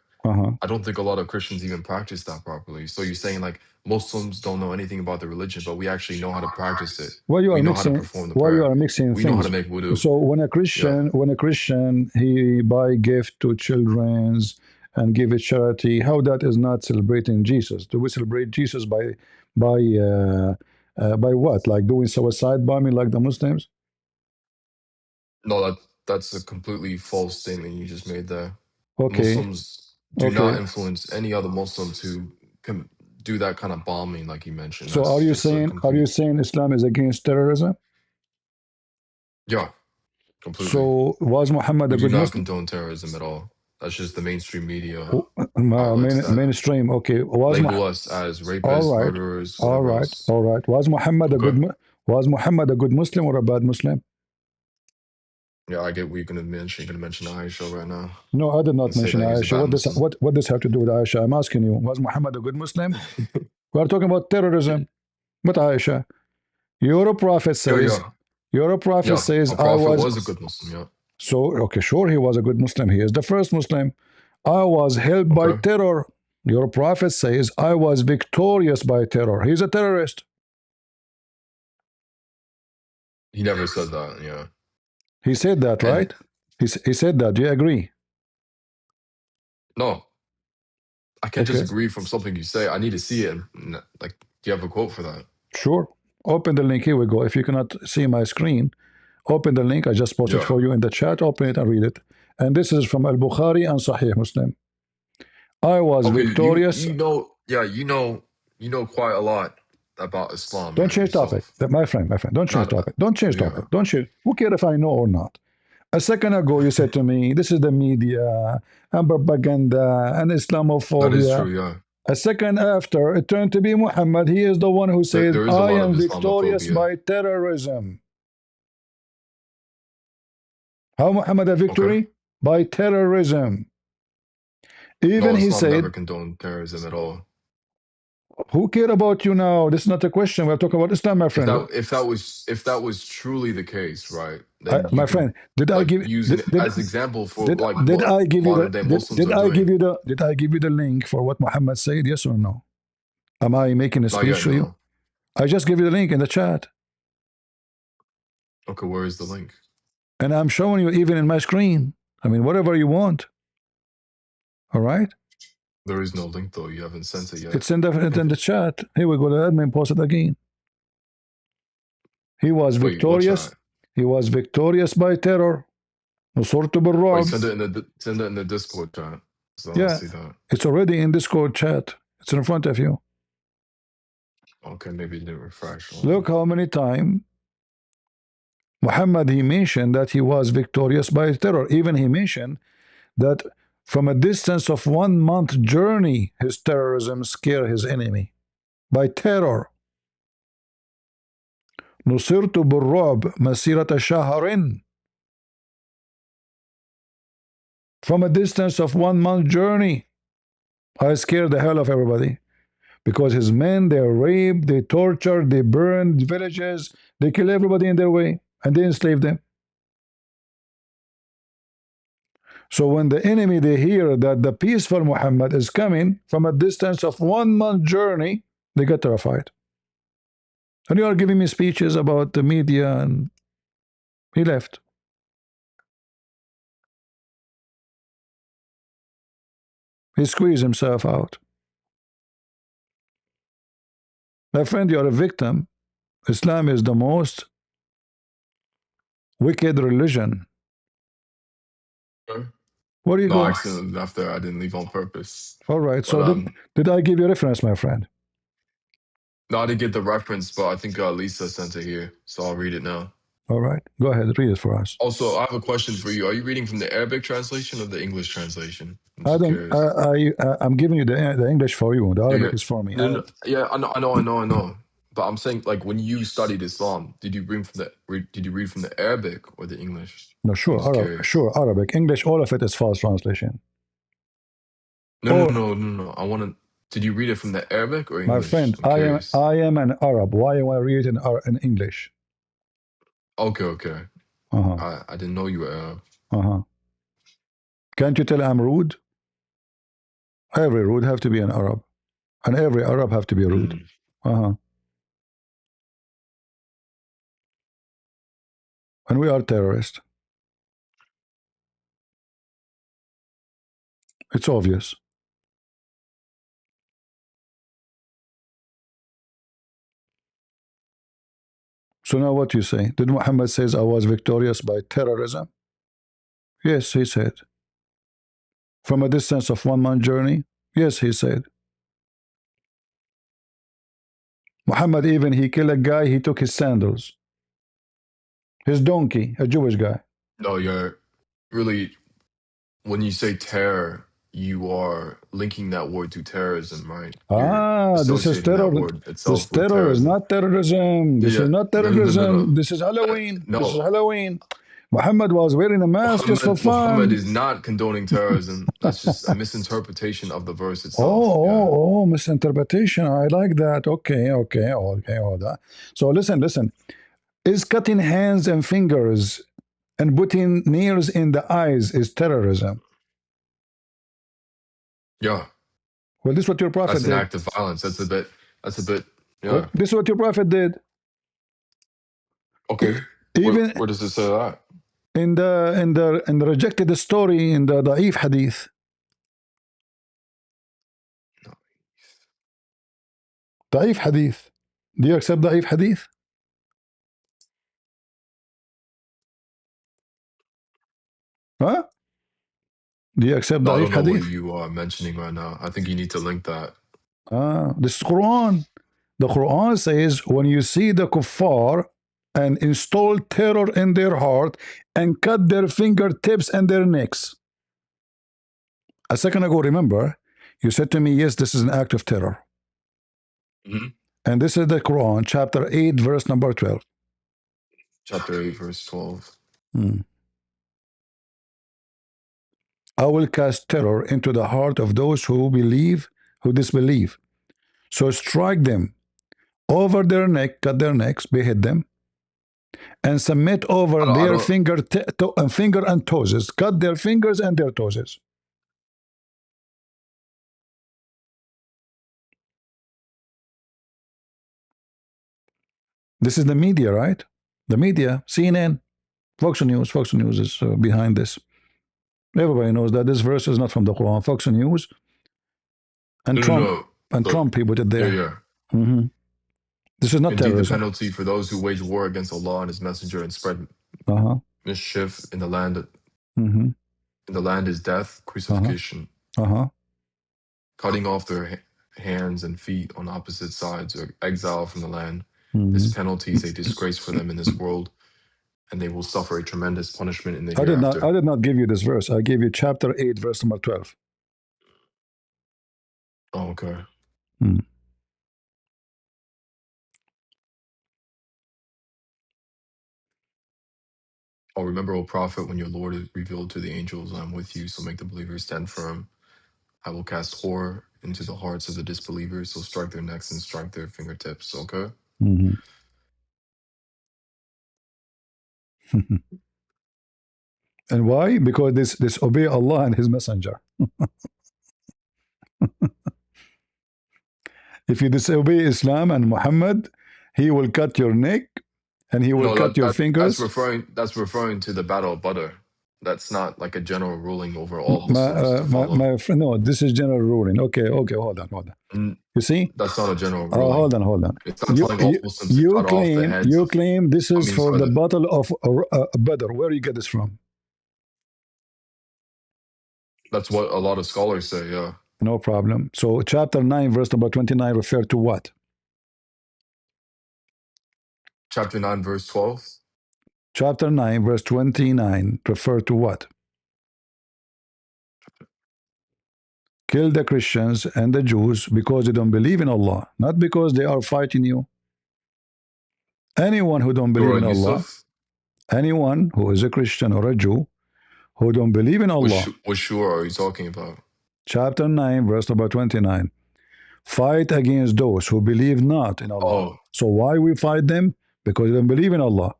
I don't think a lot of Christians even practice that properly. So you're saying like Muslims don't know anything about the religion, but we actually know how to practice it. Well, you We are know how to mixing. perform the Well, you prayer. are mixing We know how to things. make wudu. So when a Yeah. Christian, he buy gift to childrens and give it charity, how that is not celebrating Jesus? Do we celebrate Jesus by by what? Like doing suicide bombing like the Muslims? No, that's a completely false statement you just made there. Okay, Muslims do not okay. influence any other Muslim to do that kind of bombing like you mentioned. So That's just a are you complete, saying Islam is against terrorism? yeah, completely. So was Muhammad We a do good not Muslim? condone terrorism at all. That's just the mainstream media outlets that Mainstream. Okay, label us as all rapists, right, murderers, all whatever right, else. all right. Okay. Was Muhammad a good Muslim or a bad Muslim? Yeah, I get what you're gonna mention. You're gonna mention Aisha right now No, I did not and say mention that he's a Aisha. bad Muslim. What does have to do with Aisha? I'm asking you. Was Muhammad a good Muslim? We are talking about terrorism. But Aisha, your prophet says, Yeah. your prophet says, Our I prophet was. was a good Muslim. Yeah. So okay, sure, he was a good Muslim. He is the first Muslim. I was helped by Okay. terror. Your prophet says, I was victorious by terror. He's a terrorist. He never said that. Yeah. He said that, And right? He said that. Do you agree? no, I can't just Okay, agree from something you say. I need to see it. Like, do you have a quote for that? sure. Open the link. Here we go. If you cannot see my screen, open the link. I just posted Yeah. for you in the chat. Open it and read it. And this is from Al Bukhari and Sahih Muslim. I was Okay. victorious. You know. Yeah. You know quite a lot about Islam, Don't right? change topic. Yourself. My friend, don't change Not. topic. Don't change Yeah. topic. Don't change. Who cares if I know or not? A second ago, you said to me, this is the media and propaganda and That is Islamophobia. true. Yeah. A second after, it turned to be Muhammad. He is the one who says, There is a I lot of am victorious Islamophobia. by terrorism. How Muhammad a Okay. victory? By terrorism. Even No, he Islam said, never condoned terrorism at all. who care about you now? This is not a question. We're talking about Islam, my If friend. that was truly the case, right? Then you My can friend, did I like give use did, it did, as example for did, like did what I give you modern the day Muslims did are I give doing. you the link for what Muhammad said? Yes or no? Am I making a Not speech yet, to you? no. I just give you the link in the chat. Okay, where is the link? And I'm showing you even in my screen. I mean, whatever you want. All right? There is no link though. You haven't sent it yet. It's in the chat. Here we go. The admin post it again. He was Wait, what victorious. chat? He was victorious by terror. نصرت Wait, بالرعب. send it in the Discord chat. So I'll Yeah, see that. it's already in Discord chat. It's in front of you. Okay, maybe it didn't refresh. Look how many times Muhammad, he mentioned that he was victorious by terror. Even he mentioned that from a distance of 1 month journey, his terrorism scared his enemy. By terror. نصرت بالرعب مسيرة شهر. From a distance of 1 month journey, I scared the hell of everybody. Because his men, they raped, they tortured, they burned villages, they kill everybody in their way, and they enslave them. So when the enemy, they hear that the peaceful Muhammad is coming from a distance of 1 month journey, they get terrified. And you are giving me speeches about the media, and he left. He squeezed himself out. My friend, you are a victim. Islam is the most wicked religion. Huh? Where are you No, I going? accidentally left there. I didn't leave on purpose. All right. But So did I give you a reference, my friend? no, I didn't get the reference, but I think Lisa sent it here, so I'll read it now. All right. Go ahead. Read it for us. Also, I have a question for you. Are you reading from the Arabic translation or the English translation? I'm I just don't. curious. I'm giving you the English for you. The Yeah, Arabic yeah. is for me. No, no, yeah, I know. But I'm saying, like, when you studied Islam, did you did you read from the Arabic or the English? No, I'm sure, just curious. sure, Arabic, English, all of it is false translation. No. I want to. Did you read it from the Arabic or My English? friend, I'm curious. I am an Arab. Why do I read in English? Okay. Uh-huh. I didn't know you were Arab. Uh-huh. Can't you tell I'm rude? Every rude have to be an Arab. And every Arab have to be rude. Uh-huh. And we are terrorists. It's obvious. So now what you say? Did Muhammad says I was victorious by terrorism? Yes, he said. From a distance of 1 month journey? Yes, he said. Muhammad even he killed a guy, he took his sandals. His donkey, a Jewish guy. No, you're really, when you say terror, you are linking that word to terrorism, right? You're This is associating terror. that word This itself with terror is terrorism. not terrorism. This Yeah. is not No. terrorism. This is Halloween. This is No. Halloween. Muhammad was wearing a mask just for Muhammad fun. is not condoning terrorism. That's just a misinterpretation of the verse itself. Yeah. Oh, misinterpretation. I like that. Okay. Hold on. So listen. Is cutting hands and fingers and putting nails in the eyes is terrorism? Yeah. Well, this is what your prophet That's an did. act of violence. That's a bit, Well, yeah. this is what your prophet did. Okay. Even Where does it say that? in the rejected story in the Da'if hadith. Da'if hadith. Do you accept Da'if hadith? Huh? Do you accept No, I Da'if don't know what hadith? you are mentioning right now. I think you need to link that. This is Quran. The Quran says when you see the kuffar and install terror in their heart and cut their fingertips and their necks. A second ago, remember, you said to me, yes, this is an act of terror. And this is the Quran, chapter 8, verse number 12. Chapter 8, verse 12. I will cast terror into the heart of those who disbelieve. So strike them over their neck, cut their necks, behead them, and submit over I their don't. finger and toes. Cut their fingers and their toes. This is the media, right? The media, CNN, Fox News is behind this. Everybody knows that this verse is not from the Quran. Fox News and Trump No. and Look, Trump, he put it there. Yeah. This is not Indeed, the terrorism. penalty for those who wage war against Allah and His Messenger and spread mischief in the land. In the land is death, crucifixion, cutting off their hands and feet on opposite sides, or exile from the land. This penalty is a disgrace for them in this world, and they will suffer a tremendous punishment in the hereafter. I did not give you this verse. I gave you chapter 8, verse number 12. Oh, okay. Oh, remember, O Prophet, when your Lord is revealed to the angels, I am with you, so make the believers stand firm. I will cast horror into the hearts of the disbelievers, so strike their necks and strike their fingertips, okay? And why? Because this disobey Allah and His Messenger. If you disobey Islam and Muhammad, He will cut your neck and He will cut your fingers. That's referring to the Battle of Badr. That's not like a general ruling over all Muslims to follow. My friend, no, this is general ruling. Okay, hold on. You see? That's not a general ruling. Hold on. It's not telling all Muslims to You cut off the heads. You claim this is for for the Battle of Badr. Where do you get this from? That's what a lot of scholars say, yeah. No problem. So chapter 9, verse number 29 refer to what? Chapter 9, verse 12? Chapter 9, verse 29 refer to what? Kill the Christians and the Jews because they don't believe in Allah, not because they are fighting you. Anyone who don't believe in Allah, anyone who is a Christian or a Jew who don't believe in Allah. What surah are you talking about? Chapter 9, verse number 29. Fight against those who believe not in Allah. Oh. So why we fight them? Because they don't believe in Allah,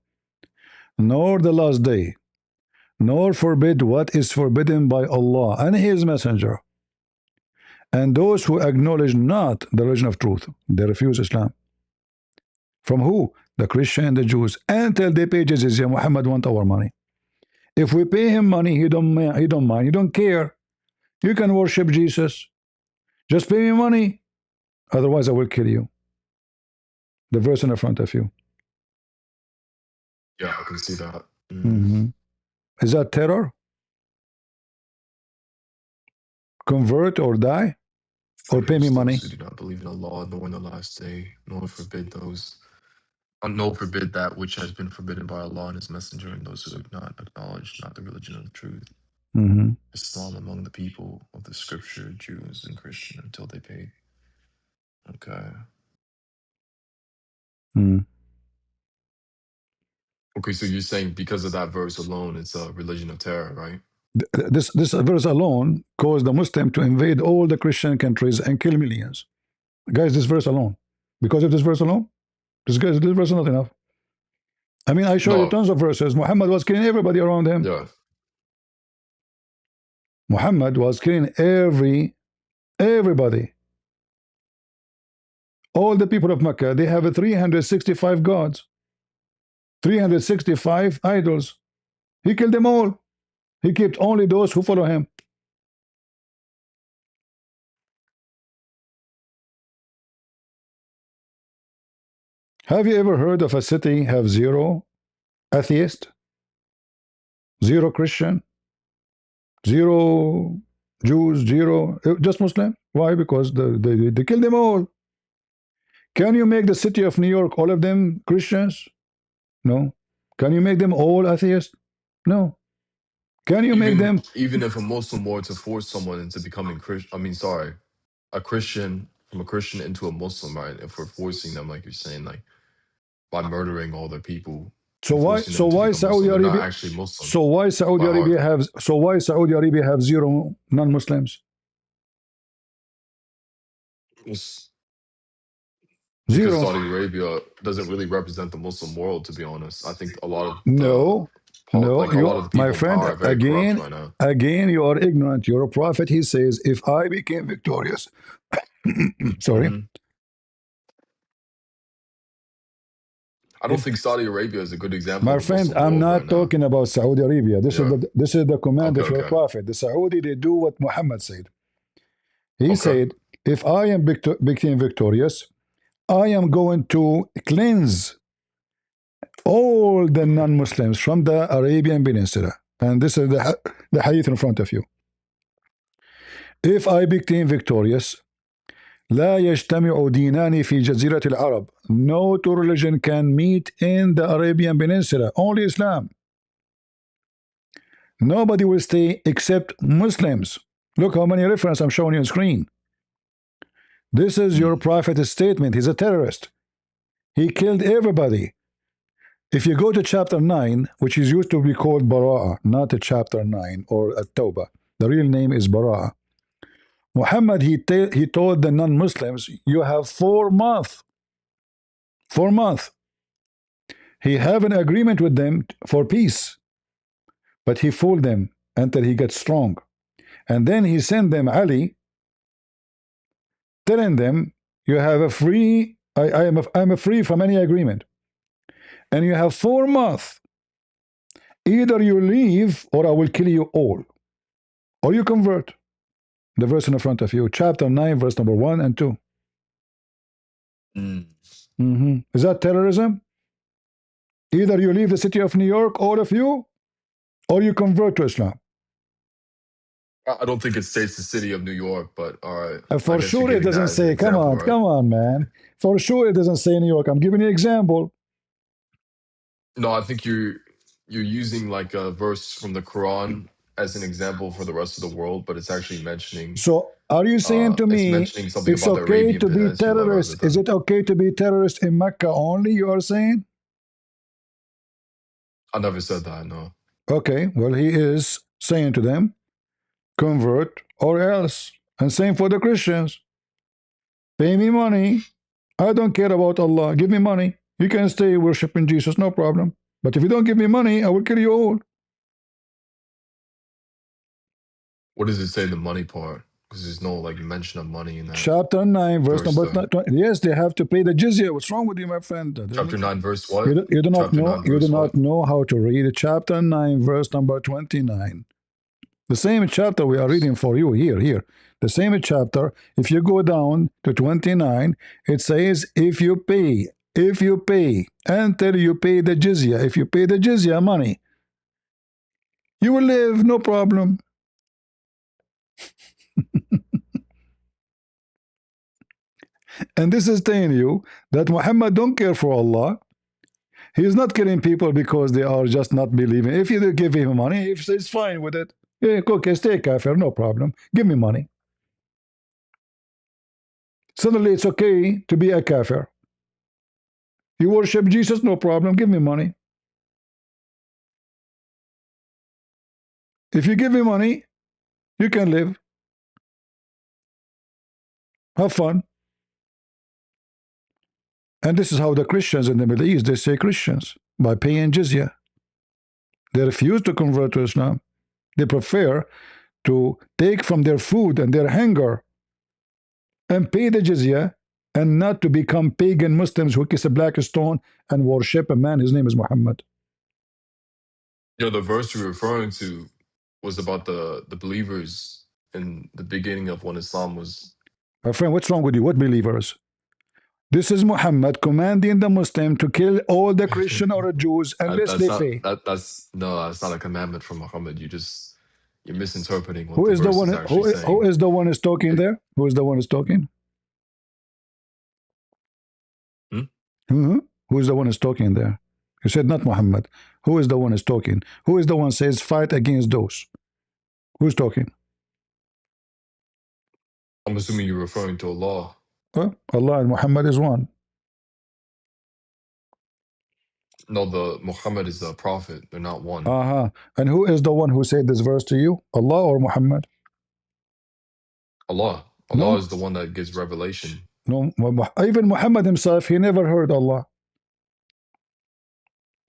nor the last day, nor forbid what is forbidden by Allah and His Messenger. And those who acknowledge not the religion of truth, they refuse Islam. From who? The Christian and the Jews. Until they pay jizya, Muhammad want our money. If we pay him money, he don't mind, he don't care. You can worship Jesus. Just pay me money. Otherwise, I will kill you. The verse in the front of you. Yeah, I can see that. Is that terror? Convert or die? Or pay me money? Those who do not believe in Allah, nor in the last day, nor forbid that which has been forbidden by Allah and His Messenger, and those who do not acknowledge not the religion of the truth. Islam among the people of the scripture, Jews and Christian, until they pay. Okay. Okay, so you're saying because of that verse alone, it's a religion of terror, right? This verse alone caused the Muslim to invade all the Christian countries and kill millions. Guys, this verse alone. Because of this verse alone, this verse is not enough. I mean, I show you tons of verses. Muhammad was killing everybody around him. Yeah. Muhammad was killing everybody. All the people of Mecca, they have 365 gods. 365 idols. He killed them all. He kept only those who follow him. Have you ever heard of a city have 0 atheist, 0 Christian, 0 Jews, 0 just Muslim? Why? Because they killed them all. Can you make the city of New York all of them Christians? No. Can you make them all atheists? No. Can you make them? Even if a Muslim were to force someone into becoming a Christian, from a Christian into a Muslim, right? If we're forcing them, like you're saying, like by murdering all the people. So why Saudi Arabia? So why Saudi Arabia have 0 non-Muslims? 0. Because Saudi Arabia doesn't really represent the Muslim world, to be honest. I think a lot of no, a lot of the people my friend, in power are very corrupt right now. Again, you are ignorant. You're a prophet. He says, if I became victorious, sorry. I don't think Saudi Arabia is a good example. My friend, I'm not talking about Saudi Arabia. This is the command of your prophet. The Saudi, they do what Muhammad said. He said, if I am became victorious, I am going to cleanse all the non-Muslims from the Arabian Peninsula. And this is the hadith in front of you. If I became victorious, لا يجتمع دينان في جزيرة العرب. No two religion can meet in the Arabian Peninsula. Only Islam. Nobody will stay except Muslims. Look how many references I'm showing you on screen. This is your prophet's statement. He's a terrorist. He killed everybody. If you go to chapter 9, which is used to be called Bara'a, not a chapter 9 or a Tawbah. The real name is Bara'a. Muhammad, he told the non-Muslims, you have 4 months. 4 months. He have an agreement with them for peace. But he fooled them until he gets strong. And then he sent them Ali, telling them, you have a free, I'm free from any agreement. And you have 4 months. either you leave or I will kill you all, or you convert. The verse in front of you, chapter 9, verse number 1 and 2. Is that terrorism? Either you leave the city of New York, all of you, or you convert to Islam. I don't think it states the city of New York, but all right. For sure it doesn't say, come on, right? come on, man. For sure it doesn't say New York. I'm giving you an example. No, I think you're using like a verse from the Quran as an example for the rest of the world, but it's actually mentioning. So are you saying to it's me mentioning something it's about the okay Arabian to be Peninsula rather terrorist? than. Is it okay to be terrorist in Mecca only, you are saying? I never said that, no. Okay, well, he is saying to them, convert or else. And same for the Christians. Pay me money. I don't care about Allah. Give me money. You can stay worshiping Jesus, no problem. But if you don't give me money, I will kill you all. What does it say, the money part? Because there's no like mention of money in that. Chapter 9, verse number 20. Yes, they have to pay the jizya. What's wrong with you, my friend? Chapter 9, verse what? You do not Chapter know. 9, You do verse not what? know how to read. Chapter 9, verse number 29. The same chapter we are reading for you here. The same chapter. If you go down to 29, it says, if you pay, until you pay the jizya. If you pay the jizya money, you will live, no problem. And this is telling you that Muhammad don't care for Allah. He is not killing people because they are just not believing. If you give him money, it's fine with it. Yeah, okay, stay kafir, no problem. Give me money. Suddenly it's okay to be a kafir. You worship Jesus, no problem. Give me money. If you give me money, you can live. Have fun. And this is how the Christians in the Middle East, they say Christians, by paying jizya. They refuse to convert to Islam. They prefer to take from their food and their hunger and pay the jizya and not to become pagan Muslims who kiss a black stone and worship a man, his name is Muhammad. The verse you're referring to was about the believers in the beginning of when Islam was. My friend, what's wrong with you? What believers? This is Muhammad commanding the Muslim to kill all the Christian or Jews unless they pay. That's not a commandment from Muhammad. You're misinterpreting what Who the is the verse one? is actually saying. Who is the one who's talking there? Who is the one who's talking? Who is the one who's talking there? You said not Muhammad. Who is the one who's talking? Who is the one says fight against those? Who's talking? I'm assuming you're referring to Allah. Allah and Muhammad is one. No, the Muhammad is the prophet. They're not one. And who is the one who said this verse to you? Allah or Muhammad? Allah. Allah is the one that gives revelation. No, even Muhammad himself, he never heard Allah.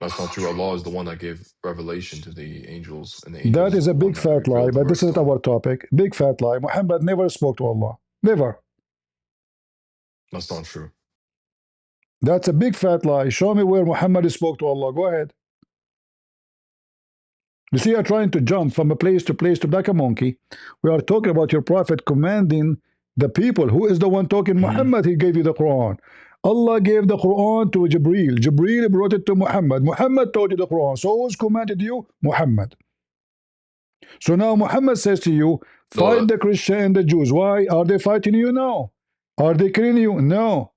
That's not true. Allah is the one that gave revelation to the angels, and the angels. That is a big fat lie, but this is our topic. Big fat lie. Muhammad never spoke to Allah. Never. That's not true. That's a big fat lie. Show me where Muhammad spoke to Allah. Go ahead. You see, you're trying to jump from a place to place to like a monkey. We are talking about your prophet commanding the people. Who is the one talking? Muhammad, he gave you the Quran. Allah gave the Quran to Jibreel. Jibreel brought it to Muhammad. Muhammad told you the Quran. So who's commanded you? Muhammad. So now Muhammad says to you, fight the Christian and the Jews. Why? Are they fighting you? No. Are they killing you? No.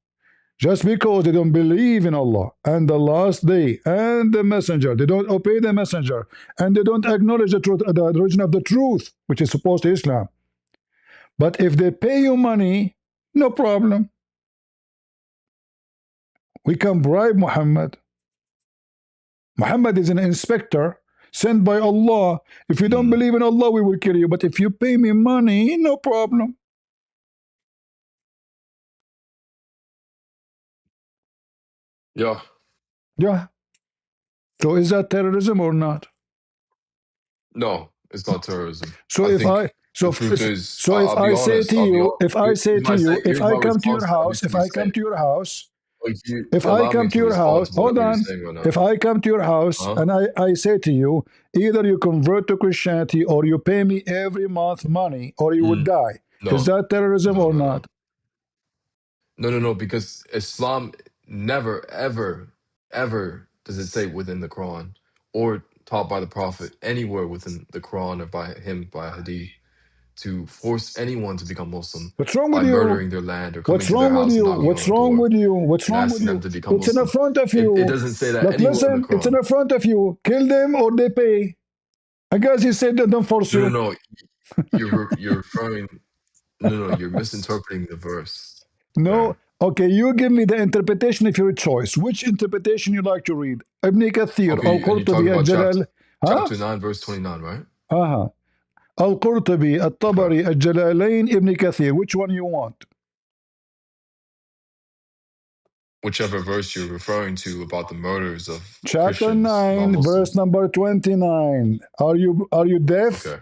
Just because they don't believe in Allah and the last day and the messenger, they don't obey the messenger, and they don't acknowledge the truth, the origin of the truth, which is supposed to Islam. But if they pay you money, no problem. We can bribe Muhammad. Muhammad is an inspector sent by Allah. If you don't believe in Allah, we will kill you. But if you pay me money, no problem. Yeah. Yeah. So is that terrorism or not? No, it's not terrorism. So if I so the truth is, so if I say to you, if I say to you, if I come to your house, if I come to your house If I allow me come to to your respond house, to hold whatever you're on. saying right now. If I come to your house and I say to you, either you convert to Christianity or you pay me every month money or you would die. Is that terrorism or not? No, because Islam never, ever does it say within the Quran or taught by the Prophet anywhere within the Quran or by Hadith to force anyone to become Muslim What's wrong by with you? murdering their land or coming What's to their wrong with house and you? knocking on What's their wrong door with you? What's and wrong with asking them you? to become It's in the Muslim. front of It you. doesn't say that Look, anywhere in the listen, it's in Quran. the front of you. Kill them or they pay. I guess he said that don't force you. No. You're referring. No, you're misinterpreting the verse. No. Okay, you give me the interpretation of your choice. Which interpretation you like to read? Ibn Kathir, Okay, and you're talking Al-Qurtubi, about Al-Jalal. Huh? chapter 9, verse 29, right? Uh-huh. Al-Qurtubi, Okay. Al-Tabari, Al-Jalalain, Ibn Kathir. Which one you want? Whichever verse you're referring to about the murders of Chapter Christians, 9, verse non-Muslims. number 29. Are you deaf? Okay.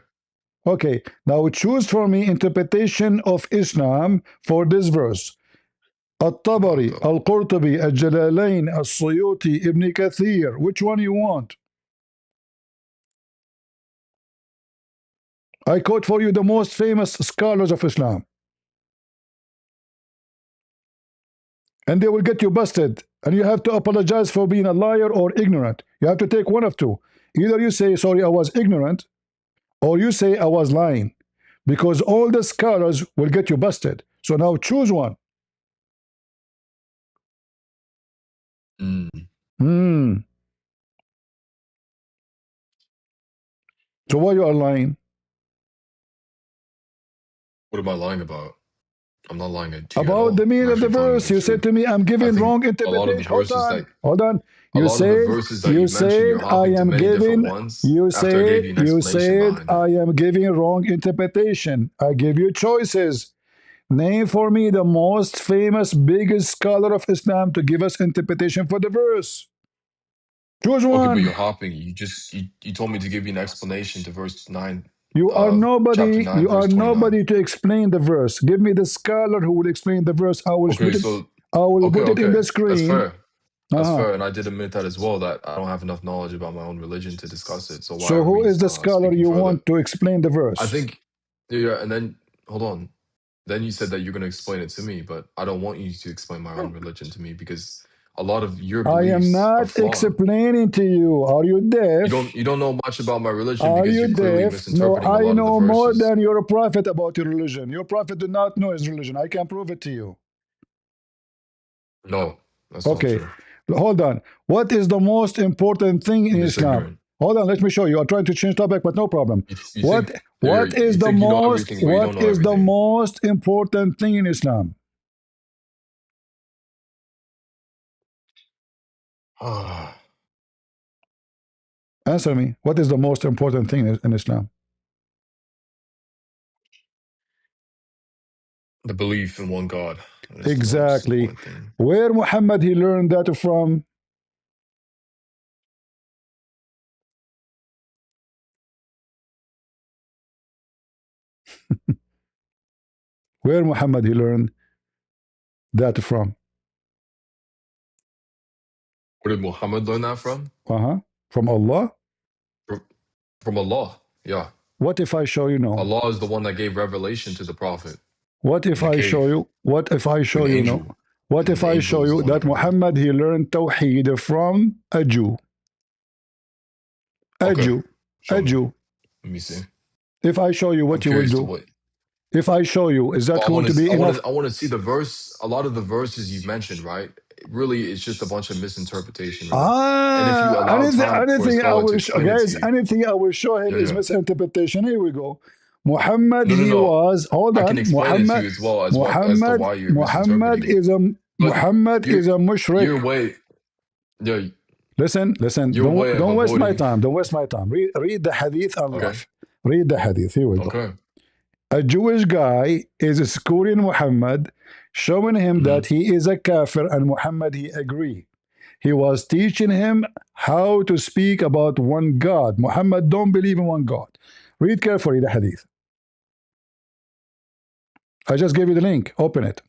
Okay, now choose for me interpretation of Islam for this verse. Al-Tabari, Al-Qurtubi, Al-Jalalain, Al-Suyuti, Ibn Kathir. Which one you want? I quote for you the most famous scholars of Islam. And they will get you busted. And you have to apologize for being a liar or ignorant. You have to take one of two. Either you say, sorry, I was ignorant, or you say, I was lying. Because all the scholars will get you busted. So now choose one. Hmm. So why you are lying? What am I lying about? I'm not lying to you at About the all. I'm meaning of the actually telling you verse. the You said truth. to me, I'm I giving think wrong a lot of the interpretation. Hold verses on. Hold on. a lot of the verses that you mentioned, you're hopping to many different ones after I gave you an you explanation said behind it. I am giving wrong interpretation. I give you choices. Name for me the most famous, biggest scholar of Islam to give us interpretation for the verse. Choose Okay, but one. you're hopping. You told me to give you an explanation to verse 9 You are of chapter nobody. 9, You verse are 29. nobody to explain the verse. Give me the scholar who will explain the verse. I will Okay, put it. so I will put it in okay. the That's screen. fair. That's Uh-huh. fair. And I did admit that as well, that I don't have enough knowledge about my own religion to discuss it. So why So are who we is the scholar speaking you further? want to explain the I verse? think, yeah, and then hold on. Then you said that you're going to explain it to me, but I don't want you to explain my own religion to me because a lot of your I am beliefs are not flawed. explaining to you. Are you deaf? You don't know much about my religion Are because you you're clearly deaf? No, misinterpreting a I lot of the know more verses. than your prophet about your religion. Your prophet did not know his religion. I can prove it to you. No, that's not Okay, true. hold on. What is the most important thing in You're just Islam? ignorant. Hold on, let me show you. I'm trying to change topic, but no problem. You think you Is the think you know most everything, but you don't know what is the everything. most important thing in Islam? Answer me. What is the most important thing in Islam? The belief in one God is the most Exactly. important thing. Where Muhammad he learned that from? Where Muhammad he learned that from? Where did Muhammad learn that from? Uh-huh. From Allah? From Allah. Yeah. What if I show you no? Allah is the one that gave revelation to the Prophet What if in a I show cave you? What if I to show an you no? angel. What And if the I angel show is the you one that that revealed. Muhammad he learned Tawheed from a Jew? A Okay. Jew. Show A me. Jew. Let me see. If I show you I'm what you will curious to do? what. If I show you, is that But going to be enough? I want to see the verse. A lot of the verses you mentioned, right? Really, it's just a bunch of misinterpretation, really. And if you allow time for a Anything I scholar to will show, explain it to guys, you, anything I will show him is yeah. misinterpretation. Here we go. Muhammad, he No. was, hold I can on, explain it to you as well as to why you're misinterpreting it. But Muhammad is a mushrik. your way, yeah, Listen, your way of don't waste my avoiding. time. Don't waste my time. Read the hadith and Okay. laugh. Read the hadith. Here we go. Okay. A Jewish guy is schooling Muhammad, showing him that he is a kafir, and Muhammad he agree. He was teaching him how to speak about one God. Muhammad don't believe in one God. Read carefully the hadith. I just gave you the link. Open it.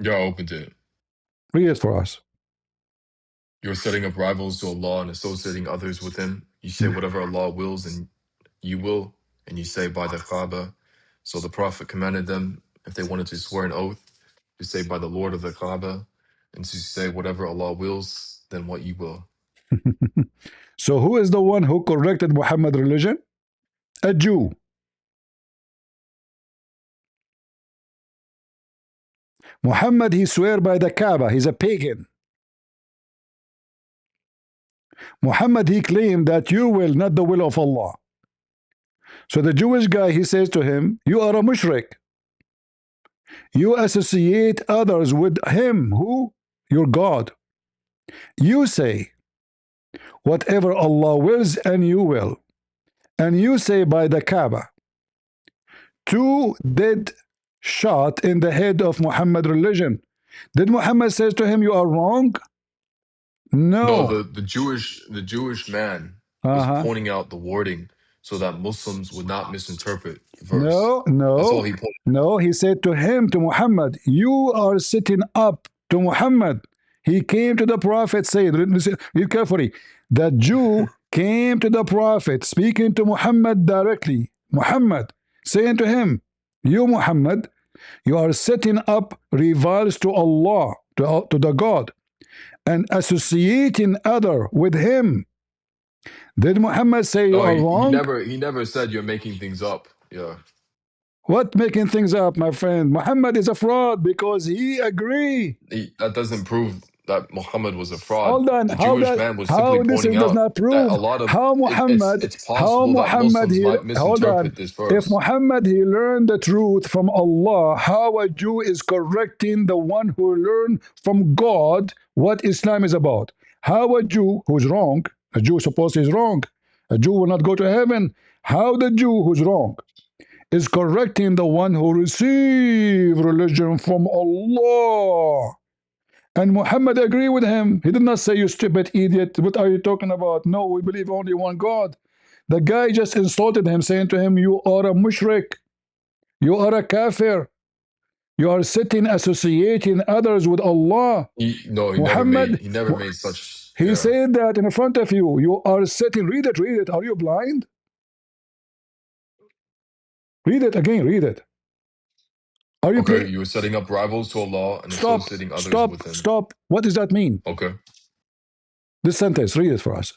Yeah, I opened it. Read it for us. You're setting up rivals to Allah and associating others with Him. You say whatever Allah wills, and you will, and you say by the Kaaba. So the Prophet commanded them, if they wanted to swear an oath, to say by the Lord of the Kaaba, and to say whatever Allah wills, then what you will. So who is the one who corrected Muhammad's religion? A Jew. Muhammad, he swear by the Kaaba. He's a pagan. Muhammad, he claimed that your will, not the will of Allah. So the Jewish guy, he says to him, you are a mushrik. You associate others with him, who? Your God. You say, whatever Allah wills, and you will. And you say by the Kaaba. Two dead shot in the head of Muhammad religion. Did Muhammad says to him, you are wrong? No, No. the Jewish man was pointing out the wording so that Muslims would not misinterpret the verse. That's all he pointed. No, he said to him, to Muhammad, you are sitting up to Muhammad. He came to the Prophet, saying, read carefully, the Jew came to the Prophet, speaking to Muhammad directly. Muhammad, saying to him, you Muhammad, you are setting up rivals to Allah, to the God, and associating other with him. Did Muhammad say you are wrong? He never said you're making things up. Yeah. What making things up, my friend? Muhammad is a fraud because he agreed. That doesn't prove that Muhammad was a fraud. Hold on, the Jewish man was simply pointing does out not prove that a lot of how Muhammad, it's possible that Muslims might misinterpret this verse. If Muhammad he learned the truth from Allah, how a Jew is correcting the one who learned from God what Islam is about? How a Jew who's wrong, a Jew supposed is wrong, a Jew will not go to heaven. How the Jew who's wrong is correcting the one who received religion from Allah? And Muhammad agreed with him. He did not say, you stupid idiot, what are you talking about? No, we believe only one God. The guy just insulted him, saying to him, you are a mushrik. You are a kafir. You are sitting associating others with Allah. He Muhammad, never made such. He said that in front of you. You are sitting. Read it. Are you blind? Read it again. Read it. Are you okay? You were setting up rivals to Allah and associating others with Him. Stop. What does that mean? Okay. This sentence, read it for us.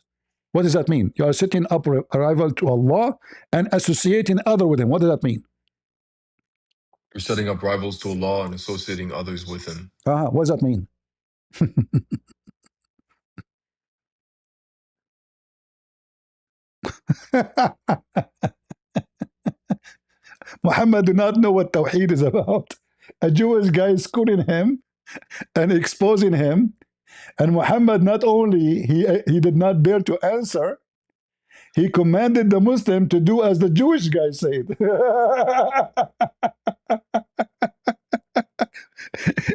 What does that mean? You are setting up a rival to Allah and associating other with Him. What does that mean? You're setting up rivals to Allah and associating others with Him. What does that mean? Muhammad do not know what Tawheed is about. A Jewish guy is schooling him and exposing him. And Muhammad not only, he did not dare to answer, he commanded the Muslim to do as the Jewish guy said.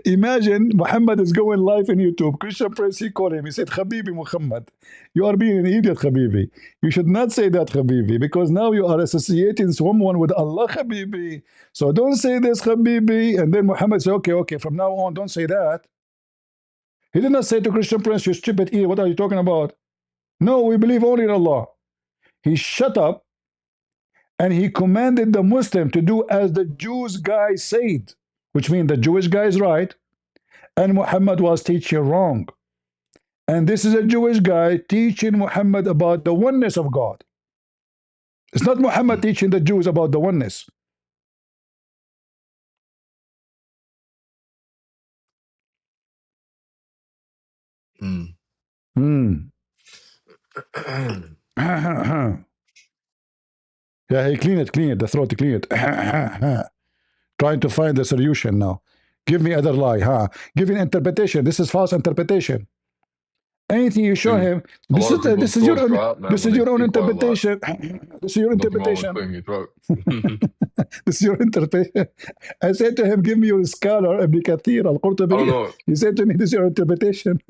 Imagine Muhammad is going live in YouTube. Christian Prince, he called him. He said, Habibi Muhammad, you are being an idiot, Habibi. You should not say that, Habibi, because now you are associating someone with Allah, Habibi. So don't say this, Habibi. And then Muhammad said, okay, from now on, don't say that. He did not say to Christian Prince, you stupid idiot, what are you talking about? No, we believe only in Allah. He shut up and he commanded the Muslim to do as the Jews guy said, which means the Jewish guy is right and Muhammad was teaching wrong. And this is a Jewish guy teaching Muhammad about the oneness of God. It's not Muhammad teaching the Jews about the oneness. Yeah, he clean it, the throat, clean it. Trying to find the solution now. Give me other lie, Give an interpretation. This is false interpretation. Anything you show him, this is your own interpretation. This is your interpretation. This is your interpretation. I said to him, give me your scholar, Ibn Kathir, Al-Qurtubi. He said to me, this is your interpretation.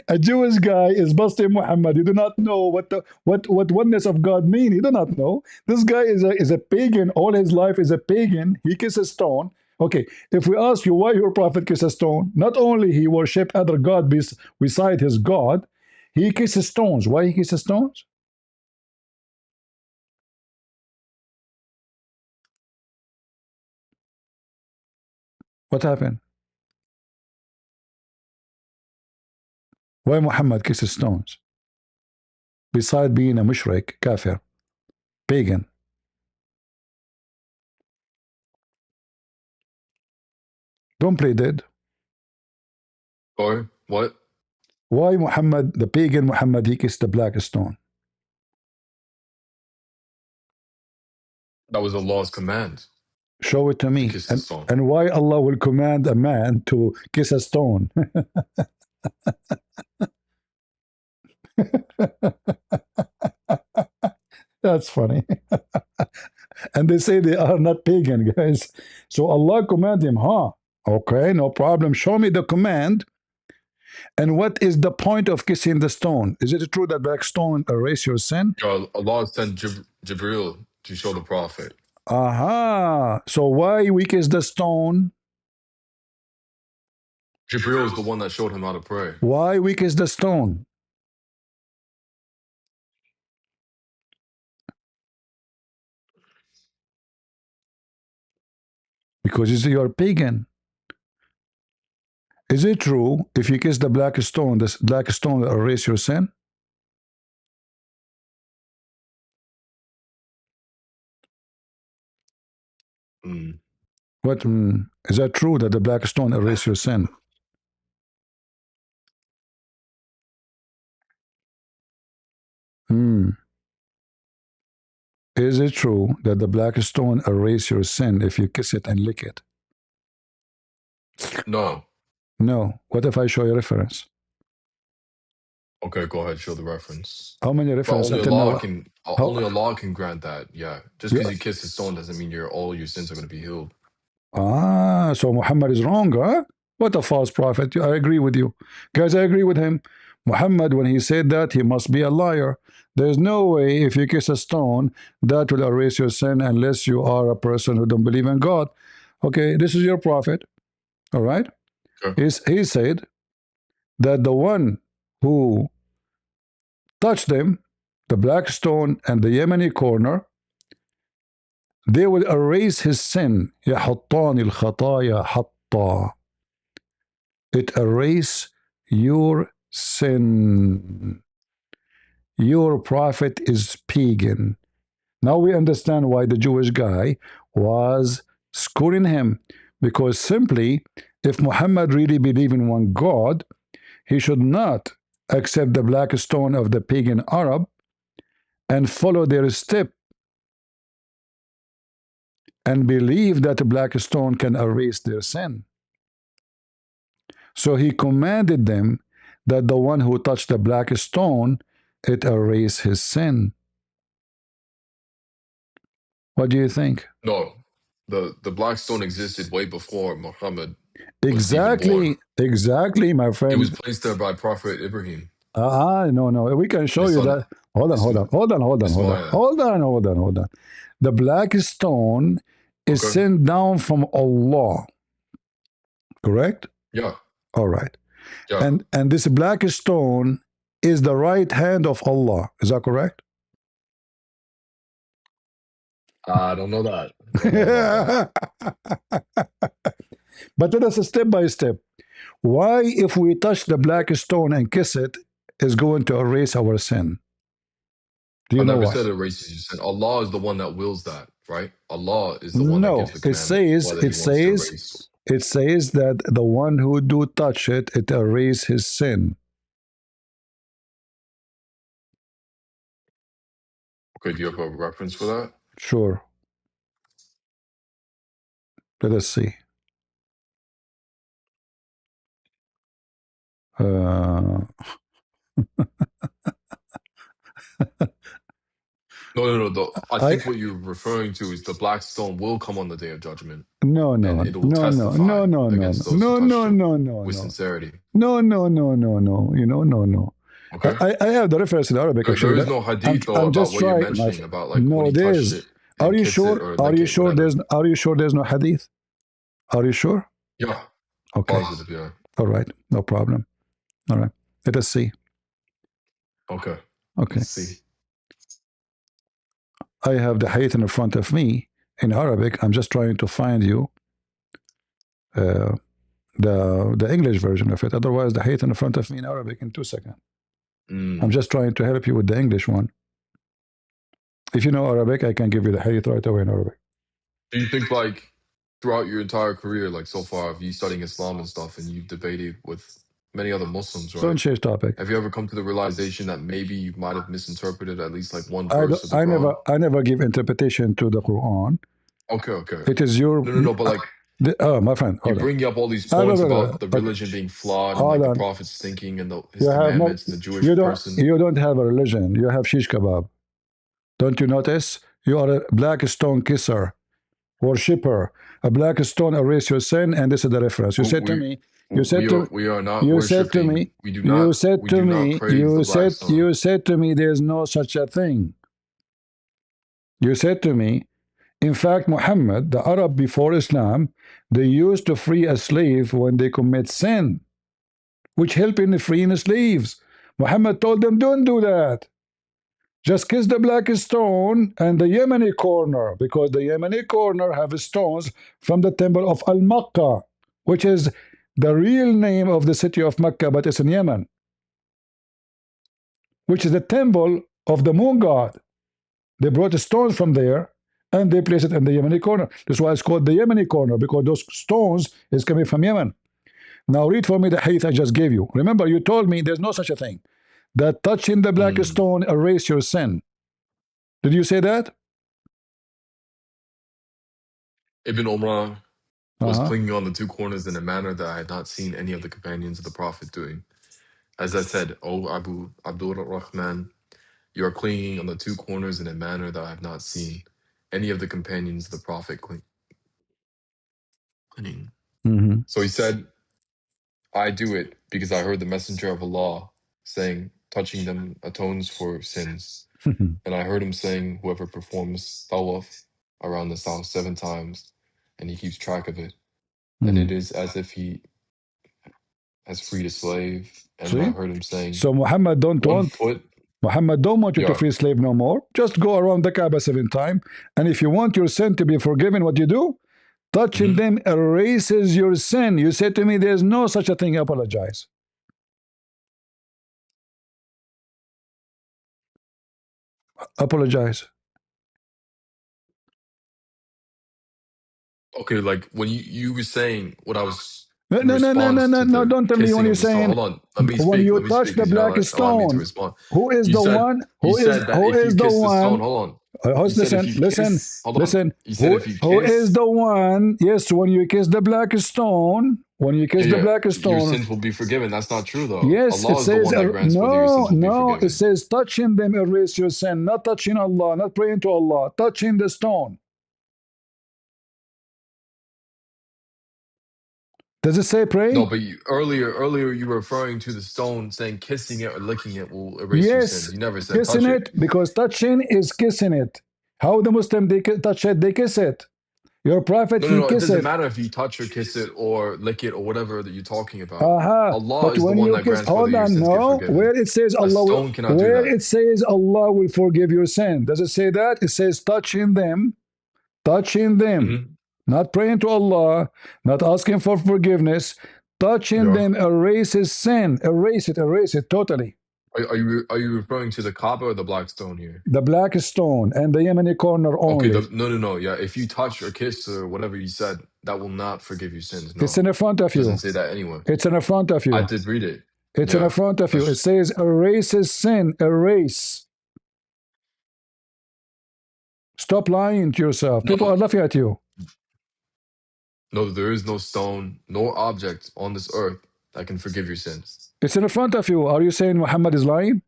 A Jewish guy is busting Muhammad. You do not know what oneness of God mean. You do not know. This guy is a pagan. All his life is a pagan. He kisses stone. Okay, if we ask you why your prophet kissed a stone, not only he worshipped other god beside his God, he kisses stones. Why he kisses stones? What happened? Why Muhammad kisses stones? Beside being a mushrik, kafir, pagan. Don't play dead. Or what? Why Muhammad, the pagan Muhammad, he kissed the black stone? That was Allah's command Show it to to me. kiss the stone. And why Allah will command a man to kiss a stone? That's funny. And they say they are not pagan, guys. So Allah command him, huh? Okay, no problem. Show me the command. And what is the point of kissing the stone? Is it true that black stone erase your sin? Allah sent Jibril to show the Prophet. Aha. So why we kiss the stone? Jibril is the one that showed him how to pray. Why we kiss the stone? Because you are pagan. Is it true if you kiss the black stone, this black stone will erase your sin? What is that true that the black stone erase your sin? Is it true that the black stone erase your sin if you kiss it and lick it? No. No. What if I show you a reference? Okay, go ahead, show the reference. How many references? Only Allah can grant that. Yeah, just because you kiss the stone doesn't mean all your sins are going to be healed. Ah, so Muhammad is wrong, huh? What a false prophet. I agree with you. Guys, I agree with him. Muhammad, when he said that, he must be a liar. There's no way if you kiss a stone, that will erase your sin unless you are a person who don't believe in God. Okay, this is your prophet. All right? Sure. He said that the one who touched them, the black stone and the Yemeni corner, they will erase his sin. يَحُطَّانِ الْخَطَايَا حَطًّا. It erase your sin. Your prophet is pagan. Now we understand why the Jewish guy was scoring him, because simply, if Muhammad really believed in one God, he should not accept the black stone of the pagan Arab and follow their step and believe that the black stone can erase their sin. So he commanded them that the one who touched the black stone, it erase his sin. What do you think? No, the black stone existed way before Muhammad. Exactly, my friend. It was placed there by Prophet Ibrahim. No. We can show you that. Hold on. The black stone is sent down from Allah. Correct? Yeah. All right. Yeah. And this black stone is the right hand of Allah. Is that correct? I don't know that. But let us step by step. Why, if we touch the black stone and kiss it, is going to erase our sin? Do you know why? I never said it erases your sin. Allah is the one that wills that, right? Allah is the one that gives the commandment. It says that the one who do touch it, it erases his sin. Okay, do you have a reference for that? Sure. Let us see. No. I think what you're referring to is the black stone will come on the day of judgment. No. It will testify against those who touched it with sincerity. No. Okay. I have the reference in Arabic. There is no hadith though about what you're mentioning about like when he touched it. Are you sure? Are you sure there's no hadith? Are you sure? Yeah. Okay. Positive, yeah. All right. No problem. All right. Let us see. Okay. Okay. Let's see. I have the hadith in front of me in Arabic. I'm just trying to find you the English version of it. Otherwise, the hadith in front of me in Arabic in 2 seconds. I'm just trying to help you with the English one. If you know Arabic, I can give you the hadith right away in Arabic. Do you think, like, throughout your entire career, like so far, of you studying Islam and stuff, and you've debated with many other Muslims, right? Don't change topic. Have you ever come to the realization that maybe you might have misinterpreted at least like one verse of the Quran? I never give interpretation to the Quran. Okay. It is your no, but like my friend, you bring up all these points about the okay. religion being flawed and like the prophet's thinking and his You have commandments and the Jewish person. You don't have a religion. You have shish kebab. Don't you notice? You are a black stone kisser, worshipper. A black stone erase your sin, and this is the reference. You said to me. We are not worshiping. Said to me. We do not. You said we to do me. Not praise You the said. black stone. You said to me. There's no such a thing. You said to me. In fact, Muhammad, the Arab before Islam, they used to free a slave when they commit sin, which helped in freeing slaves. Muhammad told them, don't do that. Just kiss the black stone and the Yemeni corner, because the Yemeni corner have stones from the temple of Al-Makkah, which is the real name of the city of Mecca, but it's in Yemen, which is the temple of the moon god. They brought the stones from there and they placed it in the Yemeni corner. That's why it's called the Yemeni corner, because those stones is coming from Yemen. Now read for me the hadith I just gave you. Remember, you told me there's no such a thing. That touching the black stone erase your sin. Did you say that? Ibn Umar was clinging on the two corners in a manner that I had not seen any of the companions of the Prophet doing. As I said, O Abu Abdul Rahman, you are clinging on the two corners in a manner that I have not seen any of the companions of the Prophet clinging. So he said, I do it because I heard the Messenger of Allah saying, touching them atones for sins. And I heard him saying, whoever performs tawaf around this house 7 times, and he keeps track of it, then it is as if he has freed a slave. And I heard him saying, so Muhammad don't want you to free a slave no more. Just go around the Kaaba 7 times, and if you want your sin to be forgiven, what you do? Touching them erases your sin. You said to me, there's no such a thing. Apologize. Apologize. Okay, like when you were saying what I was. No, don't tell me when you're saying. Hold on, let me speak. When you touch the black stone, who is the one? Who is the one? Hold on. Listen. Who is the one? Yes, when you kiss the black stone, your sins will be forgiven. That's not true, though. Yes, Allah it says is the one that grants whether your sins will be forgiven. It says touching them erase your sin, not touching Allah, not praying to Allah, touching the stone. Does it say pray? No, but earlier you were referring to the stone, saying kissing it or licking it will erase your sins. You never said kissing touch it. Because touching is kissing it. How the Muslim they touch it, they kiss it. Your prophet No, it doesn't matter if you touch or kiss it or lick it or whatever that you're talking about. Allah but is the one that grants whether your sins get forgiven. Where it says Allah, a stone cannot do that. It says Allah will forgive your sin. Does it say that? It says touching them. Not praying to Allah, not asking for forgiveness. Touching them erases sin. Erase it totally. Are you referring to the Kaaba or the black stone here? The black stone and the Yemeni corner only. Okay, no. Yeah, if you touch or kiss or whatever you said, that will not forgive your sins. No. It's in the front of you. It doesn't say that anyway. It's in the front of you. I did read it. It's in the front of you. It says erases sin. Erase. Stop lying to yourself. People are laughing at you. No, there is no stone, no object on this earth that can forgive your sins. It's in the front of you. Are you saying Muhammad is lying?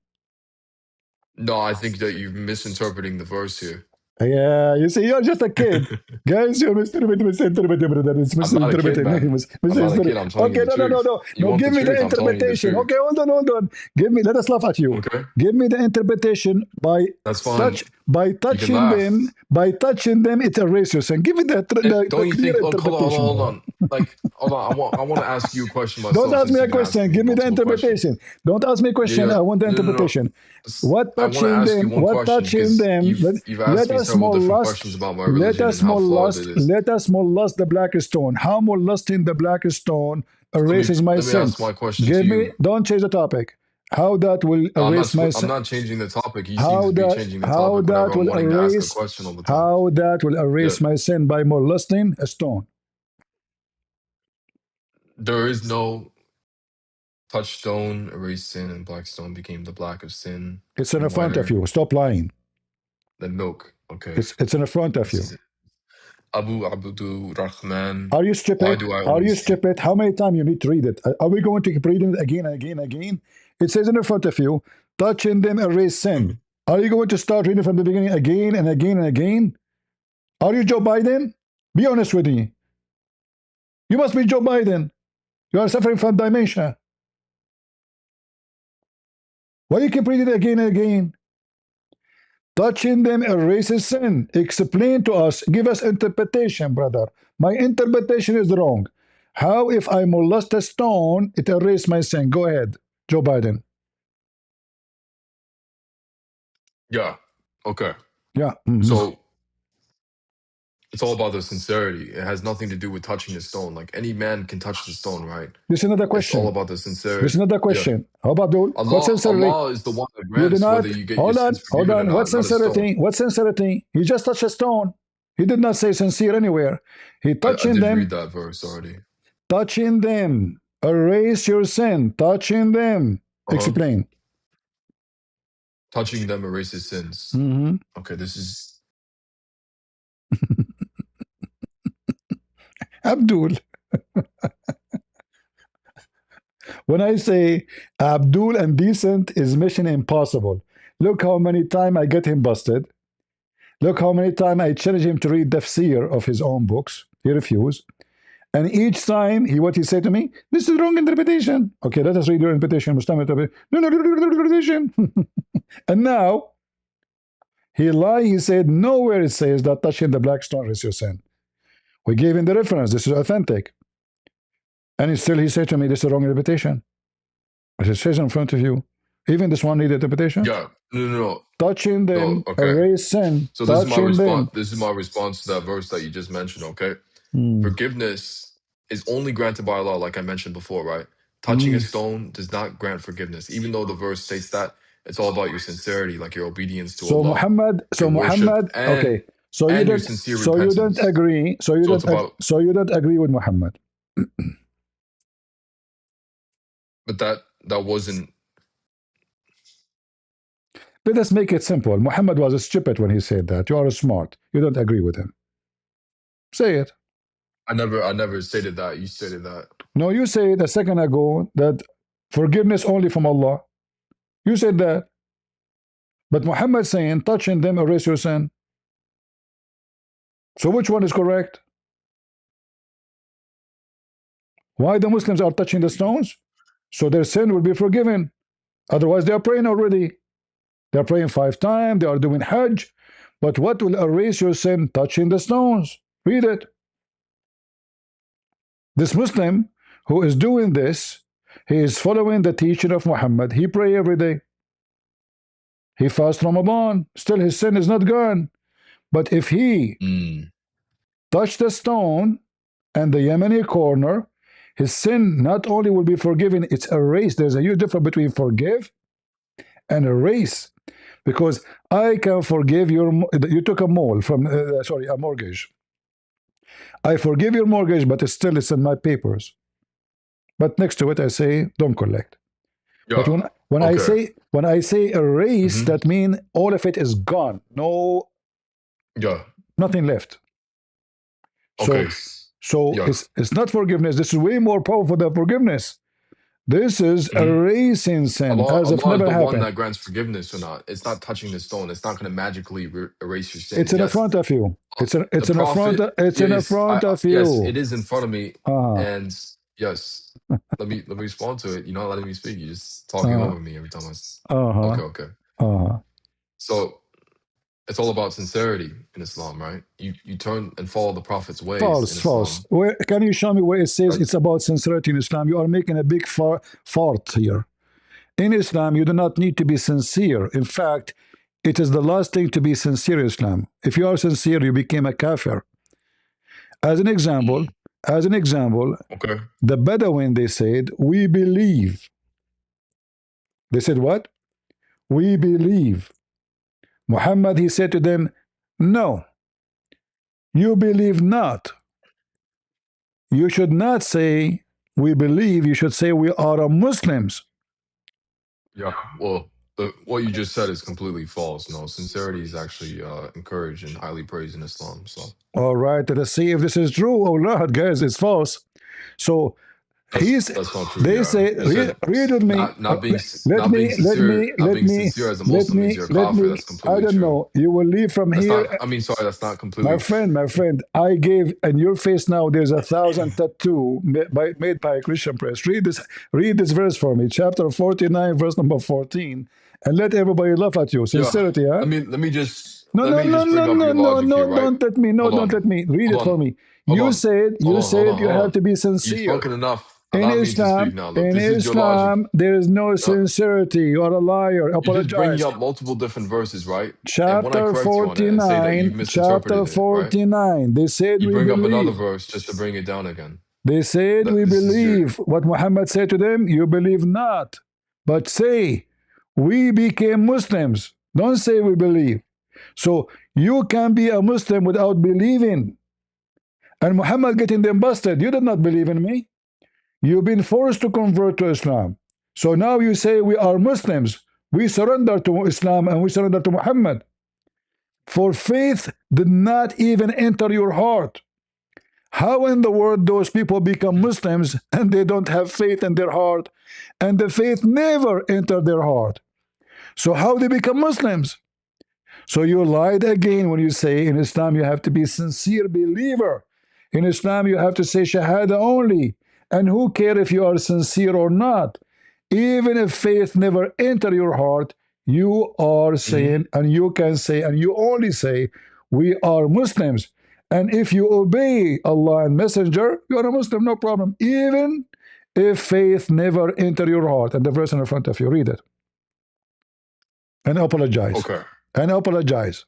No, I think that you're misinterpreting the verse here. Yeah, you see, you're just a kid. Guys, you're misinterpreting. I'm not a kid, man. I'm not a kid. I'm telling you the truth. No, give me the interpretation. Okay, hold on. Let us laugh at you. Okay. Give me the interpretation by touching them, it erases your sin. Give me the don't you think, interpretation. hold on. Like, hold on, I want to ask you a question Don't myself ask me since a you've been asking question. me Give me the multiple interpretation. questions. Don't ask me a Yeah, question. yeah. I want the No, no, no. interpretation. What I want to touching ask you them? one What question touching because them? you've asked Let me us several different molest. questions about my Let religion us and how flawed it molest. is. Let us molest the black stone. How molesting the black stone So erases my let me sin? ask my question to Give me. you. Don't change the topic. How that will No, erase my I'm sin? not changing the topic. He seems How to be that? changing the How topic whenever that I'm will wanting to ask a erase? question all the time. How that will Yeah. erase my sin by molesting a stone? There is no touchstone, erased sin, and black stone became the black of sin It's in and front of whiter you. Stop lying. than milk. Okay. It's in front of This you. is it. Abu Abdul Rahman. Are you Why stupid? do I Are you always see? stupid? How many times you need to read it? Are we going to keep reading it again and again and again? It says in front of you, touching them erase sin. Are you going to start reading from the beginning again and again and again? Are you Joe Biden? Be honest with me. You must be Joe Biden. You are suffering from dementia. Why do you keep reading it again and again? Touching them erases sin. Explain to us. Give us interpretation, brother. My interpretation is wrong. How if I molest a stone, it erases my sin? Go ahead, Joe Biden. Yeah. Okay. Yeah. So it's all about the sincerity. It has nothing to do with touching the stone. Like any man can touch the stone, right? This is another It's all question. about the This is sincerity. another Yeah. question. How about Abdul? What sincerity? Allah is the one that You do grants whether not. you get your Hold on. sins Hold forgiven or on. What not a stone. sincerity? What sincerity? He just touched a stone. He did not say sincere anywhere. He I touching did read them. that verse already. Touching them. Erase your sin. Touching them. Uh-huh. Explain. Touching them erases sins. Mm-hmm. Okay, this is Abdul. When I say Abdul and decent is mission impossible. Look how many times I get him busted. Look how many times I challenge him to read tafsir of his own books. He refused. And each time what he said to me, this is wrong interpretation. Okay, let us read your interpretation. No, interpretation. And now he lied. He said nowhere it says that touching the black stone is your sin. We gave him the reference. This is authentic. And he said to me, this is wrong interpretation. It says in front of you. Even this one needed interpretation. yeah. No. Touching No, them, okay. erase sin. So Touching them. this is my response to that verse that you just mentioned, okay? Mm. Forgiveness is only granted by Allah, like I mentioned before, right? Touching a stone does not grant forgiveness. Even though the verse states that, it's all about your sincerity, like your obedience to So Allah, your worship, okay. So you and your don't. sincere So you don't repentance. agree. So you So it's don't. about, So you don't agree with Muhammad. but that wasn't. Let us make it simple. Muhammad was stupid when he said that. You are smart. You don't agree with him. Say it. I never stated that. You stated that. No, you said a second ago that forgiveness only from Allah. You said that. But Muhammad saying touching them erase your sin. So which one is correct? Why the Muslims are touching the stones? So their sin will be forgiven. Otherwise, they are praying already. They are praying 5 times. They are doing Hajj. But what will erase your sin? Touching the stones. Read it. This Muslim who is doing this, he is following the teaching of Muhammad. He pray every day. He fast Ramadan. Still his sin is not gone. But if he touch the stone and the Yemeni corner, his sin not only will be forgiven, it's erased. There's a huge difference between forgive and erase. Because I can forgive you took a mole from, a mortgage. I forgive your mortgage, but still it's in my papers. But next to it, I say, don't collect. Yeah. But when I say erase, that means all of it is gone. No, nothing left. Okay. So it's not forgiveness. This is way more powerful than forgiveness. This is erasing sin as if Allah is never the one happened. that grants forgiveness or not. It's not touching the stone. It's not going to magically erase your sin. It's in front of you. It's in The front. Prophet. It's in front of you. Yes, it is in front of me. And yes, let me respond to it. You're not letting me speak. You're just talking over me every time I. Okay. So it's all about sincerity in Islam, right? You turn and follow the Prophet's ways in False, false. Islam. Where, can you show me where it says Right? it's about sincerity in Islam? You are making a big fault here. In Islam, you do not need to be sincere. In fact, it is the last thing to be sincere in Islam. If you are sincere, you became a kafir. As an example, Okay. the Bedouin, they said, we believe. They said what? We believe. Muhammad, he said to them, no, you believe not. You should not say we believe. You should say we are Muslims. Yeah. Well, what you just said is completely false. No, sincerity is actually encouraged and highly praised in Islam. So All right, let's see if this is true or not, guys. It's false. So that's not true. they Yeah, say, you said read with me. not being sincere, not being sincere as a Muslim means you're a kafir. That's I completely don't true. know. You will leave from That's here. not. I mean, sorry, that's not completely. My friend, I gave in your face now. There's 1,000 tattoo made by a Christian priest. Read this verse for me, chapter 49, verse number 14, and let everybody laugh at you. Yeah. Sincerity, huh? Let me just No, no, no, bring no, up no, your no, logic here, no, right? don't let me. No, Hold don't on. let me. Read Hold it for on. me. Hold You on. said, you have to be You've sincere. spoken enough. In Allow me to speak Islam, now. Look, this is your logic. there is no sincerity. You are a liar. You're just bringing Apologize. up multiple different verses, right? And when I Chapter correct you on it and say that you 49, chapter misinterpreted it, right? 49. They said You we bring up another believe. verse just to bring it down again. They said we This is your believe. What Muhammad said to them, you believe not. But say, we became Muslims. Don't say we believe. So you can be a Muslim without believing. And Muhammad getting them busted. You did not believe in me. You've been forced to convert to Islam. So now you say we are Muslims. We surrender to Islam and we surrender to Muhammad. For faith did not even enter your heart. How in the world those people become Muslims and they don't have faith in their heart and the faith never entered their heart? So how they become Muslims? So you lied again when you say in Islam you have to be sincere believer. In Islam you have to say Shahada only. And who care if you are sincere or not? Even if faith never enter your heart, you are saying, and you can say, and you only say, we are Muslims. And if you obey Allah and Messenger, you are a Muslim, no problem. Even if faith never enter your heart. And the verse in front of you, read it. And apologize. Okay. And apologize.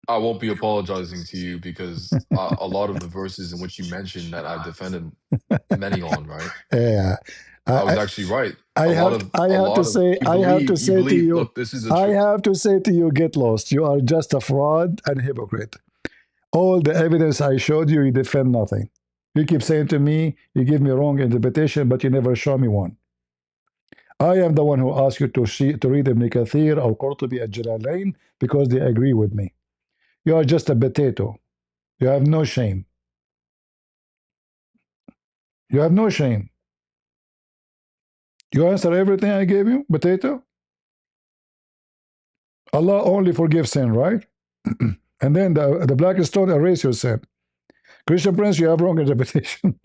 I won't be apologizing to you because a lot of the verses in which you mentioned that I defended many on, right? Yeah. I was actually right. I have to say to you, look, this is a I have to say to you, get lost. You are just a fraud and hypocrite. All the evidence I showed you, you defend nothing. You keep saying to me, you give me wrong interpretation, but you never show me one. I am the one who asked you to read Ibn Kathir or Qurtubi at Jalalain because they agree with me. You are just a potato. You have no shame. You have no shame. You answer everything I gave you, potato? Allah only forgives sin, right? And then the black stone erase your sin. Christian Prince, you have wrong interpretation.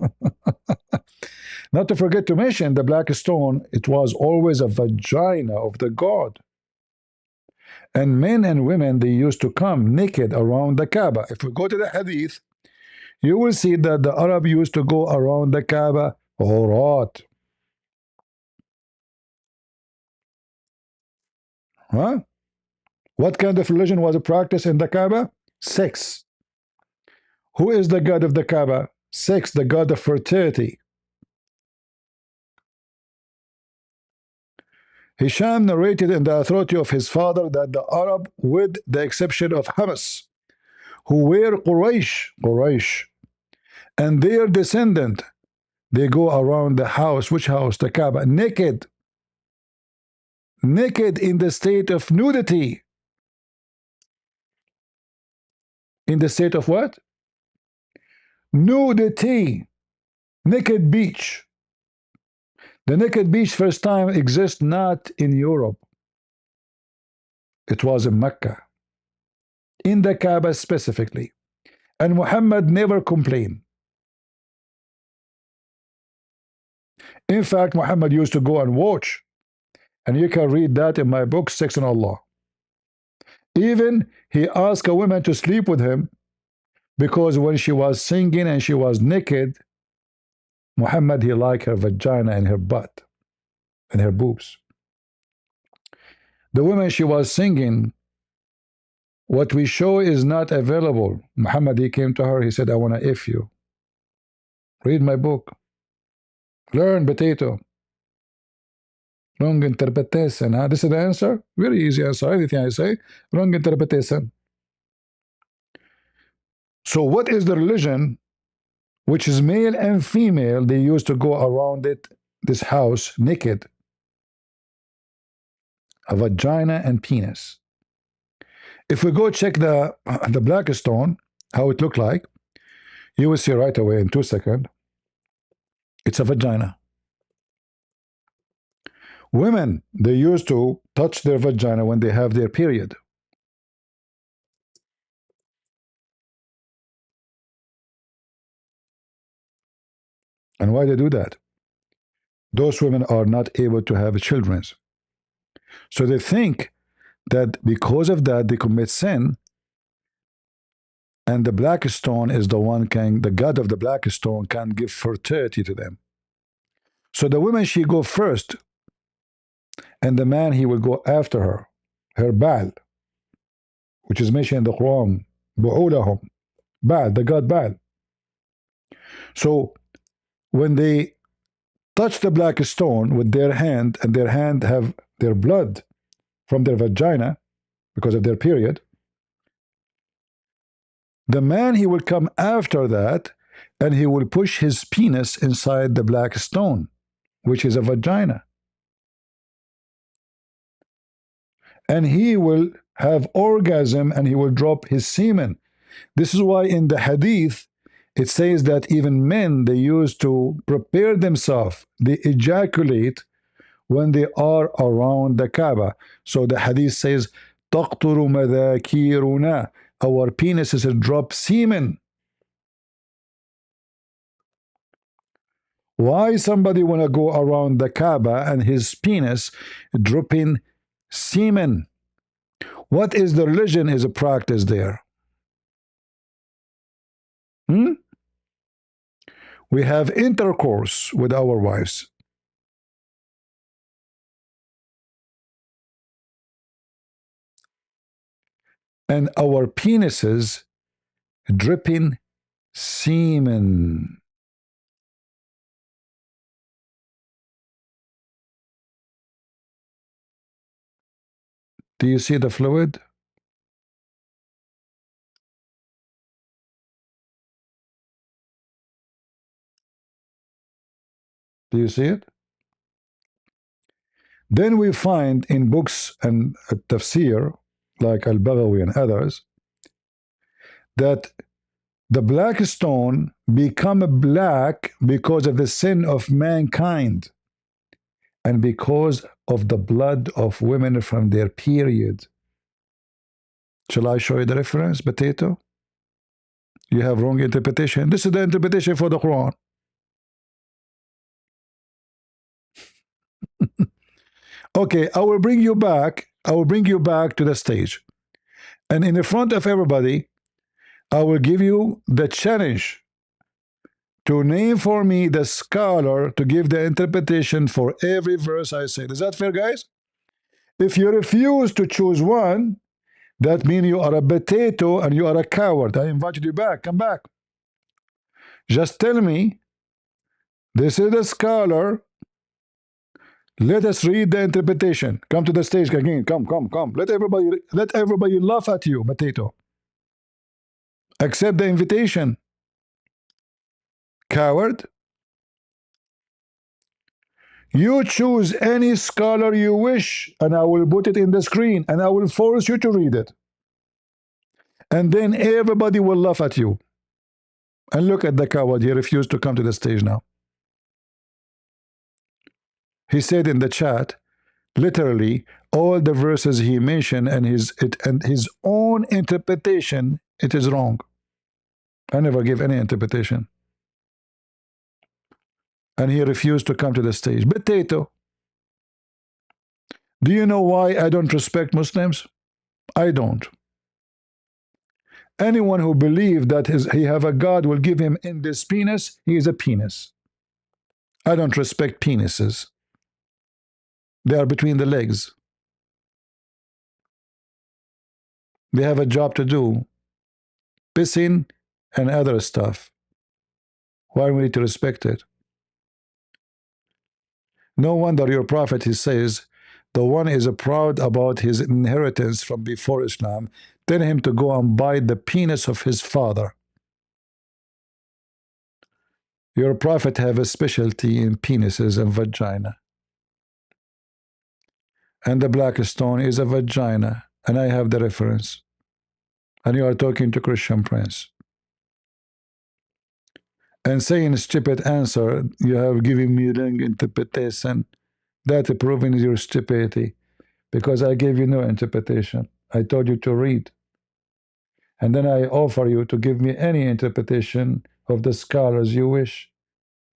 Not to forget to mention the black stone, it was always a vagina of the god. And men and women, they used to come naked around the Kaaba. If we go to the hadith, you will see that the Arab used to go around the Kaaba right. Huh? What kind of religion was practiced in the Kaaba? Sex. Who is the god of the Kaaba? Sex, the god of fertility. Hisham narrated in the authority of his father that the Arab, with the exception of Hamas, who were Quraysh, and their descendant, they go around the house. Which house? The Kaaba, naked. Naked in the state of nudity. In the state of what? Nudity. Naked beach. The naked beach first time exists not in Europe. It was in Mecca. In the Kaaba specifically. And Muhammad never complained. In fact, Muhammad used to go and watch. And you can read that in my book, Sex and Allah. Even he asked a woman to sleep with him because when she was singing and she was naked, Muhammad, he liked her vagina and her butt and her boobs. The woman she was singing, what we show is not available. Muhammad, he came to her, he said, I want to F you. Read my book. Learn, potato. Wrong interpretation. Huh? This is the answer. Very easy answer. Anything I say, wrong interpretation. So what is the religion which is male and female? They used to go around it, this house, naked. A vagina and penis. If we go check the black stone, how it looked like, you will see right away in 2 seconds, it's a vagina. Women, they used to touch their vagina when they have their period. And why they do that? Those women are not able to have children. So they think that because of that, they commit sin, and the black stone is the one can, the god of the black stone can give fertility to them. So the woman, she go first, and the man, he will go after her Baal, which is mentioned in the Quran, Bu'ulahum, Baal, the god Baal. So when they touch the black stone with their hand, and their hand have their blood from their vagina because of their period, the man, he will come after that, and he will push his penis inside the black stone, which is a vagina. And he will have orgasm and he will drop his semen. This is why in the hadith, it says that even men, they used to prepare themselves, they ejaculate when they are around the Kaaba. So the hadith says, تَقْطُرُ مَذَاكِيرُنَا, our penises drop semen. Why somebody want to go around the Kaaba and his penis dropping semen? What is the religion is a practice there? We have intercourse with our wives. And our penises dripping semen. Do you see the fluid? Do you see it? Then we find in books and tafsir, like Al-Baghawi and others, that the black stone become black because of the sin of mankind and because of the blood of women from their period. Shall I show you the reference, potato? You have wrong interpretation. This is the interpretation for the Quran. Okay, I will bring you back. I will bring you back to the stage. And in the front of everybody, I will give you the challenge to name for me the scholar to give the interpretation for every verse I say. Is that fair, guys? If you refuse to choose one, that means you are a potato and you are a coward. I invited you back. Come back. Just tell me, this is the scholar. Let us read the interpretation. Come to the stage again. Come. Let everybody laugh at you, potato. Accept the invitation. Coward. You choose any scholar you wish, and I will put it in the screen, and I will force you to read it. And then everybody will laugh at you. And look at the coward. He refused to come to the stage now. He said in the chat, literally, all the verses he mentioned and his own interpretation, it is wrong. I never give any interpretation. And he refused to come to the stage. Potato. Do you know why I don't respect Muslims? I don't. Anyone who believes that he have a God will give him in this penis, he is a penis. I don't respect penises. They are between the legs. They have a job to do. Pissing and other stuff. Why do we need to respect it? No wonder your prophet, he says, the one is proud about his inheritance from before Islam. Tell him to go and bite the penis of his father. Your prophet have a specialty in penises and vagina. And the black stone is a vagina. And I have the reference. And you are talking to Christian Prince. And saying stupid answer, you have given me wrong interpretation. That proving your stupidity. Because I gave you no interpretation. I told you to read. And then I offer you to give me any interpretation of the scholars you wish.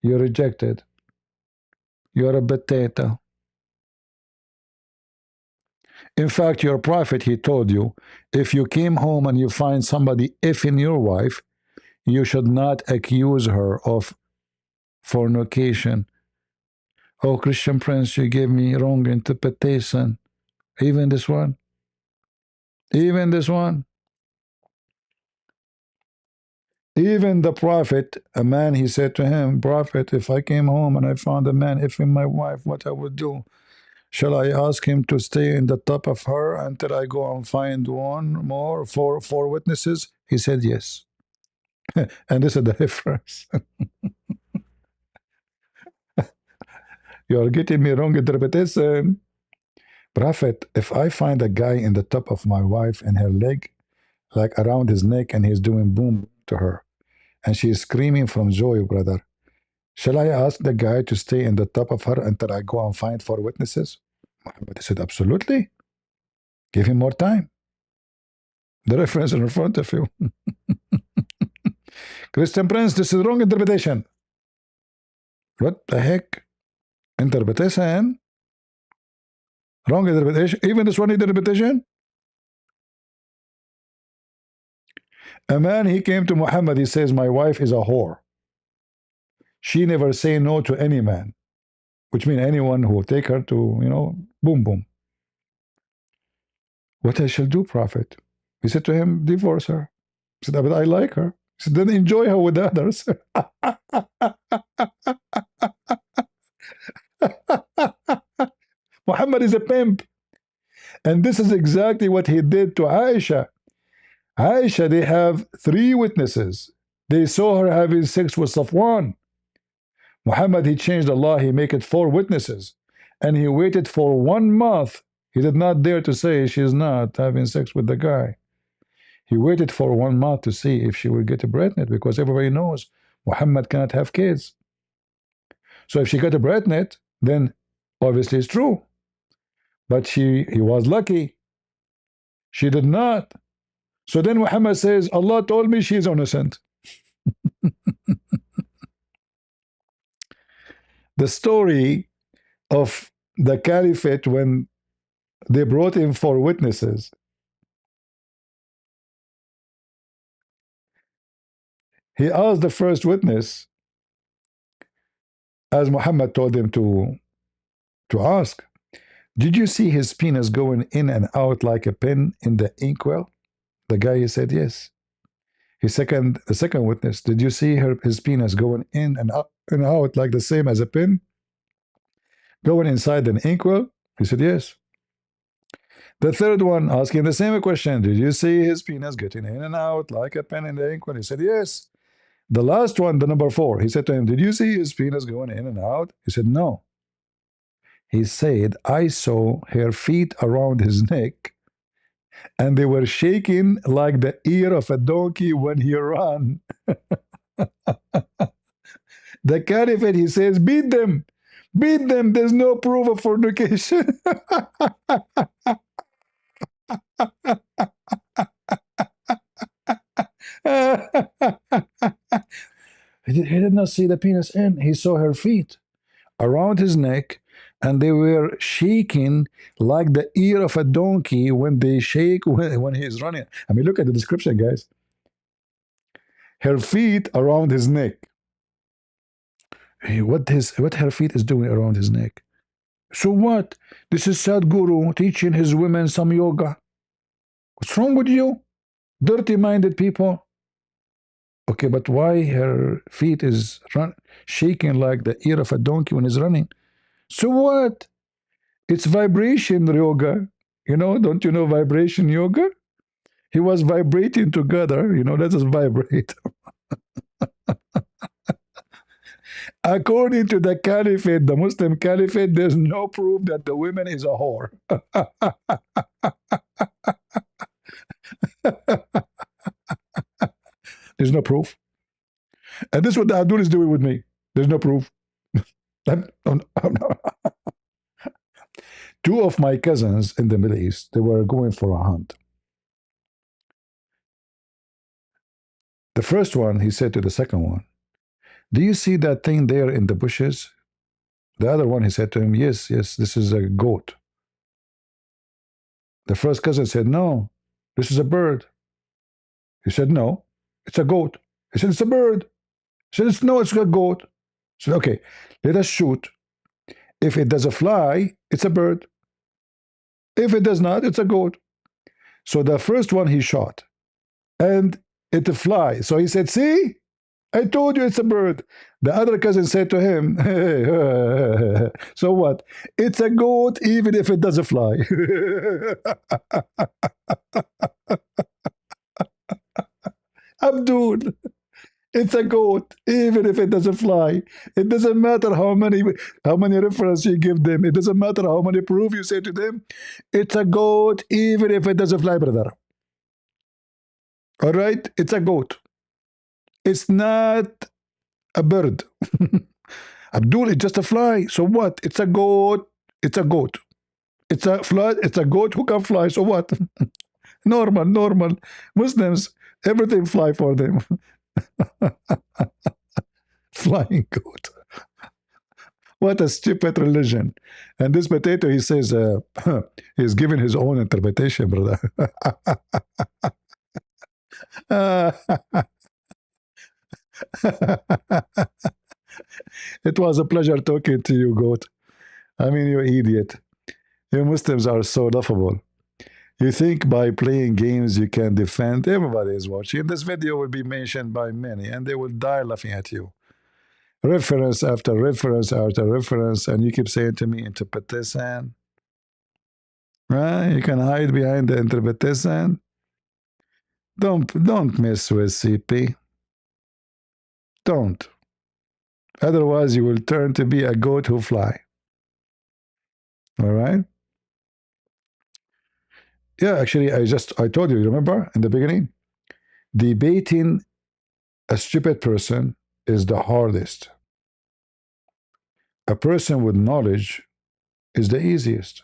You rejected. You're a potato. In fact, your prophet, he told you, if you came home and you find somebody effing your wife, you should not accuse her of fornication. Oh, Christian Prince, you gave me wrong interpretation. Even this one? Even this one? Even the prophet, a man, he said to him, Prophet, if I came home and I found a man effing my wife, what I would do? Shall I ask him to stay in the top of her until I go and find one more, four witnesses? He said yes. And this is the difference. You are getting me wrong interpretation. Prophet, if I find a guy in the top of my wife and her leg, like around his neck, and he's doing boom to her, and she is screaming from joy, brother, shall I ask the guy to stay in the top of her until I go and find four witnesses? Muhammad said, absolutely. Give him more time. The reference in front of you. Christian Prince, this is wrong interpretation. What the heck? Interpretation? Wrong interpretation? Even this one interpretation? A man, he came to Muhammad, he says, my wife is a whore. She never say no to any man, which means anyone who take her to, boom, boom. What I shall do, Prophet? He said to him, divorce her. He said, but I like her. He said, then enjoy her with others. Muhammad is a pimp. And this is exactly what he did to Aisha. Aisha, they have three witnesses. They saw her having sex with Safwan. Muhammad, he changed the law. He make it four witnesses. And he waited for 1 month. He did not dare to say she's not having sex with the guy. He waited for 1 month to see if she would get pregnant, because everybody knows Muhammad cannot have kids. So if she got pregnant, then obviously it's true. But he was lucky. She did not. So then Muhammad says, Allah told me she's innocent. The story of the caliphate, when they brought in four witnesses, he asked the first witness, as Muhammad told him to ask, did you see his penis going in and out like a pin in the inkwell? The guy, he said yes. The second witness, did you see his penis going in and out like the same as a pin going inside an inkwell? He said yes. The third one, asking the same question, did you see his penis getting in and out like a pin in the inkwell? He said yes. The last one, the number 4, he said to him, did you see his penis going in and out? He said no. He said, I saw her feet around his neck, and they were shaking like the ear of a donkey when he ran. The caliphate, he says, beat them. Beat them. There's no proof of fornication. He did not see the penis in. He saw her feet around his neck. and they were shaking like the ear of a donkey when they shake when he's running. I mean, look at the description, guys. Her feet around his neck. Hey, what her feet is doing around his neck? So what? This is Sadhguru teaching his women some yoga. What's wrong with you? Dirty-minded people. Okay, but why her feet is shaking like the ear of a donkey when he's running? So what? It's vibration yoga. You know, don't you know vibration yoga? He was vibrating together. You know, let us vibrate. According to the caliphate, the Muslim caliphate, there's no proof that the woman is a whore. There's no proof. And this is what the Abdul is doing with me. There's no proof. Two of my cousins in the Middle East, they were going for a hunt. The first one, he said to the second one, do you see that thing there in the bushes? The other one, he said to him, yes, yes, this is a goat. The first cousin said, no, this is a bird. He said, no, it's a goat. He said, it's a bird. He said, no, it's a goat. He said, okay, let us shoot. If it does a fly, it's a bird. If it does not, it's a goat. So the first one he shot, and it flies. So he said, see, I told you it's a bird. The other cousin said to him, so what? It's a goat even if it doesn't fly. Abdul, it's a goat even if it doesn't fly. It doesn't matter how many references you give them. It doesn't matter how many proof you say to them. It's a goat even if it doesn't fly, brother. All right? It's a goat. It's not a bird. Abdul, it's just a fly. So what? It's a goat. It's a goat. It's a fly. It's a goat who can fly. So what? Normal. Muslims, everything fly for them. Flying goat. What a stupid religion. And this potato, he says, he's giving his own interpretation, brother. It was a pleasure talking to you, goat. I mean, you idiot. You Muslims are so laughable. You think by playing games you can defend? Everybody is watching. This video will be mentioned by many, and they will die laughing at you. Reference after reference after reference, and you keep saying to me, interpretation. Right? You can hide behind the interpretation. Don't mess with CP. Don't. Otherwise, you will turn to be a goat who fly. All right? Yeah, actually, I told you, remember, in the beginning? Debating a stupid person is the hardest. A person with knowledge is the easiest.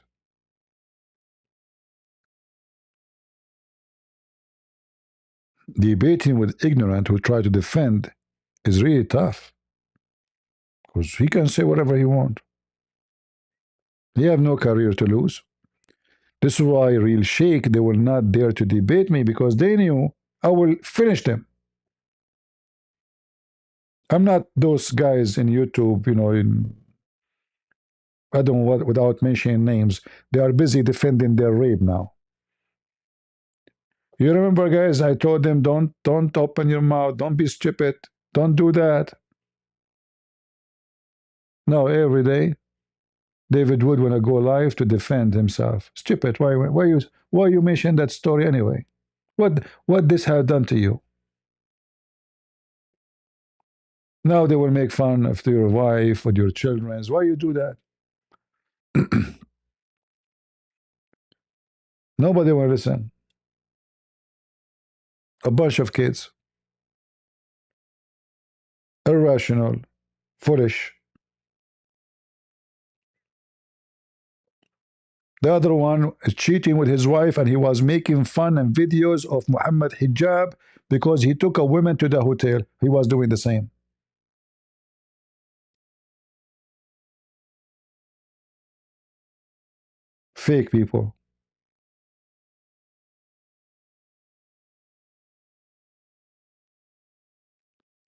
Debating with ignorant who try to defend is really tough because he can say whatever he wants. He have no career to lose. This is why real sheikh, they will not dare to debate me because they knew I will finish them. I'm not those guys in YouTube, you know, I don't know what, without mentioning names. They are busy defending their rape now. You remember, guys, I told them, don't open your mouth, don't be stupid, don't do that. No, every day, David Wood want to go live to defend himself. Stupid. Why you mention that story anyway? What this have done to you? Now they will make fun of your wife or your children. Why you do that? Nobody will listen. A bunch of kids. Irrational. Foolish. The other one is cheating with his wife, and he was making fun and videos of Muhammad hijab because he took a woman to the hotel. He was doing the same. fake people.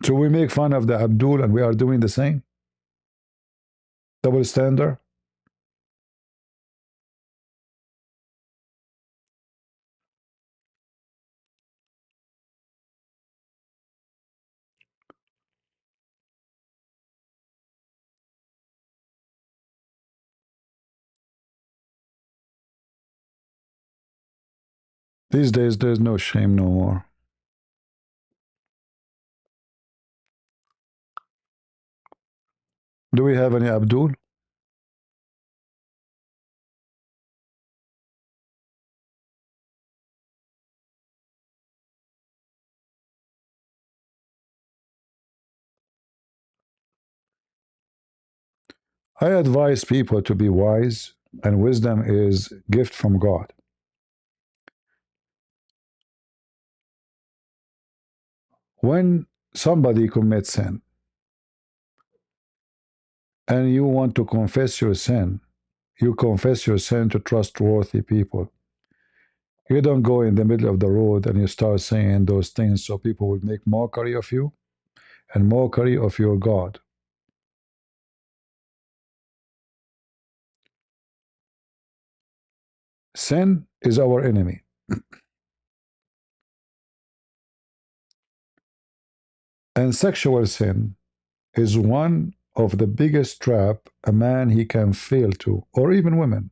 So we make fun of the Abdul and we are doing the same? Double standard? These days, there's no shame no more. Do we have any Abdul? I advise people to be wise, and wisdom is gift from God. When somebody commits sin and you want to confess your sin, you confess your sin to trustworthy people. You don't go in the middle of the road and you start saying those things so people will make mockery of you and mockery of your God. Sin is our enemy. And sexual sin is one of the biggest trap a man he can fail to, or even women.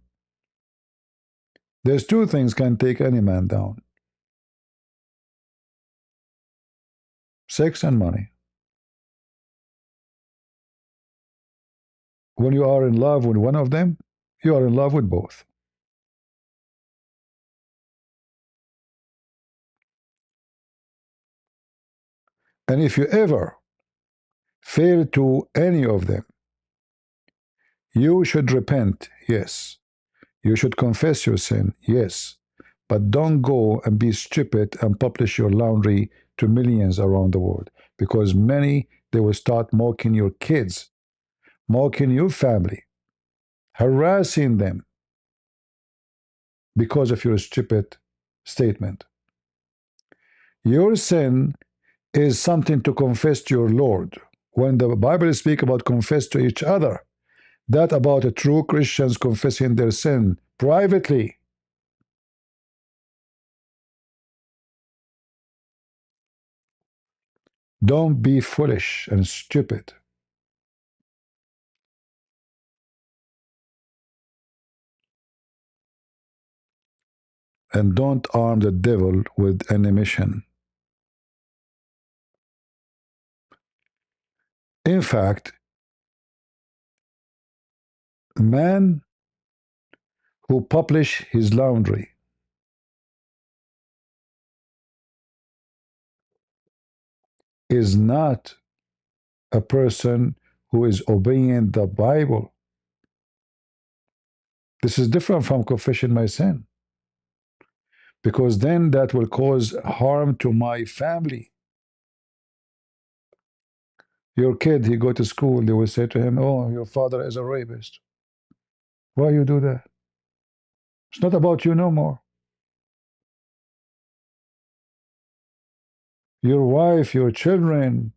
There's two things can take any man down: sex and money. When you are in love with one of them, you are in love with both. And if you ever fail to any of them, you should repent, yes. You should confess your sin, yes. But don't go and be stupid and publish your laundry to millions around the world. Because many, they will start mocking your kids, mocking your family, harassing them because of your stupid statement. Your sin is something to confess to your Lord. When the Bible speaks about confess to each other, that about a true Christians confessing their sin privately. Don't be foolish and stupid. And don't arm the devil with any mission. In fact, man who publish his laundry is not a person who is obeying the Bible. This is different from confessing my sin, because then that will cause harm to my family. Your kid, he go to school, they will say to him, oh, your father is a rapist. Why you do that? It's not about you no more. Your wife, your children.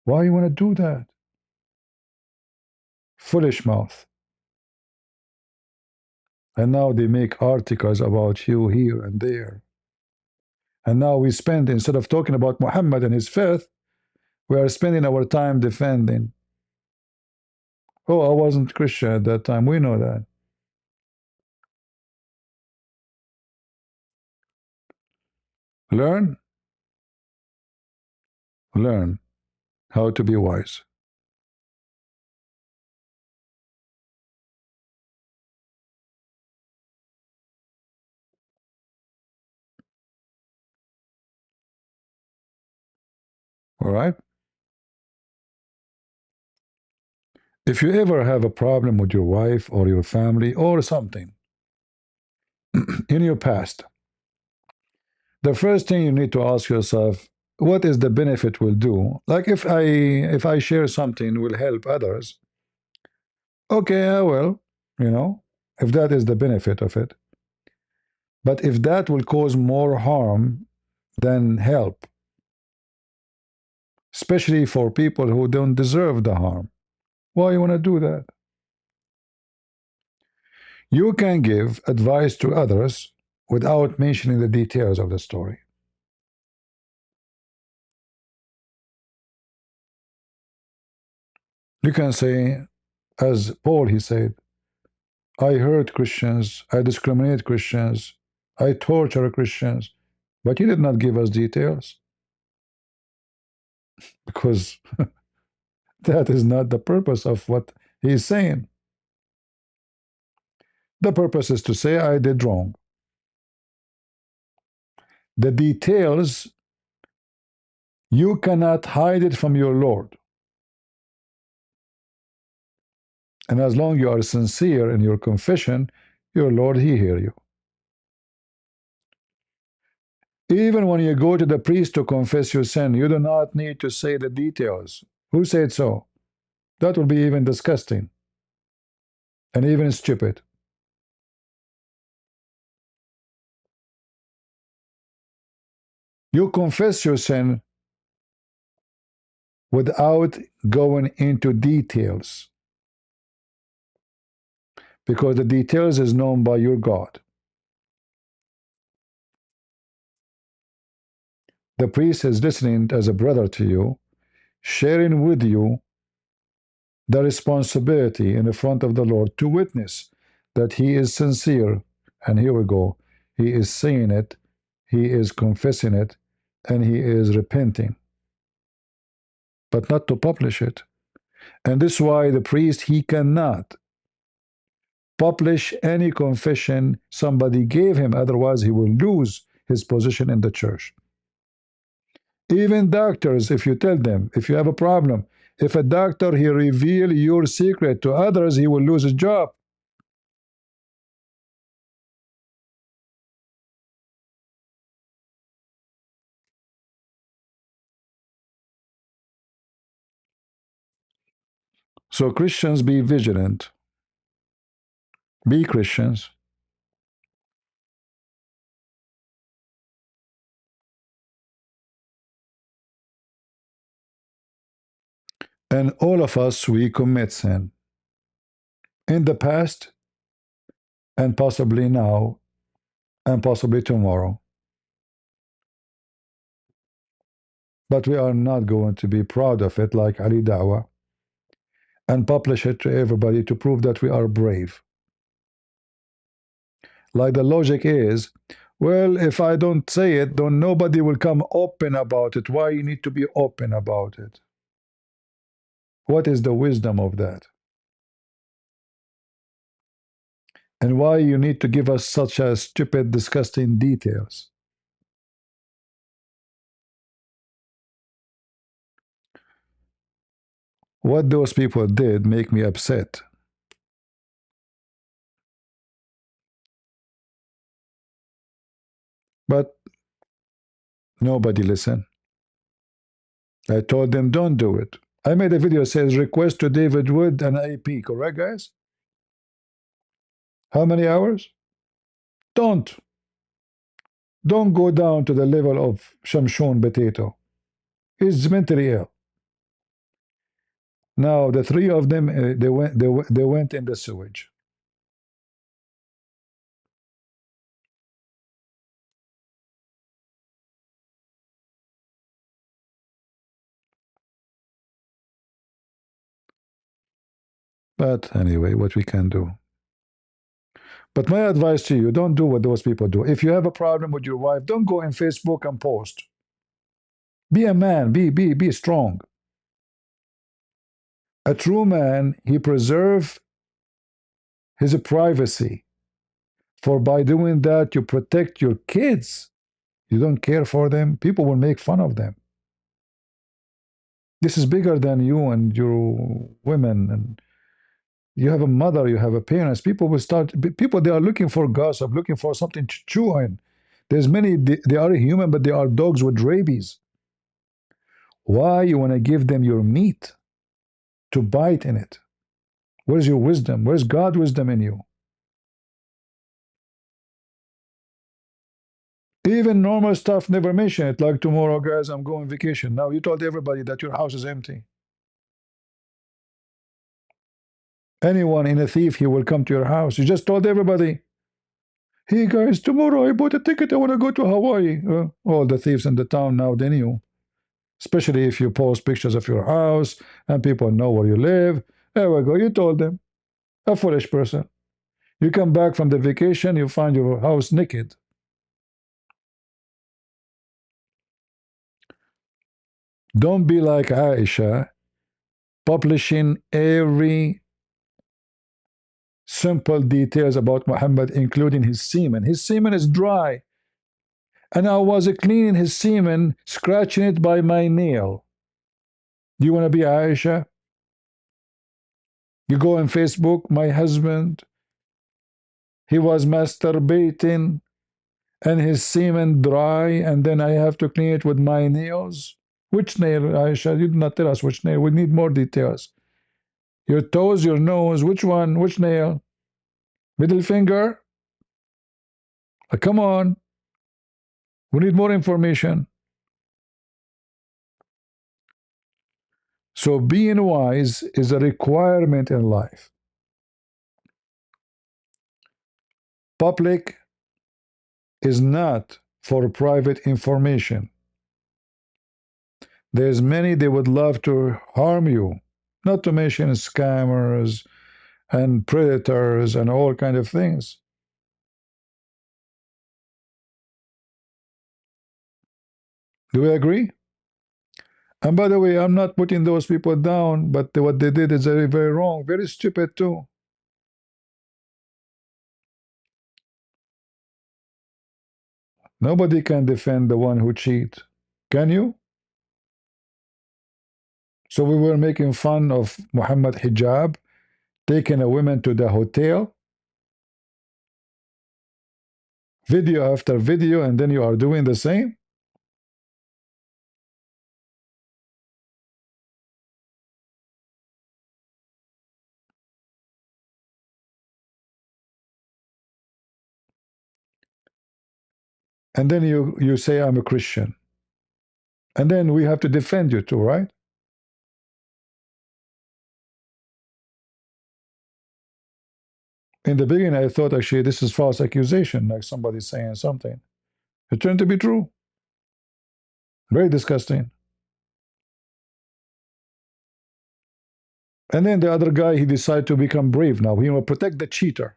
Why you want to do that? Foolish mouth. And now they make articles about you here and there. And now we spend, instead of talking about Muhammad and his faith, we are spending our time defending. Oh, I wasn't Christian at that time. We know that. Learn how to be wise. All right? If you ever have a problem with your wife or your family or something in your past, the first thing you need to ask yourself, what is the benefit will do? Like if I share something will help others, okay, I will, you know. if that is the benefit of it. But if that will cause more harm than help, especially for people who don't deserve the harm, why you want to do that? You can give advice to others without mentioning the details of the story. You can say, as Paul, he said, I hurt Christians, I discriminate Christians, I torture Christians, but he did not give us details because that is not the purpose of what he is saying. The purpose is to say, I did wrong. The details, you cannot hide it from your Lord. And as long as you are sincere in your confession, your Lord, he hear you. Even when you go to the priest to confess your sin, you do not need to say the details. Who said so? That will be even disgusting and even stupid. You confess your sin without going into details, because the details is known by your God. The priest is listening as a brother to you, sharing with you the responsibility in the front of the Lord to witness that he is sincere. And here we go. He is saying it, he is confessing it, and he is repenting, but not to publish it. And this is why the priest, he cannot publish any confession somebody gave him, otherwise he will lose his position in the church. Even doctors, if you tell them, if you have a problem, if a doctor, he reveal your secret to others, he will lose his job. So Christians, be vigilant. Be Christians. And all of us, we commit sin. In the past, and possibly now, and possibly tomorrow. But we are not going to be proud of it like Ali Dawah and publish it to everybody to prove that we are brave. Like the logic is, well, if I don't say it, then nobody will come open about it. Why you need to be open about it? What is the wisdom of that? And why you need to give us such a stupid, disgusting details? What those people did make me upset. But nobody listened. I told them, don't do it. I made a video that says request to David Wood and AP, correct, guys? How many hours? Don't. Don't go down to the level of Shamshon Potato. He's mentally ill. Now, the three of them, they went in the sewage. But anyway, what we can do. But my advice to you, don't do what those people do. If you have a problem with your wife, don't go in Facebook and post. Be a man. Be strong. A true man, he preserves his privacy. For by doing that, you protect your kids. You don't care for them, people will make fun of them. This is bigger than you and your women. And you have a mother, you have a parents. People will start, people, they are looking for gossip, looking for something to chew on. There's many, they are human, but they are dogs with rabies. Why you want to give them your meat to bite in it? Where's your wisdom? Where's God's wisdom in you? Even normal stuff never mention it. Like tomorrow, guys, I'm going vacation. Now you told everybody that your house is empty. Anyone in a thief, he will come to your house. You just told everybody, hey guys, tomorrow I bought a ticket. I want to go to Hawaii. All the thieves in the town now, they knew. Especially if you post pictures of your house and people know where you live. There we go. You told them. A foolish person. You come back from the vacation, you find your house naked. Don't be like Aisha, publishing every simple details about Muhammad, including his semen. His semen is dry. And I was cleaning his semen, scratching it by my nail. Do you want to be Aisha? You go on Facebook, my husband, he was masturbating and his semen dry, and then I have to clean it with my nails. Which nail, Aisha? You did not tell us which nail. We need more details. Your toes, your nose, which one? Which nail? Middle finger? Come on. We need more information. So being wise is a requirement in life. Public is not for private information. There's many they would love to harm you, not to mention scammers and predators and all kind of things. Do we agree? And by the way, I'm not putting those people down, but what they did is very, very wrong, very stupid too. Nobody can defend the one who cheat. Can you? So we were making fun of Muhammad Hijab, taking a woman to the hotel, video after video, and then you are doing the same? And then you say, I'm a Christian. And then we have to defend you too, right? In the beginning, I thought actually this is false accusation, like somebody saying something. It turned to be true. Very disgusting. And then the other guy, he decided to become brave now. He will protect the cheater.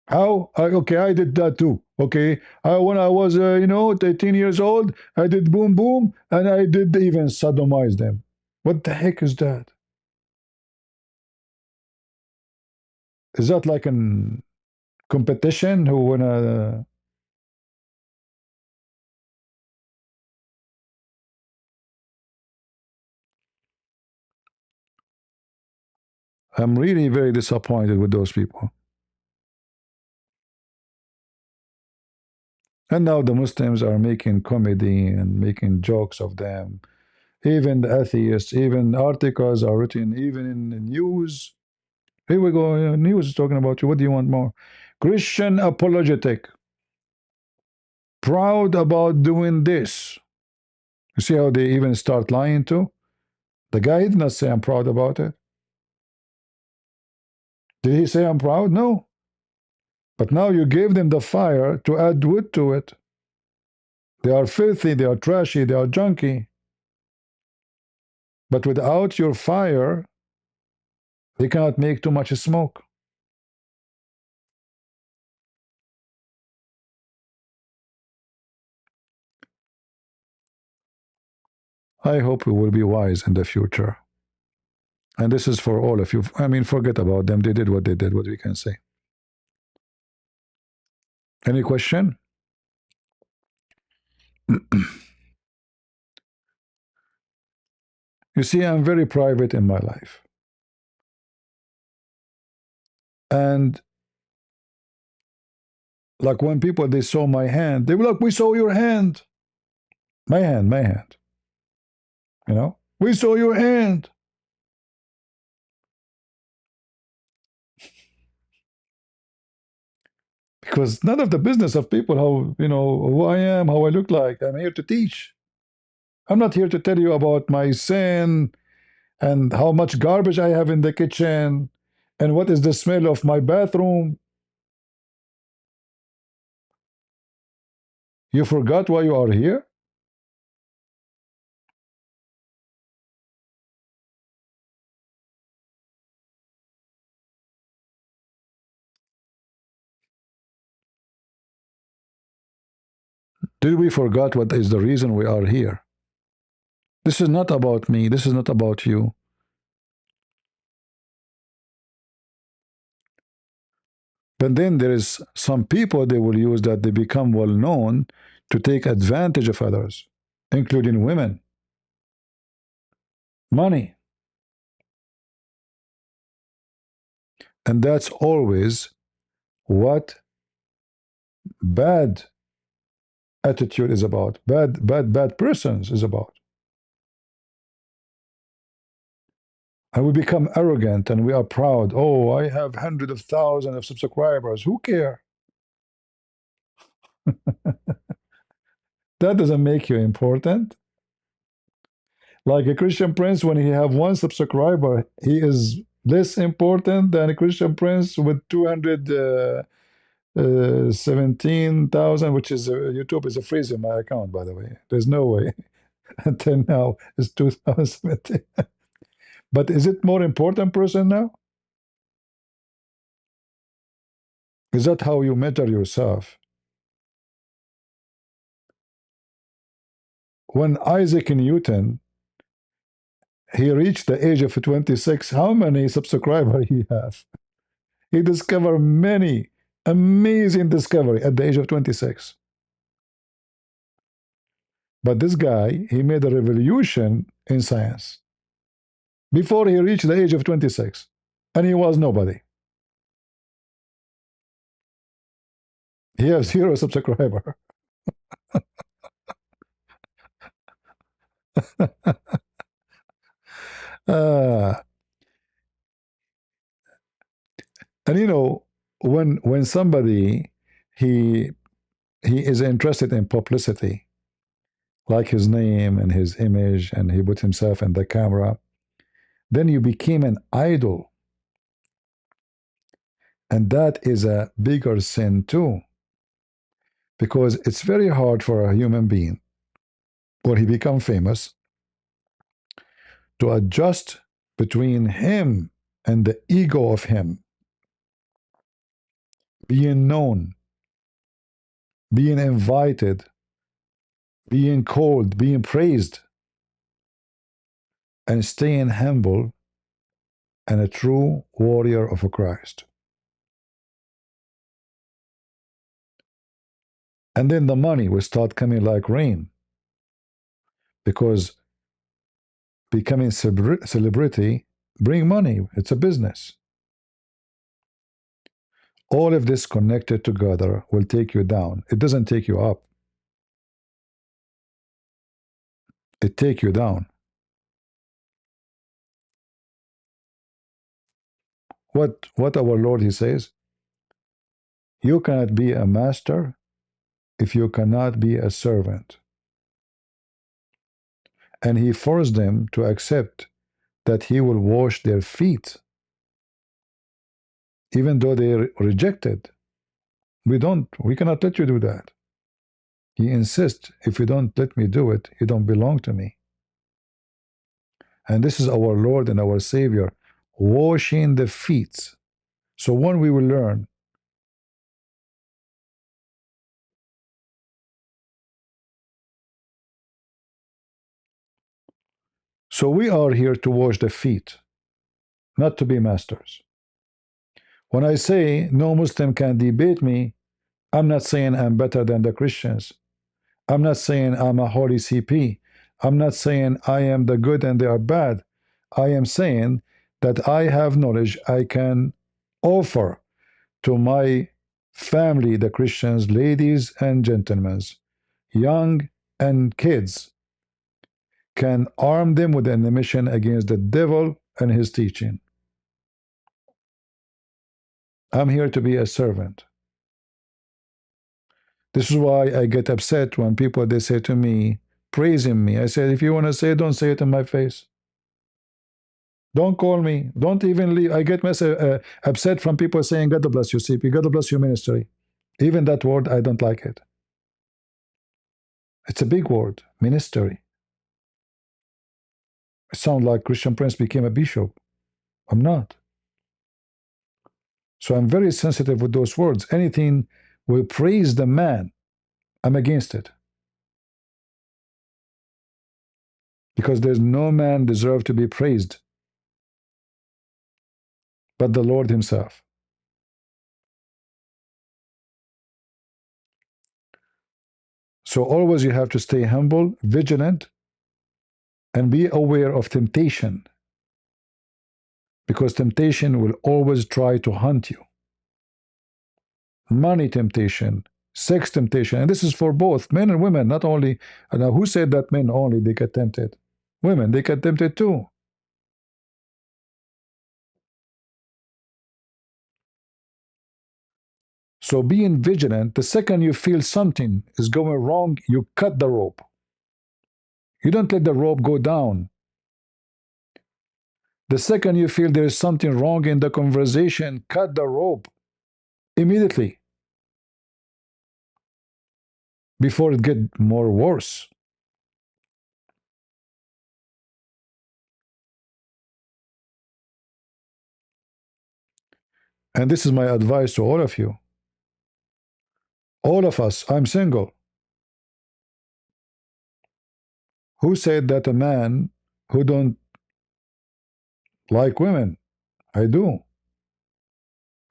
How? Okay, I did that too. Okay, when I was, 13 years old, I did boom boom, and I did even sodomize them. What the heck is that? Is that like a competition who wanna? I'm really very disappointed with those people. And now the Muslims are making comedy and making jokes of them. Even the atheists, even articles are written, even in the news. Here we go, news is talking about you. What do you want more? Christian apologetic. Proud about doing this. You see how they even start lying too? The guy did not say I'm proud about it. Did he say I'm proud? No. But now you gave them the fire to add wood to it. They are filthy, they are trashy, they are junky. But without your fire, they cannot make too much smoke. I hope we will be wise in the future. And this is for all of you. I mean, forget about them. They did what they did, what we can say. Any question? You see, I'm very private in my life. And like when people, they saw my hand, they were like, we saw your hand. My hand, my hand. You know, we saw your hand. Because none of the business of people, how, who I am, how I look like. I'm here to teach. I'm not here to tell you about my sin and how much garbage I have in the kitchen and what is the smell of my bathroom. You forgot why you are here? Did we forget what is the reason we are here? This is not about me. This is not about you. But then there is some people they will use that they become well known to take advantage of others, including women, money. And that's always what bad attitude is about, bad persons is about. And we become arrogant and we are proud. Oh, I have hundreds of thousands of subscribers. Who care? That doesn't make you important. Like a Christian Prince, when he have one subscriber, he is less important than a Christian Prince with 217,000, which is YouTube is a freeze in my account, by the way. There's no way. Until now, it's 2017. But is it more important person now? Is that how you measure yourself? When Isaac Newton, he reached the age of 26, how many subscribers he have? He discovered many amazing discovery at the age of 26. But this guy, he made a revolution in science before he reached the age of 26. And he was nobody. He has 0 subscriber. uh, and when somebody he he is interested in publicity, like his name and his image, and he put himself in the camera, then you became an idol. And that is a bigger sin too. Because it's very hard for a human being, when he becomes famous, to adjust between him and the ego of him, being known, being invited, being called, being praised, and staying humble and a true warrior of Christ. And then the money will start coming like rain, because becoming celebrity bring money. It's a business. All of this connected together will take you down. It doesn't take you up. It takes you down. What our Lord, he says, you cannot be a master if you cannot be a servant. And he forced them to accept that he will wash their feet, even though they rejected. We cannot let you do that. He insists, if you don't let me do it, you don't belong to me. And this is our Lord and our Savior, washing the feet. So when we will learn, so we are here to wash the feet, not to be masters. When I say no Muslim can debate me, I'm not saying I'm better than the Christians. I'm not saying I'm a holy CP. I'm not saying I am the good and they are bad. I am saying that I have knowledge I can offer to my family, the Christians, ladies and gentlemen, young and kids, can arm them with an mission against the devil and his teaching. I'm here to be a servant. This is why I get upset when people, they say to me, praising me. I said, if you want to say it, don't say it in my face. Don't call me. Don't even leave. I get upset from people saying, God bless you, CP. God bless your ministry. Even that word, I don't like it. It's a big word, ministry. It sounds like Christian Prince became a bishop. I'm not. So I'm very sensitive with those words. Anything will praise the man, I'm against it. Because there's no man deserved to be praised but the Lord himself. So always you have to stay humble, vigilant, and be aware of temptation. Because temptation will always try to hunt you. Money temptation, sex temptation, and this is for both men and women, not only. Now, who said that men only they get tempted? Women, they get tempted too. So being vigilant, the second you feel something is going wrong, you cut the rope. You don't let the rope go down. The second you feel there is something wrong in the conversation, cut the rope immediately before it gets more worse. And this is my advice to all of you. All of us, I'm single. Who said that a man who don't like women? I do.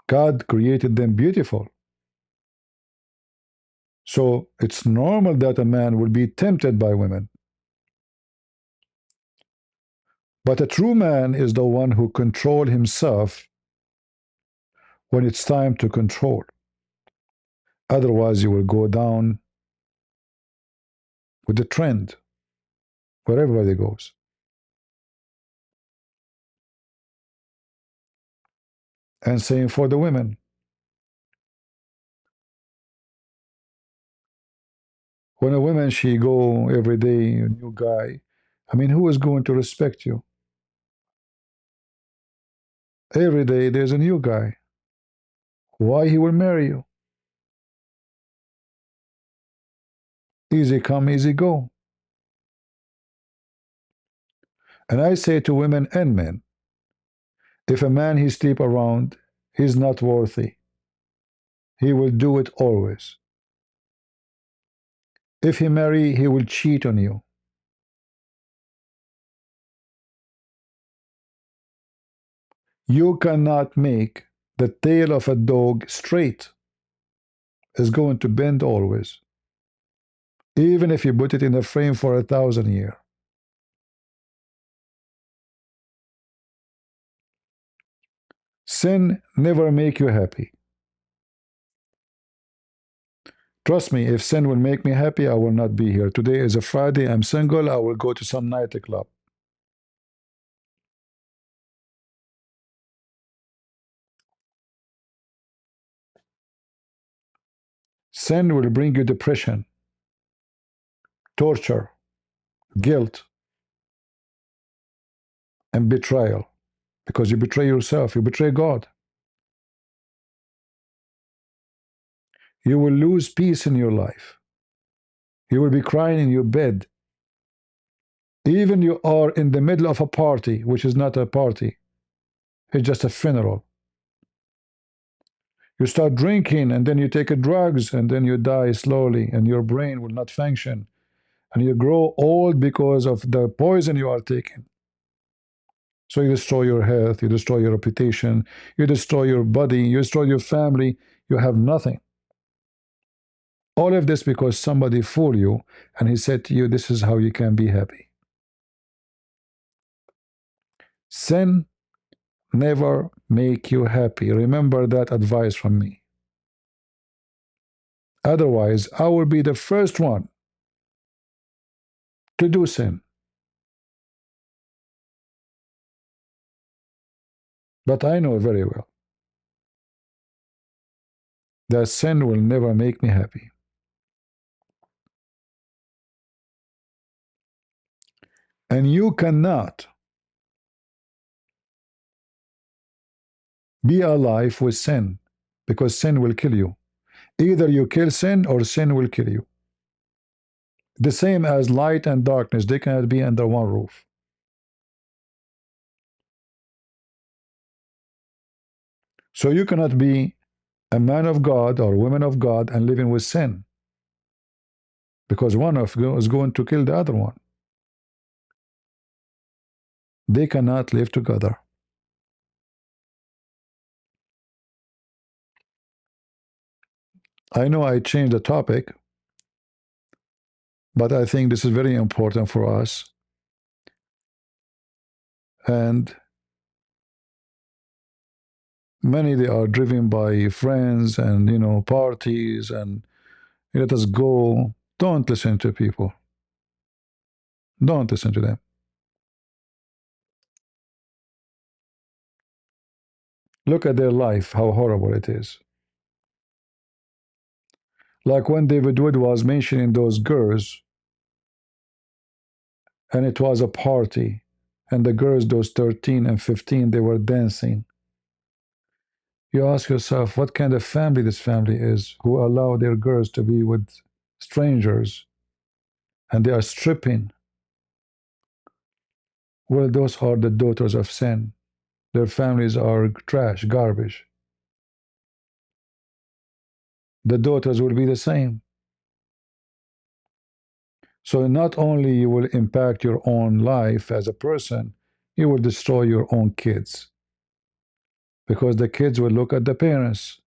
God created them beautiful. So it's normal that a man will be tempted by women. But a true man is the one who controls himself when it's time to control. Otherwise, you will go down with the trend where everybody goes. And same for the women. When a woman, she go every day, a new guy, I mean, who is going to respect you? Every day there's a new guy. Why he will marry you? Easy come, easy go. And I say to women and men, if a man he sleep around, he's not worthy. He will do it always. If he marry, he will cheat on you. You cannot make the tail of a dog straight. It's going to bend always. Even if you put it in a frame for 1,000 years. Sin never make you happy. Trust me, if sin will make me happy, I will not be here. Today is a Friday, I'm single, I will go to some nightclub. Sin will bring you depression, torture, guilt, and betrayal. Because you betray yourself, you betray God. You will lose peace in your life. You will be crying in your bed. Even you are in the middle of a party, which is not a party. It's just a funeral. You start drinking, and then you take drugs, and then you die slowly, and your brain will not function. And you grow old because of the poison you are taking. So you destroy your health, you destroy your reputation, you destroy your body, you destroy your family, you have nothing. All of this because somebody fooled you and he said to you, this is how you can be happy. Sin never make you happy. Remember that advice from me. Otherwise, I will be the first one to do sin. But I know very well that sin will never make me happy. And you cannot be alive with sin, because sin will kill you. Either you kill sin or sin will kill you. The same as light and darkness, they cannot be under one roof. So you cannot be a man of God or woman of God and living with sin, because one of you is going to kill the other one. They cannot live together. I know I changed the topic, but I think this is very important for us. And many, they are driven by friends and parties and let us go. Don't listen to people. Don't listen to them. Look at their life, how horrible it is. Like when David Wood was mentioning those girls, and it was a party, and the girls, those 13 and 15, they were dancing. You ask yourself, what kind of family this family is, who allow their girls to be with strangers, and they are stripping. Well, those are the daughters of sin. Their families are trash, garbage. The daughters will be the same. So not only you will impact your own life as a person, you will destroy your own kids. Because the kids will look at the parents.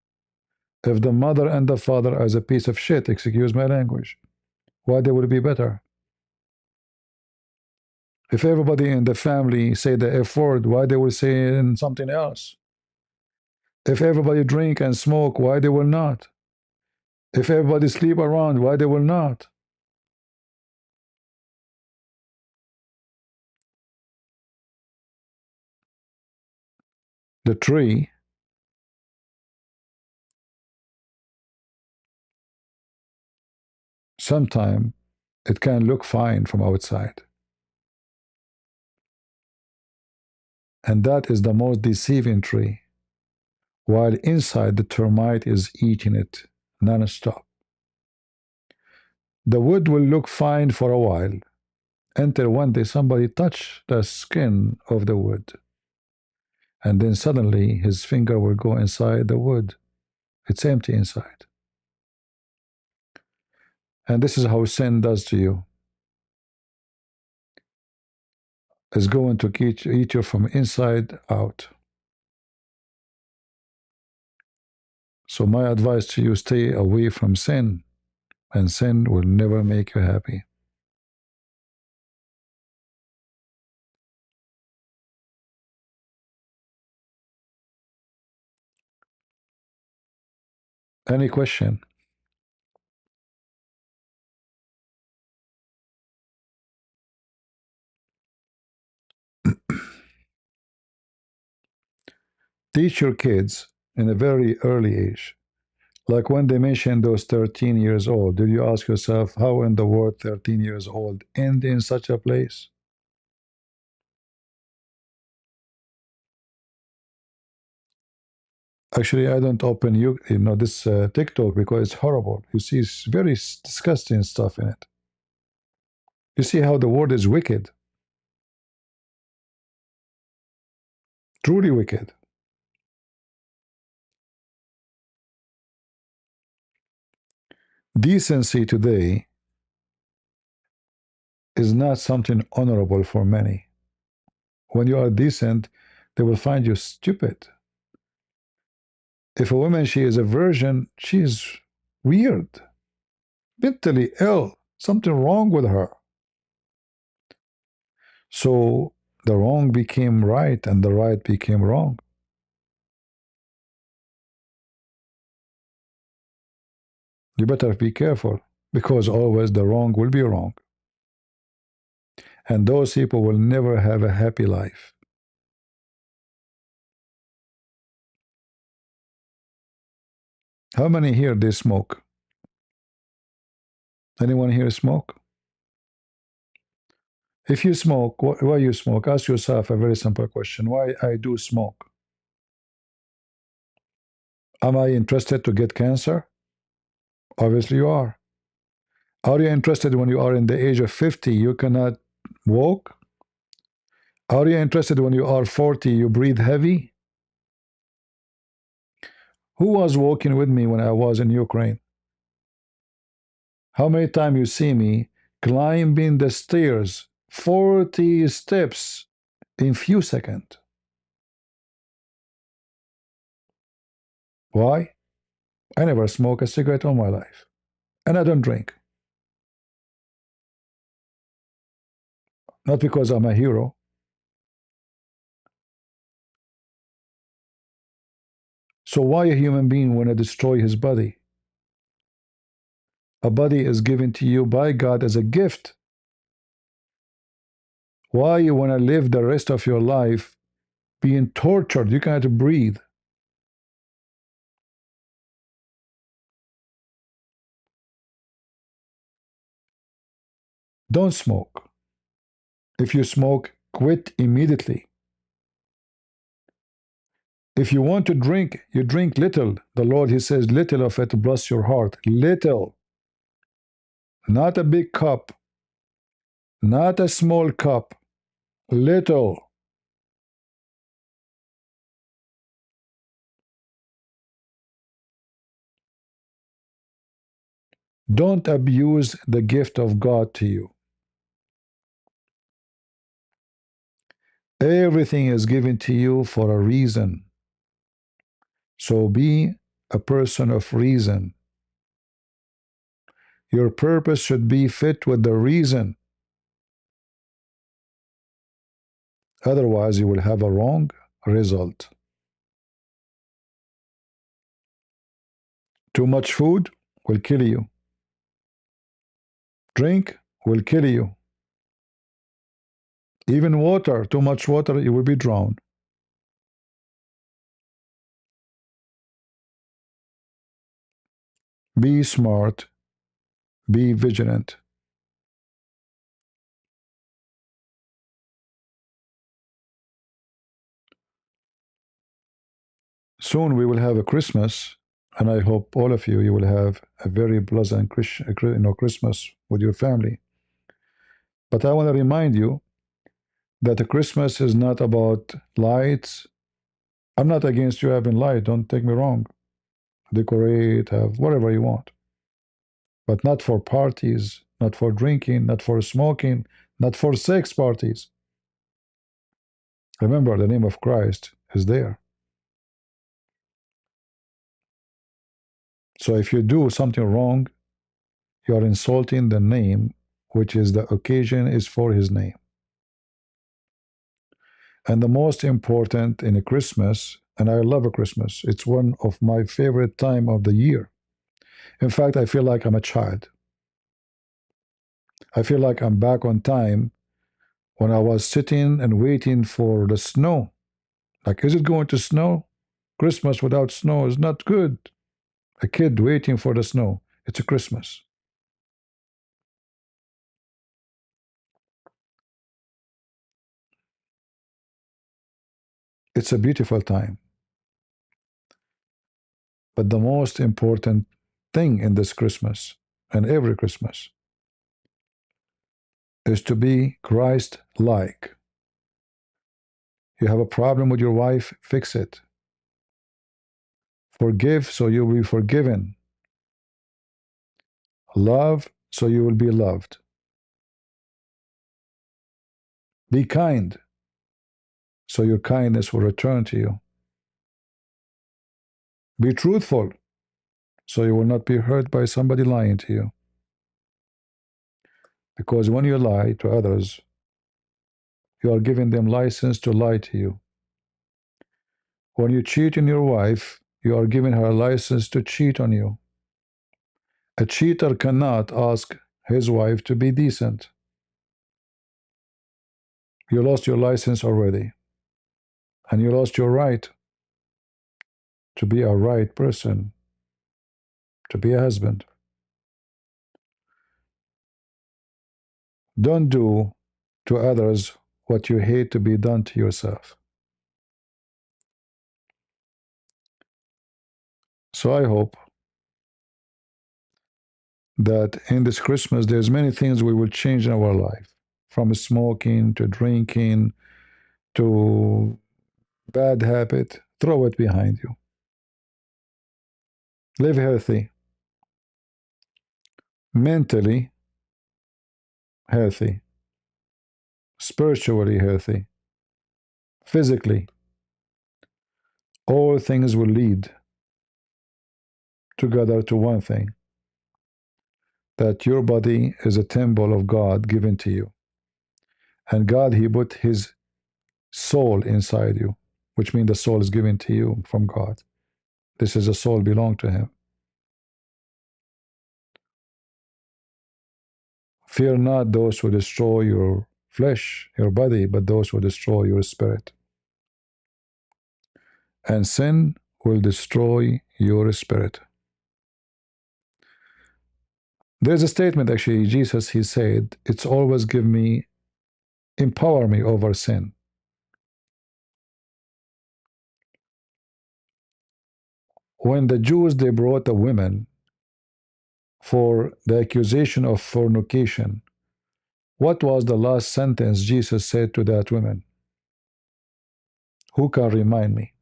If the mother and the father are a piece of shit, excuse my language, why they will be better? If everybody in the family say the F word, why they will say something else? If everybody drink and smoke, why they will not? If everybody sleep around, why they will not? The tree sometimes it can look fine from outside. And that is the most deceiving tree. While inside the termite is eating it non-stop. The wood will look fine for a while, until one day somebody touch the skin of the wood. And then suddenly his finger will go inside the wood. It's empty inside. And this is how sin does to you. It's going to eat you from inside out. So my advice to you, stay away from sin, and sin will never make you happy. Any question? Teach your kids in a very early age. Like when they mentioned those 13 years old, did you ask yourself how in the world 13 years old end in such a place? Actually, I don't open this TikTok because it's horrible. You see, it's very disgusting stuff in it. You see how the world is wicked, truly wicked. Decency today is not something honorable for many. When you are decent, they will find you stupid. If a woman, she is a virgin, she is weird, mentally ill, something wrong with her. So the wrong became right and the right became wrong. You better be careful, because always the wrong will be wrong. And those people will never have a happy life. How many here they smoke? Anyone here smoke? If you smoke, why you smoke? Ask yourself a very simple question. Why I do smoke? Am I interested to get cancer? Obviously you are. Are you interested when you are in the age of 50, you cannot walk? Are you interested when you are 40, you breathe heavy? Who was walking with me when I was in Ukraine? How many times you see me climbing the stairs, 40 steps in few seconds? Why? I never smoke a cigarette all my life. And I don't drink. Not because I'm a hero. So why a human being want to destroy his body? A body is given to you by God as a gift. Why you want to live the rest of your life being tortured? You cannot breathe. Don't smoke. If you smoke, quit immediately. If you want to drink, you drink little. The Lord, He says, little of it bless your heart. Little. Not a big cup. Not a small cup. Little. Don't abuse the gift of God to you. Everything is given to you for a reason. So be a person of reason. Your purpose should be fit with the reason. Otherwise, you will have a wrong result. Too much food will kill you. Drink will kill you. Even water, too much water, you will be drowned. Be smart. Be vigilant. Soon we will have a Christmas, and I hope all of you, you will have a very pleasant Christmas with your family. But I want to remind you that the Christmas is not about lights. I'm not against you having light, don't take me wrong. Decorate, have whatever you want. But not for parties, not for drinking, not for smoking, not for sex parties. Remember, the name of Christ is there. So if you do something wrong, you are insulting the name, which is the occasion is for his name. And the most important in a Christmas, and I love a Christmas, it's one of my favorite time of the year. In fact, I feel like I'm a child. I feel like I'm back on time when I was sitting and waiting for the snow. Like, is it going to snow? Christmas without snow is not good. A kid waiting for the snow. It's a Christmas. It's a beautiful time. But the most important thing in this Christmas and every Christmas is to be Christ-like. You have a problem with your wife, fix it. Forgive so you will be forgiven. Love so you will be loved. Be kind so your kindness will return to you. Be truthful so you will not be hurt by somebody lying to you. Because when you lie to others, you are giving them license to lie to you. When you cheat on your wife, you are giving her a license to cheat on you. A cheater cannot ask his wife to be decent. You lost your license already. And you lost your right to be a right person, to be a husband. Don't do to others what you hate to be done to yourself. So I hope that in this Christmas, there's many things we will change in our life, from smoking to drinking to bad habit. Throw it behind you. Live healthy, mentally healthy, spiritually healthy, physically. All things will lead together to one thing, that your body is a temple of God given to you. And God, He put His soul inside you, which means the soul is given to you from God. This is a soul belong to Him. Fear not those who destroy your flesh, your body, but those who destroy your spirit. And sin will destroy your spirit. There's a statement, actually, Jesus, He said, it's always give me, empower me over sin. When the Jews, they brought a woman for the accusation of fornication, what was the last sentence Jesus said to that woman? Who can remind me?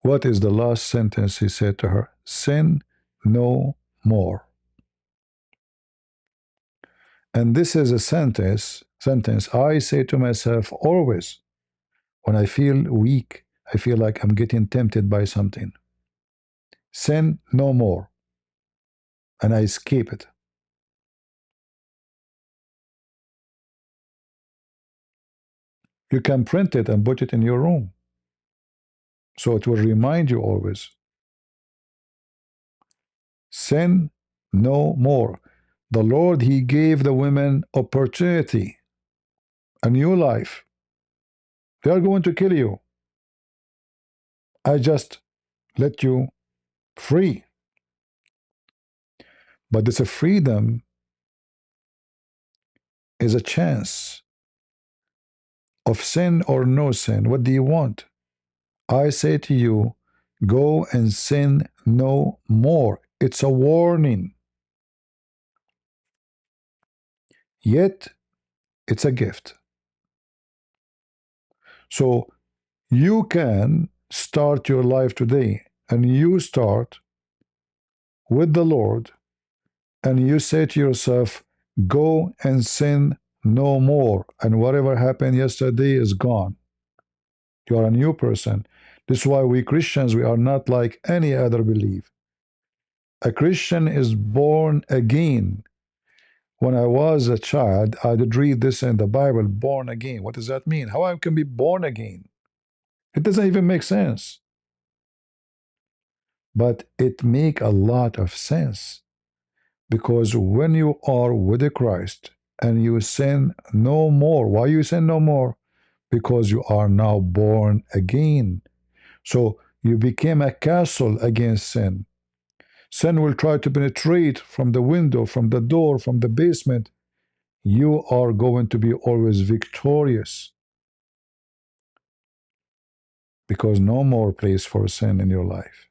What is the last sentence He said to her? Sin no more. And this is a sentence I say to myself always when I feel weak, I feel like I'm getting tempted by something. Sin no more. And I escape it. You can print it and put it in your room. So it will remind you always. Sin no more. The Lord, He gave the women opportunity, a new life. They are going to kill you. I just let you free. But this freedom is a chance of sin or no sin. What do you want? I say to you, go and sin no more. It's a warning. Yet, it's a gift. So, you can start your life today, and you start with the Lord, and you say to yourself, go and sin no more. And whatever happened yesterday is gone. You are a new person. This is why we Christians, we are not like any other belief. A Christian is born again. When I was a child, I did read this in the Bible, born again. What does that mean? How I can be born again? It doesn't even make sense. But it make a lot of sense. Because when you are with Christ and you sin no more, why you sin no more? Because you are now born again. So you became a castle against sin. Sin will try to penetrate from the window, from the door, from the basement. You are going to be always victorious because no more place for sin in your life.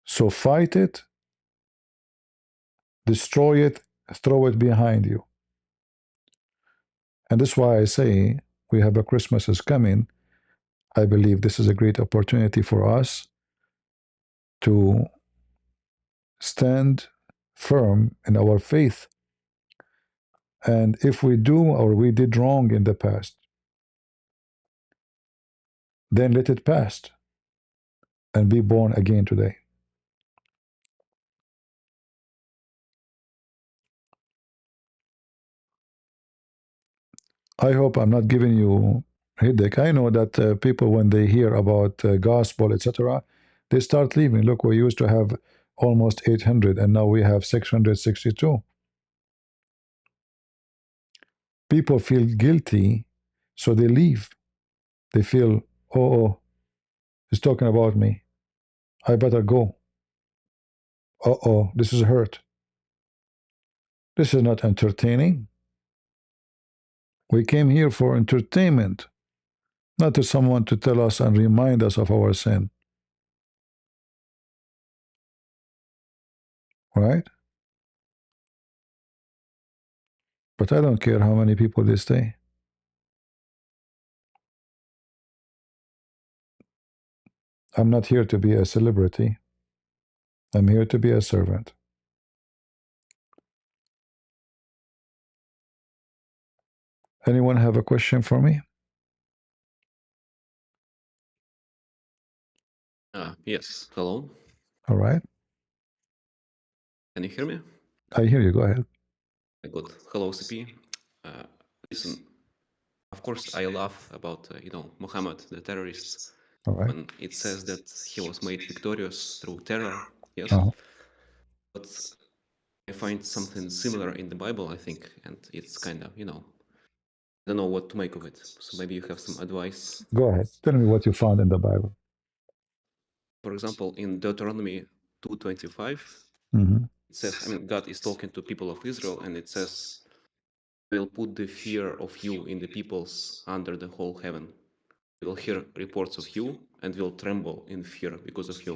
So fight it, destroy it, throw it behind you. And that's why I say we have a Christmas is coming. I believe this is a great opportunity for us to stand firm in our faith. And if we do or we did wrong in the past, then let it pass and be born again today. I hope I'm not giving you headache. I know that people, when they hear about gospel, etc., they start leaving. Look, we used to have almost 800, and now we have 662. People feel guilty, so they leave. They feel, oh, He's talking about me. I better go. Uh-oh, this is hurt. This is not entertaining. We came here for entertainment, not to someone to tell us and remind us of our sin. Right? But I don't care how many people they stay. I'm not here to be a celebrity. I'm here to be a servant. Anyone have a question for me? Yes. Hello. All right. Can you hear me? I hear you. Go ahead. Good. Hello, CP. Listen, of course, I laugh about, Muhammad, the terrorist, All right. when it says that he was made victorious through terror. Yes. But I find something similar in the Bible, I think, and it's kind of, I don't know what to make of it. So maybe you have some advice. Go ahead. Tell me what you found in the Bible. For example, in Deuteronomy 2:25, it says, God is talking to people of Israel, and it says, I will put the fear of you in the peoples under the whole heaven. They will hear reports of you and will tremble in fear because of you.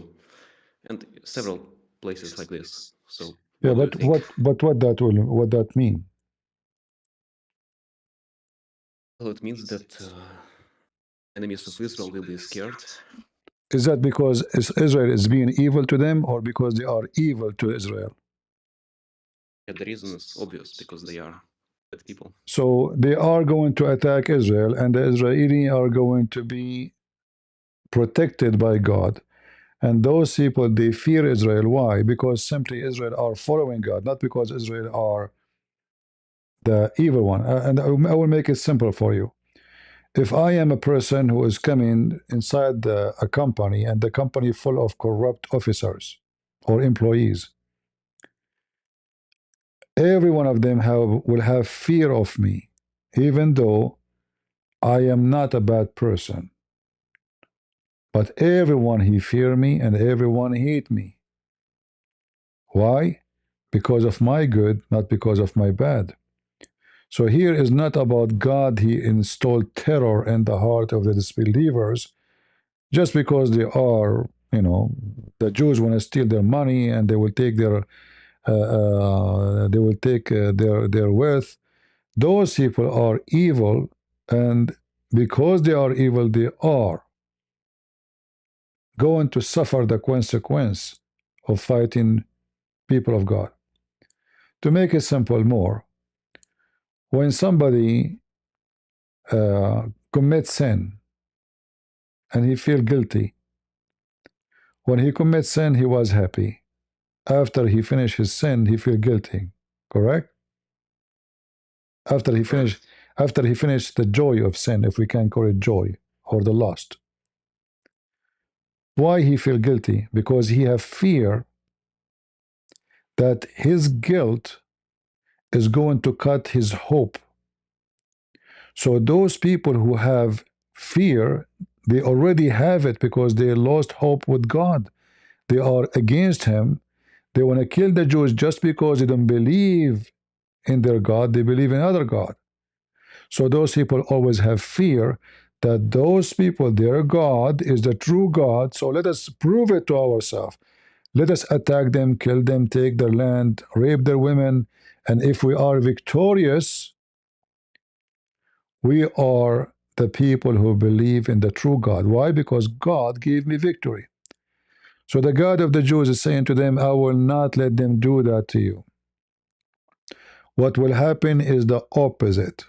And several places like this. So Yeah, what do you think? What that mean? Well, it means that enemies of Israel will be scared. Is that because Israel is being evil to them, or because they are evil to Israel? Yeah, the reason is obvious, because they are bad people. So they are going to attack Israel, and the Israelis are going to be protected by God. And those people, they fear Israel. Why? Because simply Israel are following God, not because Israel are the evil one. And I will make it simple for you. If I am a person who is coming inside a company, and the company full of corrupt officers or employees, every one of them will have fear of me, even though I am not a bad person. But everyone he fear me, and everyone hate me. Why? Because of my good, not because of my bad. So here is not about God. He installed terror in the heart of the disbelievers just because they are, the Jews want to steal their money, and they will take their wealth. Those people are evil, and because they are evil, they are going to suffer the consequence of fighting people of God. To make it simple more, when somebody commits sin and he feel guilty, when he commits sin, he was happy. After he finished his sin, he feel guilty. Correct? After he finished the joy of sin, if we can call it joy, or the lust. Why he feel guilty? Because he have fear that his guilt is going to cut his hope. So those people who have fear, they already have it because they lost hope with God. They are against him. They want to kill the Jews just because they don't believe in their God. They believe in other God. So those people always have fear that those people, their God is the true God. So let us prove it to ourselves. Let us attack them, kill them, take their land, rape their women. And if we are victorious, we are the people who believe in the true God. Why? Because God gave me victory. So the God of the Jews is saying to them, I will not let them do that to you. What will happen is the opposite.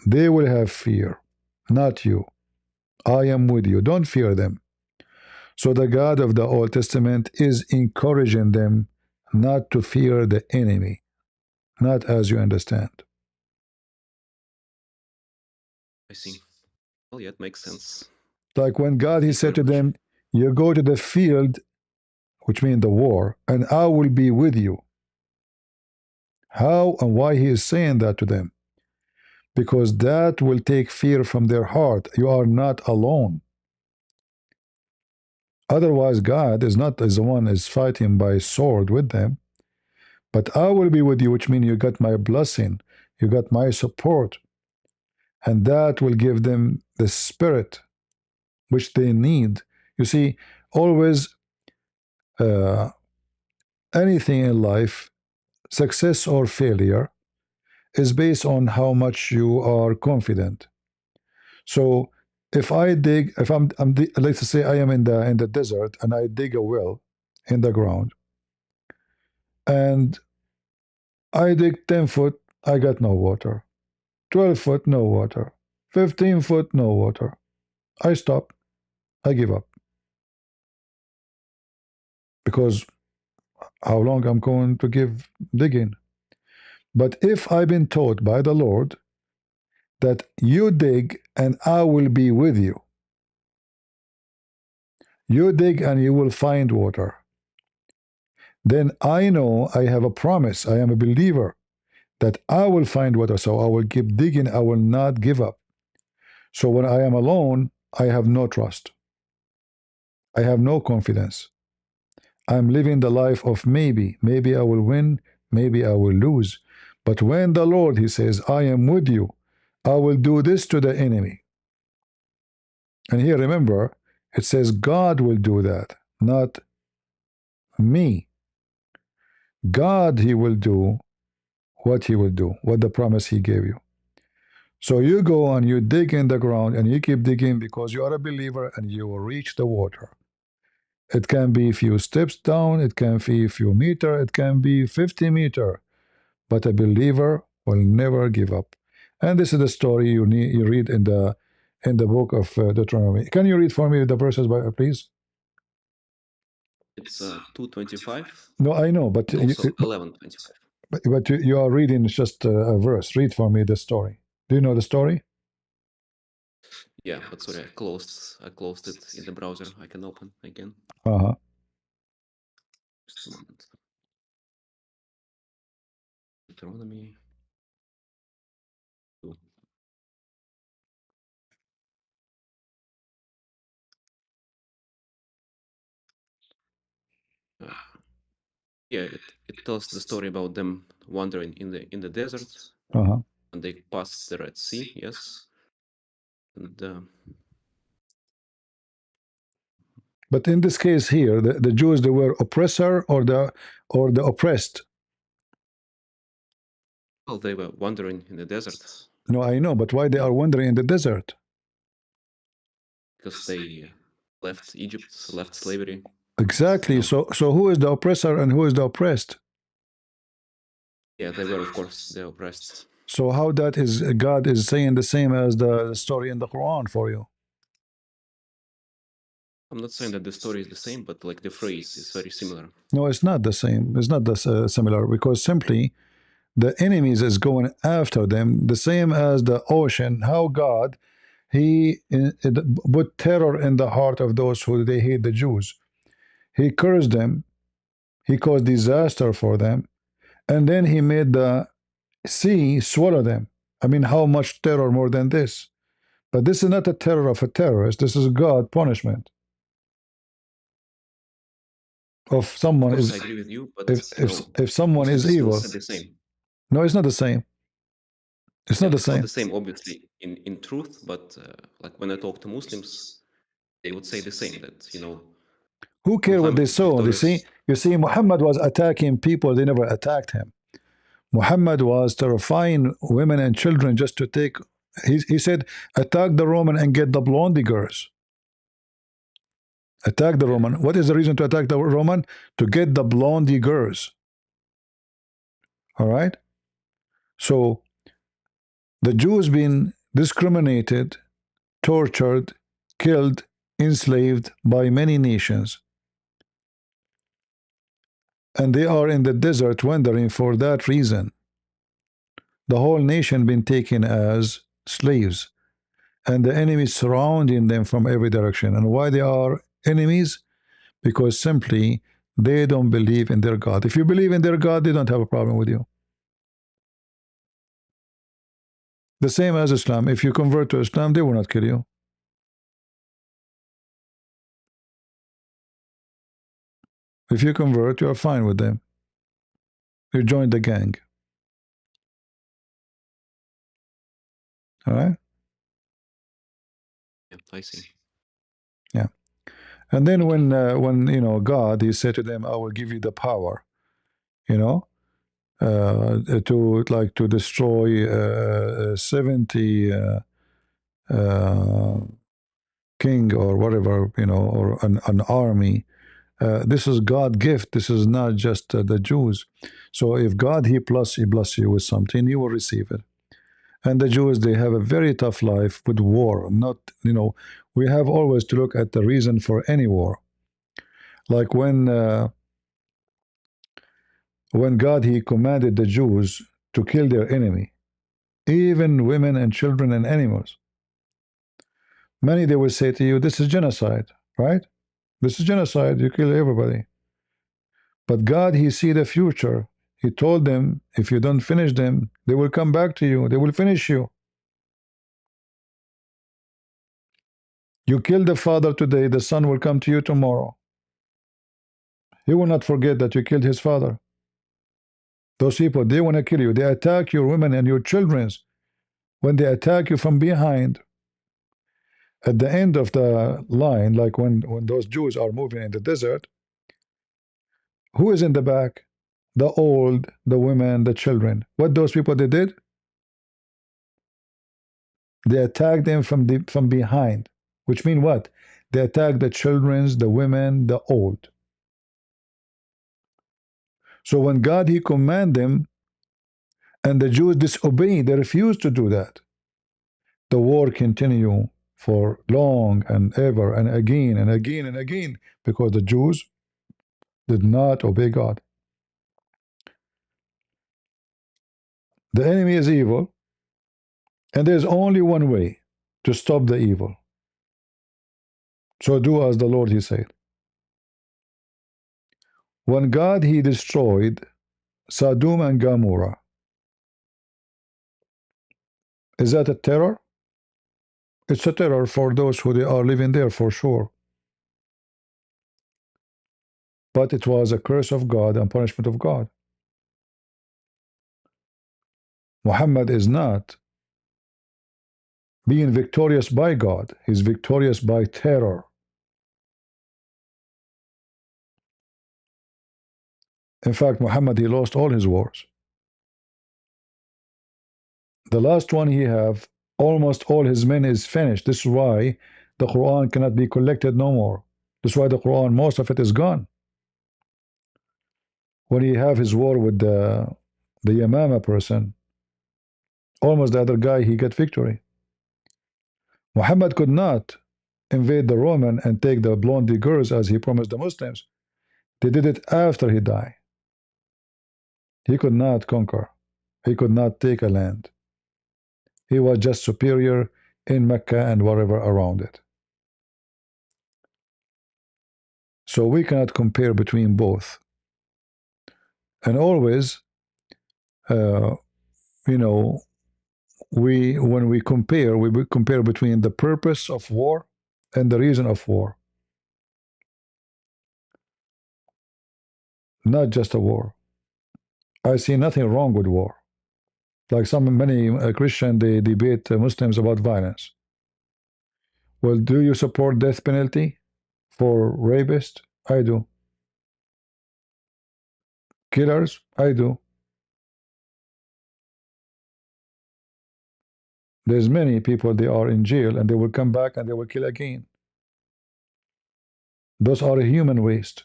They will have fear, not you. I am with you. Don't fear them. So the God of the Old Testament is encouraging them not to fear the enemy, not as you understand. I see. Well, yeah, it makes sense. Like when God, he said to them, you go to the field, which means the war, and I will be with you. How and why he is saying that to them? Because that will take fear from their heart. You are not alone. Otherwise, God is not as the one is fighting by sword with them, but I will be with you, which means you got my blessing, you got my support, and that will give them the spirit which they need. You see, always uh, anything in life, success or failure, is based on how much you are confident. So if I dig, if let's say I am in the desert and I dig a well in the ground, and I dig 10 foot, I got no water. 12 foot, no water. 15 foot, no water. I stop. I give up because how long I'm going to give digging? But if I've been taught by the Lord that you dig and I will be with you, you dig and you will find water, then I know I have a promise. I am a believer that I will find water. So I will keep digging. I will not give up. So when I am alone, I have no trust. I have no confidence. I'm living the life of maybe. Maybe I will win. Maybe I will lose. But when the Lord, He says, I am with you, I will do this to the enemy. And here, remember, it says God will do that, not me. God, He will do what He will do, what the promise He gave you. So you go and you dig in the ground and you keep digging because you are a believer and you will reach the water. It can be a few steps down, it can be a few meters, it can be 50 meters, but a believer will never give up. And this is the story you read in the book of Deuteronomy. Can you read for me the verses, please? It's 2:25. No, I know, but also 11:25. But you are reading just a verse. Read for me the story. Do you know the story? Yeah, but sorry, I closed it in the browser. I can open again. Uh-huh. Just a moment. Deuteronomy 2. Yeah, it tells the story about them wandering in the desert, Uh-huh. and they passed the Red Sea. Yes, and But in this case here, the Jews, they were oppressor or the oppressed. well, they were wandering in the desert. No, I know, but why they are wandering in the desert? Because they left Egypt, left slavery. Exactly. So who is the oppressor and who is the oppressed? Yeah, they were, of course, the oppressed. So how that is God is saying the same as the story in the Quran for you? I'm not saying that the story is the same, but like the phrase is very similar. No, it's not the same. It's not similar because simply the enemies is going after them the same as the ocean. How God He put terror in the heart of those who they hate the Jews. He cursed them. He caused disaster for them, and then he made the sea swallow them. I mean, how much terror more than this? But this is not a terror of a terrorist. This is God punishment of someone Of course, is I agree with you, but if someone is Muslims still evil. said the same. No, it's not the same. It's not the It's not same. the same, obviously, in truth, but like when I talk to Muslims, they would say the same, that, Who care what Muhammad they is saw? victorious. You see, Muhammad was attacking people. They never attacked him. Muhammad was terrifying women and children just to take. He said, attack the Roman and get the blondie girls. Attack the Roman. What is the reason to attack the Roman? To get the blondie girls. All right? So the Jews been discriminated, tortured, killed, enslaved by many nations. And they are in the desert wandering for that reason. The whole nation been taken as slaves. And the enemies surrounding them from every direction. And why they are enemies? Because simply they don't believe in their God. If you believe in their God, they don't have a problem with you. The same as Islam. If you convert to Islam, they will not kill you. If you convert, you're fine with them. You join the gang. All right? Yep, I see. Yeah. And then when you know, God, he said to them, I will give you the power, you know, to destroy 70 king or whatever, you know, or an army. This is God gift. This is not just the Jews. So if God he bless you with something, you will receive it. And the Jews, they have a very tough life with war. Not, you know, we have always to look at the reason for any war. Like when God he commanded the Jews to kill their enemy, even women and children and animals. Many they will say to you, this is genocide, right? This is genocide. You kill everybody. But God, he see the future. He told them, if you don't finish them, they will come back to you. They will finish you. You kill the father today, the son will come to you tomorrow. He will not forget that you killed his father. Those people, they want to kill you. They attack your women and your children. When they attack you from behind, at the end of the line, like when those Jews are moving in the desert, who is in the back? The old, the women, the children. What those people they did? They attacked them from behind, which mean what? They attacked the children, the women, the old. So when God he command them, and the Jews disobey, they refuse to do that. The war continue for long and ever and again and again and again because the Jews did not obey God. The enemy is evil, and there's only one way to stop the evil. So do as the Lord he said. When God he destroyed Sodom and Gomorrah, is that a terror? It's a terror for those who they are living there for sure. But it was a curse of God and punishment of God. Muhammad is not being victorious by God. He's victorious by terror. In fact, Muhammad, he lost all his wars. The last one he have, almost all his men is finished. This is why the Quran cannot be collected no more. This is why the Quran, most of it is gone. When he have his war with the Yamama person, almost the other guy, he get victory. Muhammad could not invade the Roman and take the blondie girls as he promised the Muslims. They did it after he died. He could not conquer. He could not take a land. He was just superior in Mecca and whatever around it. So we cannot compare between both. And always, you know, when we compare between the purpose of war and the reason of war. Not just a war. I see nothing wrong with war. Like many Christians, they debate Muslims about violence. Well, do you support death penalty for rapists? I do. Killers? I do. There's many people, they are in jail and they will come back and they will kill again. Those are a human waste.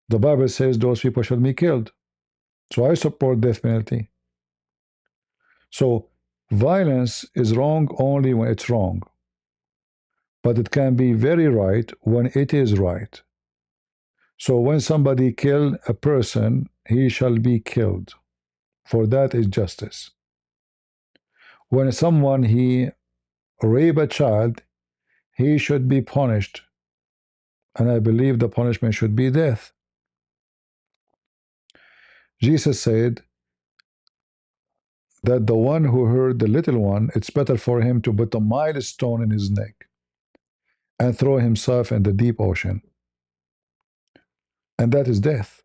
The Bible says those people should be killed. So I support death penalty. So violence is wrong only when it's wrong. But it can be very right when it is right. So when somebody kill a person, he shall be killed. For that is justice. When someone he rape a child, he should be punished. And I believe the punishment should be death. Jesus said that the one who hurt the little one, it's better for him to put a milestone in his neck and throw himself in the deep ocean. and that is death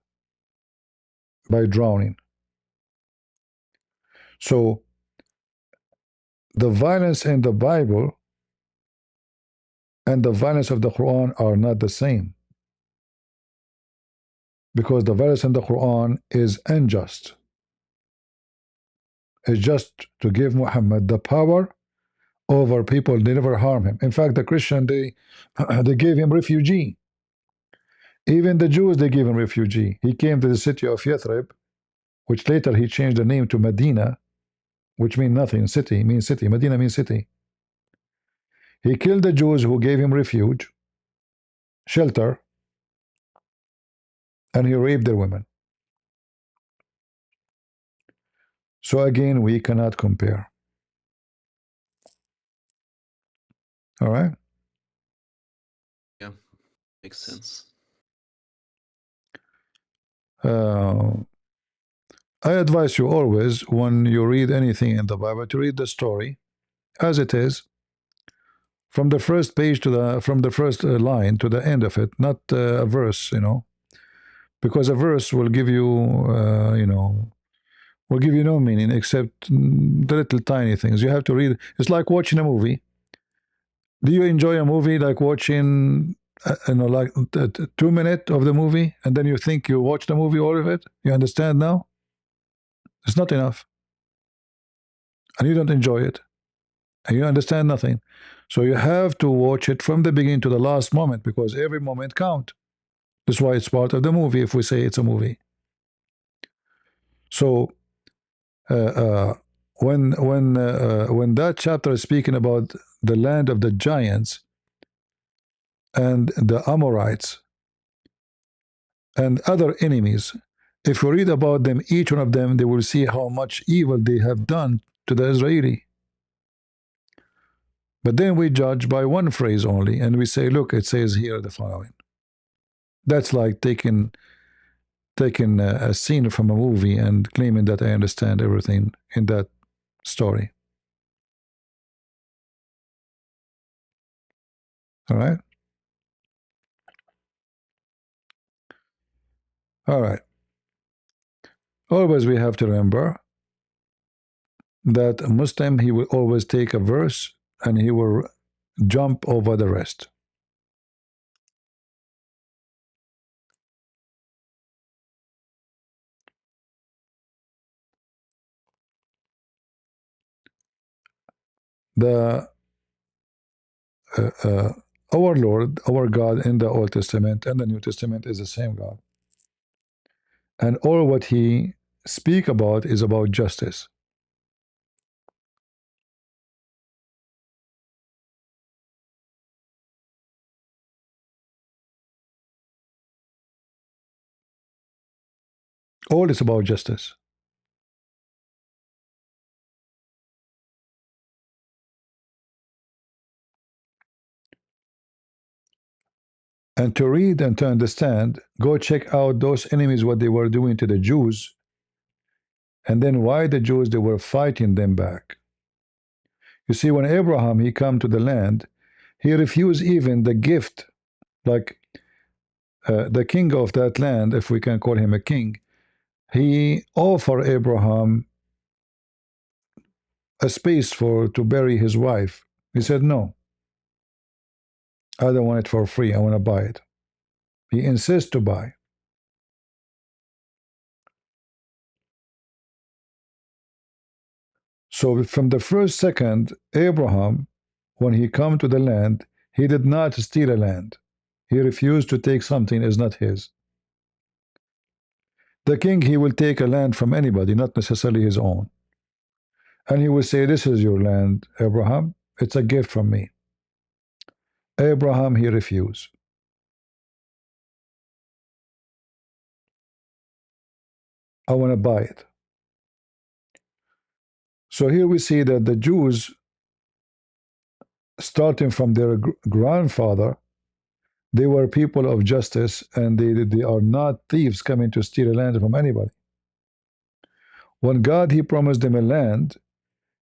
by drowning. So the violence in the Bible and the violence of the Quran are not the same, because the violence in the Quran is unjust. It's just to give Muhammad the power over people. They never harm him. In fact, the Christian, they gave him refugee. Even the Jews, they gave him refugee. He came to the city of Yathrib, which later he changed the name to Medina, which means nothing. City means city. Medina means city. He killed the Jews who gave him refuge, shelter, and he raped their women. So again, we cannot compare. All right? Yeah, makes sense. I advise you always, when you read anything in the Bible, to read the story as it is, from the first page to from the first line to the end of it, not a verse, because a verse will give you, will give you no meaning except the little tiny things. You have to read. It's like watching a movie. Do you enjoy a movie like watching, like 2 minutes of the movie, and then you think you watched the movie, all of it? You understand now? It's not enough, and you don't enjoy it, and you understand nothing. So you have to watch it from the beginning to the last moment, because every moment counts. That's why it's part of the movie, if we say it's a movie. So when that chapter is speaking about the land of the giants and the Amorites and other enemies, if we read about them, each one of them, they will see how much evil they have done to the Israeli. But then we judge by one phrase only, and we say, look, it says here the following. That's like taking a scene from a movie and claiming that I understand everything in that story. All right? All right. Always we have to remember that a Muslim, he will always take a verse and he will jump over the rest. The our Lord, our God in the Old Testament and the New Testament is the same God. And all what he speak about is about justice. All is about justice. And to read and to understand, go check out those enemies, what they were doing to the Jews, and then why the Jews, they were fighting them back. You see, when Abraham, he come to the land, he refused even the gift, like the king of that land, if we can call him a king, he offered Abraham a space to bury his wife. He said, no, I don't want it for free, I want to buy it. He insists to buy. So from the first second, Abraham, when he come to the land, he did not steal a land. He refused to take something is not his. The king, he will take a land from anybody, not necessarily his own. And he will say, this is your land, Abraham. It's a gift from me. Abraham, he refused. I want to buy it. So here we see that the Jews, starting from their grandfather, they were people of justice, and they are not thieves coming to steal a land from anybody. When God, he promised them a land,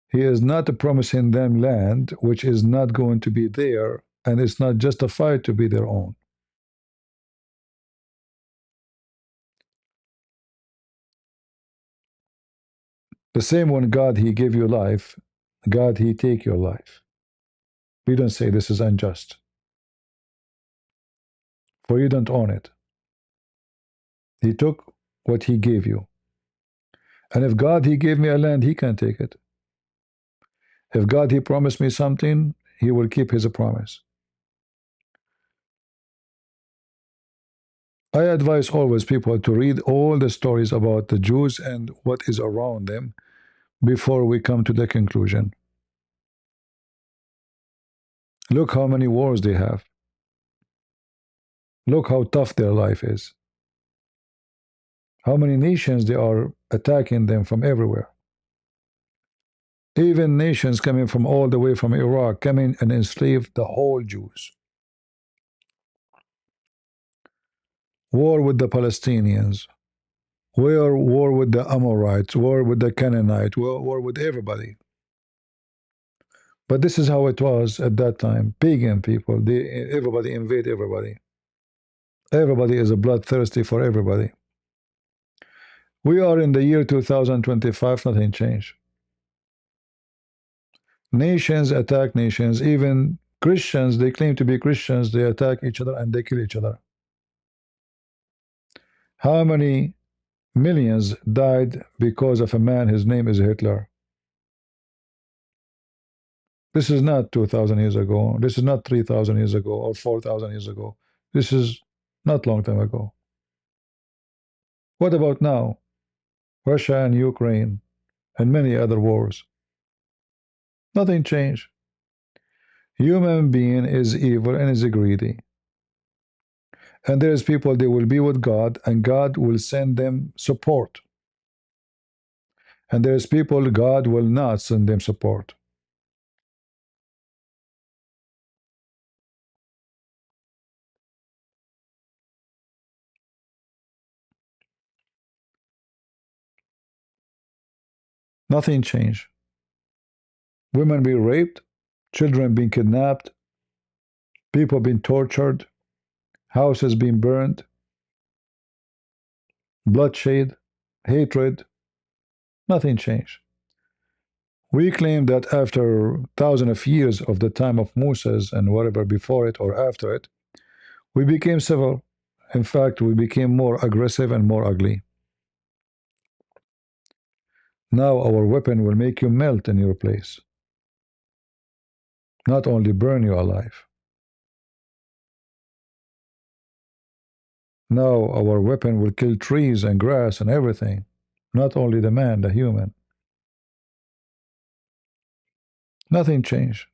he is not promising them land which is not going to be there, and it's not justified to be their own. The same when God, He give you life, God, He take your life. We don't say this is unjust, for you don't own it. He took what He gave you. And if God, He gave me a land, He can take it. If God, He promised me something, He will keep His promise. I advise always people to read all the stories about the Jews and what is around them before we come to the conclusion. Look how many wars they have. Look how tough their life is. How many nations they are attacking them from everywhere. Even nations coming from all the way from Iraq coming and enslave the whole Jews. War with the Palestinians. War with the Amorites. War with the Canaanites. War with everybody. But this is how it was at that time. Pagan people, everybody invade everybody. Everybody is bloodthirsty for everybody. We are in the year 2025, nothing changed. Nations attack nations. Even Christians, they claim to be Christians, they attack each other and they kill each other. How many millions died because of a man, his name is Hitler? This is not 2,000 years ago. This is not 3,000 years ago or 4,000 years ago. This is not long time ago. What about now? Russia and Ukraine and many other wars. Nothing changed. Human being is evil and is greedy. And there is people, they will be with God and God will send them support. And there is people, God will not send them support. Nothing changed. Women being raped, children being kidnapped, people being tortured, houses being burned, bloodshed, hatred. Nothing changed. We claim that after thousands of years of the time of Moses and whatever before it or after it, we became civil. In fact, we became more aggressive and more ugly. Now our weapon will make you melt in your place, not only burn you alive. Now our weapon will kill trees and grass and everything, not only the man, the human. Nothing changed.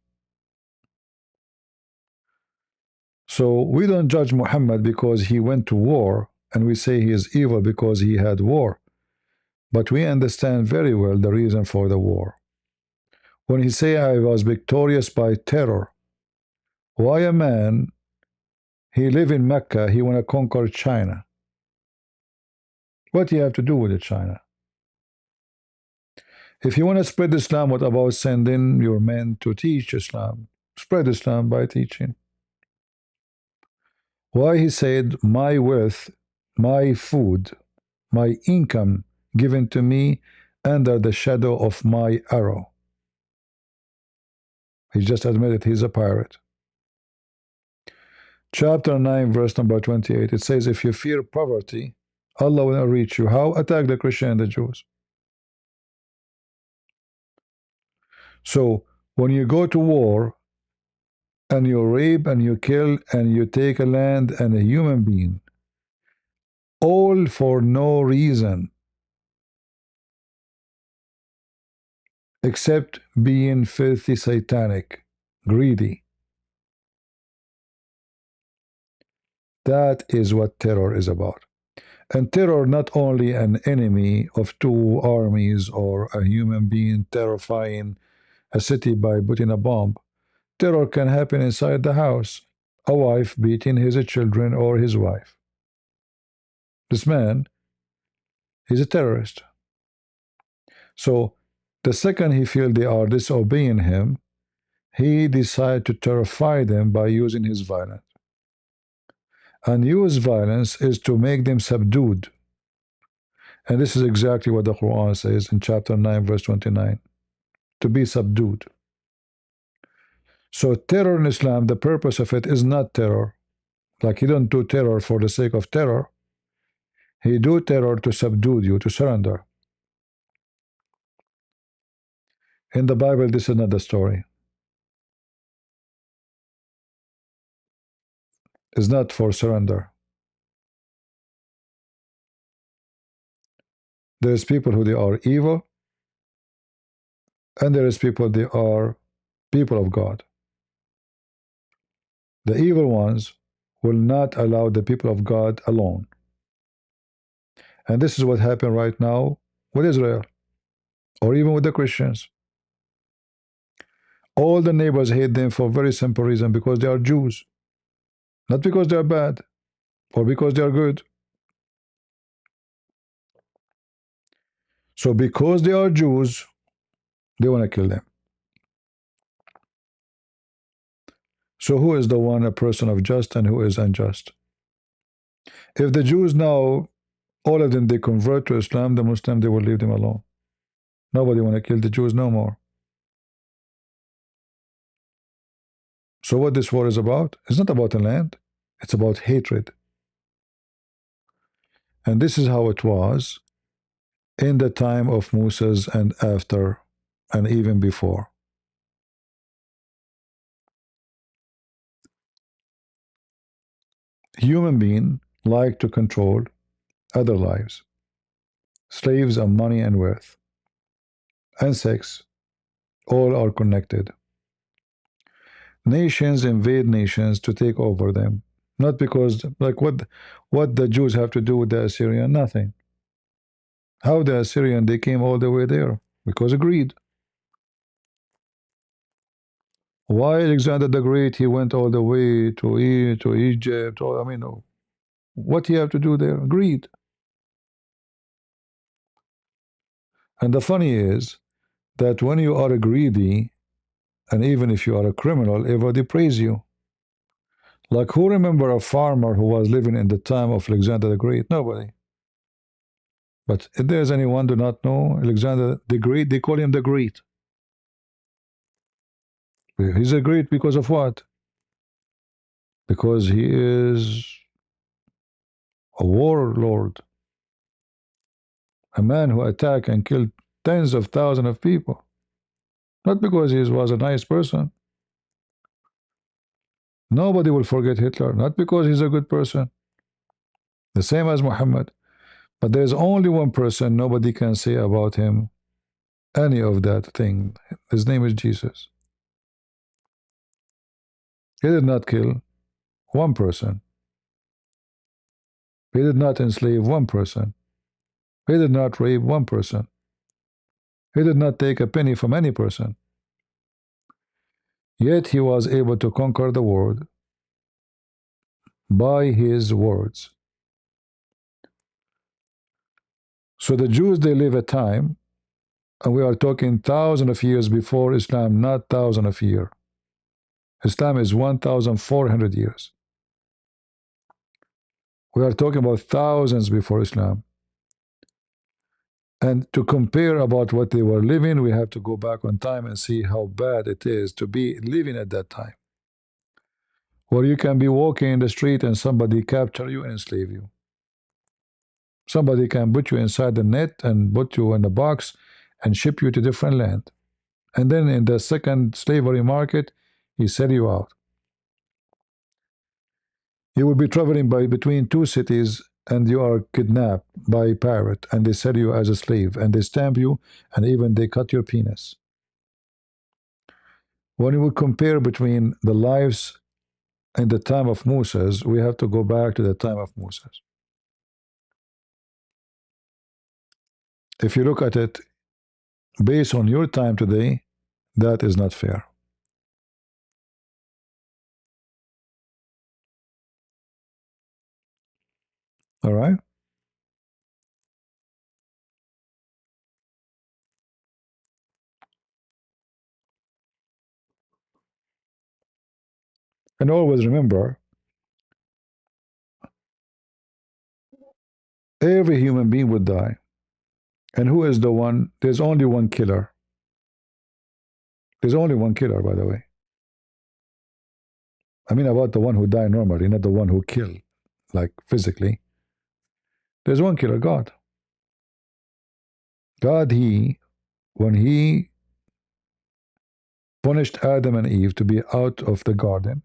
So we don't judge Muhammad because he went to war, and we say he is evil because he had war. But we understand very well the reason for the war. When he say I was victorious by terror, why a man, he live in Mecca, he want to conquer China? What do you have to do with it, China? If you want to spread Islam, what about sending your men to teach Islam? Spread Islam by teaching. Why he said, my wealth, my food, my income given to me under the shadow of my arrow. He just admitted he's a pirate. Chapter 9, verse number 28, it says, if you fear poverty, Allah will not reach you. How? Attack the Christian and the Jews. So, when you go to war, and you rape and you kill and you take a land and a human being, all for no reason except being filthy, satanic, greedy. That is what terror is about. And terror, not only an enemy of two armies or a human being terrifying a city by putting a bomb. Terror can happen inside the house. A wife beating his children or his wife. This man is a terrorist. So the second he feels they are disobeying him, he decides to terrify them by using his violence. And use violence is to make them subdued. And this is exactly what the Quran says in chapter 9, verse 29, to be subdued. So terror in Islam, the purpose of it is not terror. Like he don't do terror for the sake of terror. He do terror to subdue you, to surrender. In the Bible, this is not the story. It's not for surrender. There's people who they are evil, and there is people they are people of God. The evil ones will not allow the people of God alone. And this is what happened right now with Israel, or even with the Christians. All the neighbors hate them for a very simple reason, because they are Jews. Not because they are bad, or because they are good. So because they are Jews, they want to kill them. So who is the one, a person of just, and who is unjust? If the Jews now, all of them, they convert to Islam, the Muslim, they will leave them alone. Nobody want to kill the Jews no more. So what this war is about? It's not about the land. It's about hatred. And this is how it was in the time of Moses and after, and even before. Human beings like to control other lives. Slaves and money and wealth and sex, all are connected. Nations invade nations to take over them. Not because, like what the Jews have to do with the Assyrian? Nothing. How the Assyrian, they came all the way there? Because of greed. Why Alexander the Great, he went all the way to Egypt? Or, I mean, what he have to do there? Greed. And the funny is that when you are greedy, and even if you are a criminal, everybody praise you. Like, who remember a farmer who was living in the time of Alexander the Great? Nobody. But if there's anyone do not know Alexander the Great, they call him the Great. He's a great because of what? Because he is a warlord, a man who attacked and killed tens of thousands of people. Not because he was a nice person. Nobody will forget Hitler, not because he's a good person. The same as Muhammad. But there's only one person nobody can say about him any of that thing. His name is Jesus. He did not kill one person. He did not enslave one person. He did not rape one person. He did not take a penny from any person. Yet he was able to conquer the world by his words. So the Jews, they live a time, and we are talking thousands of years before Islam, not thousands of years. Islam is 1,400 years. We are talking about thousands before Islam. And to compare about what they were living, we have to go back on time and see how bad it is to be living at that time. Where you can be walking in the street and somebody capture you and enslave you. Somebody can put you inside the net and put you in a box and ship you to different land. And then in the second slavery market, he sell you out. You will be traveling between two cities and you are kidnapped by a pirate and they sell you as a slave and they stamp you and even they cut your penis. When we compare between the lives in the time of Moses, we have to go back to the time of Moses. If you look at it based on your time today, that is not fair. All right? And always remember, every human being would die. And who is the one? There's only one killer. There's only one killer, by the way. I mean about the one who died normally, not the one who killed, like physically. There's one killer, God. God, when he punished Adam and Eve to be out of the garden,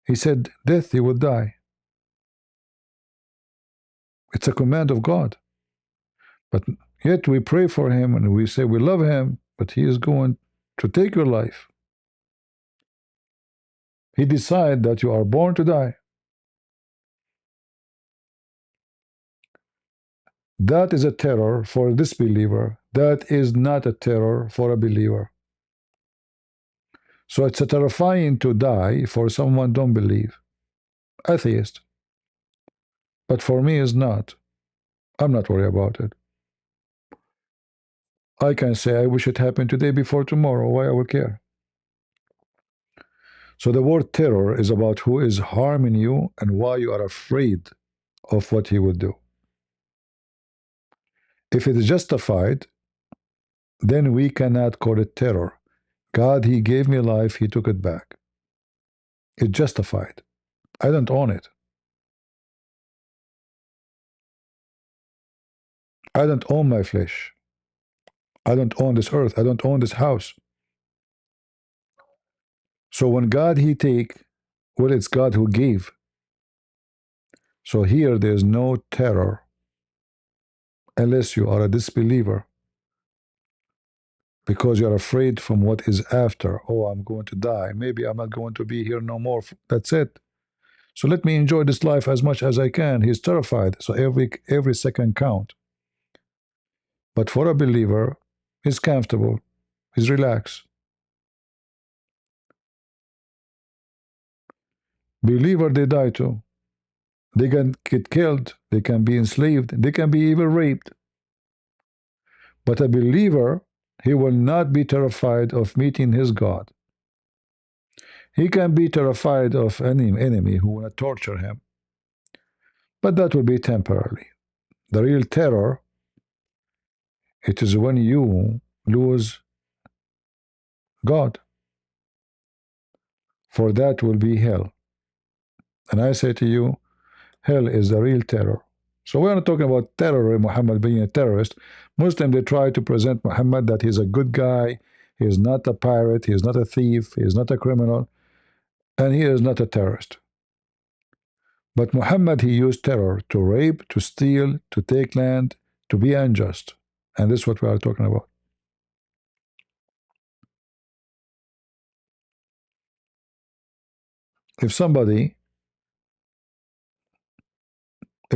he said, death, you will die. It's a command of God. But yet we pray for him and we say we love him, but he is going to take your life. He decided that you are born to die. That is a terror for a disbeliever. That is not a terror for a believer. So it's a terrifying to die for someone don't believe. Atheist. But for me, it's not. I'm not worried about it. I can say I wish it happened today before tomorrow. Why I would care? So the word terror is about who is harming you and why you are afraid of what he would do. If it is justified, then we cannot call it terror. God, he gave me life, he took it back. It's justified. I don't own it. I don't own my flesh. I don't own this earth. I don't own this house. So when God he take, well, it's God who gave. So here there's no terror unless you are a disbeliever because you're afraid from what is after. Oh, I'm going to die. Maybe I'm not going to be here no more. That's it. So let me enjoy this life as much as I can. He's terrified. So every second count. But for a believer, he's comfortable. He's relaxed. Believer, they die too. They can get killed. They can be enslaved. They can be even raped. But a believer, he will not be terrified of meeting his God. He can be terrified of any enemy who will torture him. But that will be temporarily. The real terror, it is when you lose God. For that will be hell. And I say to you, hell is the real terror. So we're not talking about terror, Muhammad being a terrorist. Muslims, they try to present Muhammad that he's a good guy, he is not a pirate, he is not a thief, he is not a criminal, and he is not a terrorist. But Muhammad, he used terror to rape, to steal, to take land, to be unjust. And this is what we are talking about. If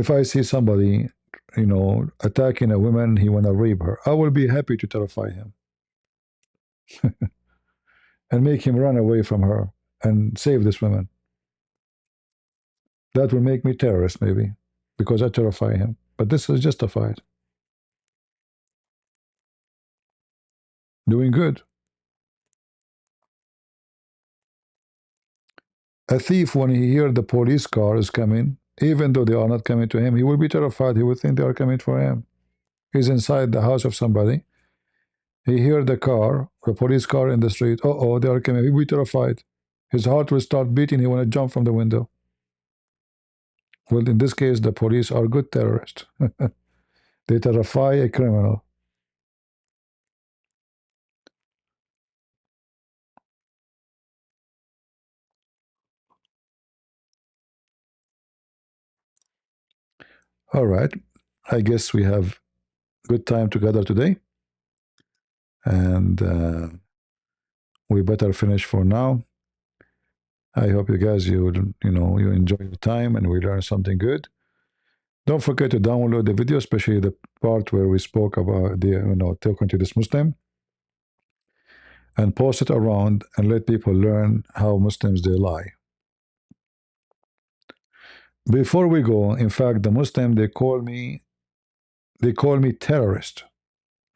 I see somebody, attacking a woman, he want to rape her, I will be happy to terrify him and make him run away from her and save this woman. That will make me terrorist, maybe, because I terrify him. But this is justified. Doing good. A thief, when he hears the police car is coming, even though they are not coming to him, he will be terrified. He will think they are coming for him. He's inside the house of somebody. He hears the police car in the street. Oh, they are coming. He will be terrified. His heart will start beating. He want to jump from the window. Well, in this case, the police are good terrorists. They terrify a criminal. All right. I guess we have good time together today. And we better finish for now. I hope you guys, you enjoy your time and we learn something good. Don't forget to download the video, especially the part where we spoke about talking to this Muslim, and post it around and let people learn how Muslims they lie. Before we go, in fact, the Muslim they call me terrorist.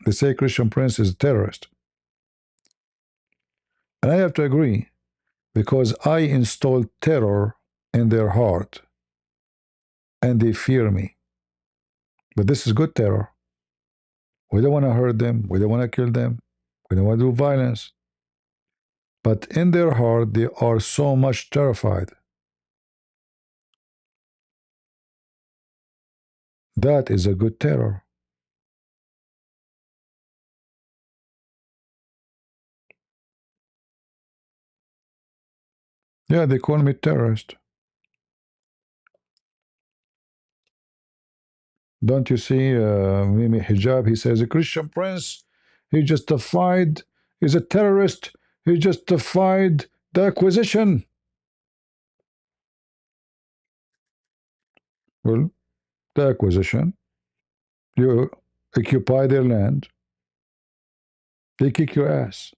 They say Christian Prince is a terrorist. And I have to agree, because I installed terror in their heart and they fear me. But this is good terror. We don't want to hurt them. We don't want to kill them. We don't want to do violence. But in their heart, they are so much terrified. That is a good terror. Yeah, they call me terrorist. Don't you see Mimi Hijab? He says a Christian prince, he justified, he's a terrorist, he justified the acquisition. Well, the acquisition, you occupy their land, they kick your ass.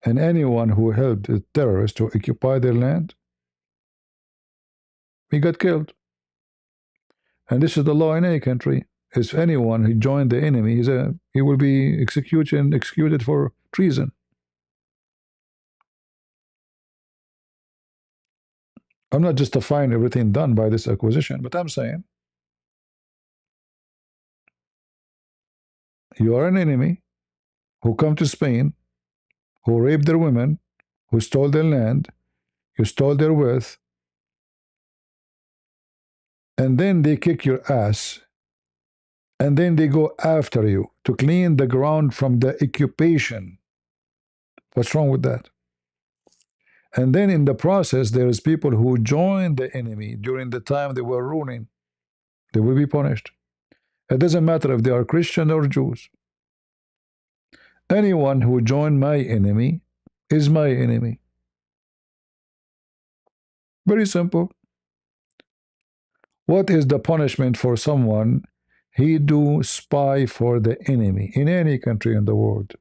And anyone who helped a terrorist to occupy their land, he got killed. And this is the law in any country. If anyone who joined the enemy, he will be executed for treason. I'm not justifying everything done by this acquisition, but I'm saying you are an enemy who come to Spain, who raped their women, who stole their land, you stole their wealth, and then they kick your ass, and then they go after you to clean the ground from the occupation. What's wrong with that? And then in the process, there is people who join the enemy during the time they were ruling. They will be punished. It doesn't matter if they are Christian or Jews. Anyone who joined my enemy is my enemy. Very simple. What is the punishment for someone he do spy for the enemy in any country in the world?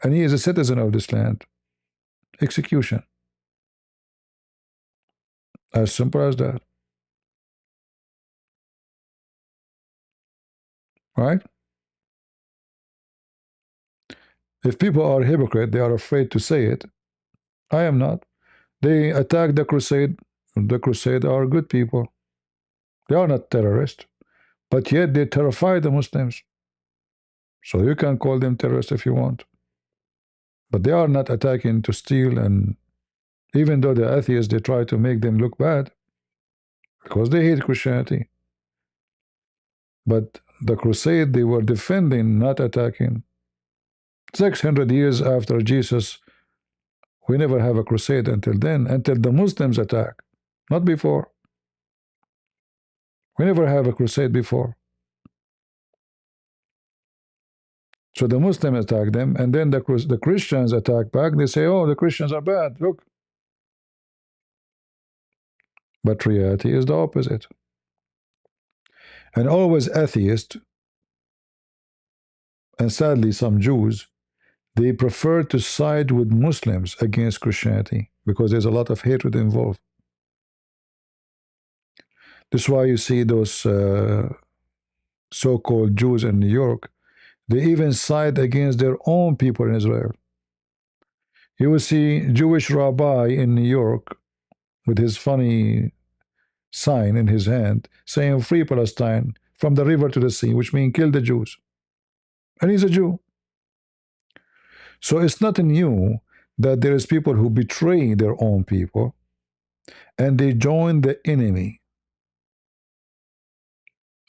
And he is a citizen of this land. Execution. As simple as that. Right? If people are hypocrite, they are afraid to say it. I am not. They attack the crusade. The crusade are good people. They are not terrorists. But yet they terrify the Muslims. So you can call them terrorists if you want. But they are not attacking to steal, and even though they're atheists, they try to make them look bad because they hate Christianity. But the crusade, they were defending, not attacking. 600 years after Jesus, we never have a crusade until then, until the Muslims attack, not before. We never have a crusade before. So the Muslims attack them, and then the Christians attack back. They say, oh, the Christians are bad, look. But reality is the opposite. And always atheists, and sadly some Jews, they prefer to side with Muslims against Christianity because there's a lot of hatred involved. That's why you see those so-called Jews in New York, they even side against their own people in Israel. You will see Jewish rabbi in New York with his funny sign in his hand saying free Palestine from the river to the sea, which means kill the Jews. And he's a Jew. So it's not new that there is people who betray their own people and they join the enemy.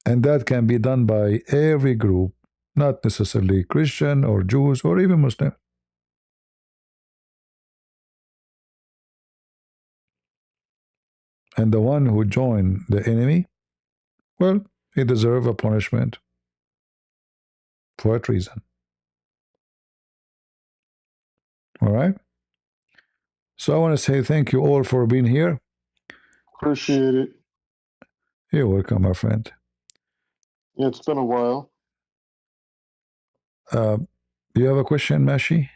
And that can be done by every group, not necessarily Christian or Jews or even Muslim. And the one who joined the enemy, well, he deserves a punishment for treason. All right? So I want to say thank you all for being here. Appreciate it. You're welcome, my friend. Yeah, it's been a while. You have a question, Mashi?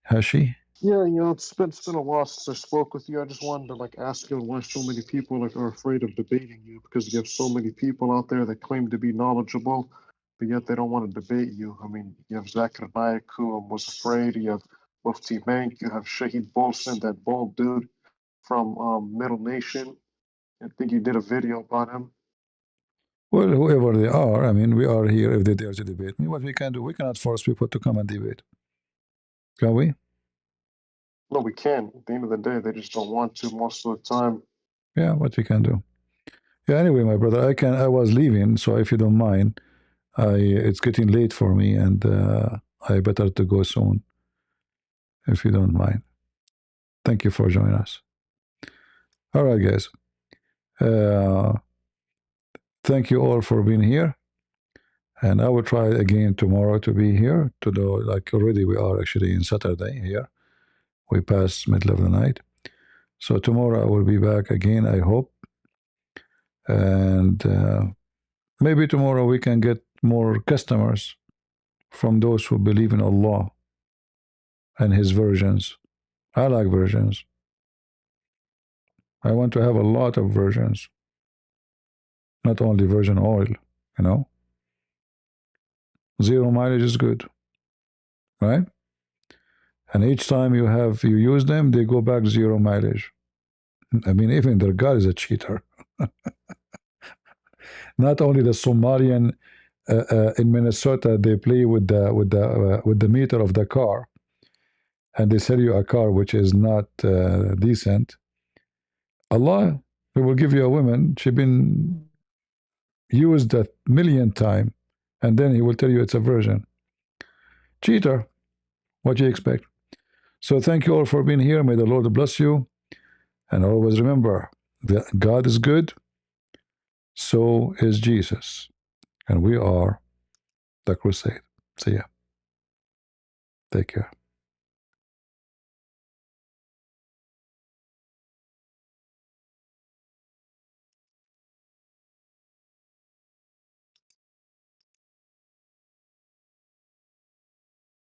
Hashi? Yeah, it's been a while since I spoke with you. I just wanted to ask you why so many people are afraid of debating you, because you have so many people out there that claim to be knowledgeable, but yet they don't want to debate you. I mean, you have Zakir Naik, who was afraid. You have Mufti Mank. You have Shahid Bolson, that bald dude from Middle Nation. I think you did a video about him. Well, whoever they are, I mean, we are here if they dare to debate me. What we can do, we cannot force people to come and debate. Can we? No, we can. At the end of the day, they just don't want to most of the time. Yeah, what we can do. Yeah, anyway, my brother, I was leaving, so if you don't mind, it's getting late for me, and I better to go soon, if you don't mind. Thank you for joining us. All right, guys. Thank you all for being here, and I will try again tomorrow to be here. To do like already we are actually in Saturday here. We passed middle of the night, so tomorrow I will be back again. I hope, and maybe tomorrow we can get more customers from those who believe in Allah and His versions. I like versions. I want to have a lot of versions, not only virgin oil, you know. Zero mileage is good, right? And each time you use them, they go back zero mileage. I mean, even their God is a cheater. Not only the Somalian in Minnesota, they play with the meter of the car, and they sell you a car which is not decent. Allah, He will give you a woman. She's been used 1,000,000 times, and then He will tell you it's a virgin. Cheater. What do you expect? So thank you all for being here. May the Lord bless you. And always remember that God is good, so is Jesus. And we are the crusade. See ya. Take care.